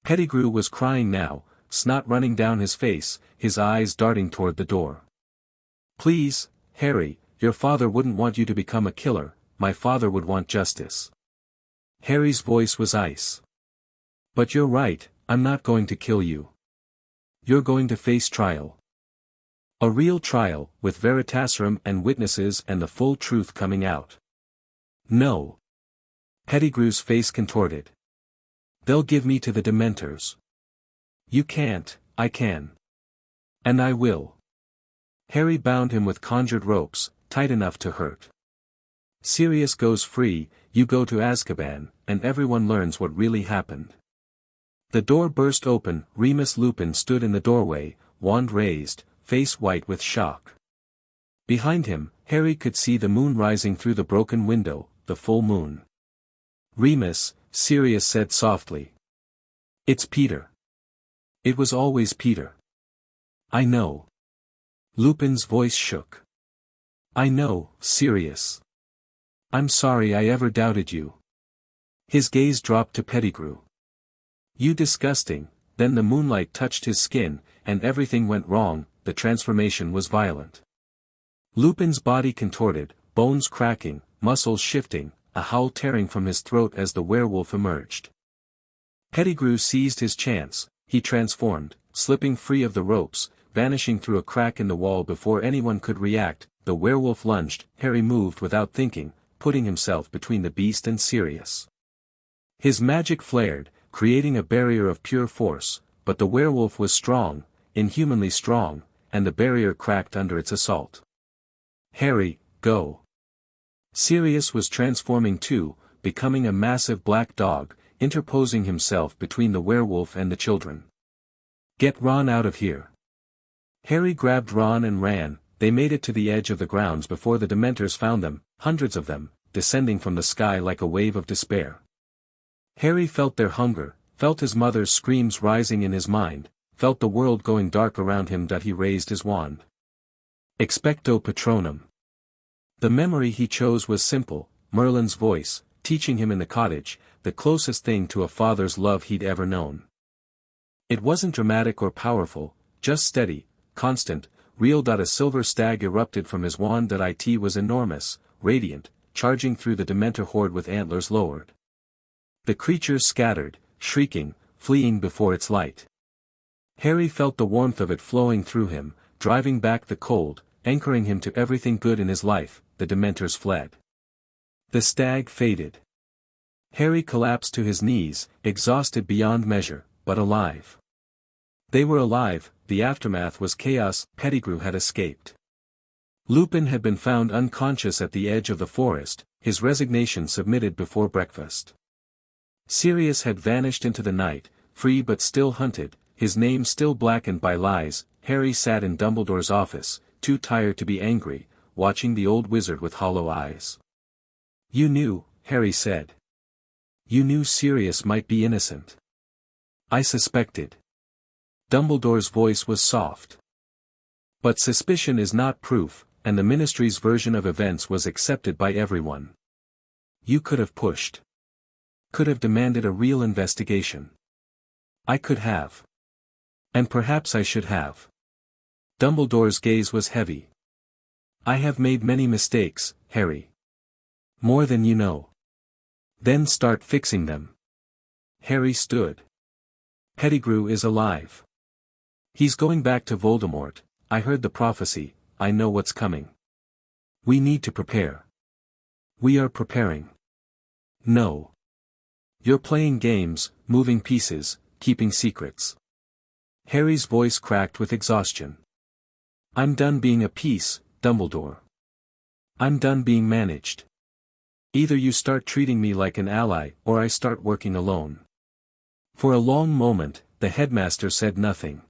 Pettigrew was crying now, snot running down his face, his eyes darting toward the door. "Please, Harry, your father wouldn't want you to become a killer, my father would want justice." Harry's voice was ice. "But you're right, I'm not going to kill you. You're going to face trial. A real trial, with Veritaserum and witnesses and the full truth coming out." "No." Pettigrew's face contorted. "They'll give me to the Dementors." "You can't, I can. And I will." Harry bound him with conjured ropes, tight enough to hurt. "Sirius goes free, you go to Azkaban, and everyone learns what really happened." The door burst open. Remus Lupin stood in the doorway, wand raised, face white with shock. Behind him, Harry could see the moon rising through the broken window, the full moon. "Remus," Sirius said softly. "It's Peter. It was always Peter." "I know." Lupin's voice shook. "I know, Sirius. I'm sorry I ever doubted you." His gaze dropped to Pettigrew. "You disgusting." Then the moonlight touched his skin, and everything went wrong. The transformation was violent. Lupin's body contorted, bones cracking, muscles shifting, a howl tearing from his throat as the werewolf emerged. Pettigrew seized his chance. He transformed, slipping free of the ropes, vanishing through a crack in the wall before anyone could react. The werewolf lunged. Harry moved without thinking, putting himself between the beast and Sirius. His magic flared, creating a barrier of pure force, but the werewolf was strong, inhumanly strong, and the barrier cracked under its assault. "Harry, go." Sirius was transforming too, becoming a massive black dog, interposing himself between the werewolf and the children. "Get Ron out of here." Harry grabbed Ron and ran. They made it to the edge of the grounds before the Dementors found them, hundreds of them, descending from the sky like a wave of despair. Harry felt their hunger, felt his mother's screams rising in his mind, felt the world going dark around him. He raised his wand. Expecto Patronum. The memory he chose was simple, Merlin's voice, teaching him in the cottage, the closest thing to a father's love he'd ever known. It wasn't dramatic or powerful, just steady, constant, real. A silver stag erupted from his wand. It was enormous, radiant, charging through the Dementor horde with antlers lowered. The creatures scattered, shrieking, fleeing before its light. Harry felt the warmth of it flowing through him, driving back the cold, anchoring him to everything good in his life. The Dementors fled. The stag faded. Harry collapsed to his knees, exhausted beyond measure, but alive. They were alive. The aftermath was chaos. Pettigrew had escaped. Lupin had been found unconscious at the edge of the forest, his resignation submitted before breakfast. Sirius had vanished into the night, free but still hunted, his name still blackened by lies. Harry sat in Dumbledore's office, too tired to be angry, watching the old wizard with hollow eyes. "You knew," Harry said. "You knew Sirius might be innocent." "I suspected." Dumbledore's voice was soft. "But suspicion is not proof, and the Ministry's version of events was accepted by everyone. You could have pushed. Could have demanded a real investigation. I could have. And perhaps I should have." Dumbledore's gaze was heavy. "I have made many mistakes, Harry. More than you know. Then start fixing them. Harry stood. Pettigrew is alive. He's going back to Voldemort. I heard the prophecy, I know what's coming. We need to prepare. We are preparing. No. You're playing games, moving pieces, keeping secrets. Harry's voice cracked with exhaustion. I'm done being a piece, Dumbledore. I'm done being managed. Either you start treating me like an ally, or I start working alone. For a long moment, the headmaster said nothing.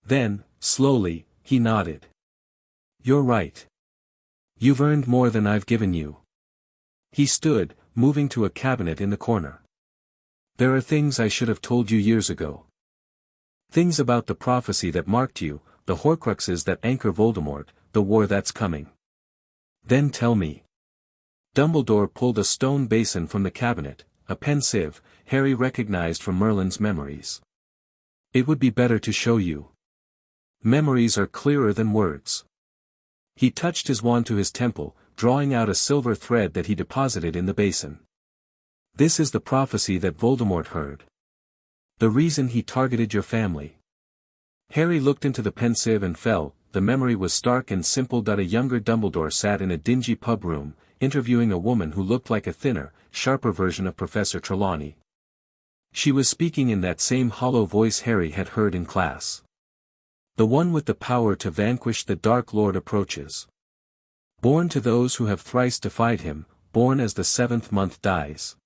Then, slowly, he nodded. You're right. You've earned more than I've given you. He stood, moving to a cabinet in the corner. There are things I should have told you years ago. Things about the prophecy that marked you, the Horcruxes that anchor Voldemort, the war that's coming. Then tell me. Dumbledore pulled a stone basin from the cabinet, a pensive, Harry recognized from Merlin's memories. It would be better to show you. Memories are clearer than words. He touched his wand to his temple, drawing out a silver thread that he deposited in the basin. This is the prophecy that Voldemort heard. The reason he targeted your family. Harry looked into the pensive and fell. The memory was stark and simple. A younger Dumbledore sat in a dingy pub room, interviewing a woman who looked like a thinner, sharper version of Professor Trelawney. She was speaking in that same hollow voice Harry had heard in class. The one with the power to vanquish the Dark Lord approaches. Born to those who have thrice defied him, born as the 7th month dies.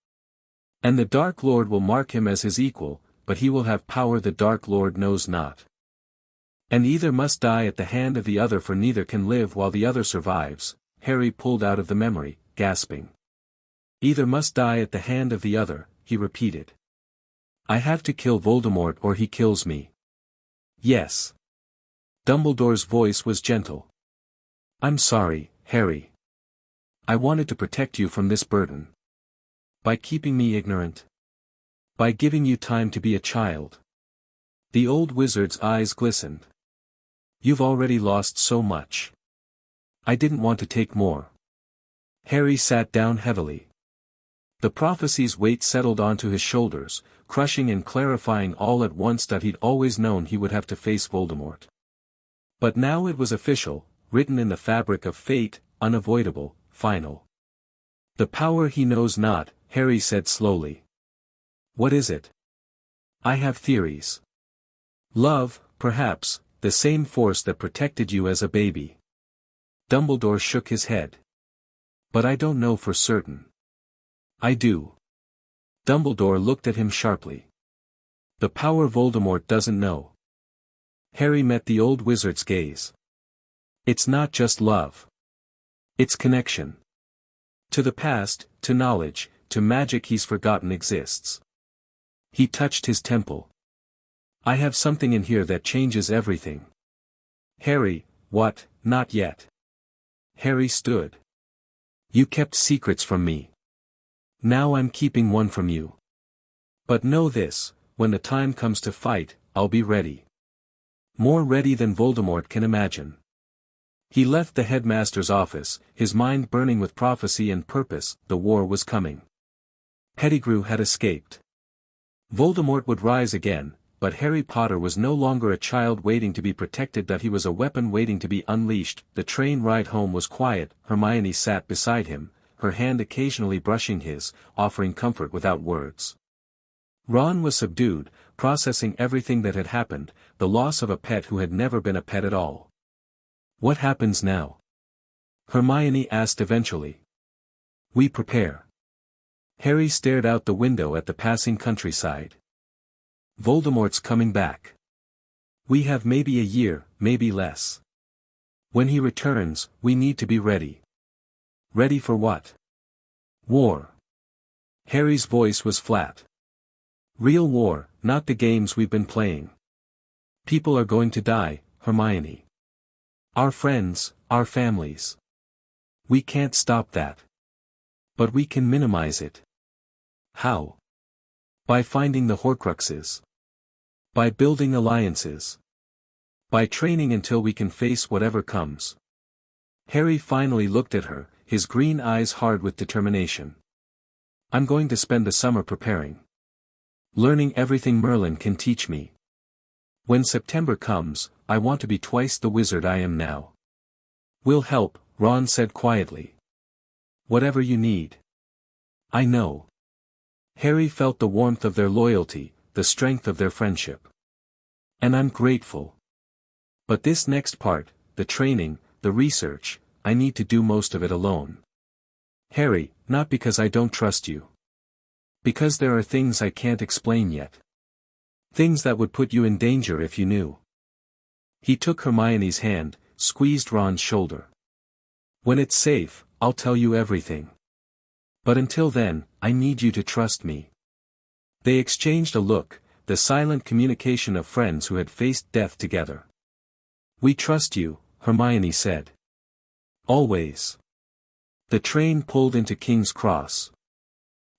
And the Dark Lord will mark him as his equal, but he will have power the Dark Lord knows not. And either must die at the hand of the other, for neither can live while the other survives. Harry pulled out of the memory, gasping. Either must die at the hand of the other, he repeated. I have to kill Voldemort or he kills me. Yes. Dumbledore's voice was gentle. I'm sorry, Harry. I wanted to protect you from this burden. By keeping me ignorant. By giving you time to be a child. The old wizard's eyes glistened. You've already lost so much. I didn't want to take more. Harry sat down heavily. The prophecy's weight settled onto his shoulders, crushing and clarifying all at once that he'd always known he would have to face Voldemort. But now it was official, written in the fabric of fate, unavoidable, final. The power he knows not, Harry said slowly. What is it? I have theories. Love, perhaps, the same force that protected you as a baby. Dumbledore shook his head. But I don't know for certain. I do. Dumbledore looked at him sharply. The power Voldemort doesn't know. Harry met the old wizard's gaze. It's not just love. It's connection. To the past, to knowledge, to magic he's forgotten exists. He touched his temple. I have something in here that changes everything. Harry, what? Not yet. Harry stood. You kept secrets from me. Now I'm keeping one from you. But know this, when the time comes to fight, I'll be ready. More ready than Voldemort can imagine. He left the headmaster's office, his mind burning with prophecy and purpose. The war was coming. Pettigrew had escaped. Voldemort would rise again, but Harry Potter was no longer a child waiting to be protected, that he was a weapon waiting to be unleashed. The train ride home was quiet. Hermione sat beside him, her hand occasionally brushing his, offering comfort without words. Ron was subdued, processing everything that had happened, the loss of a pet who had never been a pet at all. What happens now? Hermione asked eventually. We prepare. Harry stared out the window at the passing countryside. Voldemort's coming back. We have maybe a year, maybe less. When he returns, we need to be ready. Ready for what? War. Harry's voice was flat. Real war, not the games we've been playing. People are going to die, Hermione. Our friends, our families. We can't stop that. But we can minimize it. How? By finding the Horcruxes. By building alliances. By training until we can face whatever comes. Harry finally looked at her, his green eyes hard with determination. I'm going to spend the summer preparing. Learning everything Merlin can teach me. When September comes, I want to be twice the wizard I am now. We'll help, Ron said quietly. Whatever you need. I know. Harry felt the warmth of their loyalty, the strength of their friendship. And I'm grateful. But this next part, the training, the research, I need to do most of it alone. Harry, not because I don't trust you. Because there are things I can't explain yet. Things that would put you in danger if you knew. He took Hermione's hand, squeezed Ron's shoulder. When it's safe, I'll tell you everything. But until then, I need you to trust me. They exchanged a look, the silent communication of friends who had faced death together. We trust you, Hermione said. Always. The train pulled into King's Cross.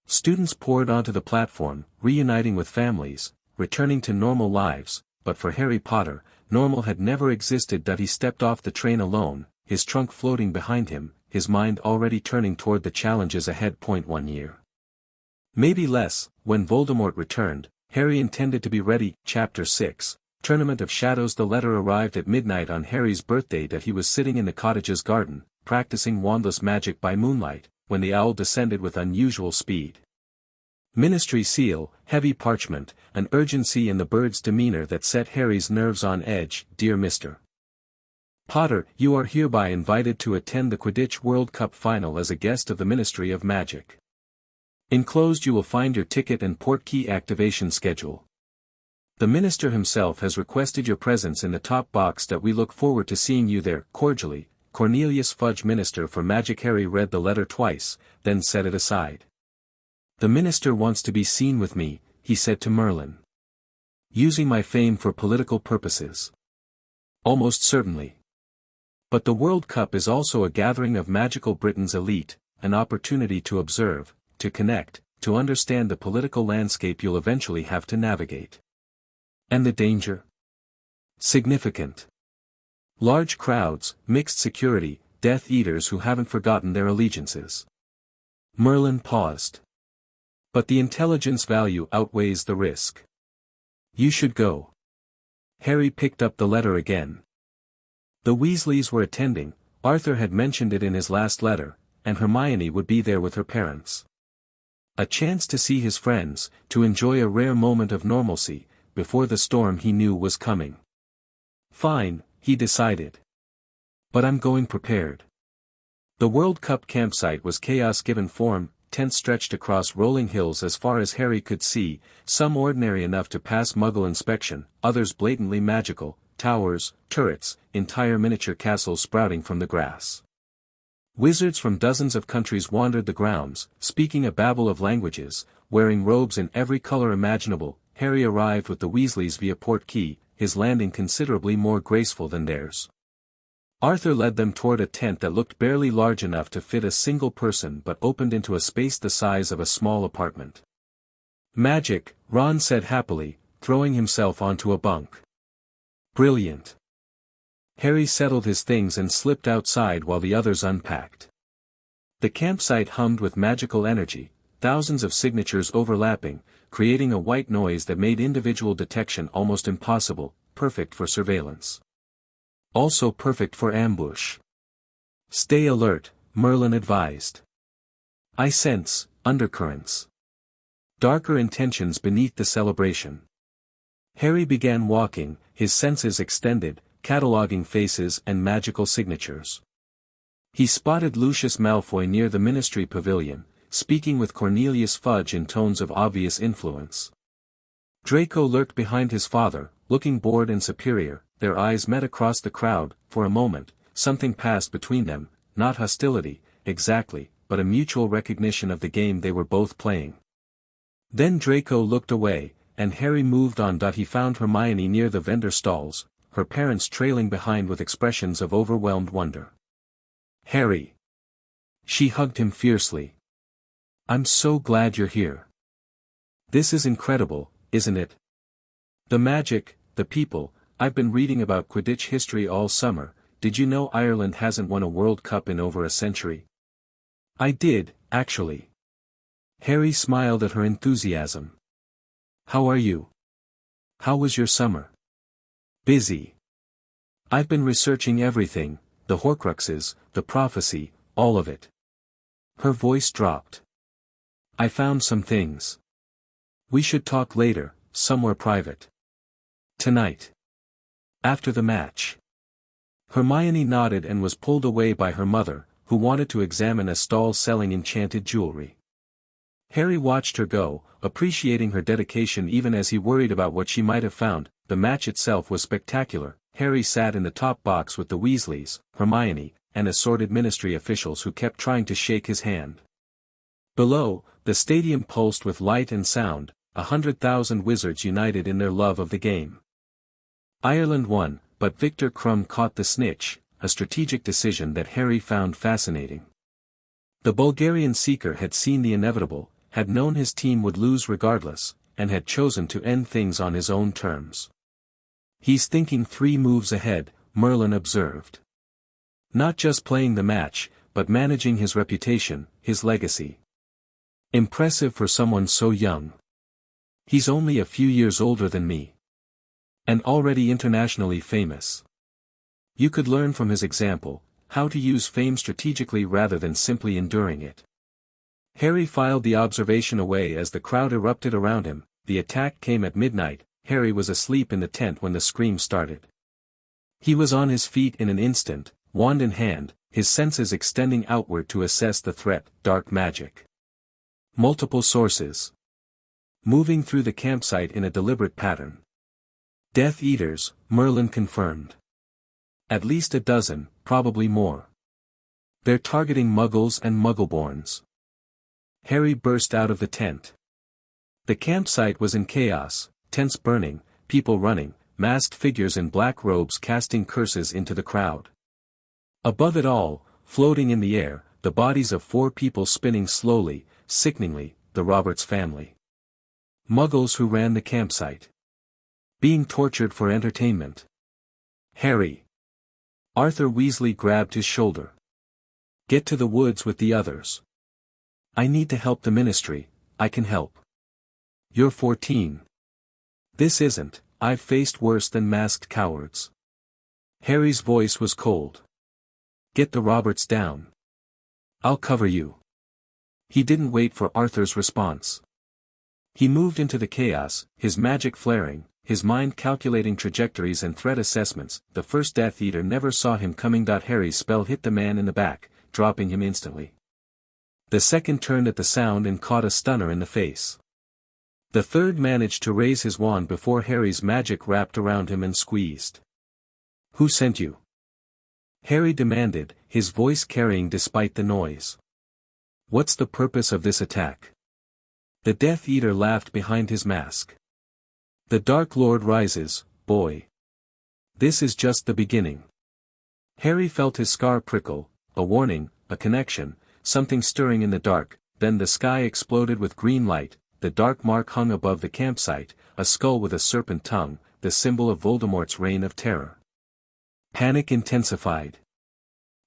Students poured onto the platform, reuniting with families, returning to normal lives, but for Harry Potter, normal had never existed. He stepped off the train alone, his trunk floating behind him, his mind already turning toward the challenges ahead. 1 year. Maybe less, when Voldemort returned, Harry intended to be ready. Chapter 6, Tournament of Shadows. The letter arrived at midnight on Harry's birthday. He was sitting in the cottage's garden, practicing wandless magic by moonlight, when the owl descended with unusual speed. Ministry seal, heavy parchment, an urgency in the bird's demeanor that set Harry's nerves on edge. Dear Mr. Potter, you are hereby invited to attend the Quidditch World Cup final as a guest of the Ministry of Magic. Enclosed you will find your ticket and portkey activation schedule. The minister himself has requested your presence in the top box. We look forward to seeing you there. Cordially, Cornelius Fudge, Minister for Magic. Harry read the letter twice, then set it aside. The minister wants to be seen with me, he said to Merlin. Using my fame for political purposes. Almost certainly. But the World Cup is also a gathering of magical Britain's elite, an opportunity to observe, to connect, to understand the political landscape you'll eventually have to navigate. And the danger? Significant. Large crowds, mixed security, Death Eaters who haven't forgotten their allegiances. Merlin paused. But the intelligence value outweighs the risk. You should go. Harry picked up the letter again. The Weasleys were attending, Arthur had mentioned it in his last letter, and Hermione would be there with her parents. A chance to see his friends, to enjoy a rare moment of normalcy, before the storm he knew was coming. Fine, he decided. But I'm going prepared. The World Cup campsite was chaos-given form, tents stretched across rolling hills as far as Harry could see, some ordinary enough to pass Muggle inspection, others blatantly magical, towers, turrets, entire miniature castles sprouting from the grass. Wizards from dozens of countries wandered the grounds, speaking a babble of languages, wearing robes in every color imaginable. Harry arrived with the Weasleys via portkey, his landing considerably more graceful than theirs. Arthur led them toward a tent that looked barely large enough to fit a single person but opened into a space the size of a small apartment. Magic, Ron said happily, throwing himself onto a bunk. Brilliant. Harry settled his things and slipped outside while the others unpacked. The campsite hummed with magical energy, thousands of signatures overlapping, creating a white noise that made individual detection almost impossible, perfect for surveillance. Also perfect for ambush. Stay alert, Merlin advised. I sense undercurrents. Darker intentions beneath the celebration. Harry began walking, his senses extended, cataloging faces and magical signatures. He spotted Lucius Malfoy near the Ministry Pavilion, speaking with Cornelius Fudge in tones of obvious influence. Draco lurked behind his father, looking bored and superior. Their eyes met across the crowd. For a moment, something passed between them, not hostility, exactly, but a mutual recognition of the game they were both playing. Then Draco looked away, and Harry moved on. He found Hermione near the vendor stalls, her parents trailing behind with expressions of overwhelmed wonder. Harry! She hugged him fiercely. I'm so glad you're here. This is incredible, isn't it? The magic, the people. I've been reading about Quidditch history all summer. Did you know Ireland hasn't won a World Cup in over a century? I did, actually. Harry smiled at her enthusiasm. How are you? How was your summer? Busy. I've been researching everything, the Horcruxes, the prophecy, all of it. Her voice dropped. I found some things. We should talk later, somewhere private. Tonight. After the match. Hermione nodded and was pulled away by her mother, who wanted to examine a stall selling enchanted jewelry. Harry watched her go, appreciating her dedication even as he worried about what she might have found. The match itself was spectacular. Harry sat in the top box with the Weasleys, Hermione, and assorted ministry officials who kept trying to shake his hand. Below, the stadium pulsed with light and sound, 100,000 wizards united in their love of the game. Ireland won, but Victor Krum caught the snitch, a strategic decision that Harry found fascinating. The Bulgarian seeker had seen the inevitable, had known his team would lose regardless, and had chosen to end things on his own terms. He's thinking 3 moves ahead, Merlin observed. Not just playing the match, but managing his reputation, his legacy. Impressive for someone so young. He's only a few years older than me. And already internationally famous. You could learn from his example, how to use fame strategically rather than simply enduring it. Harry filed the observation away as the crowd erupted around him. The attack came at midnight. Harry was asleep in the tent when the scream started. He was on his feet in an instant, wand in hand, his senses extending outward to assess the threat. Dark magic. Multiple sources. Moving through the campsite in a deliberate pattern. Death Eaters, Merlin confirmed. At least a dozen, probably more. They're targeting Muggles and Muggleborns. Harry burst out of the tent. The campsite was in chaos, tents burning, people running, masked figures in black robes casting curses into the crowd. Above it all, floating in the air, the bodies of 4 people spinning slowly, sickeningly, the Roberts family. Muggles who ran the campsite. Being tortured for entertainment. Harry. Arthur Weasley grabbed his shoulder. Get to the woods with the others. I need to help the ministry. I can help. You're 14. This isn't. I've faced worse than masked cowards. Harry's voice was cold. Get the Roberts down. I'll cover you. He didn't wait for Arthur's response. He moved into the chaos, his magic flaring, his mind calculating trajectories and threat assessments. The first Death Eater never saw him coming. Harry's spell hit the man in the back, dropping him instantly. The second turned at the sound and caught a stunner in the face. The third managed to raise his wand before Harry's magic wrapped around him and squeezed. Who sent you? Harry demanded, his voice carrying despite the noise. What's the purpose of this attack? The Death Eater laughed behind his mask. The Dark Lord rises, boy. This is just the beginning. Harry felt his scar prickle, a warning, a connection, something stirring in the dark. Then the sky exploded with green light. The dark mark hung above the campsite, a skull with a serpent tongue, the symbol of Voldemort's reign of terror. Panic intensified.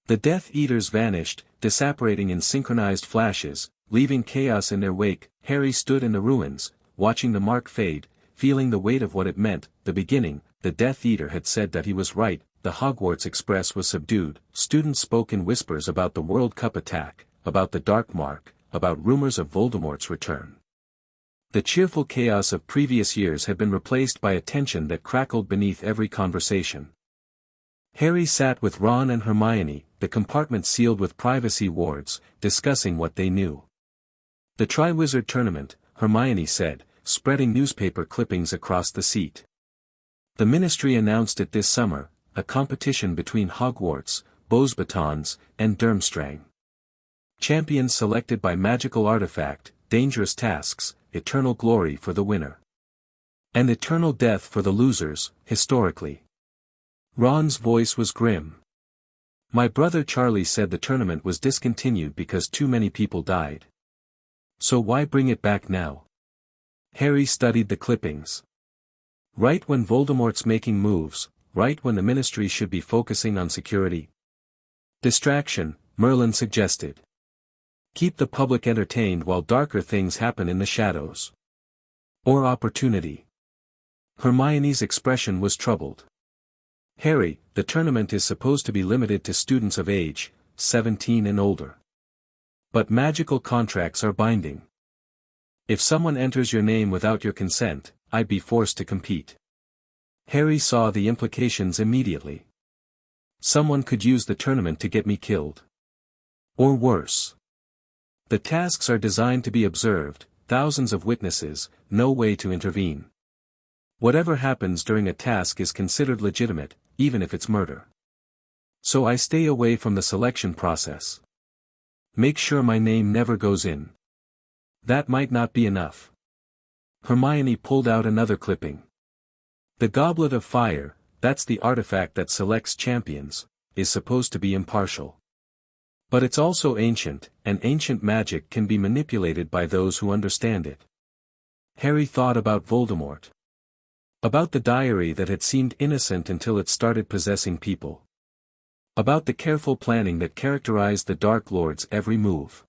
The Death Eaters vanished, disapparating in synchronized flashes, leaving chaos in their wake. Harry stood in the ruins, watching the mark fade, feeling the weight of what it meant. The beginning, the Death Eater had said that he was right. The Hogwarts Express was subdued. Students spoke in whispers about the World Cup attack, about the Dark Mark, about rumors of Voldemort's return. The cheerful chaos of previous years had been replaced by a tension that crackled beneath every conversation. Harry sat with Ron and Hermione, the compartment sealed with privacy wards, discussing what they knew. The Triwizard Tournament, Hermione said, spreading newspaper clippings across the seat. The Ministry announced it this summer, a competition between Hogwarts, Beauxbatons, and Durmstrang. Champions selected by magical artifact, dangerous tasks, eternal glory for the winner. And eternal death for the losers, historically. Ron's voice was grim. My brother Charlie said the tournament was discontinued because too many people died. So why bring it back now? Harry studied the clippings. Right when Voldemort's making moves, right when the Ministry should be focusing on security. Distraction, Merlin suggested. Keep the public entertained while darker things happen in the shadows. Or opportunity. Hermione's expression was troubled. Harry, the tournament is supposed to be limited to students of age 17 and older. But magical contracts are binding. If someone enters your name without your consent, I'd be forced to compete. Harry saw the implications immediately. Someone could use the tournament to get me killed. Or worse. The tasks are designed to be observed, thousands of witnesses, no way to intervene. Whatever happens during a task is considered legitimate, even if it's murder. So I stay away from the selection process. Make sure my name never goes in. That might not be enough. Hermione pulled out another clipping. The Goblet of Fire, that's the artifact that selects champions, is supposed to be impartial. But it's also ancient, and ancient magic can be manipulated by those who understand it. Harry thought about Voldemort. About the diary that had seemed innocent until it started possessing people. About the careful planning that characterized the Dark Lord's every move.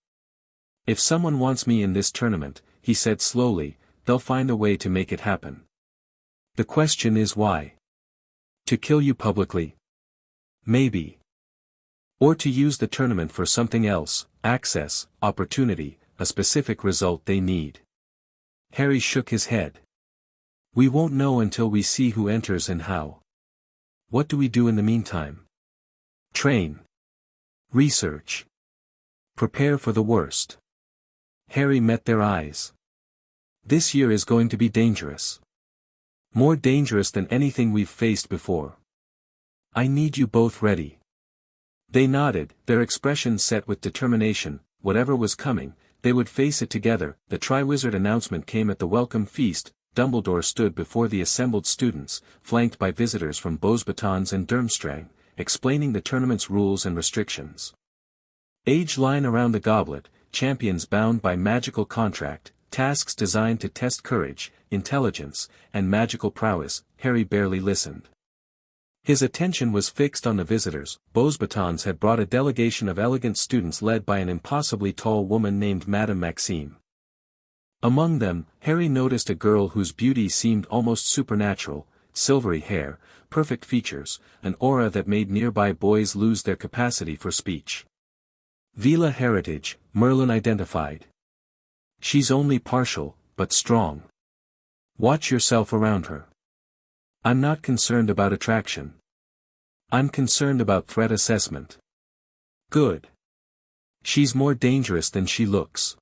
If someone wants me in this tournament, he said slowly, they'll find a way to make it happen. The question is why? To kill you publicly? Maybe. Or to use the tournament for something else, access, opportunity, a specific result they need. Harry shook his head. We won't know until we see who enters and how. What do we do in the meantime? Train. Research. Prepare for the worst. Harry met their eyes. This year is going to be dangerous. More dangerous than anything we've faced before. I need you both ready. They nodded, their expressions set with determination. Whatever was coming, they would face it together. The Triwizard announcement came at the welcome feast. Dumbledore stood before the assembled students, flanked by visitors from Beauxbatons and Durmstrang, explaining the tournament's rules and restrictions. Age line around the goblet, champions bound by magical contract, tasks designed to test courage, intelligence, and magical prowess. Harry barely listened. His attention was fixed on the visitors. Beauxbatons had brought a delegation of elegant students led by an impossibly tall woman named Madame Maxime. Among them, Harry noticed a girl whose beauty seemed almost supernatural, silvery hair, perfect features, an aura that made nearby boys lose their capacity for speech. Vila heritage, Merlin identified. She's only partial, but strong. Watch yourself around her. I'm not concerned about attraction. I'm concerned about threat assessment. Good. She's more dangerous than she looks.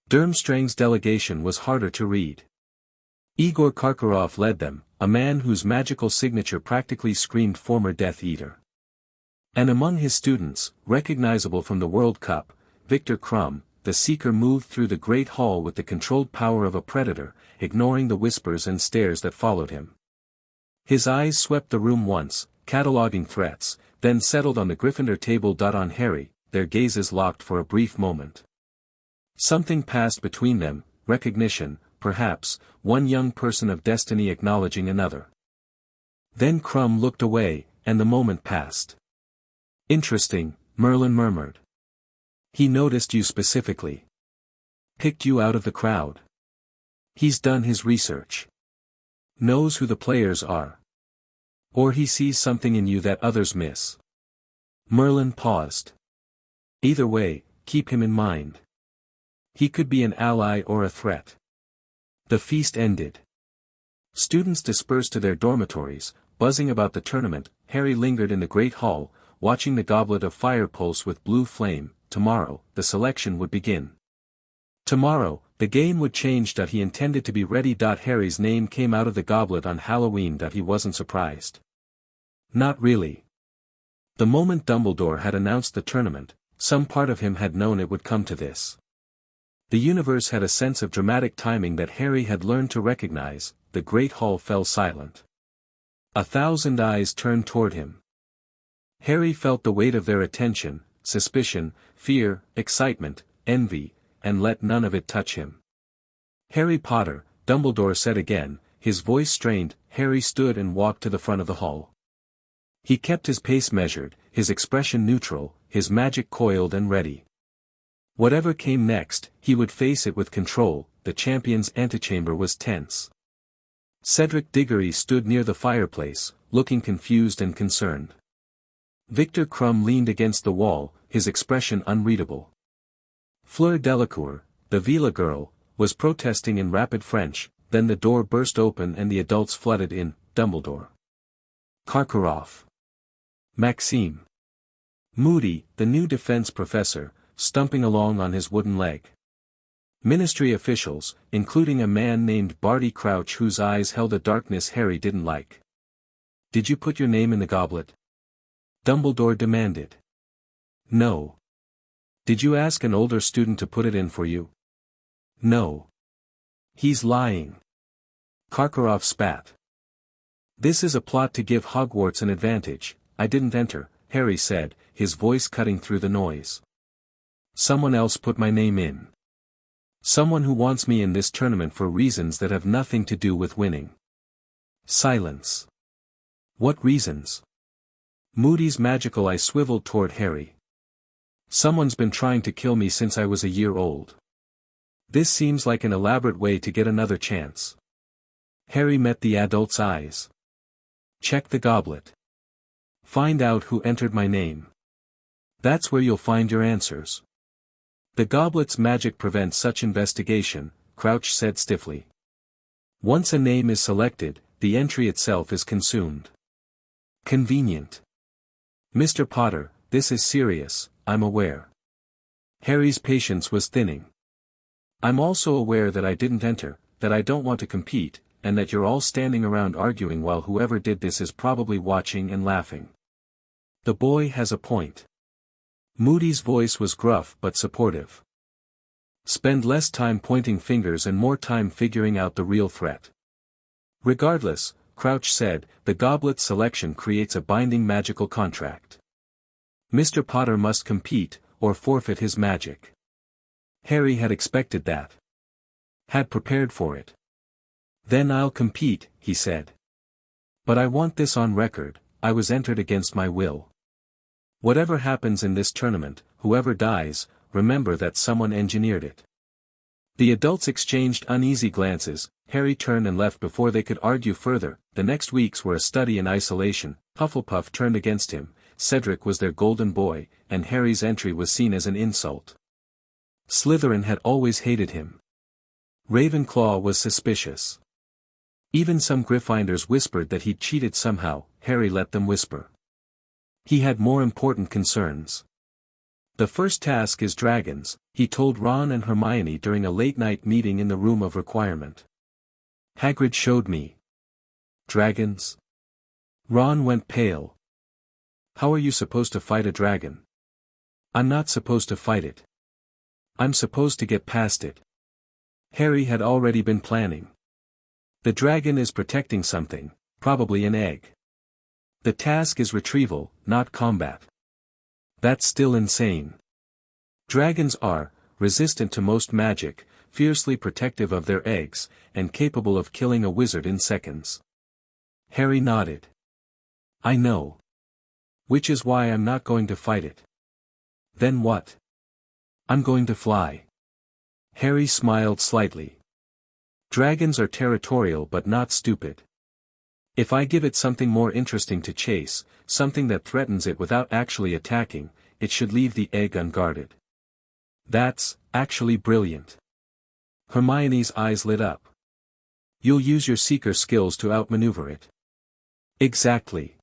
Durmstrang's delegation was harder to read. Igor Karkaroff led them, a man whose magical signature practically screamed former Death Eater. And among his students, recognizable from the World Cup, Victor Krum, the Seeker moved through the great hall with the controlled power of a predator, ignoring the whispers and stares that followed him. His eyes swept the room once, cataloging threats, then settled on the Gryffindor table. On Harry, their gazes locked for a brief moment. Something passed between them, recognition, perhaps, one young person of destiny acknowledging another. Then Krum looked away, and the moment passed. Interesting, Merlin murmured. He noticed you specifically. Picked you out of the crowd. He's done his research. Knows who the players are. Or he sees something in you that others miss. Merlin paused. Either way, keep him in mind. He could be an ally or a threat. The feast ended. Students dispersed to their dormitories, buzzing about the tournament. Harry lingered in the great hall, watching the Goblet of Fire pulse with blue flame. Tomorrow, the selection would begin. Tomorrow, the game would change. He intended to be ready. Harry's name came out of the goblet on Halloween. He wasn't surprised. Not really. The moment Dumbledore had announced the tournament, some part of him had known it would come to this. The universe had a sense of dramatic timing that Harry had learned to recognize. The great hall fell silent. 1,000 eyes turned toward him. Harry felt the weight of their attention, suspicion, fear, excitement, envy, and let none of it touch him. Harry Potter, Dumbledore said again, his voice strained. Harry stood and walked to the front of the hall. He kept his pace measured, his expression neutral, his magic coiled and ready. Whatever came next, he would face it with control. The champion's antechamber was tense. Cedric Diggory stood near the fireplace, looking confused and concerned. Victor Crumb leaned against the wall, his expression unreadable. Fleur Delacour, the Villa girl, was protesting in rapid French. Then the door burst open and the adults flooded in. Dumbledore, Karkaroff, Maxime, Moody, the new defense professor, stumping along on his wooden leg. Ministry officials, including a man named Barty Crouch whose eyes held a darkness Harry didn't like. "Did you put your name in the goblet?" Dumbledore demanded. "No." "Did you ask an older student to put it in for you?" "No." "He's lying." Karkaroff spat. "This is a plot to give Hogwarts an advantage. I didn't enter," Harry said, his voice cutting through the noise. "Someone else put my name in. Someone who wants me in this tournament for reasons that have nothing to do with winning." Silence. "What reasons?" Moody's magical eye swiveled toward Harry. "Someone's been trying to kill me since I was a year old. This seems like an elaborate way to get another chance." Harry met the adult's eyes. "Check the goblet. Find out who entered my name. That's where you'll find your answers." "The goblet's magic prevents such investigation," Crouch said stiffly. "Once a name is selected, the entry itself is consumed." "Convenient." "Mr. Potter, this is serious, I'm aware." Harry's patience was thinning. "I'm also aware that I didn't enter, that I don't want to compete, and that you're all standing around arguing while whoever did this is probably watching and laughing." "The boy has a point." Moody's voice was gruff but supportive. "Spend less time pointing fingers and more time figuring out the real threat." "Regardless," Crouch said, "the goblet's selection creates a binding magical contract. Mr. Potter must compete, or forfeit his magic." Harry had expected that. Had prepared for it. "Then I'll compete," he said. "But I want this on record, I was entered against my will. Whatever happens in this tournament, whoever dies, remember that someone engineered it." The adults exchanged uneasy glances. Harry turned and left before they could argue further. The next weeks were a study in isolation. Hufflepuff turned against him, Cedric was their golden boy, and Harry's entry was seen as an insult. Slytherin had always hated him. Ravenclaw was suspicious. Even some Gryffindors whispered that he'd cheated somehow. Harry let them whisper. He had more important concerns. "The first task is dragons," he told Ron and Hermione during a late-night meeting in the Room of Requirement. "Hagrid showed me." "Dragons?" Ron went pale. "How are you supposed to fight a dragon?" "I'm not supposed to fight it. I'm supposed to get past it." Harry had already been planning. "The dragon is protecting something, probably an egg. The task is retrieval, not combat." "That's still insane. Dragons are resistant to most magic, fiercely protective of their eggs, and capable of killing a wizard in seconds." Harry nodded. "I know. Which is why I'm not going to fight it." "Then what?" "I'm going to fly." Harry smiled slightly. "Dragons are territorial but not stupid. If I give it something more interesting to chase, something that threatens it without actually attacking, it should leave the egg unguarded." "That's actually brilliant." Hermione's eyes lit up. "You'll use your seeker skills to outmaneuver it." "Exactly.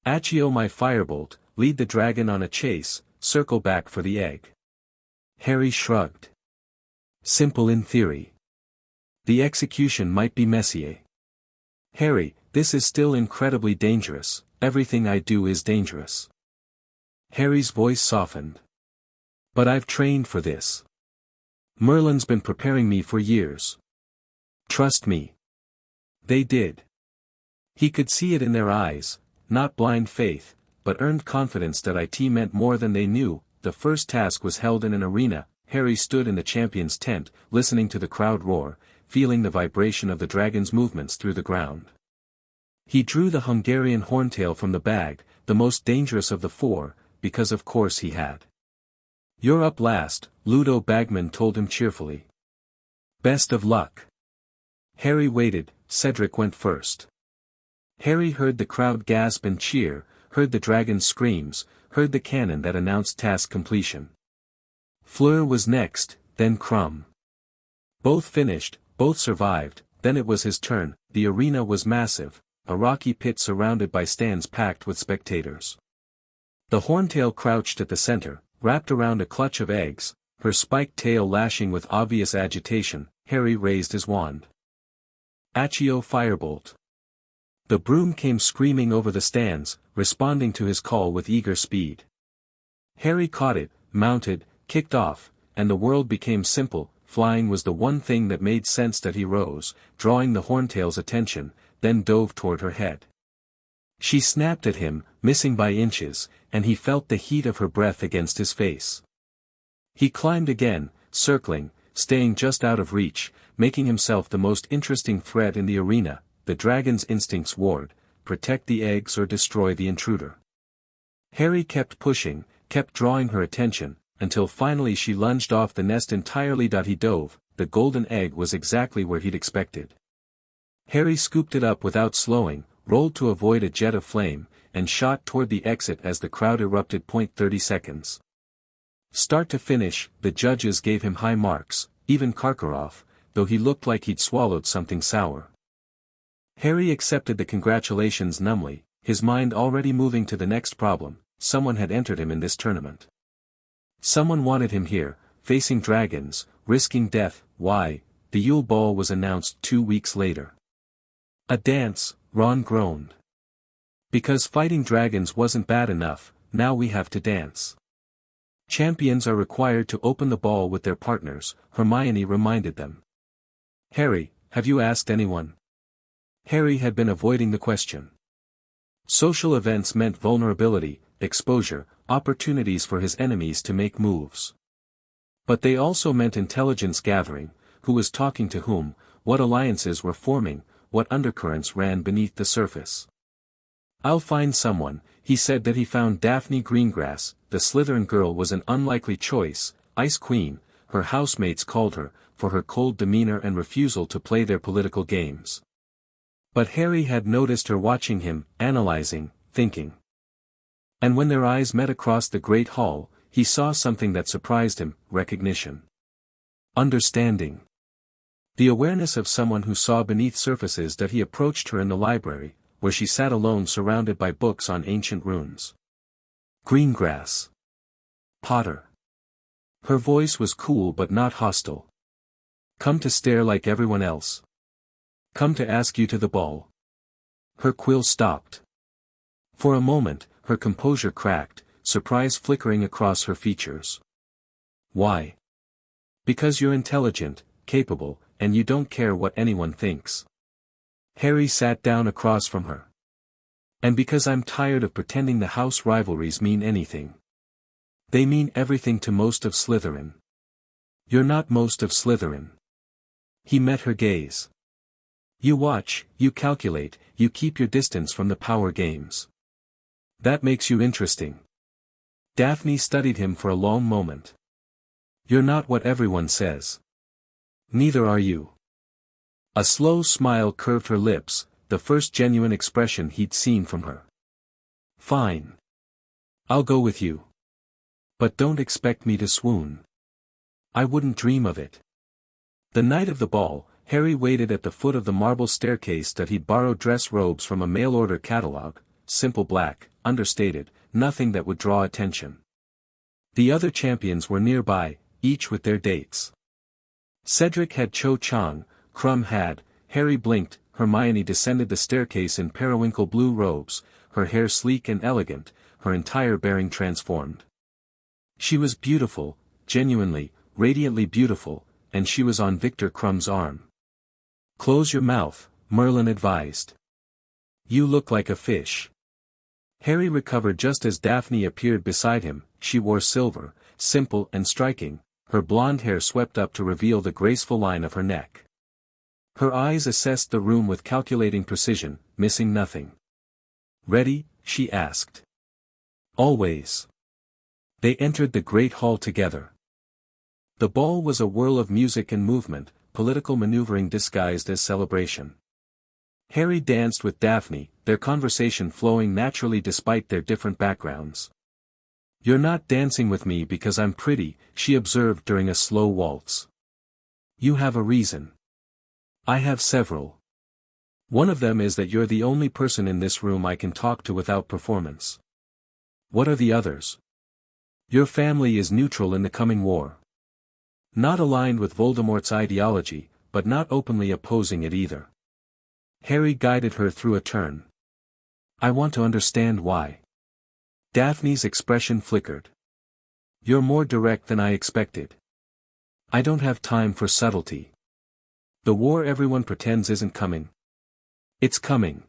Accio my firebolt, lead the dragon on a chase, circle back for the egg." Harry shrugged. "Simple in theory. The execution might be messier." "Harry, this is still incredibly dangerous. Everything I do is dangerous." Harry's voice softened. "But I've trained for this. Merlin's been preparing me for years. Trust me." They did. He could see it in their eyes, not blind faith, but earned confidence that it meant more than they knew. The first task was held in an arena. Harry stood in the champion's tent, listening to the crowd roar, feeling the vibration of the dragon's movements through the ground. He drew the Hungarian horntail from the bag, the most dangerous of the four, because of course he had. You're up last, Ludo Bagman told him cheerfully. Best of luck. Harry waited, Cedric went first. Harry heard the crowd gasp and cheer, heard the dragon's screams, heard the cannon that announced task completion. Fleur was next, then Crumb. Both finished, both survived, then it was his turn. The arena was massive, a rocky pit surrounded by stands packed with spectators. The horntail crouched at the center, wrapped around a clutch of eggs, her spiked tail lashing with obvious agitation. Harry raised his wand. Accio Firebolt. The broom came screaming over the stands, responding to his call with eager speed. Harry caught it, mounted, kicked off, and the world became simple. Flying was the one thing that made sense. That he rose, drawing the horntail's attention, then dove toward her head. She snapped at him, missing by inches, and he felt the heat of her breath against his face. He climbed again, circling, staying just out of reach, making himself the most interesting threat in the arena. The dragon's instincts warred, protect the eggs or destroy the intruder. Harry kept pushing, kept drawing her attention, until finally she lunged off the nest entirely. He dove, the golden egg was exactly where he'd expected. Harry scooped it up without slowing, rolled to avoid a jet of flame, and shot toward the exit as the crowd erupted. 30 seconds. Start to finish, the judges gave him high marks, even Karkaroff, though he looked like he'd swallowed something sour. Harry accepted the congratulations numbly, his mind already moving to the next problem. Someone had entered him in this tournament. Someone wanted him here, facing dragons, risking death. Why? The Yule Ball was announced 2 weeks later. A dance, Ron groaned. Because fighting dragons wasn't bad enough, now we have to dance. Champions are required to open the ball with their partners, Hermione reminded them. Harry, have you asked anyone? Harry had been avoiding the question. Social events meant vulnerability, exposure, opportunities for his enemies to make moves. But they also meant intelligence gathering, who was talking to whom, what alliances were forming, what undercurrents ran beneath the surface. I'll find someone. He said that he found Daphne Greengrass. The Slytherin girl was an unlikely choice, Ice Queen, her housemates called her, for her cold demeanor and refusal to play their political games. But Harry had noticed her watching him, analyzing, thinking. And when their eyes met across the great hall, he saw something that surprised him, recognition. Understanding. The awareness of someone who saw beneath surfaces. That he approached her in the library, where she sat alone surrounded by books on ancient runes. Greengrass. Potter. Her voice was cool but not hostile. Come to stare like everyone else. Come to ask you to the ball. Her quill stopped. For a moment, her composure cracked, surprise flickering across her features. Why? Because you're intelligent, capable, and you don't care what anyone thinks. Harry sat down across from her. And because I'm tired of pretending the house rivalries mean anything. They mean everything to most of Slytherin. You're not most of Slytherin. He met her gaze. You watch, you calculate, you keep your distance from the power games. That makes you interesting. Daphne studied him for a long moment. You're not what everyone says. Neither are you. A slow smile curved her lips, the first genuine expression he'd seen from her. Fine. I'll go with you. But don't expect me to swoon. I wouldn't dream of it. The night of the ball, Harry waited at the foot of the marble staircase. That he'd borrowed dress robes from a mail-order catalogue, simple black, understated, nothing that would draw attention. The other champions were nearby, each with their dates. Cedric had Cho Chang, Crumb had, Harry blinked. Hermione descended the staircase in periwinkle blue robes, her hair sleek and elegant, her entire bearing transformed. She was beautiful, genuinely, radiantly beautiful, and she was on Victor Crumb's arm. Close your mouth, Merlin advised. You look like a fish. Harry recovered just as Daphne appeared beside him. She wore silver, simple and striking, her blonde hair swept up to reveal the graceful line of her neck. Her eyes assessed the room with calculating precision, missing nothing. Ready? She asked. Always. They entered the great hall together. The ball was a whirl of music and movement, political maneuvering disguised as celebration. Harry danced with Daphne, their conversation flowing naturally despite their different backgrounds. "You're not dancing with me because I'm pretty," she observed during a slow waltz. "You have a reason." "I have several. One of them is that you're the only person in this room I can talk to without performance." "What are the others?" "Your family is neutral in the coming war. Not aligned with Voldemort's ideology, but not openly opposing it either." Harry guided her through a turn. "I want to understand why." Daphne's expression flickered. "You're more direct than I expected." "I don't have time for subtlety. The war everyone pretends isn't coming. It's coming.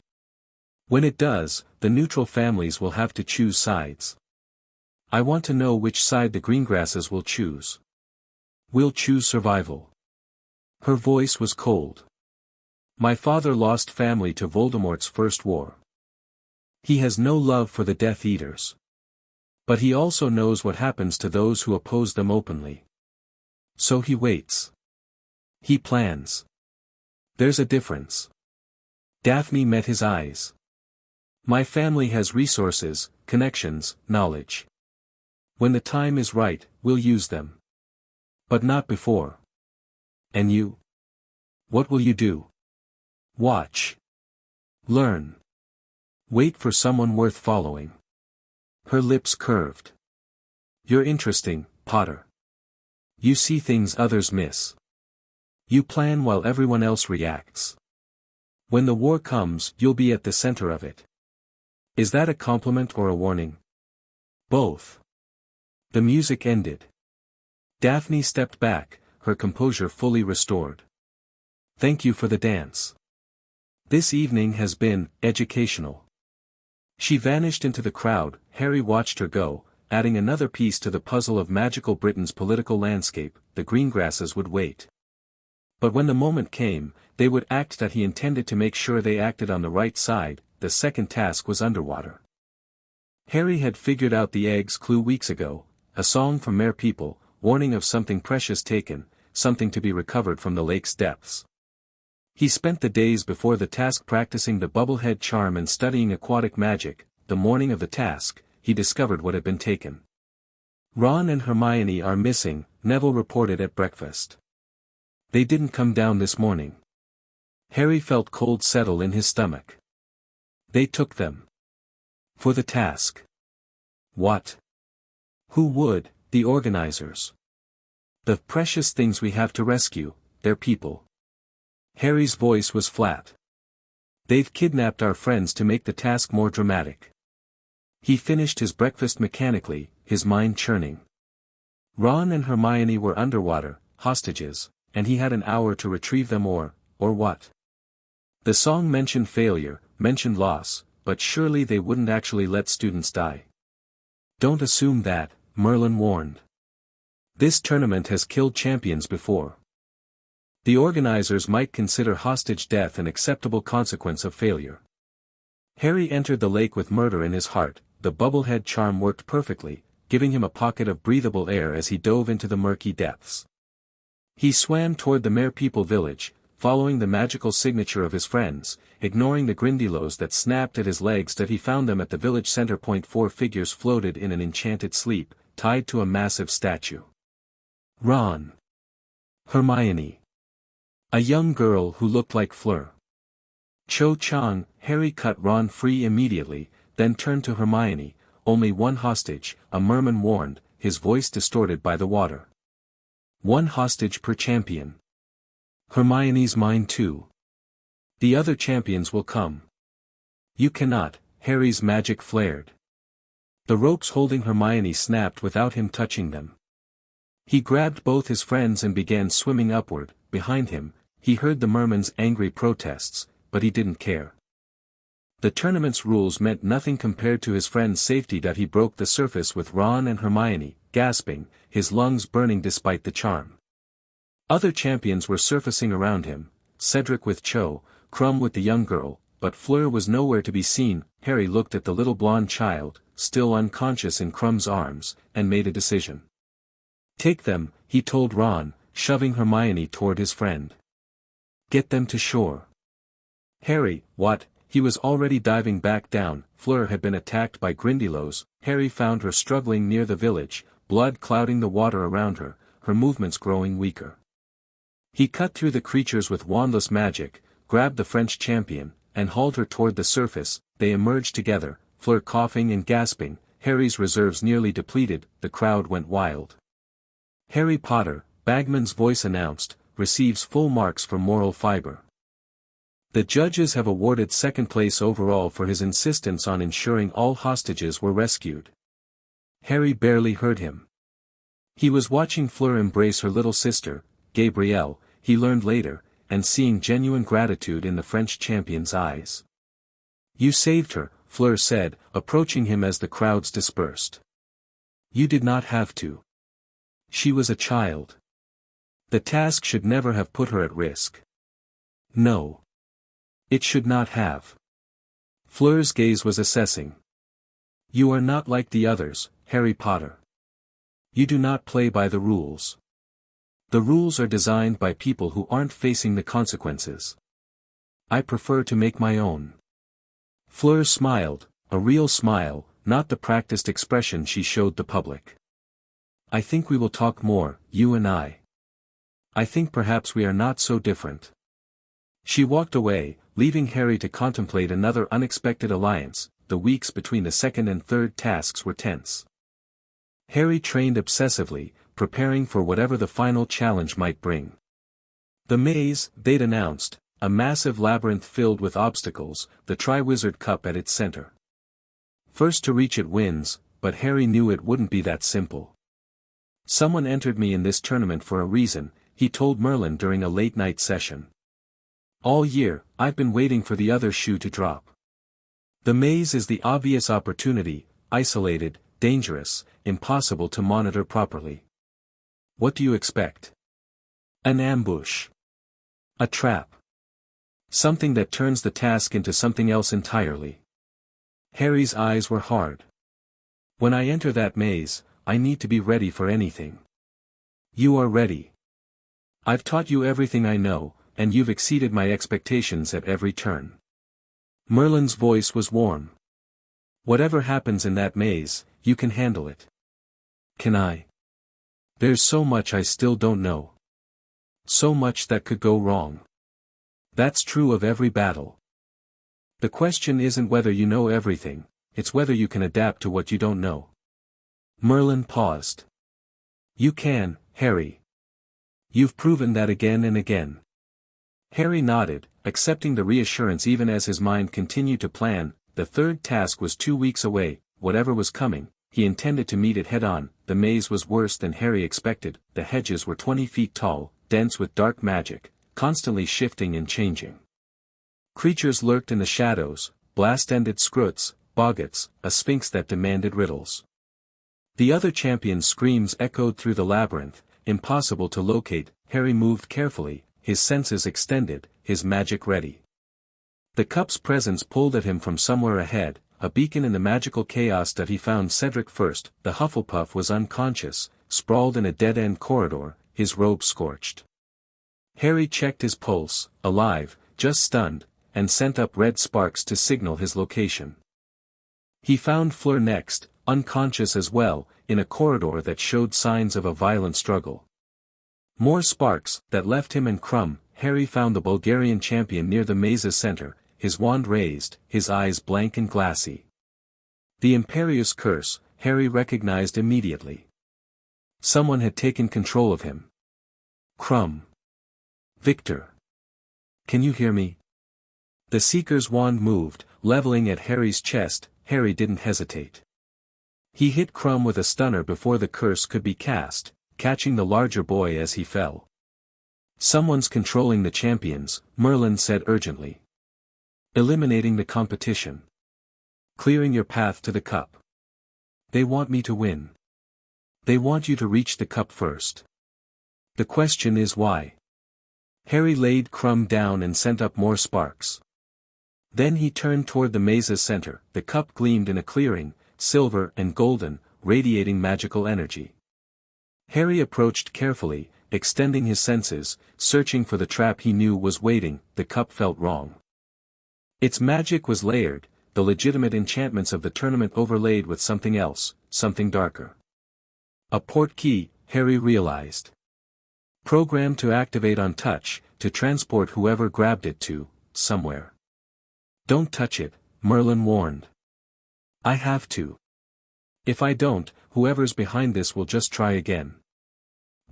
When it does, the neutral families will have to choose sides. I want to know which side the Greengrasses will choose." "We'll choose survival." Her voice was cold. "My father lost family to Voldemort's first war. He has no love for the Death Eaters. But he also knows what happens to those who oppose them openly. So he waits. He plans. There's a difference." Daphne met his eyes. "My family has resources, connections, knowledge. When the time is right, we'll use them. But not before." "And you? What will you do?" "Watch. Learn. Wait for someone worth following." Her lips curved. "You're interesting, Potter. You see things others miss. You plan while everyone else reacts. When the war comes, you'll be at the center of it." "Is that a compliment or a warning?" "Both." The music ended. Daphne stepped back, her composure fully restored. "Thank you for the dance. This evening has been educational." She vanished into the crowd. Harry watched her go, adding another piece to the puzzle of magical Britain's political landscape. The Greengrasses would wait. But when the moment came, they would act that he intended to make sure they acted on the right side. The second task was underwater. Harry had figured out the egg's clue weeks ago, a song from Mere People, warning of something precious taken, something to be recovered from the lake's depths. He spent the days before the task practicing the bubblehead charm and studying aquatic magic. The morning of the task, he discovered what had been taken. "Ron and Hermione are missing," Neville reported at breakfast. "They didn't come down this morning." Harry felt cold settle in his stomach. "They took them. For the task." "What?" "Who would? The organizers. The precious things we have to rescue, they're people." Harry's voice was flat. "They've kidnapped our friends to make the task more dramatic." He finished his breakfast mechanically, his mind churning. Ron and Hermione were underwater, hostages, and he had an hour to retrieve them or what? The song mentioned failure, mentioned loss, but surely they wouldn't actually let students die. "Don't assume that," Merlin warned. "This tournament has killed champions before. The organizers might consider hostage death an acceptable consequence of failure." Harry entered the lake with murder in his heart. The bubblehead charm worked perfectly, giving him a pocket of breathable air as he dove into the murky depths. He swam toward the Mere People village, following the magical signature of his friends, ignoring the Grindylows that snapped at his legs that he found them at the village center. 4 figures floated in an enchanted sleep, tied to a massive statue. Ron. Hermione. A young girl who looked like Fleur. Cho Chang. Harry cut Ron free immediately, then turned to Hermione. "Only one hostage," a merman warned, his voice distorted by the water. "One hostage per champion. Hermione's mine too. The other champions will come." "You cannot," Harry's magic flared. The ropes holding Hermione snapped without him touching them. He grabbed both his friends and began swimming upward. Behind him, he heard the merman's angry protests, but he didn't care. The tournament's rules meant nothing compared to his friend's safety. That he broke the surface with Ron and Hermione, gasping, his lungs burning despite the charm. Other champions were surfacing around him, Cedric with Cho, Crumb with the young girl, but Fleur was nowhere to be seen. Harry looked at the little blonde child, still unconscious in Crumb's arms, and made a decision. "Take them," he told Ron, shoving Hermione toward his friend. "Get them to shore." Harry, what? He was already diving back down. Fleur had been attacked by Grindylows. Harry found her struggling near the village, blood clouding the water around her, her movements growing weaker. He cut through the creatures with wandless magic, grabbed the French champion, and hauled her toward the surface. They emerged together, Fleur coughing and gasping, Harry's reserves nearly depleted. The crowd went wild. "Harry Potter," Bagman's voice announced, "receives full marks for moral fiber. The judges have awarded second place overall for his insistence on ensuring all hostages were rescued." Harry barely heard him. He was watching Fleur embrace her little sister, Gabrielle, he learned later, and seeing genuine gratitude in the French champion's eyes. "You saved her," Fleur said, approaching him as the crowds dispersed. "You did not have to. She was a child. The task should never have put her at risk." "No. It should not have." Fleur's gaze was assessing. "You are not like the others, Harry Potter. You do not play by the rules. The rules are designed by people who aren't facing the consequences. I prefer to make my own." Fleur smiled, a real smile, not the practiced expression she showed the public. "I think we will talk more, you and I. I think perhaps we are not so different." She walked away, leaving Harry to contemplate another unexpected alliance. The weeks between the second and third tasks were tense. Harry trained obsessively, preparing for whatever the final challenge might bring. The maze, they'd announced, a massive labyrinth filled with obstacles, the Triwizard Cup at its center. First to reach it wins, but Harry knew it wouldn't be that simple. "Someone entered me in this tournament for a reason," he told Merlin during a late-night session. "All year, I've been waiting for the other shoe to drop." The maze is the obvious opportunity, isolated, dangerous, impossible to monitor properly. What do you expect? An ambush. A trap. Something that turns the task into something else entirely. Harry's eyes were hard. "When I enter that maze, I need to be ready for anything." "You are ready. I've taught you everything I know, and you've exceeded my expectations at every turn." Merlin's voice was warm. "Whatever happens in that maze, you can handle it." "Can I? There's so much I still don't know. So much that could go wrong." "That's true of every battle. The question isn't whether you know everything, it's whether you can adapt to what you don't know." Merlin paused. "You can, Harry. You've proven that again and again." Harry nodded, accepting the reassurance even as his mind continued to plan. The third task was 2 weeks away. Whatever was coming, he intended to meet it head-on. The maze was worse than Harry expected. The hedges were 20 feet tall, dense with dark magic, constantly shifting and changing. Creatures lurked in the shadows, blast-ended scroots, boggots, a sphinx that demanded riddles. The other champion's screams echoed through the labyrinth, impossible to locate. Harry moved carefully, his senses extended, his magic ready. The cup's presence pulled at him from somewhere ahead, a beacon in the magical chaos that he found Cedric first. The Hufflepuff was unconscious, sprawled in a dead-end corridor, his robe scorched. Harry checked his pulse, alive, just stunned, and sent up red sparks to signal his location. He found Fleur next, unconscious as well, in a corridor that showed signs of a violent struggle. More sparks, that left him and Crumb. Harry found the Bulgarian champion near the maze's center, his wand raised, his eyes blank and glassy. The Imperious Curse, Harry recognized immediately. Someone had taken control of him. Crumb. Victor. Can you hear me? The Seeker's wand moved, leveling at Harry's chest. Harry didn't hesitate. He hit Crumb with a stunner before the curse could be cast, catching the larger boy as he fell. Someone's controlling the champions, Merlin said urgently. Eliminating the competition. Clearing your path to the cup. They want me to win. They want you to reach the cup first. The question is why? Harry laid Crumb down and sent up more sparks. Then he turned toward the maze's center. The cup gleamed in a clearing, silver and golden, radiating magical energy. Harry approached carefully, extending his senses, searching for the trap he knew was waiting. The cup felt wrong. Its magic was layered, the legitimate enchantments of the tournament overlaid with something else, something darker. A port key, Harry realized. Programmed to activate on touch, to transport whoever grabbed it to, somewhere. Don't touch it, Merlin warned. I have to. If I don't, whoever's behind this will just try again.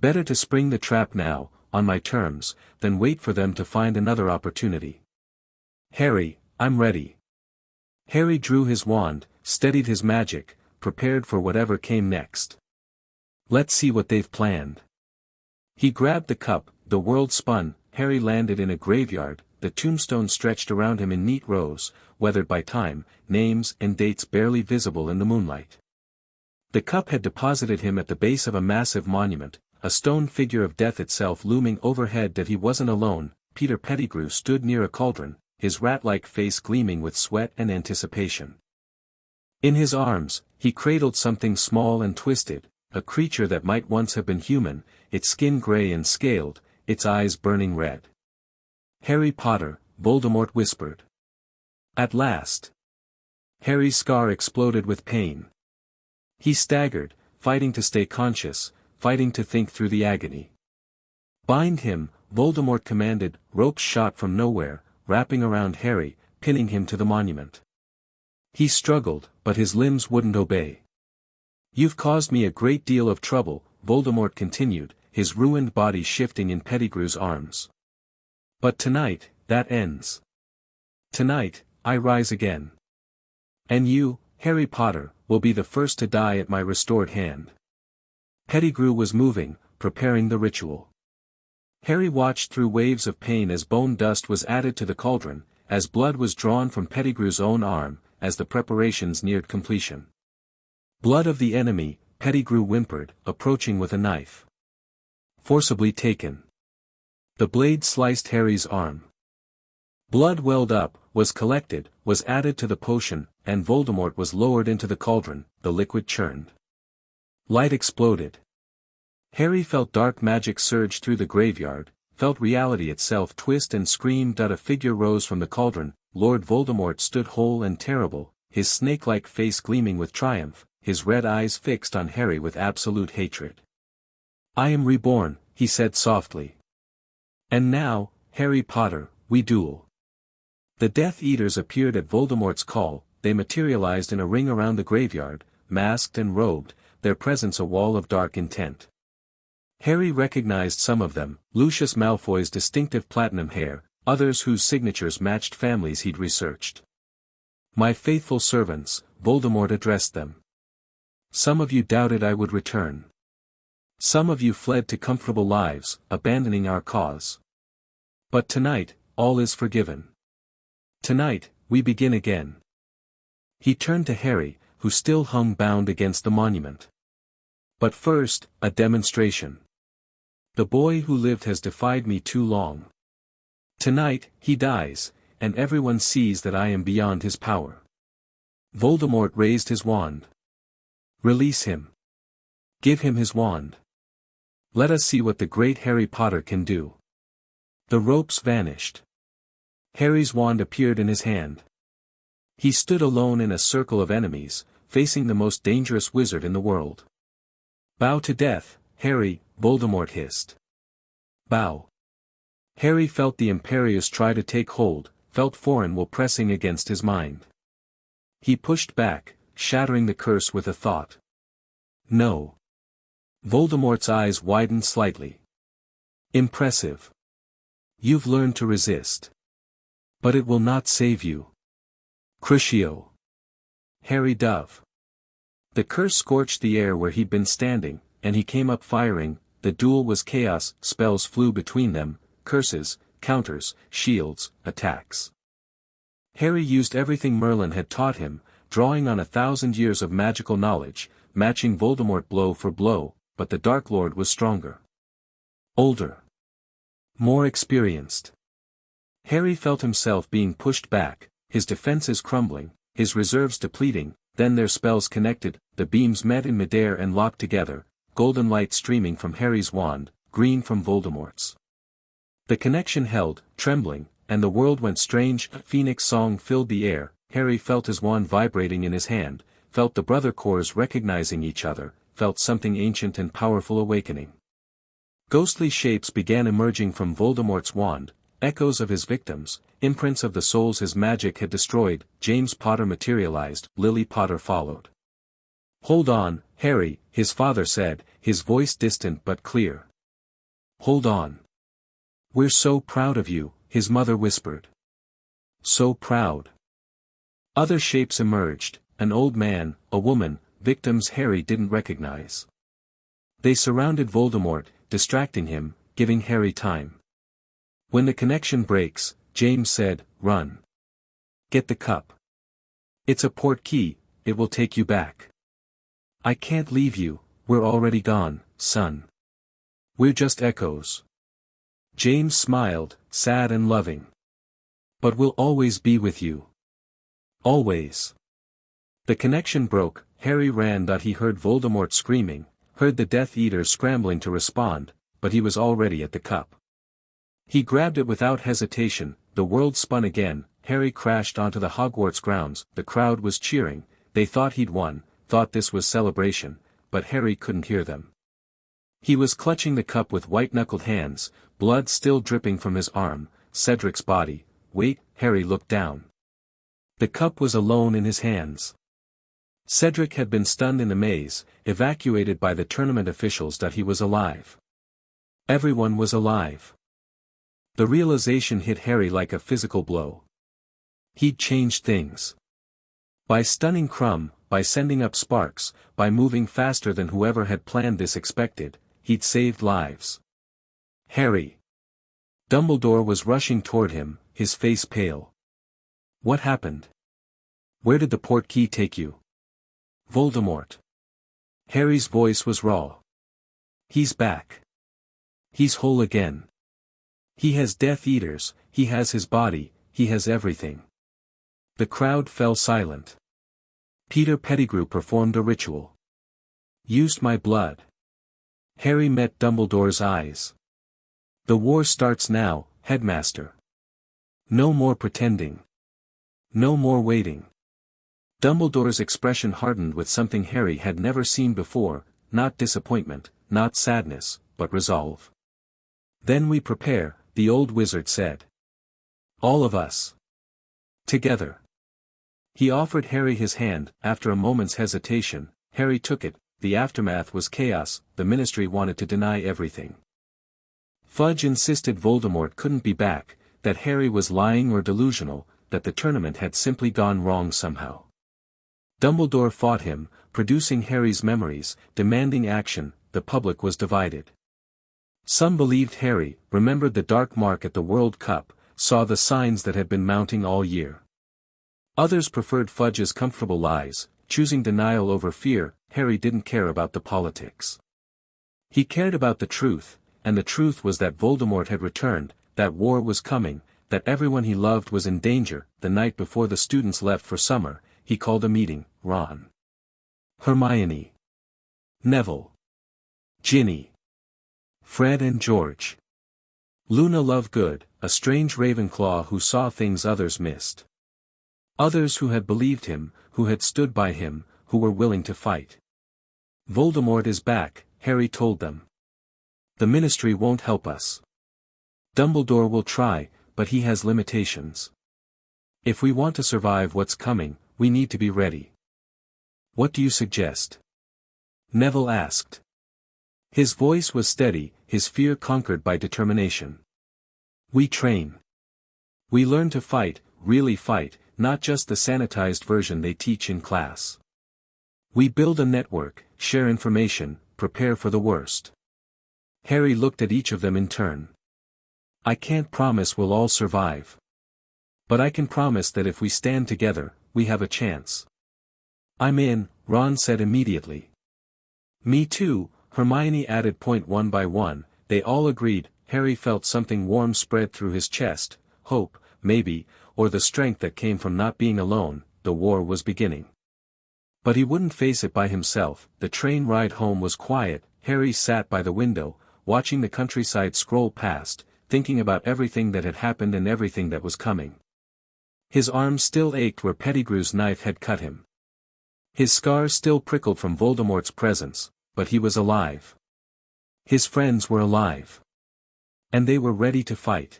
Better to spring the trap now, on my terms, than wait for them to find another opportunity. Harry, I'm ready. Harry drew his wand, steadied his magic, prepared for whatever came next. Let's see what they've planned. He grabbed the cup, the world spun, Harry landed in a graveyard, the tombstones stretched around him in neat rows, weathered by time, names and dates barely visible in the moonlight. The cup had deposited him at the base of a massive monument, a stone figure of death itself looming overhead. That he wasn't alone. Peter Pettigrew stood near a cauldron, his rat-like face gleaming with sweat and anticipation. In his arms, he cradled something small and twisted, a creature that might once have been human, its skin gray and scaled, its eyes burning red. Harry Potter, Voldemort whispered. At last. Harry's scar exploded with pain. He staggered, fighting to stay conscious, fighting to think through the agony. Bind him, Voldemort commanded. Ropes shot from nowhere, wrapping around Harry, pinning him to the monument. He struggled, but his limbs wouldn't obey. You've caused me a great deal of trouble, Voldemort continued, his ruined body shifting in Pettigrew's arms. But tonight, that ends. Tonight, I rise again. And you, Harry Potter, will be the first to die at my restored hand. Pettigrew was moving, preparing the ritual. Harry watched through waves of pain as bone dust was added to the cauldron, as blood was drawn from Pettigrew's own arm, as the preparations neared completion. Blood of the enemy, Pettigrew whimpered, approaching with a knife. Forcibly taken. The blade sliced Harry's arm. Blood welled up, was collected, was added to the potion, and Voldemort was lowered into the cauldron. The liquid churned. Light exploded. Harry felt dark magic surge through the graveyard, felt reality itself twist and scream. A figure rose from the cauldron. Lord Voldemort stood whole and terrible, his snake-like face gleaming with triumph, his red eyes fixed on Harry with absolute hatred. I am reborn, he said softly. And now, Harry Potter, we duel. The Death Eaters appeared at Voldemort's call. They materialized in a ring around the graveyard, masked and robed, their presence a wall of dark intent. Harry recognized some of them, Lucius Malfoy's distinctive platinum hair, others whose signatures matched families he'd researched. My faithful servants, Voldemort addressed them. Some of you doubted I would return. Some of you fled to comfortable lives, abandoning our cause. But tonight, all is forgiven. Tonight, we begin again. He turned to Harry, who still hung bound against the monument. But first, a demonstration. The boy who lived has defied me too long. Tonight, he dies, and everyone sees that I am beyond his power. Voldemort raised his wand. Release him. Give him his wand. Let us see what the great Harry Potter can do. The ropes vanished. Harry's wand appeared in his hand. He stood alone in a circle of enemies, facing the most dangerous wizard in the world. Bow to death, Harry, Voldemort hissed. Bow. Harry felt the imperious try to take hold, felt foreign will pressing against his mind. He pushed back, shattering the curse with a thought. No. Voldemort's eyes widened slightly. Impressive. You've learned to resist. But it will not save you. Crucio. Harry Dove. The curse scorched the air where he'd been standing, and he came up firing. The duel was chaos, spells flew between them, curses, counters, shields, attacks. Harry used everything Merlin had taught him, drawing on 1,000 years of magical knowledge, matching Voldemort blow for blow, but the Dark Lord was stronger. Older. More experienced. Harry felt himself being pushed back, his defenses crumbling, his reserves depleting. then their spells connected, the beams met in midair and locked together, golden light streaming from Harry's wand, green from Voldemort's. The connection held, trembling, and the world went strange. A phoenix song filled the air. Harry felt his wand vibrating in his hand, felt the brother cores recognizing each other, felt something ancient and powerful awakening. Ghostly shapes began emerging from Voldemort's wand, echoes of his victims, imprints of the souls his magic had destroyed. James Potter materialized, Lily Potter followed. "Hold on, Harry," his father said, his voice distant but clear. "Hold on. We're so proud of you," his mother whispered. "So proud." Other shapes emerged, an old man, a woman, victims Harry didn't recognize. They surrounded Voldemort, distracting him, giving Harry time. When the connection breaks, James said, "Run. Get the cup. It's a port key, it will take you back." "I can't leave you, we're already gone, son. We're just echoes." James smiled, sad and loving. "But we'll always be with you. Always." The connection broke. Harry ran. He heard Voldemort screaming, heard the Death Eaters scrambling to respond, but he was already at the cup. He grabbed it without hesitation. The world spun again. Harry crashed onto the Hogwarts grounds. The crowd was cheering. They thought he'd won, thought this was celebration, but Harry couldn't hear them. He was clutching the cup with white-knuckled hands, blood still dripping from his arm. Cedric's body. Wait, Harry looked down. The cup was alone in his hands. Cedric had been stunned in the maze, evacuated by the tournament officials. He was alive. Everyone was alive. The realization hit Harry like a physical blow. He'd changed things. By stunning Crumb, by sending up sparks, by moving faster than whoever had planned this expected, he'd saved lives. "Harry!" Dumbledore was rushing toward him, his face pale. "What happened? Where did the port key take you?" "Voldemort." Harry's voice was raw. "He's back. He's whole again. He has Death Eaters, he has his body, he has everything." The crowd fell silent. Peter Pettigrew performed a ritual. "Used my blood." Harry met Dumbledore's eyes. "The war starts now, Headmaster. No more pretending. No more waiting." Dumbledore's expression hardened with something Harry had never seen before, not disappointment, not sadness, but resolve. "Then we prepare," the old wizard said. "All of us. Together." He offered Harry his hand. After a moment's hesitation, Harry took it. The aftermath was chaos. The Ministry wanted to deny everything. Fudge insisted Voldemort couldn't be back, that Harry was lying or delusional, that the tournament had simply gone wrong somehow. Dumbledore fought him, producing Harry's memories, demanding action. The public was divided. Some believed Harry, remembered the dark mark at the World Cup, saw the signs that had been mounting all year. Others preferred Fudge's comfortable lies, choosing denial over fear. Harry didn't care about the politics. He cared about the truth, and the truth was that Voldemort had returned, that war was coming, that everyone he loved was in danger. The night before the students left for summer, he called a meeting. Ron, Hermione, Neville, Ginny, Fred and George. Luna Lovegood, a strange Ravenclaw who saw things others missed. Others who had believed him, who had stood by him, who were willing to fight. "Voldemort is back," Harry told them. "The Ministry won't help us. Dumbledore will try, but he has limitations. If we want to survive what's coming, we need to be ready." "What do you suggest?" Neville asked. His voice was steady, his fear conquered by determination. "We train. We learn to fight, really fight, not just the sanitized version they teach in class. We build a network, share information, prepare for the worst." Harry looked at each of them in turn. "I can't promise we'll all survive. But I can promise that if we stand together, we have a chance." "I'm in," Ron said immediately. "Me too," Hermione added. One by one, they all agreed. Harry felt something warm spread through his chest, hope, maybe, or the strength that came from not being alone. The war was beginning. But he wouldn't face it by himself. The train ride home was quiet. Harry sat by the window, watching the countryside scroll past, thinking about everything that had happened and everything that was coming. His arms still ached where Pettigrew's knife had cut him. His scars still prickled from Voldemort's presence, but he was alive. His friends were alive. And they were ready to fight.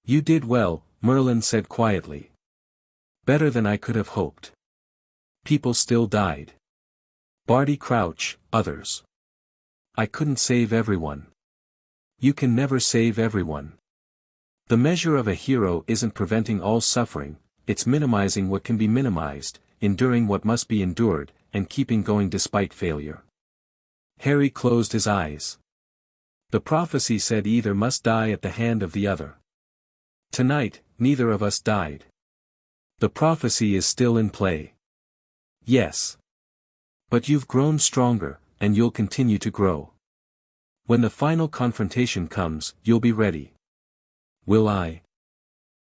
"You did well," Merlin said quietly. "Better than I could have hoped. People still died. Barty Crouch, others. I couldn't save everyone. You can never save everyone. The measure of a hero isn't preventing all suffering, it's minimizing what can be minimized, enduring what must be endured, and keeping going despite failure." Harry closed his eyes. The prophecy said either must die at the hand of the other. Tonight, neither of us died. The prophecy is still in play. Yes. But you've grown stronger, and you'll continue to grow. When the final confrontation comes, you'll be ready. Will I?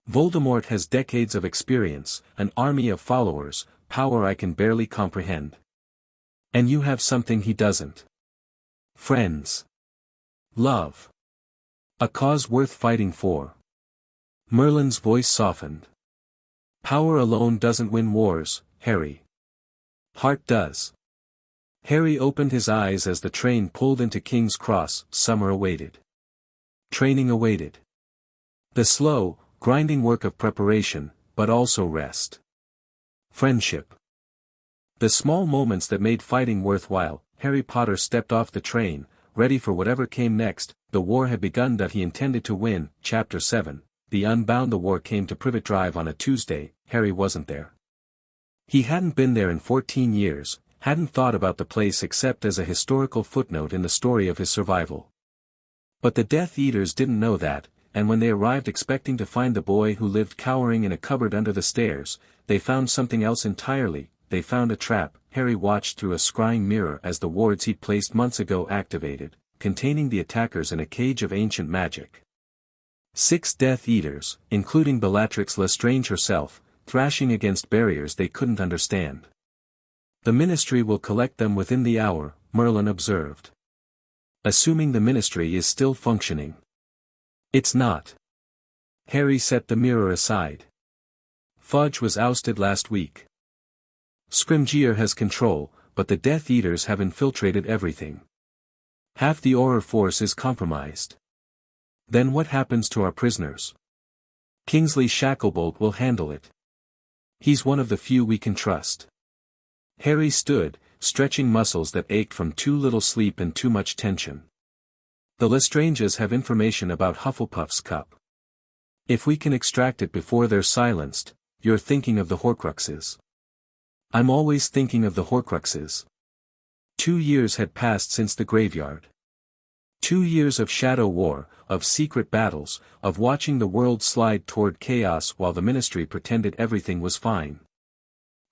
Voldemort has decades of experience, an army of followers, power I can barely comprehend. And you have something he doesn't. Friends. Love. A cause worth fighting for. Merlin's voice softened. Power alone doesn't win wars, Harry. Heart does. Harry opened his eyes as the train pulled into King's Cross. Summer awaited. Training awaited. The slow, grinding work of preparation, but also rest. Friendship. The small moments that made fighting worthwhile. Harry Potter stepped off the train, ready for whatever came next. The war had begun that he intended to win. Chapter 7. The Unbound. The war came to Privet Drive on a Tuesday. Harry wasn't there. He hadn't been there in 14 years, hadn't thought about the place except as a historical footnote in the story of his survival. But the Death Eaters didn't know that, and when they arrived expecting to find the boy who lived cowering in a cupboard under the stairs, they found something else entirely. They found a trap. Harry watched through a scrying mirror as the wards he'd placed months ago activated, containing the attackers in a cage of ancient magic. 6 Death Eaters, including Bellatrix Lestrange herself, thrashing against barriers they couldn't understand. The Ministry will collect them within the hour, Merlin observed. Assuming the Ministry is still functioning. It's not. Harry set the mirror aside. Fudge was ousted last week. Scrimgeour has control, but the Death Eaters have infiltrated everything. Half the Auror force is compromised. Then what happens to our prisoners? Kingsley Shacklebolt will handle it. He's one of the few we can trust. Harry stood, stretching muscles that ached from too little sleep and too much tension. The Lestranges have information about Hufflepuff's cup. If we can extract it before they're silenced, you're thinking of the Horcruxes. I'm always thinking of the Horcruxes. 2 years had passed since the graveyard. 2 years of shadow war, of secret battles, of watching the world slide toward chaos while the Ministry pretended everything was fine.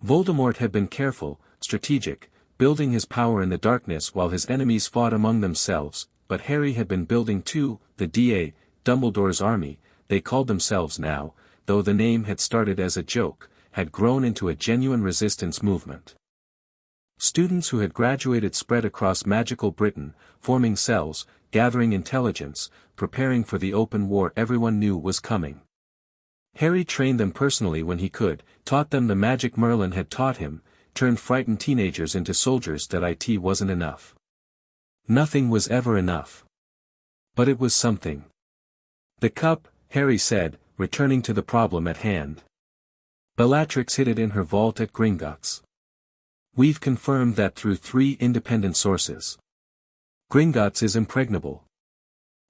Voldemort had been careful, strategic, building his power in the darkness while his enemies fought among themselves, but Harry had been building too. The D.A., Dumbledore's army, they called themselves now, though the name had started as a joke, had grown into a genuine resistance movement. Students who had graduated spread across magical Britain, forming cells, gathering intelligence, preparing for the open war everyone knew was coming. Harry trained them personally when he could, taught them the magic Merlin had taught him, turned frightened teenagers into soldiers. That it wasn't enough. Nothing was ever enough. But it was something. The cup, Harry said, returning to the problem at hand. Bellatrix hid it in her vault at Gringotts. We've confirmed that through 3 independent sources. Gringotts is impregnable.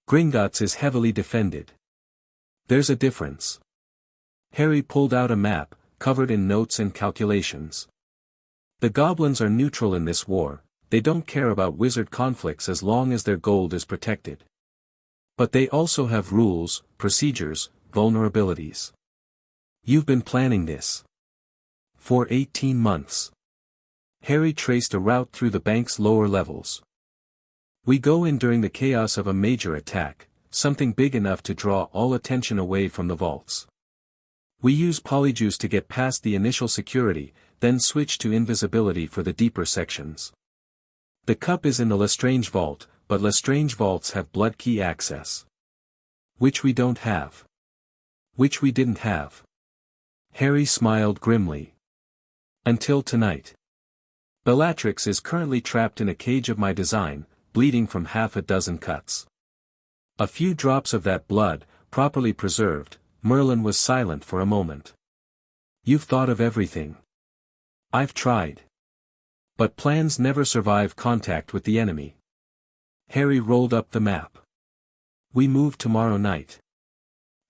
Gringotts is heavily defended. There's a difference. Harry pulled out a map, covered in notes and calculations. The goblins are neutral in this war, they don't care about wizard conflicts as long as their gold is protected. But they also have rules, procedures, vulnerabilities. You've been planning this. For 18 months. Harry traced a route through the bank's lower levels. We go in during the chaos of a major attack, something big enough to draw all attention away from the vaults. We use polyjuice to get past the initial security, then switch to invisibility for the deeper sections. The cup is in the Lestrange vault, but Lestrange vaults have blood key access. Which we don't have. Which we didn't have. Harry smiled grimly. Until tonight. Bellatrix is currently trapped in a cage of my design, bleeding from half a dozen cuts. A few drops of that blood, properly preserved. Merlin was silent for a moment. You've thought of everything. I've tried. But plans never survive contact with the enemy. Harry rolled up the map. We move tomorrow night.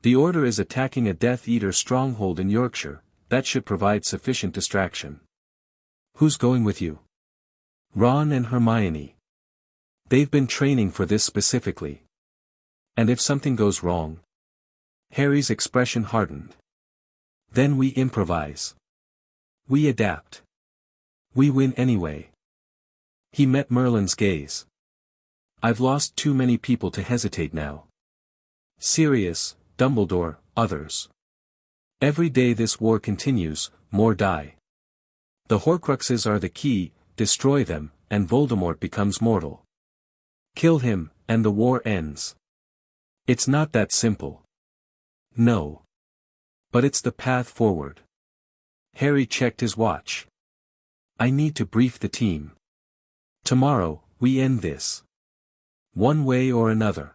The Order is attacking a Death Eater stronghold in Yorkshire, that should provide sufficient distraction. Who's going with you? Ron and Hermione. They've been training for this specifically. And if something goes wrong? Harry's expression hardened. Then we improvise. We adapt. We win anyway. He met Merlin's gaze. I've lost too many people to hesitate now. Sirius, Dumbledore, others. Every day this war continues, more die. The Horcruxes are the key, destroy them, and Voldemort becomes mortal. Kill him, and the war ends. It's not that simple. No. But it's the path forward. Harry checked his watch. I need to brief the team. Tomorrow, we end this. One way or another.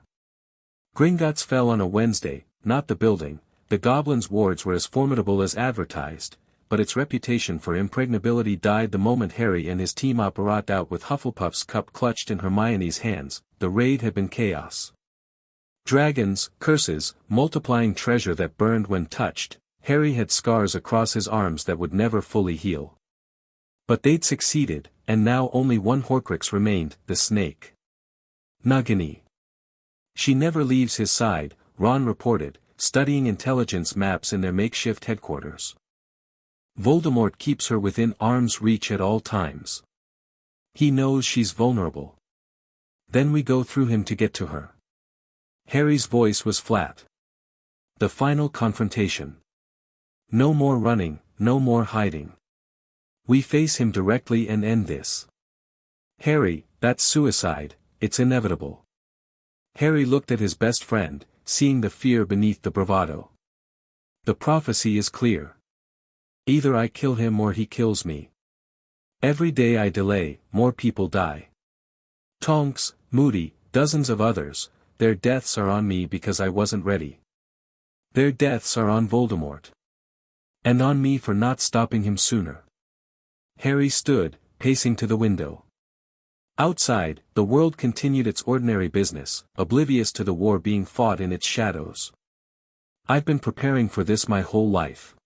Gringotts fell on a Wednesday, not the building. The goblins' wards were as formidable as advertised, but its reputation for impregnability died the moment Harry and his team operated out with Hufflepuff's cup clutched in Hermione's hands. The raid had been chaos. Dragons, curses, multiplying treasure that burned when touched. Harry had scars across his arms that would never fully heal. But they'd succeeded, and now only one Horcrux remained, the snake. Nagini. She never leaves his side, Ron reported, studying intelligence maps in their makeshift headquarters. Voldemort keeps her within arm's reach at all times. He knows she's vulnerable. Then we go through him to get to her. Harry's voice was flat. The final confrontation. No more running, no more hiding. We face him directly and end this. Harry, that's suicide, it's inevitable. Harry looked at his best friend, seeing the fear beneath the bravado. The prophecy is clear. Either I kill him or he kills me. Every day I delay, more people die. Tonks, Moody, dozens of others, their deaths are on me because I wasn't ready. Their deaths are on Voldemort. And on me for not stopping him sooner. Harry stood, pacing to the window. Outside, the world continued its ordinary business, oblivious to the war being fought in its shadows. I've been preparing for this my whole life.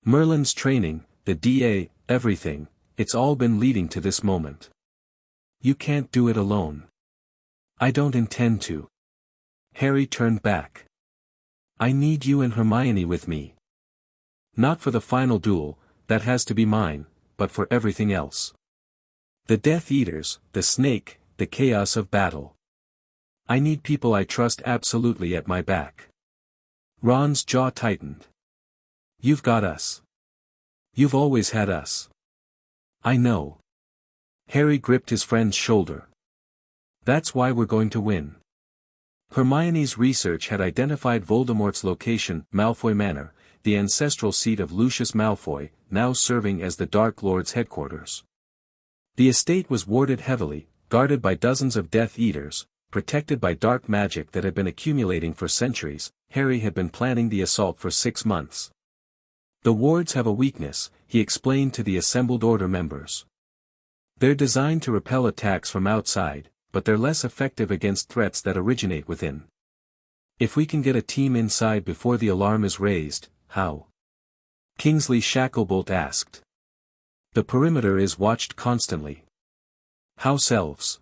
Merlin's training, the DA, everything, it's all been leading to this moment. You can't do it alone. I don't intend to. Harry turned back. I need you and Hermione with me. Not for the final duel, that has to be mine, but for everything else. The Death Eaters, the snake, the chaos of battle. I need people I trust absolutely at my back. Ron's jaw tightened. You've got us. You've always had us. I know. Harry gripped his friend's shoulder. That's why we're going to win. Hermione's research had identified Voldemort's location, Malfoy Manor, the ancestral seat of Lucius Malfoy, now serving as the Dark Lord's headquarters. The estate was warded heavily, guarded by dozens of Death Eaters, protected by dark magic that had been accumulating for centuries. Harry had been planning the assault for 6 months. The wards have a weakness, he explained to the assembled Order members. They're designed to repel attacks from outside, but they're less effective against threats that originate within. If we can get a team inside before the alarm is raised, how? Kingsley Shacklebolt asked. The perimeter is watched constantly. House elves.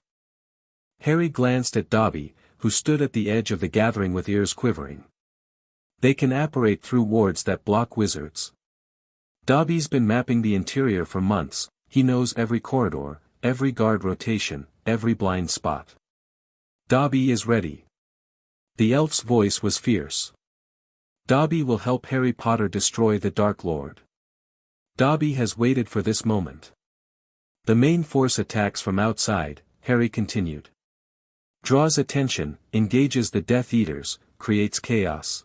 Harry glanced at Dobby, who stood at the edge of the gathering with ears quivering. They can apparate through wards that block wizards. Dobby's been mapping the interior for months, he knows every corridor, every guard rotation, every blind spot. Dobby is ready. The elf's voice was fierce. Dobby will help Harry Potter destroy the Dark Lord. Dobby has waited for this moment. The main force attacks from outside, Harry continued. Draws attention, engages the Death Eaters, creates chaos.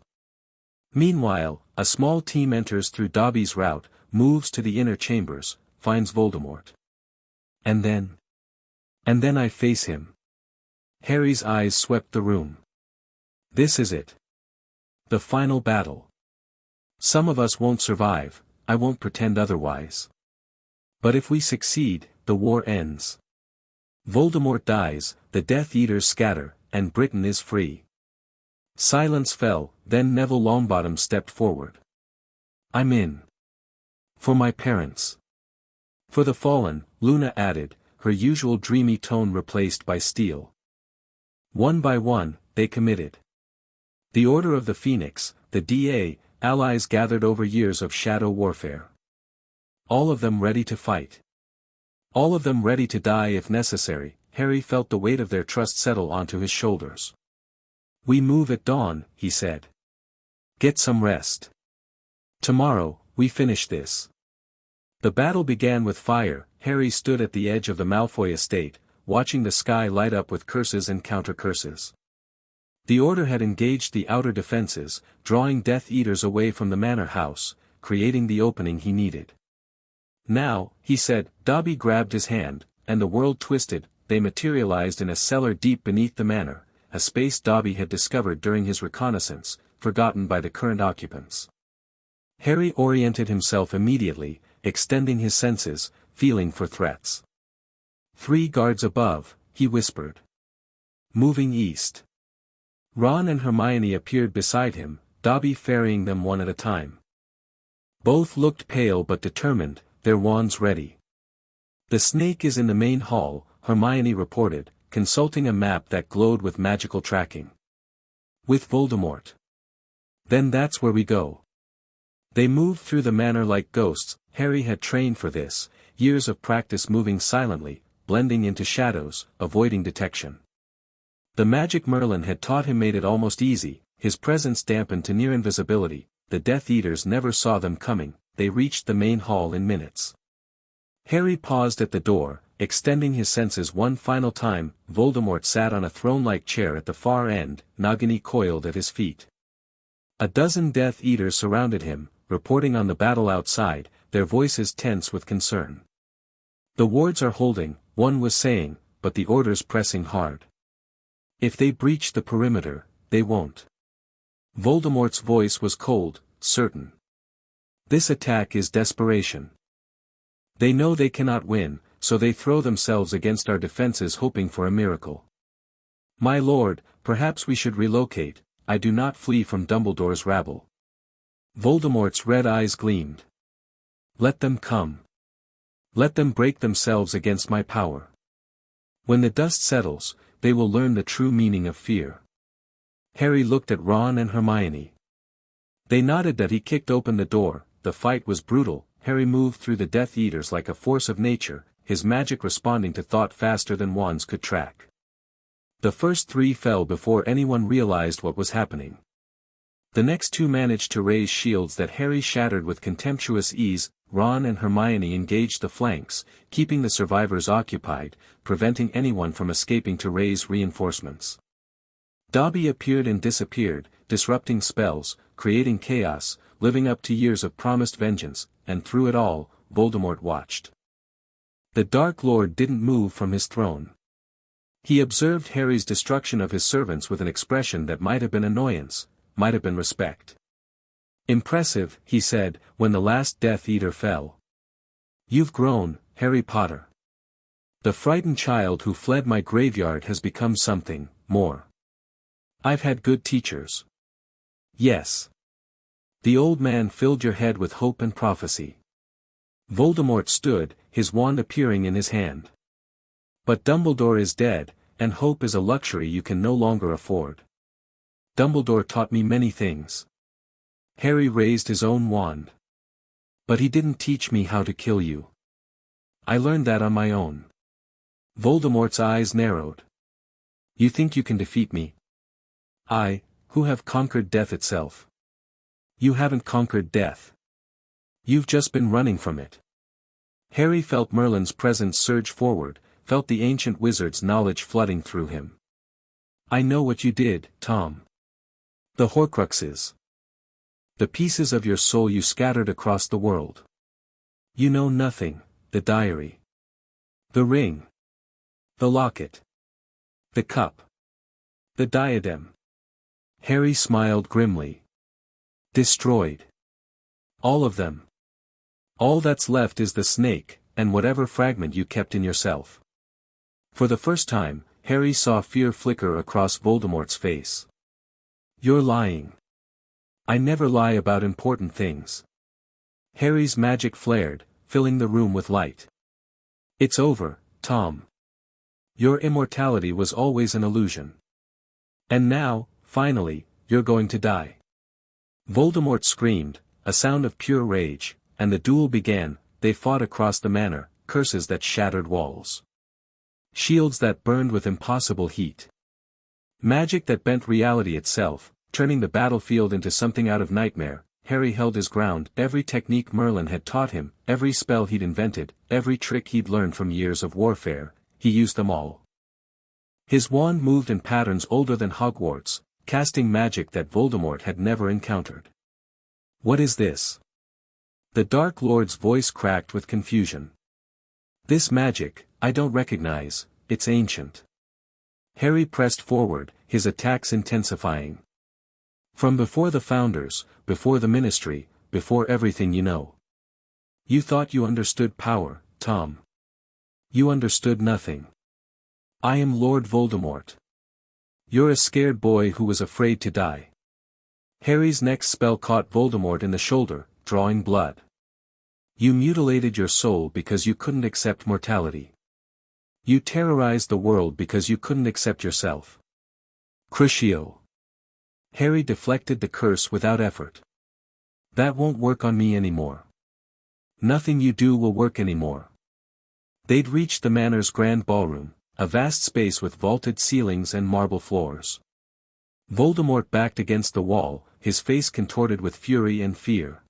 Meanwhile, a small team enters through Dobby's route, moves to the inner chambers, finds Voldemort. And then I face him. Harry's eyes swept the room. This is it. The final battle. Some of us won't survive, I won't pretend otherwise. But if we succeed, the war ends. Voldemort dies, the Death Eaters scatter, and Britain is free. Silence fell, then Neville Longbottom stepped forward. I'm in. For my parents. For the fallen, Luna added, her usual dreamy tone replaced by steel. One by one, they committed. The Order of the Phoenix, the DA, allies gathered over years of shadow warfare. All of them ready to fight. All of them ready to die if necessary. Harry felt the weight of their trust settle onto his shoulders. We move at dawn, he said. Get some rest. Tomorrow, we finish this. The battle began with fire. Harry stood at the edge of the Malfoy estate, watching the sky light up with curses and counter-curses. The Order had engaged the outer defenses, drawing Death Eaters away from the manor house, creating the opening he needed. Now, he said. Dobby grabbed his hand, and the world twisted. They materialized in a cellar deep beneath the manor, a space Dobby had discovered during his reconnaissance, forgotten by the current occupants. Harry oriented himself immediately, extending his senses, feeling for threats. 3 guards above, he whispered. Moving east. Ron and Hermione appeared beside him, Dobby ferrying them one at a time. Both looked pale but determined, their wands ready. The snake is in the main hall, Hermione reported, consulting a map that glowed with magical tracking. With Voldemort. Then that's where we go. They moved through the manor like ghosts. Harry had trained for this, years of practice moving silently, blending into shadows, avoiding detection. The magic Merlin had taught him made it almost easy, his presence dampened to near invisibility. The Death Eaters never saw them coming, they reached the main hall in minutes. Harry paused at the door, extending his senses one final time. Voldemort sat on a throne-like chair at the far end, Nagini coiled at his feet. A dozen Death Eaters surrounded him, reporting on the battle outside, their voices tense with concern. The wards are holding, one was saying, but the Order's pressing hard. If they breach the perimeter, they won't. Voldemort's voice was cold, certain. This attack is desperation. They know they cannot win, so they throw themselves against our defenses hoping for a miracle. My lord, perhaps we should relocate. I do not flee from Dumbledore's rabble. Voldemort's red eyes gleamed. Let them come. Let them break themselves against my power. When the dust settles, they will learn the true meaning of fear. Harry looked at Ron and Hermione. They nodded that he kicked open the door. The fight was brutal. Harry moved through the Death Eaters like a force of nature, his magic responding to thought faster than wands could track. The first 3 fell before anyone realized what was happening. The next 2 managed to raise shields that Harry shattered with contemptuous ease. Ron and Hermione engaged the flanks, keeping the survivors occupied, preventing anyone from escaping to raise reinforcements. Dobby appeared and disappeared, disrupting spells, creating chaos, living up to years of promised vengeance, and through it all, Voldemort watched. The Dark Lord didn't move from his throne. He observed Harry's destruction of his servants with an expression that might have been annoyance, might have been respect. Impressive, he said, when the last Death Eater fell. You've grown, Harry Potter. The frightened child who fled my graveyard has become something more. I've had good teachers. Yes. The old man filled your head with hope and prophecy. Voldemort stood, his wand appearing in his hand. But Dumbledore is dead, and hope is a luxury you can no longer afford. Dumbledore taught me many things. Harry raised his own wand. But he didn't teach me how to kill you. I learned that on my own. Voldemort's eyes narrowed. You think you can defeat me? I, who have conquered death itself. You haven't conquered death. You've just been running from it. Harry felt Merlin's presence surge forward, felt the ancient wizard's knowledge flooding through him. I know what you did, Tom. The Horcruxes. The pieces of your soul you scattered across the world. You know nothing, the diary. The ring. The locket. The cup. The diadem. Harry smiled grimly. Destroyed. All of them. All that's left is the snake, and whatever fragment you kept in yourself. For the first time, Harry saw fear flicker across Voldemort's face. You're lying. I never lie about important things. Harry's magic flared, filling the room with light. It's over, Tom. Your immortality was always an illusion. And now, finally, you're going to die. Voldemort screamed, a sound of pure rage, and the duel began. They fought across the manor, curses that shattered walls. Shields that burned with impossible heat. Magic that bent reality itself, turning the battlefield into something out of nightmare. Harry held his ground. Every technique Merlin had taught him, every spell he'd invented, every trick he'd learned from years of warfare, he used them all. His wand moved in patterns older than Hogwarts, casting magic that Voldemort had never encountered. What is this? The Dark Lord's voice cracked with confusion. This magic, I don't recognize, it's ancient. Harry pressed forward, his attacks intensifying. From before the Founders, before the Ministry, before everything you know. You thought you understood power, Tom. You understood nothing. I am Lord Voldemort. You're a scared boy who was afraid to die. Harry's next spell caught Voldemort in the shoulder, drawing blood. You mutilated your soul because you couldn't accept mortality. You terrorized the world because you couldn't accept yourself. Crucio. Harry deflected the curse without effort. That won't work on me anymore. Nothing you do will work anymore. They'd reached the manor's grand ballroom, a vast space with vaulted ceilings and marble floors. Voldemort backed against the wall, his face contorted with fury and fear.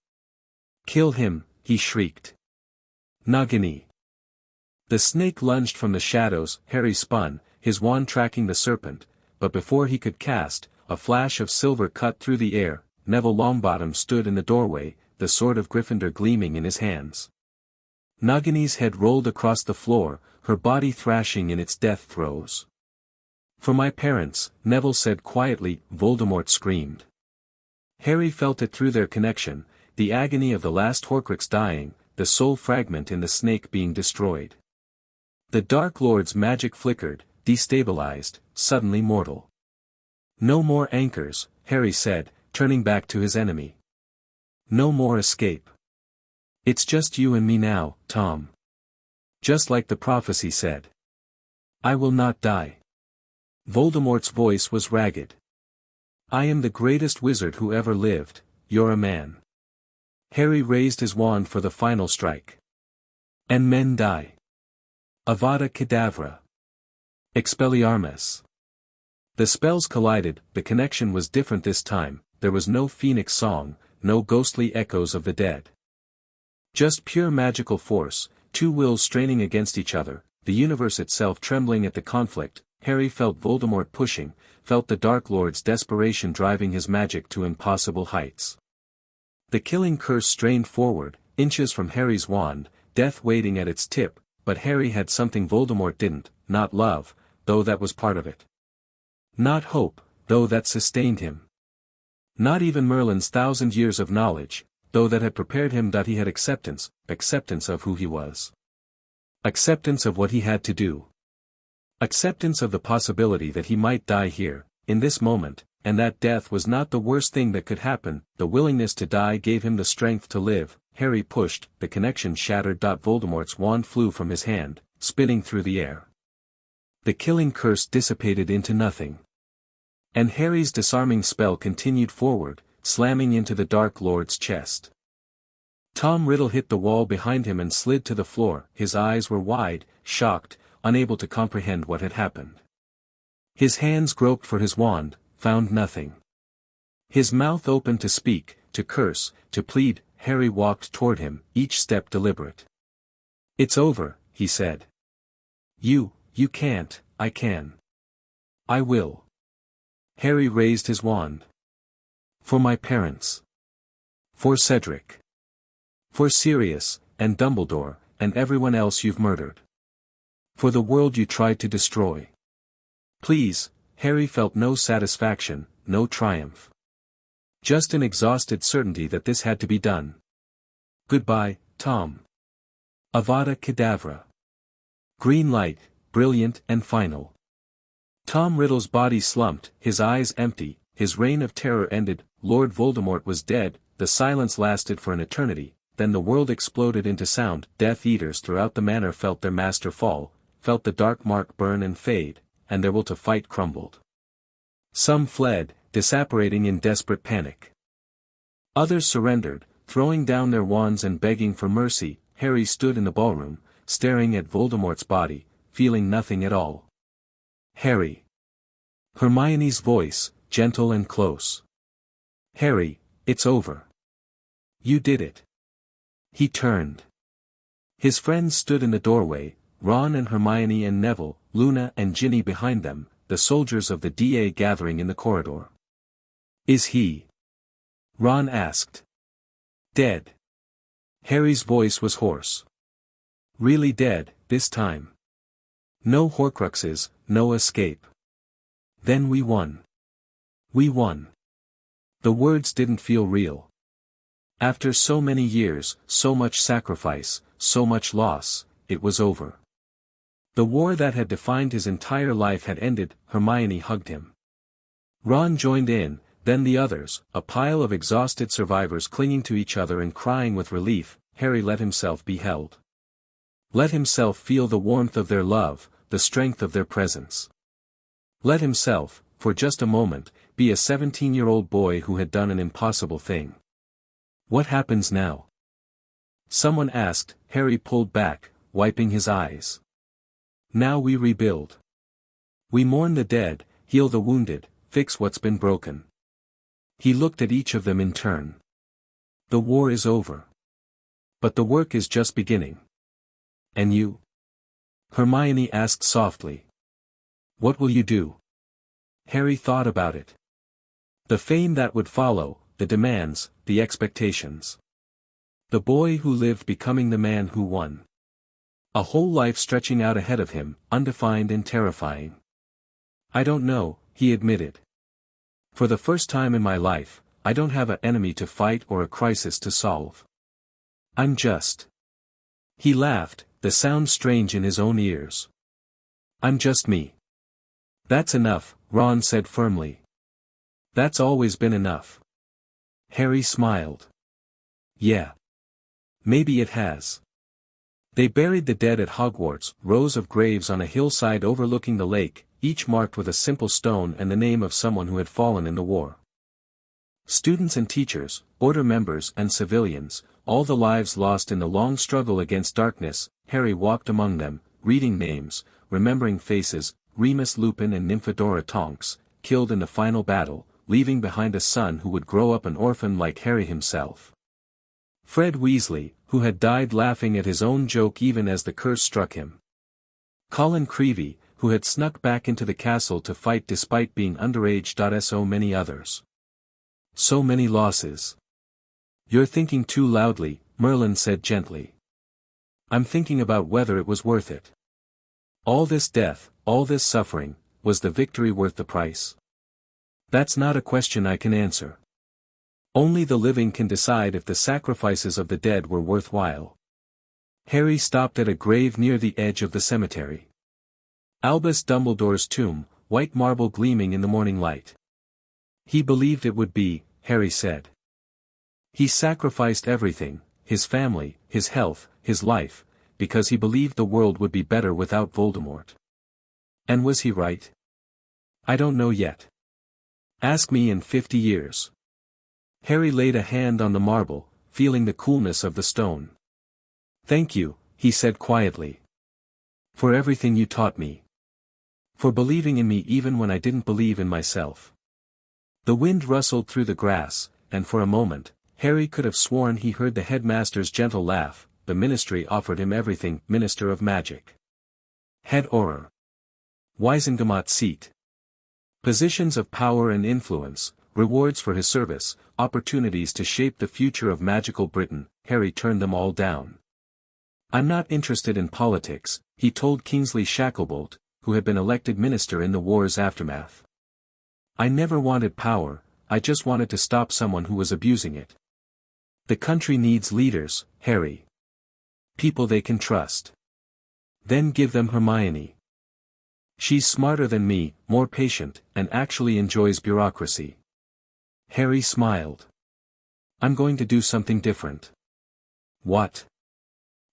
Kill him, he shrieked. Nagini. The snake lunged from the shadows. Harry spun, his wand tracking the serpent, but before he could cast, a flash of silver cut through the air. Neville Longbottom stood in the doorway, the sword of Gryffindor gleaming in his hands. Nagini's head rolled across the floor, her body thrashing in its death throes. For my parents, Neville said quietly. Voldemort screamed. Harry felt it through their connection, the agony of the last Horcrux dying, the soul fragment in the snake being destroyed. The Dark Lord's magic flickered, destabilized, suddenly mortal. No more anchors, Harry said, turning back to his enemy. No more escape. It's just you and me now, Tom. Just like the prophecy said. I will not die. Voldemort's voice was ragged. I am the greatest wizard who ever lived. You're a man. Harry raised his wand for the final strike. And men die. Avada Kedavra. Expelliarmus. The spells collided. The connection was different this time. There was no phoenix song, no ghostly echoes of the dead. Just pure magical force, two wills straining against each other, the universe itself trembling at the conflict. Harry felt Voldemort pushing, felt the Dark Lord's desperation driving his magic to impossible heights. The killing curse strained forward, inches from Harry's wand, death waiting at its tip, but Harry had something Voldemort didn't, not love, though that was part of it. Not hope, though that sustained him. Not even Merlin's 1,000 years of knowledge, though that had prepared him. He had acceptance, acceptance of who he was. Acceptance of what he had to do. Acceptance of the possibility that he might die here, in this moment, and that death was not the worst thing that could happen. The willingness to die gave him the strength to live. Harry pushed, the connection shattered. Voldemort's wand flew from his hand, spinning through the air. The killing curse dissipated into nothing. And Harry's disarming spell continued forward, slamming into the Dark Lord's chest. Tom Riddle hit the wall behind him and slid to the floor. His eyes were wide, shocked, unable to comprehend what had happened. His hands groped for his wand, found nothing. His mouth opened to speak, to curse, to plead. Harry walked toward him, each step deliberate. "It's over," he said. You can't, I can. I will." Harry raised his wand. "For my parents. For Cedric. For Sirius, and Dumbledore, and everyone else you've murdered. For the world you tried to destroy. Please." Harry felt no satisfaction, no triumph. Just an exhausted certainty that this had to be done. "Goodbye, Tom. Avada Kedavra." Green light, brilliant and final. Tom Riddle's body slumped, his eyes empty, his reign of terror ended. Lord Voldemort was dead. The silence lasted for an eternity, then the world exploded into sound. Death Eaters throughout the manor felt their master fall, felt the dark mark burn and fade, and their will to fight crumbled. Some fled, disapparating in desperate panic. Others surrendered, throwing down their wands and begging for mercy. Harry stood in the ballroom, staring at Voldemort's body, feeling nothing at all. "Harry." Hermione's voice, gentle and close. "Harry, it's over. You did it." He turned. His friends stood in the doorway, Ron and Hermione and Neville, Luna and Ginny behind them, the soldiers of the DA gathering in the corridor. "Is he?" Ron asked. "Dead." Harry's voice was hoarse. "Really dead, this time. No Horcruxes, no escape. Then we won. We won." The words didn't feel real. After so many years, so much sacrifice, so much loss, it was over. The war that had defined his entire life had ended. Hermione hugged him. Ron joined in, then the others, a pile of exhausted survivors clinging to each other and crying with relief. Harry let himself be held. Let himself feel the warmth of their love, the strength of their presence. Let himself, for just a moment, be a 17-year-old boy who had done an impossible thing. "What happens now?" someone asked. Harry pulled back, wiping his eyes. "Now we rebuild. We mourn the dead, heal the wounded, fix what's been broken." He looked at each of them in turn. "The war is over. But the work is just beginning." "And you?" Hermione asked softly. "What will you do?" Harry thought about it. The fame that would follow, the demands, the expectations. The boy who lived becoming the man who won. A whole life stretching out ahead of him, undefined and terrifying. "I don't know," he admitted. "For the first time in my life, I don't have an enemy to fight or a crisis to solve. I'm just." He laughed, the sound strange in his own ears. "I'm just me." "That's enough," Ron said firmly. "That's always been enough." Harry smiled. "Yeah. Maybe it has." They buried the dead at Hogwarts, rows of graves on a hillside overlooking the lake, each marked with a simple stone and the name of someone who had fallen in the war. Students and teachers, order members and civilians, all the lives lost in the long struggle against darkness. Harry walked among them, reading names, remembering faces. Remus Lupin and Nymphadora Tonks, killed in the final battle, leaving behind a son who would grow up an orphan like Harry himself. Fred Weasley, who had died laughing at his own joke even as the curse struck him. Colin Creevey, who had snuck back into the castle to fight despite being underage. So many others. So many losses. "You're thinking too loudly," Merlin said gently. "I'm thinking about whether it was worth it. All this death, all this suffering, was the victory worth the price? That's not a question I can answer. Only the living can decide if the sacrifices of the dead were worthwhile." Harry stopped at a grave near the edge of the cemetery. Albus Dumbledore's tomb, white marble gleaming in the morning light. "He believed it would be," Harry said. "He sacrificed everything, his family, his health, his life, because he believed the world would be better without Voldemort. And was he right? I don't know yet. Ask me in 50 years. Harry laid a hand on the marble, feeling the coolness of the stone. "Thank you," he said quietly. "For everything you taught me. For believing in me even when I didn't believe in myself." The wind rustled through the grass, and for a moment, Harry could have sworn he heard the headmaster's gentle laugh. The ministry offered him everything, Minister of Magic. Head Orer. Wiesengemat seat. Positions of power and influence, rewards for his service, opportunities to shape the future of magical Britain. Harry turned them all down. I'm not interested in politics, he told Kingsley Shacklebolt, who had been elected minister in the war's aftermath. I never wanted power, I just wanted to stop someone who was abusing it. The country needs leaders, Harry. People they can trust. Then give them Hermione. She's smarter than me, more patient, and actually enjoys bureaucracy. Harry smiled. I'm going to do something different. What?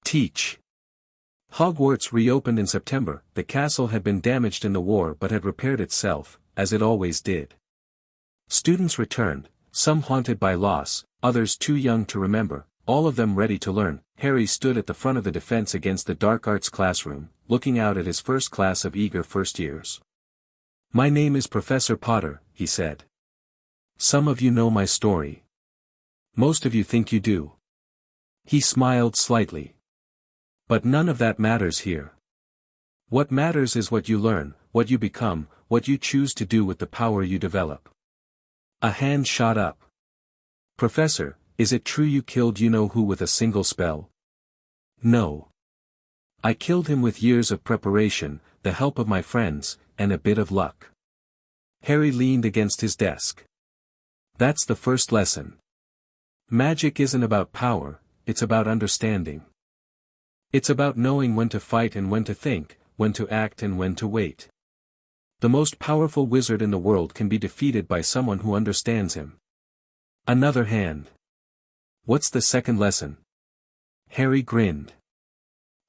Teach. Hogwarts reopened in September. The castle had been damaged in the war but had repaired itself, as it always did. Students returned, some haunted by loss, others too young to remember, all of them ready to learn. Harry stood at the front of the defense against the dark arts classroom, looking out at his first class of eager first years. My name is Professor Potter, he said. Some of you know my story. Most of you think you do. He smiled slightly. But none of that matters here. What matters is what you learn, what you become, what you choose to do with the power you develop. A hand shot up. Professor, is it true you killed you-know-who with a single spell? No. I killed him with years of preparation, the help of my friends, and a bit of luck. Harry leaned against his desk. That's the first lesson. Magic isn't about power, it's about understanding. It's about knowing when to fight and when to think, when to act and when to wait. The most powerful wizard in the world can be defeated by someone who understands him. Another hand. What's the second lesson? Harry grinned.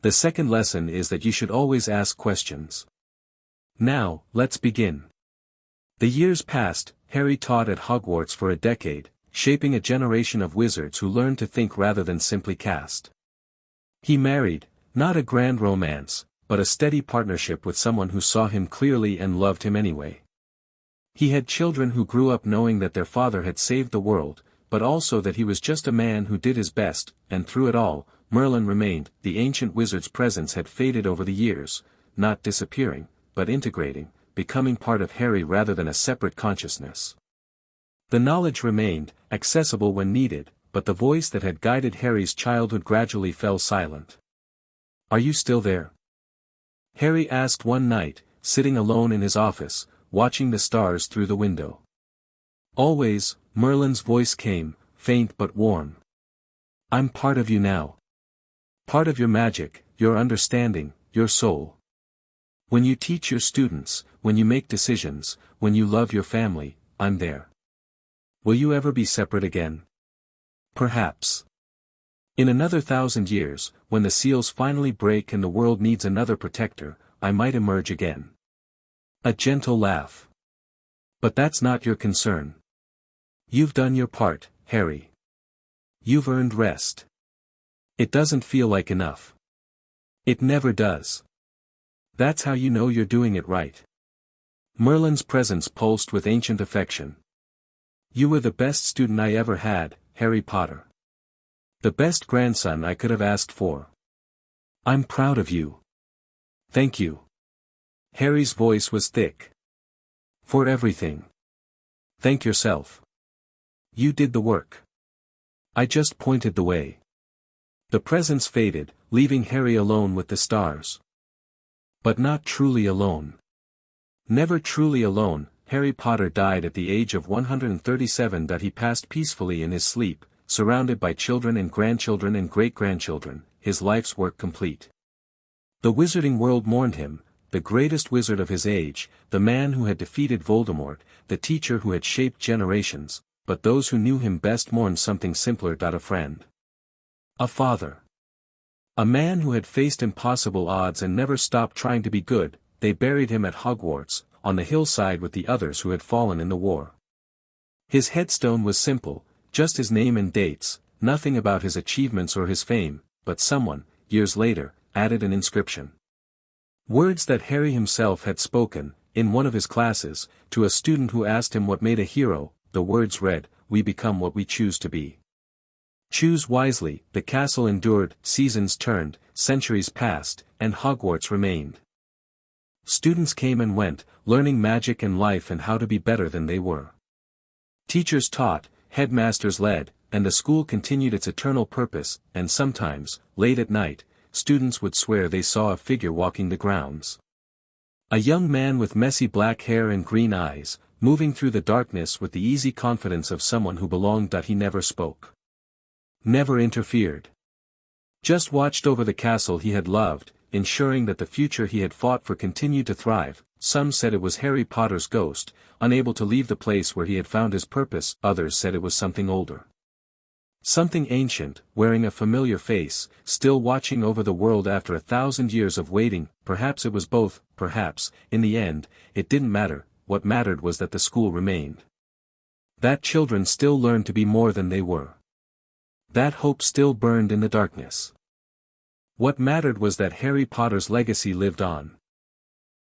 The second lesson is that you should always ask questions. Now, let's begin. The years passed. Harry taught at Hogwarts for a decade, shaping a generation of wizards who learned to think rather than simply cast. He married, not a grand romance, but a steady partnership with someone who saw him clearly and loved him anyway. He had children who grew up knowing that their father had saved the world, but also that he was just a man who did his best, and through it all, Merlin remained. The ancient wizard's presence had faded over the years, not disappearing, but integrating, becoming part of Harry rather than a separate consciousness. The knowledge remained, accessible when needed, but the voice that had guided Harry's childhood gradually fell silent. Are you still there? Harry asked one night, sitting alone in his office, watching the stars through the window. Always, Merlin's voice came, faint but warm. I'm part of you now. Part of your magic, your understanding, your soul. When you teach your students, when you make decisions, when you love your family, I'm there. Will you ever be separate again? Perhaps. In another 1,000 years, when the seals finally break and the world needs another protector, I might emerge again. A gentle laugh. But that's not your concern. You've done your part, Harry. You've earned rest. It doesn't feel like enough. It never does. That's how you know you're doing it right. Merlin's presence pulsed with ancient affection. You were the best student I ever had, Harry Potter. The best grandson I could have asked for. I'm proud of you. Thank you. Harry's voice was thick. For everything. Thank yourself. You did the work. I just pointed the way. The presence faded, leaving Harry alone with the stars. But not truly alone. Never truly alone. Harry Potter died at the age of 137. That he passed peacefully in his sleep, surrounded by children and grandchildren and great-grandchildren, his life's work complete. The wizarding world mourned him, the greatest wizard of his age, the man who had defeated Voldemort, the teacher who had shaped generations, but those who knew him best mourned something simpler: a friend. A father. A man who had faced impossible odds and never stopped trying to be good. They buried him at Hogwarts, on the hillside with the others who had fallen in the war. His headstone was simple, just his name and dates, nothing about his achievements or his fame, but someone, years later, added an inscription. Words that Harry himself had spoken, in one of his classes, to a student who asked him what made a hero. The words read, "We become what we choose to be." Choose wisely. The castle endured, seasons turned, centuries passed, and Hogwarts remained. Students came and went, learning magic and life and how to be better than they were. Teachers taught, headmasters led, and the school continued its eternal purpose, and sometimes, late at night, students would swear they saw a figure walking the grounds. A young man with messy black hair and green eyes, moving through the darkness with the easy confidence of someone who belonged. He never spoke. Never interfered. Just watched over the castle he had loved, ensuring that the future he had fought for continued to thrive. Some said it was Harry Potter's ghost, unable to leave the place where he had found his purpose. Others said it was something older. Something ancient, wearing a familiar face, still watching over the world after 1,000 years of waiting. Perhaps it was both, perhaps, in the end, it didn't matter. What mattered was that the school remained. That children still learned to be more than they were. That hope still burned in the darkness. What mattered was that Harry Potter's legacy lived on.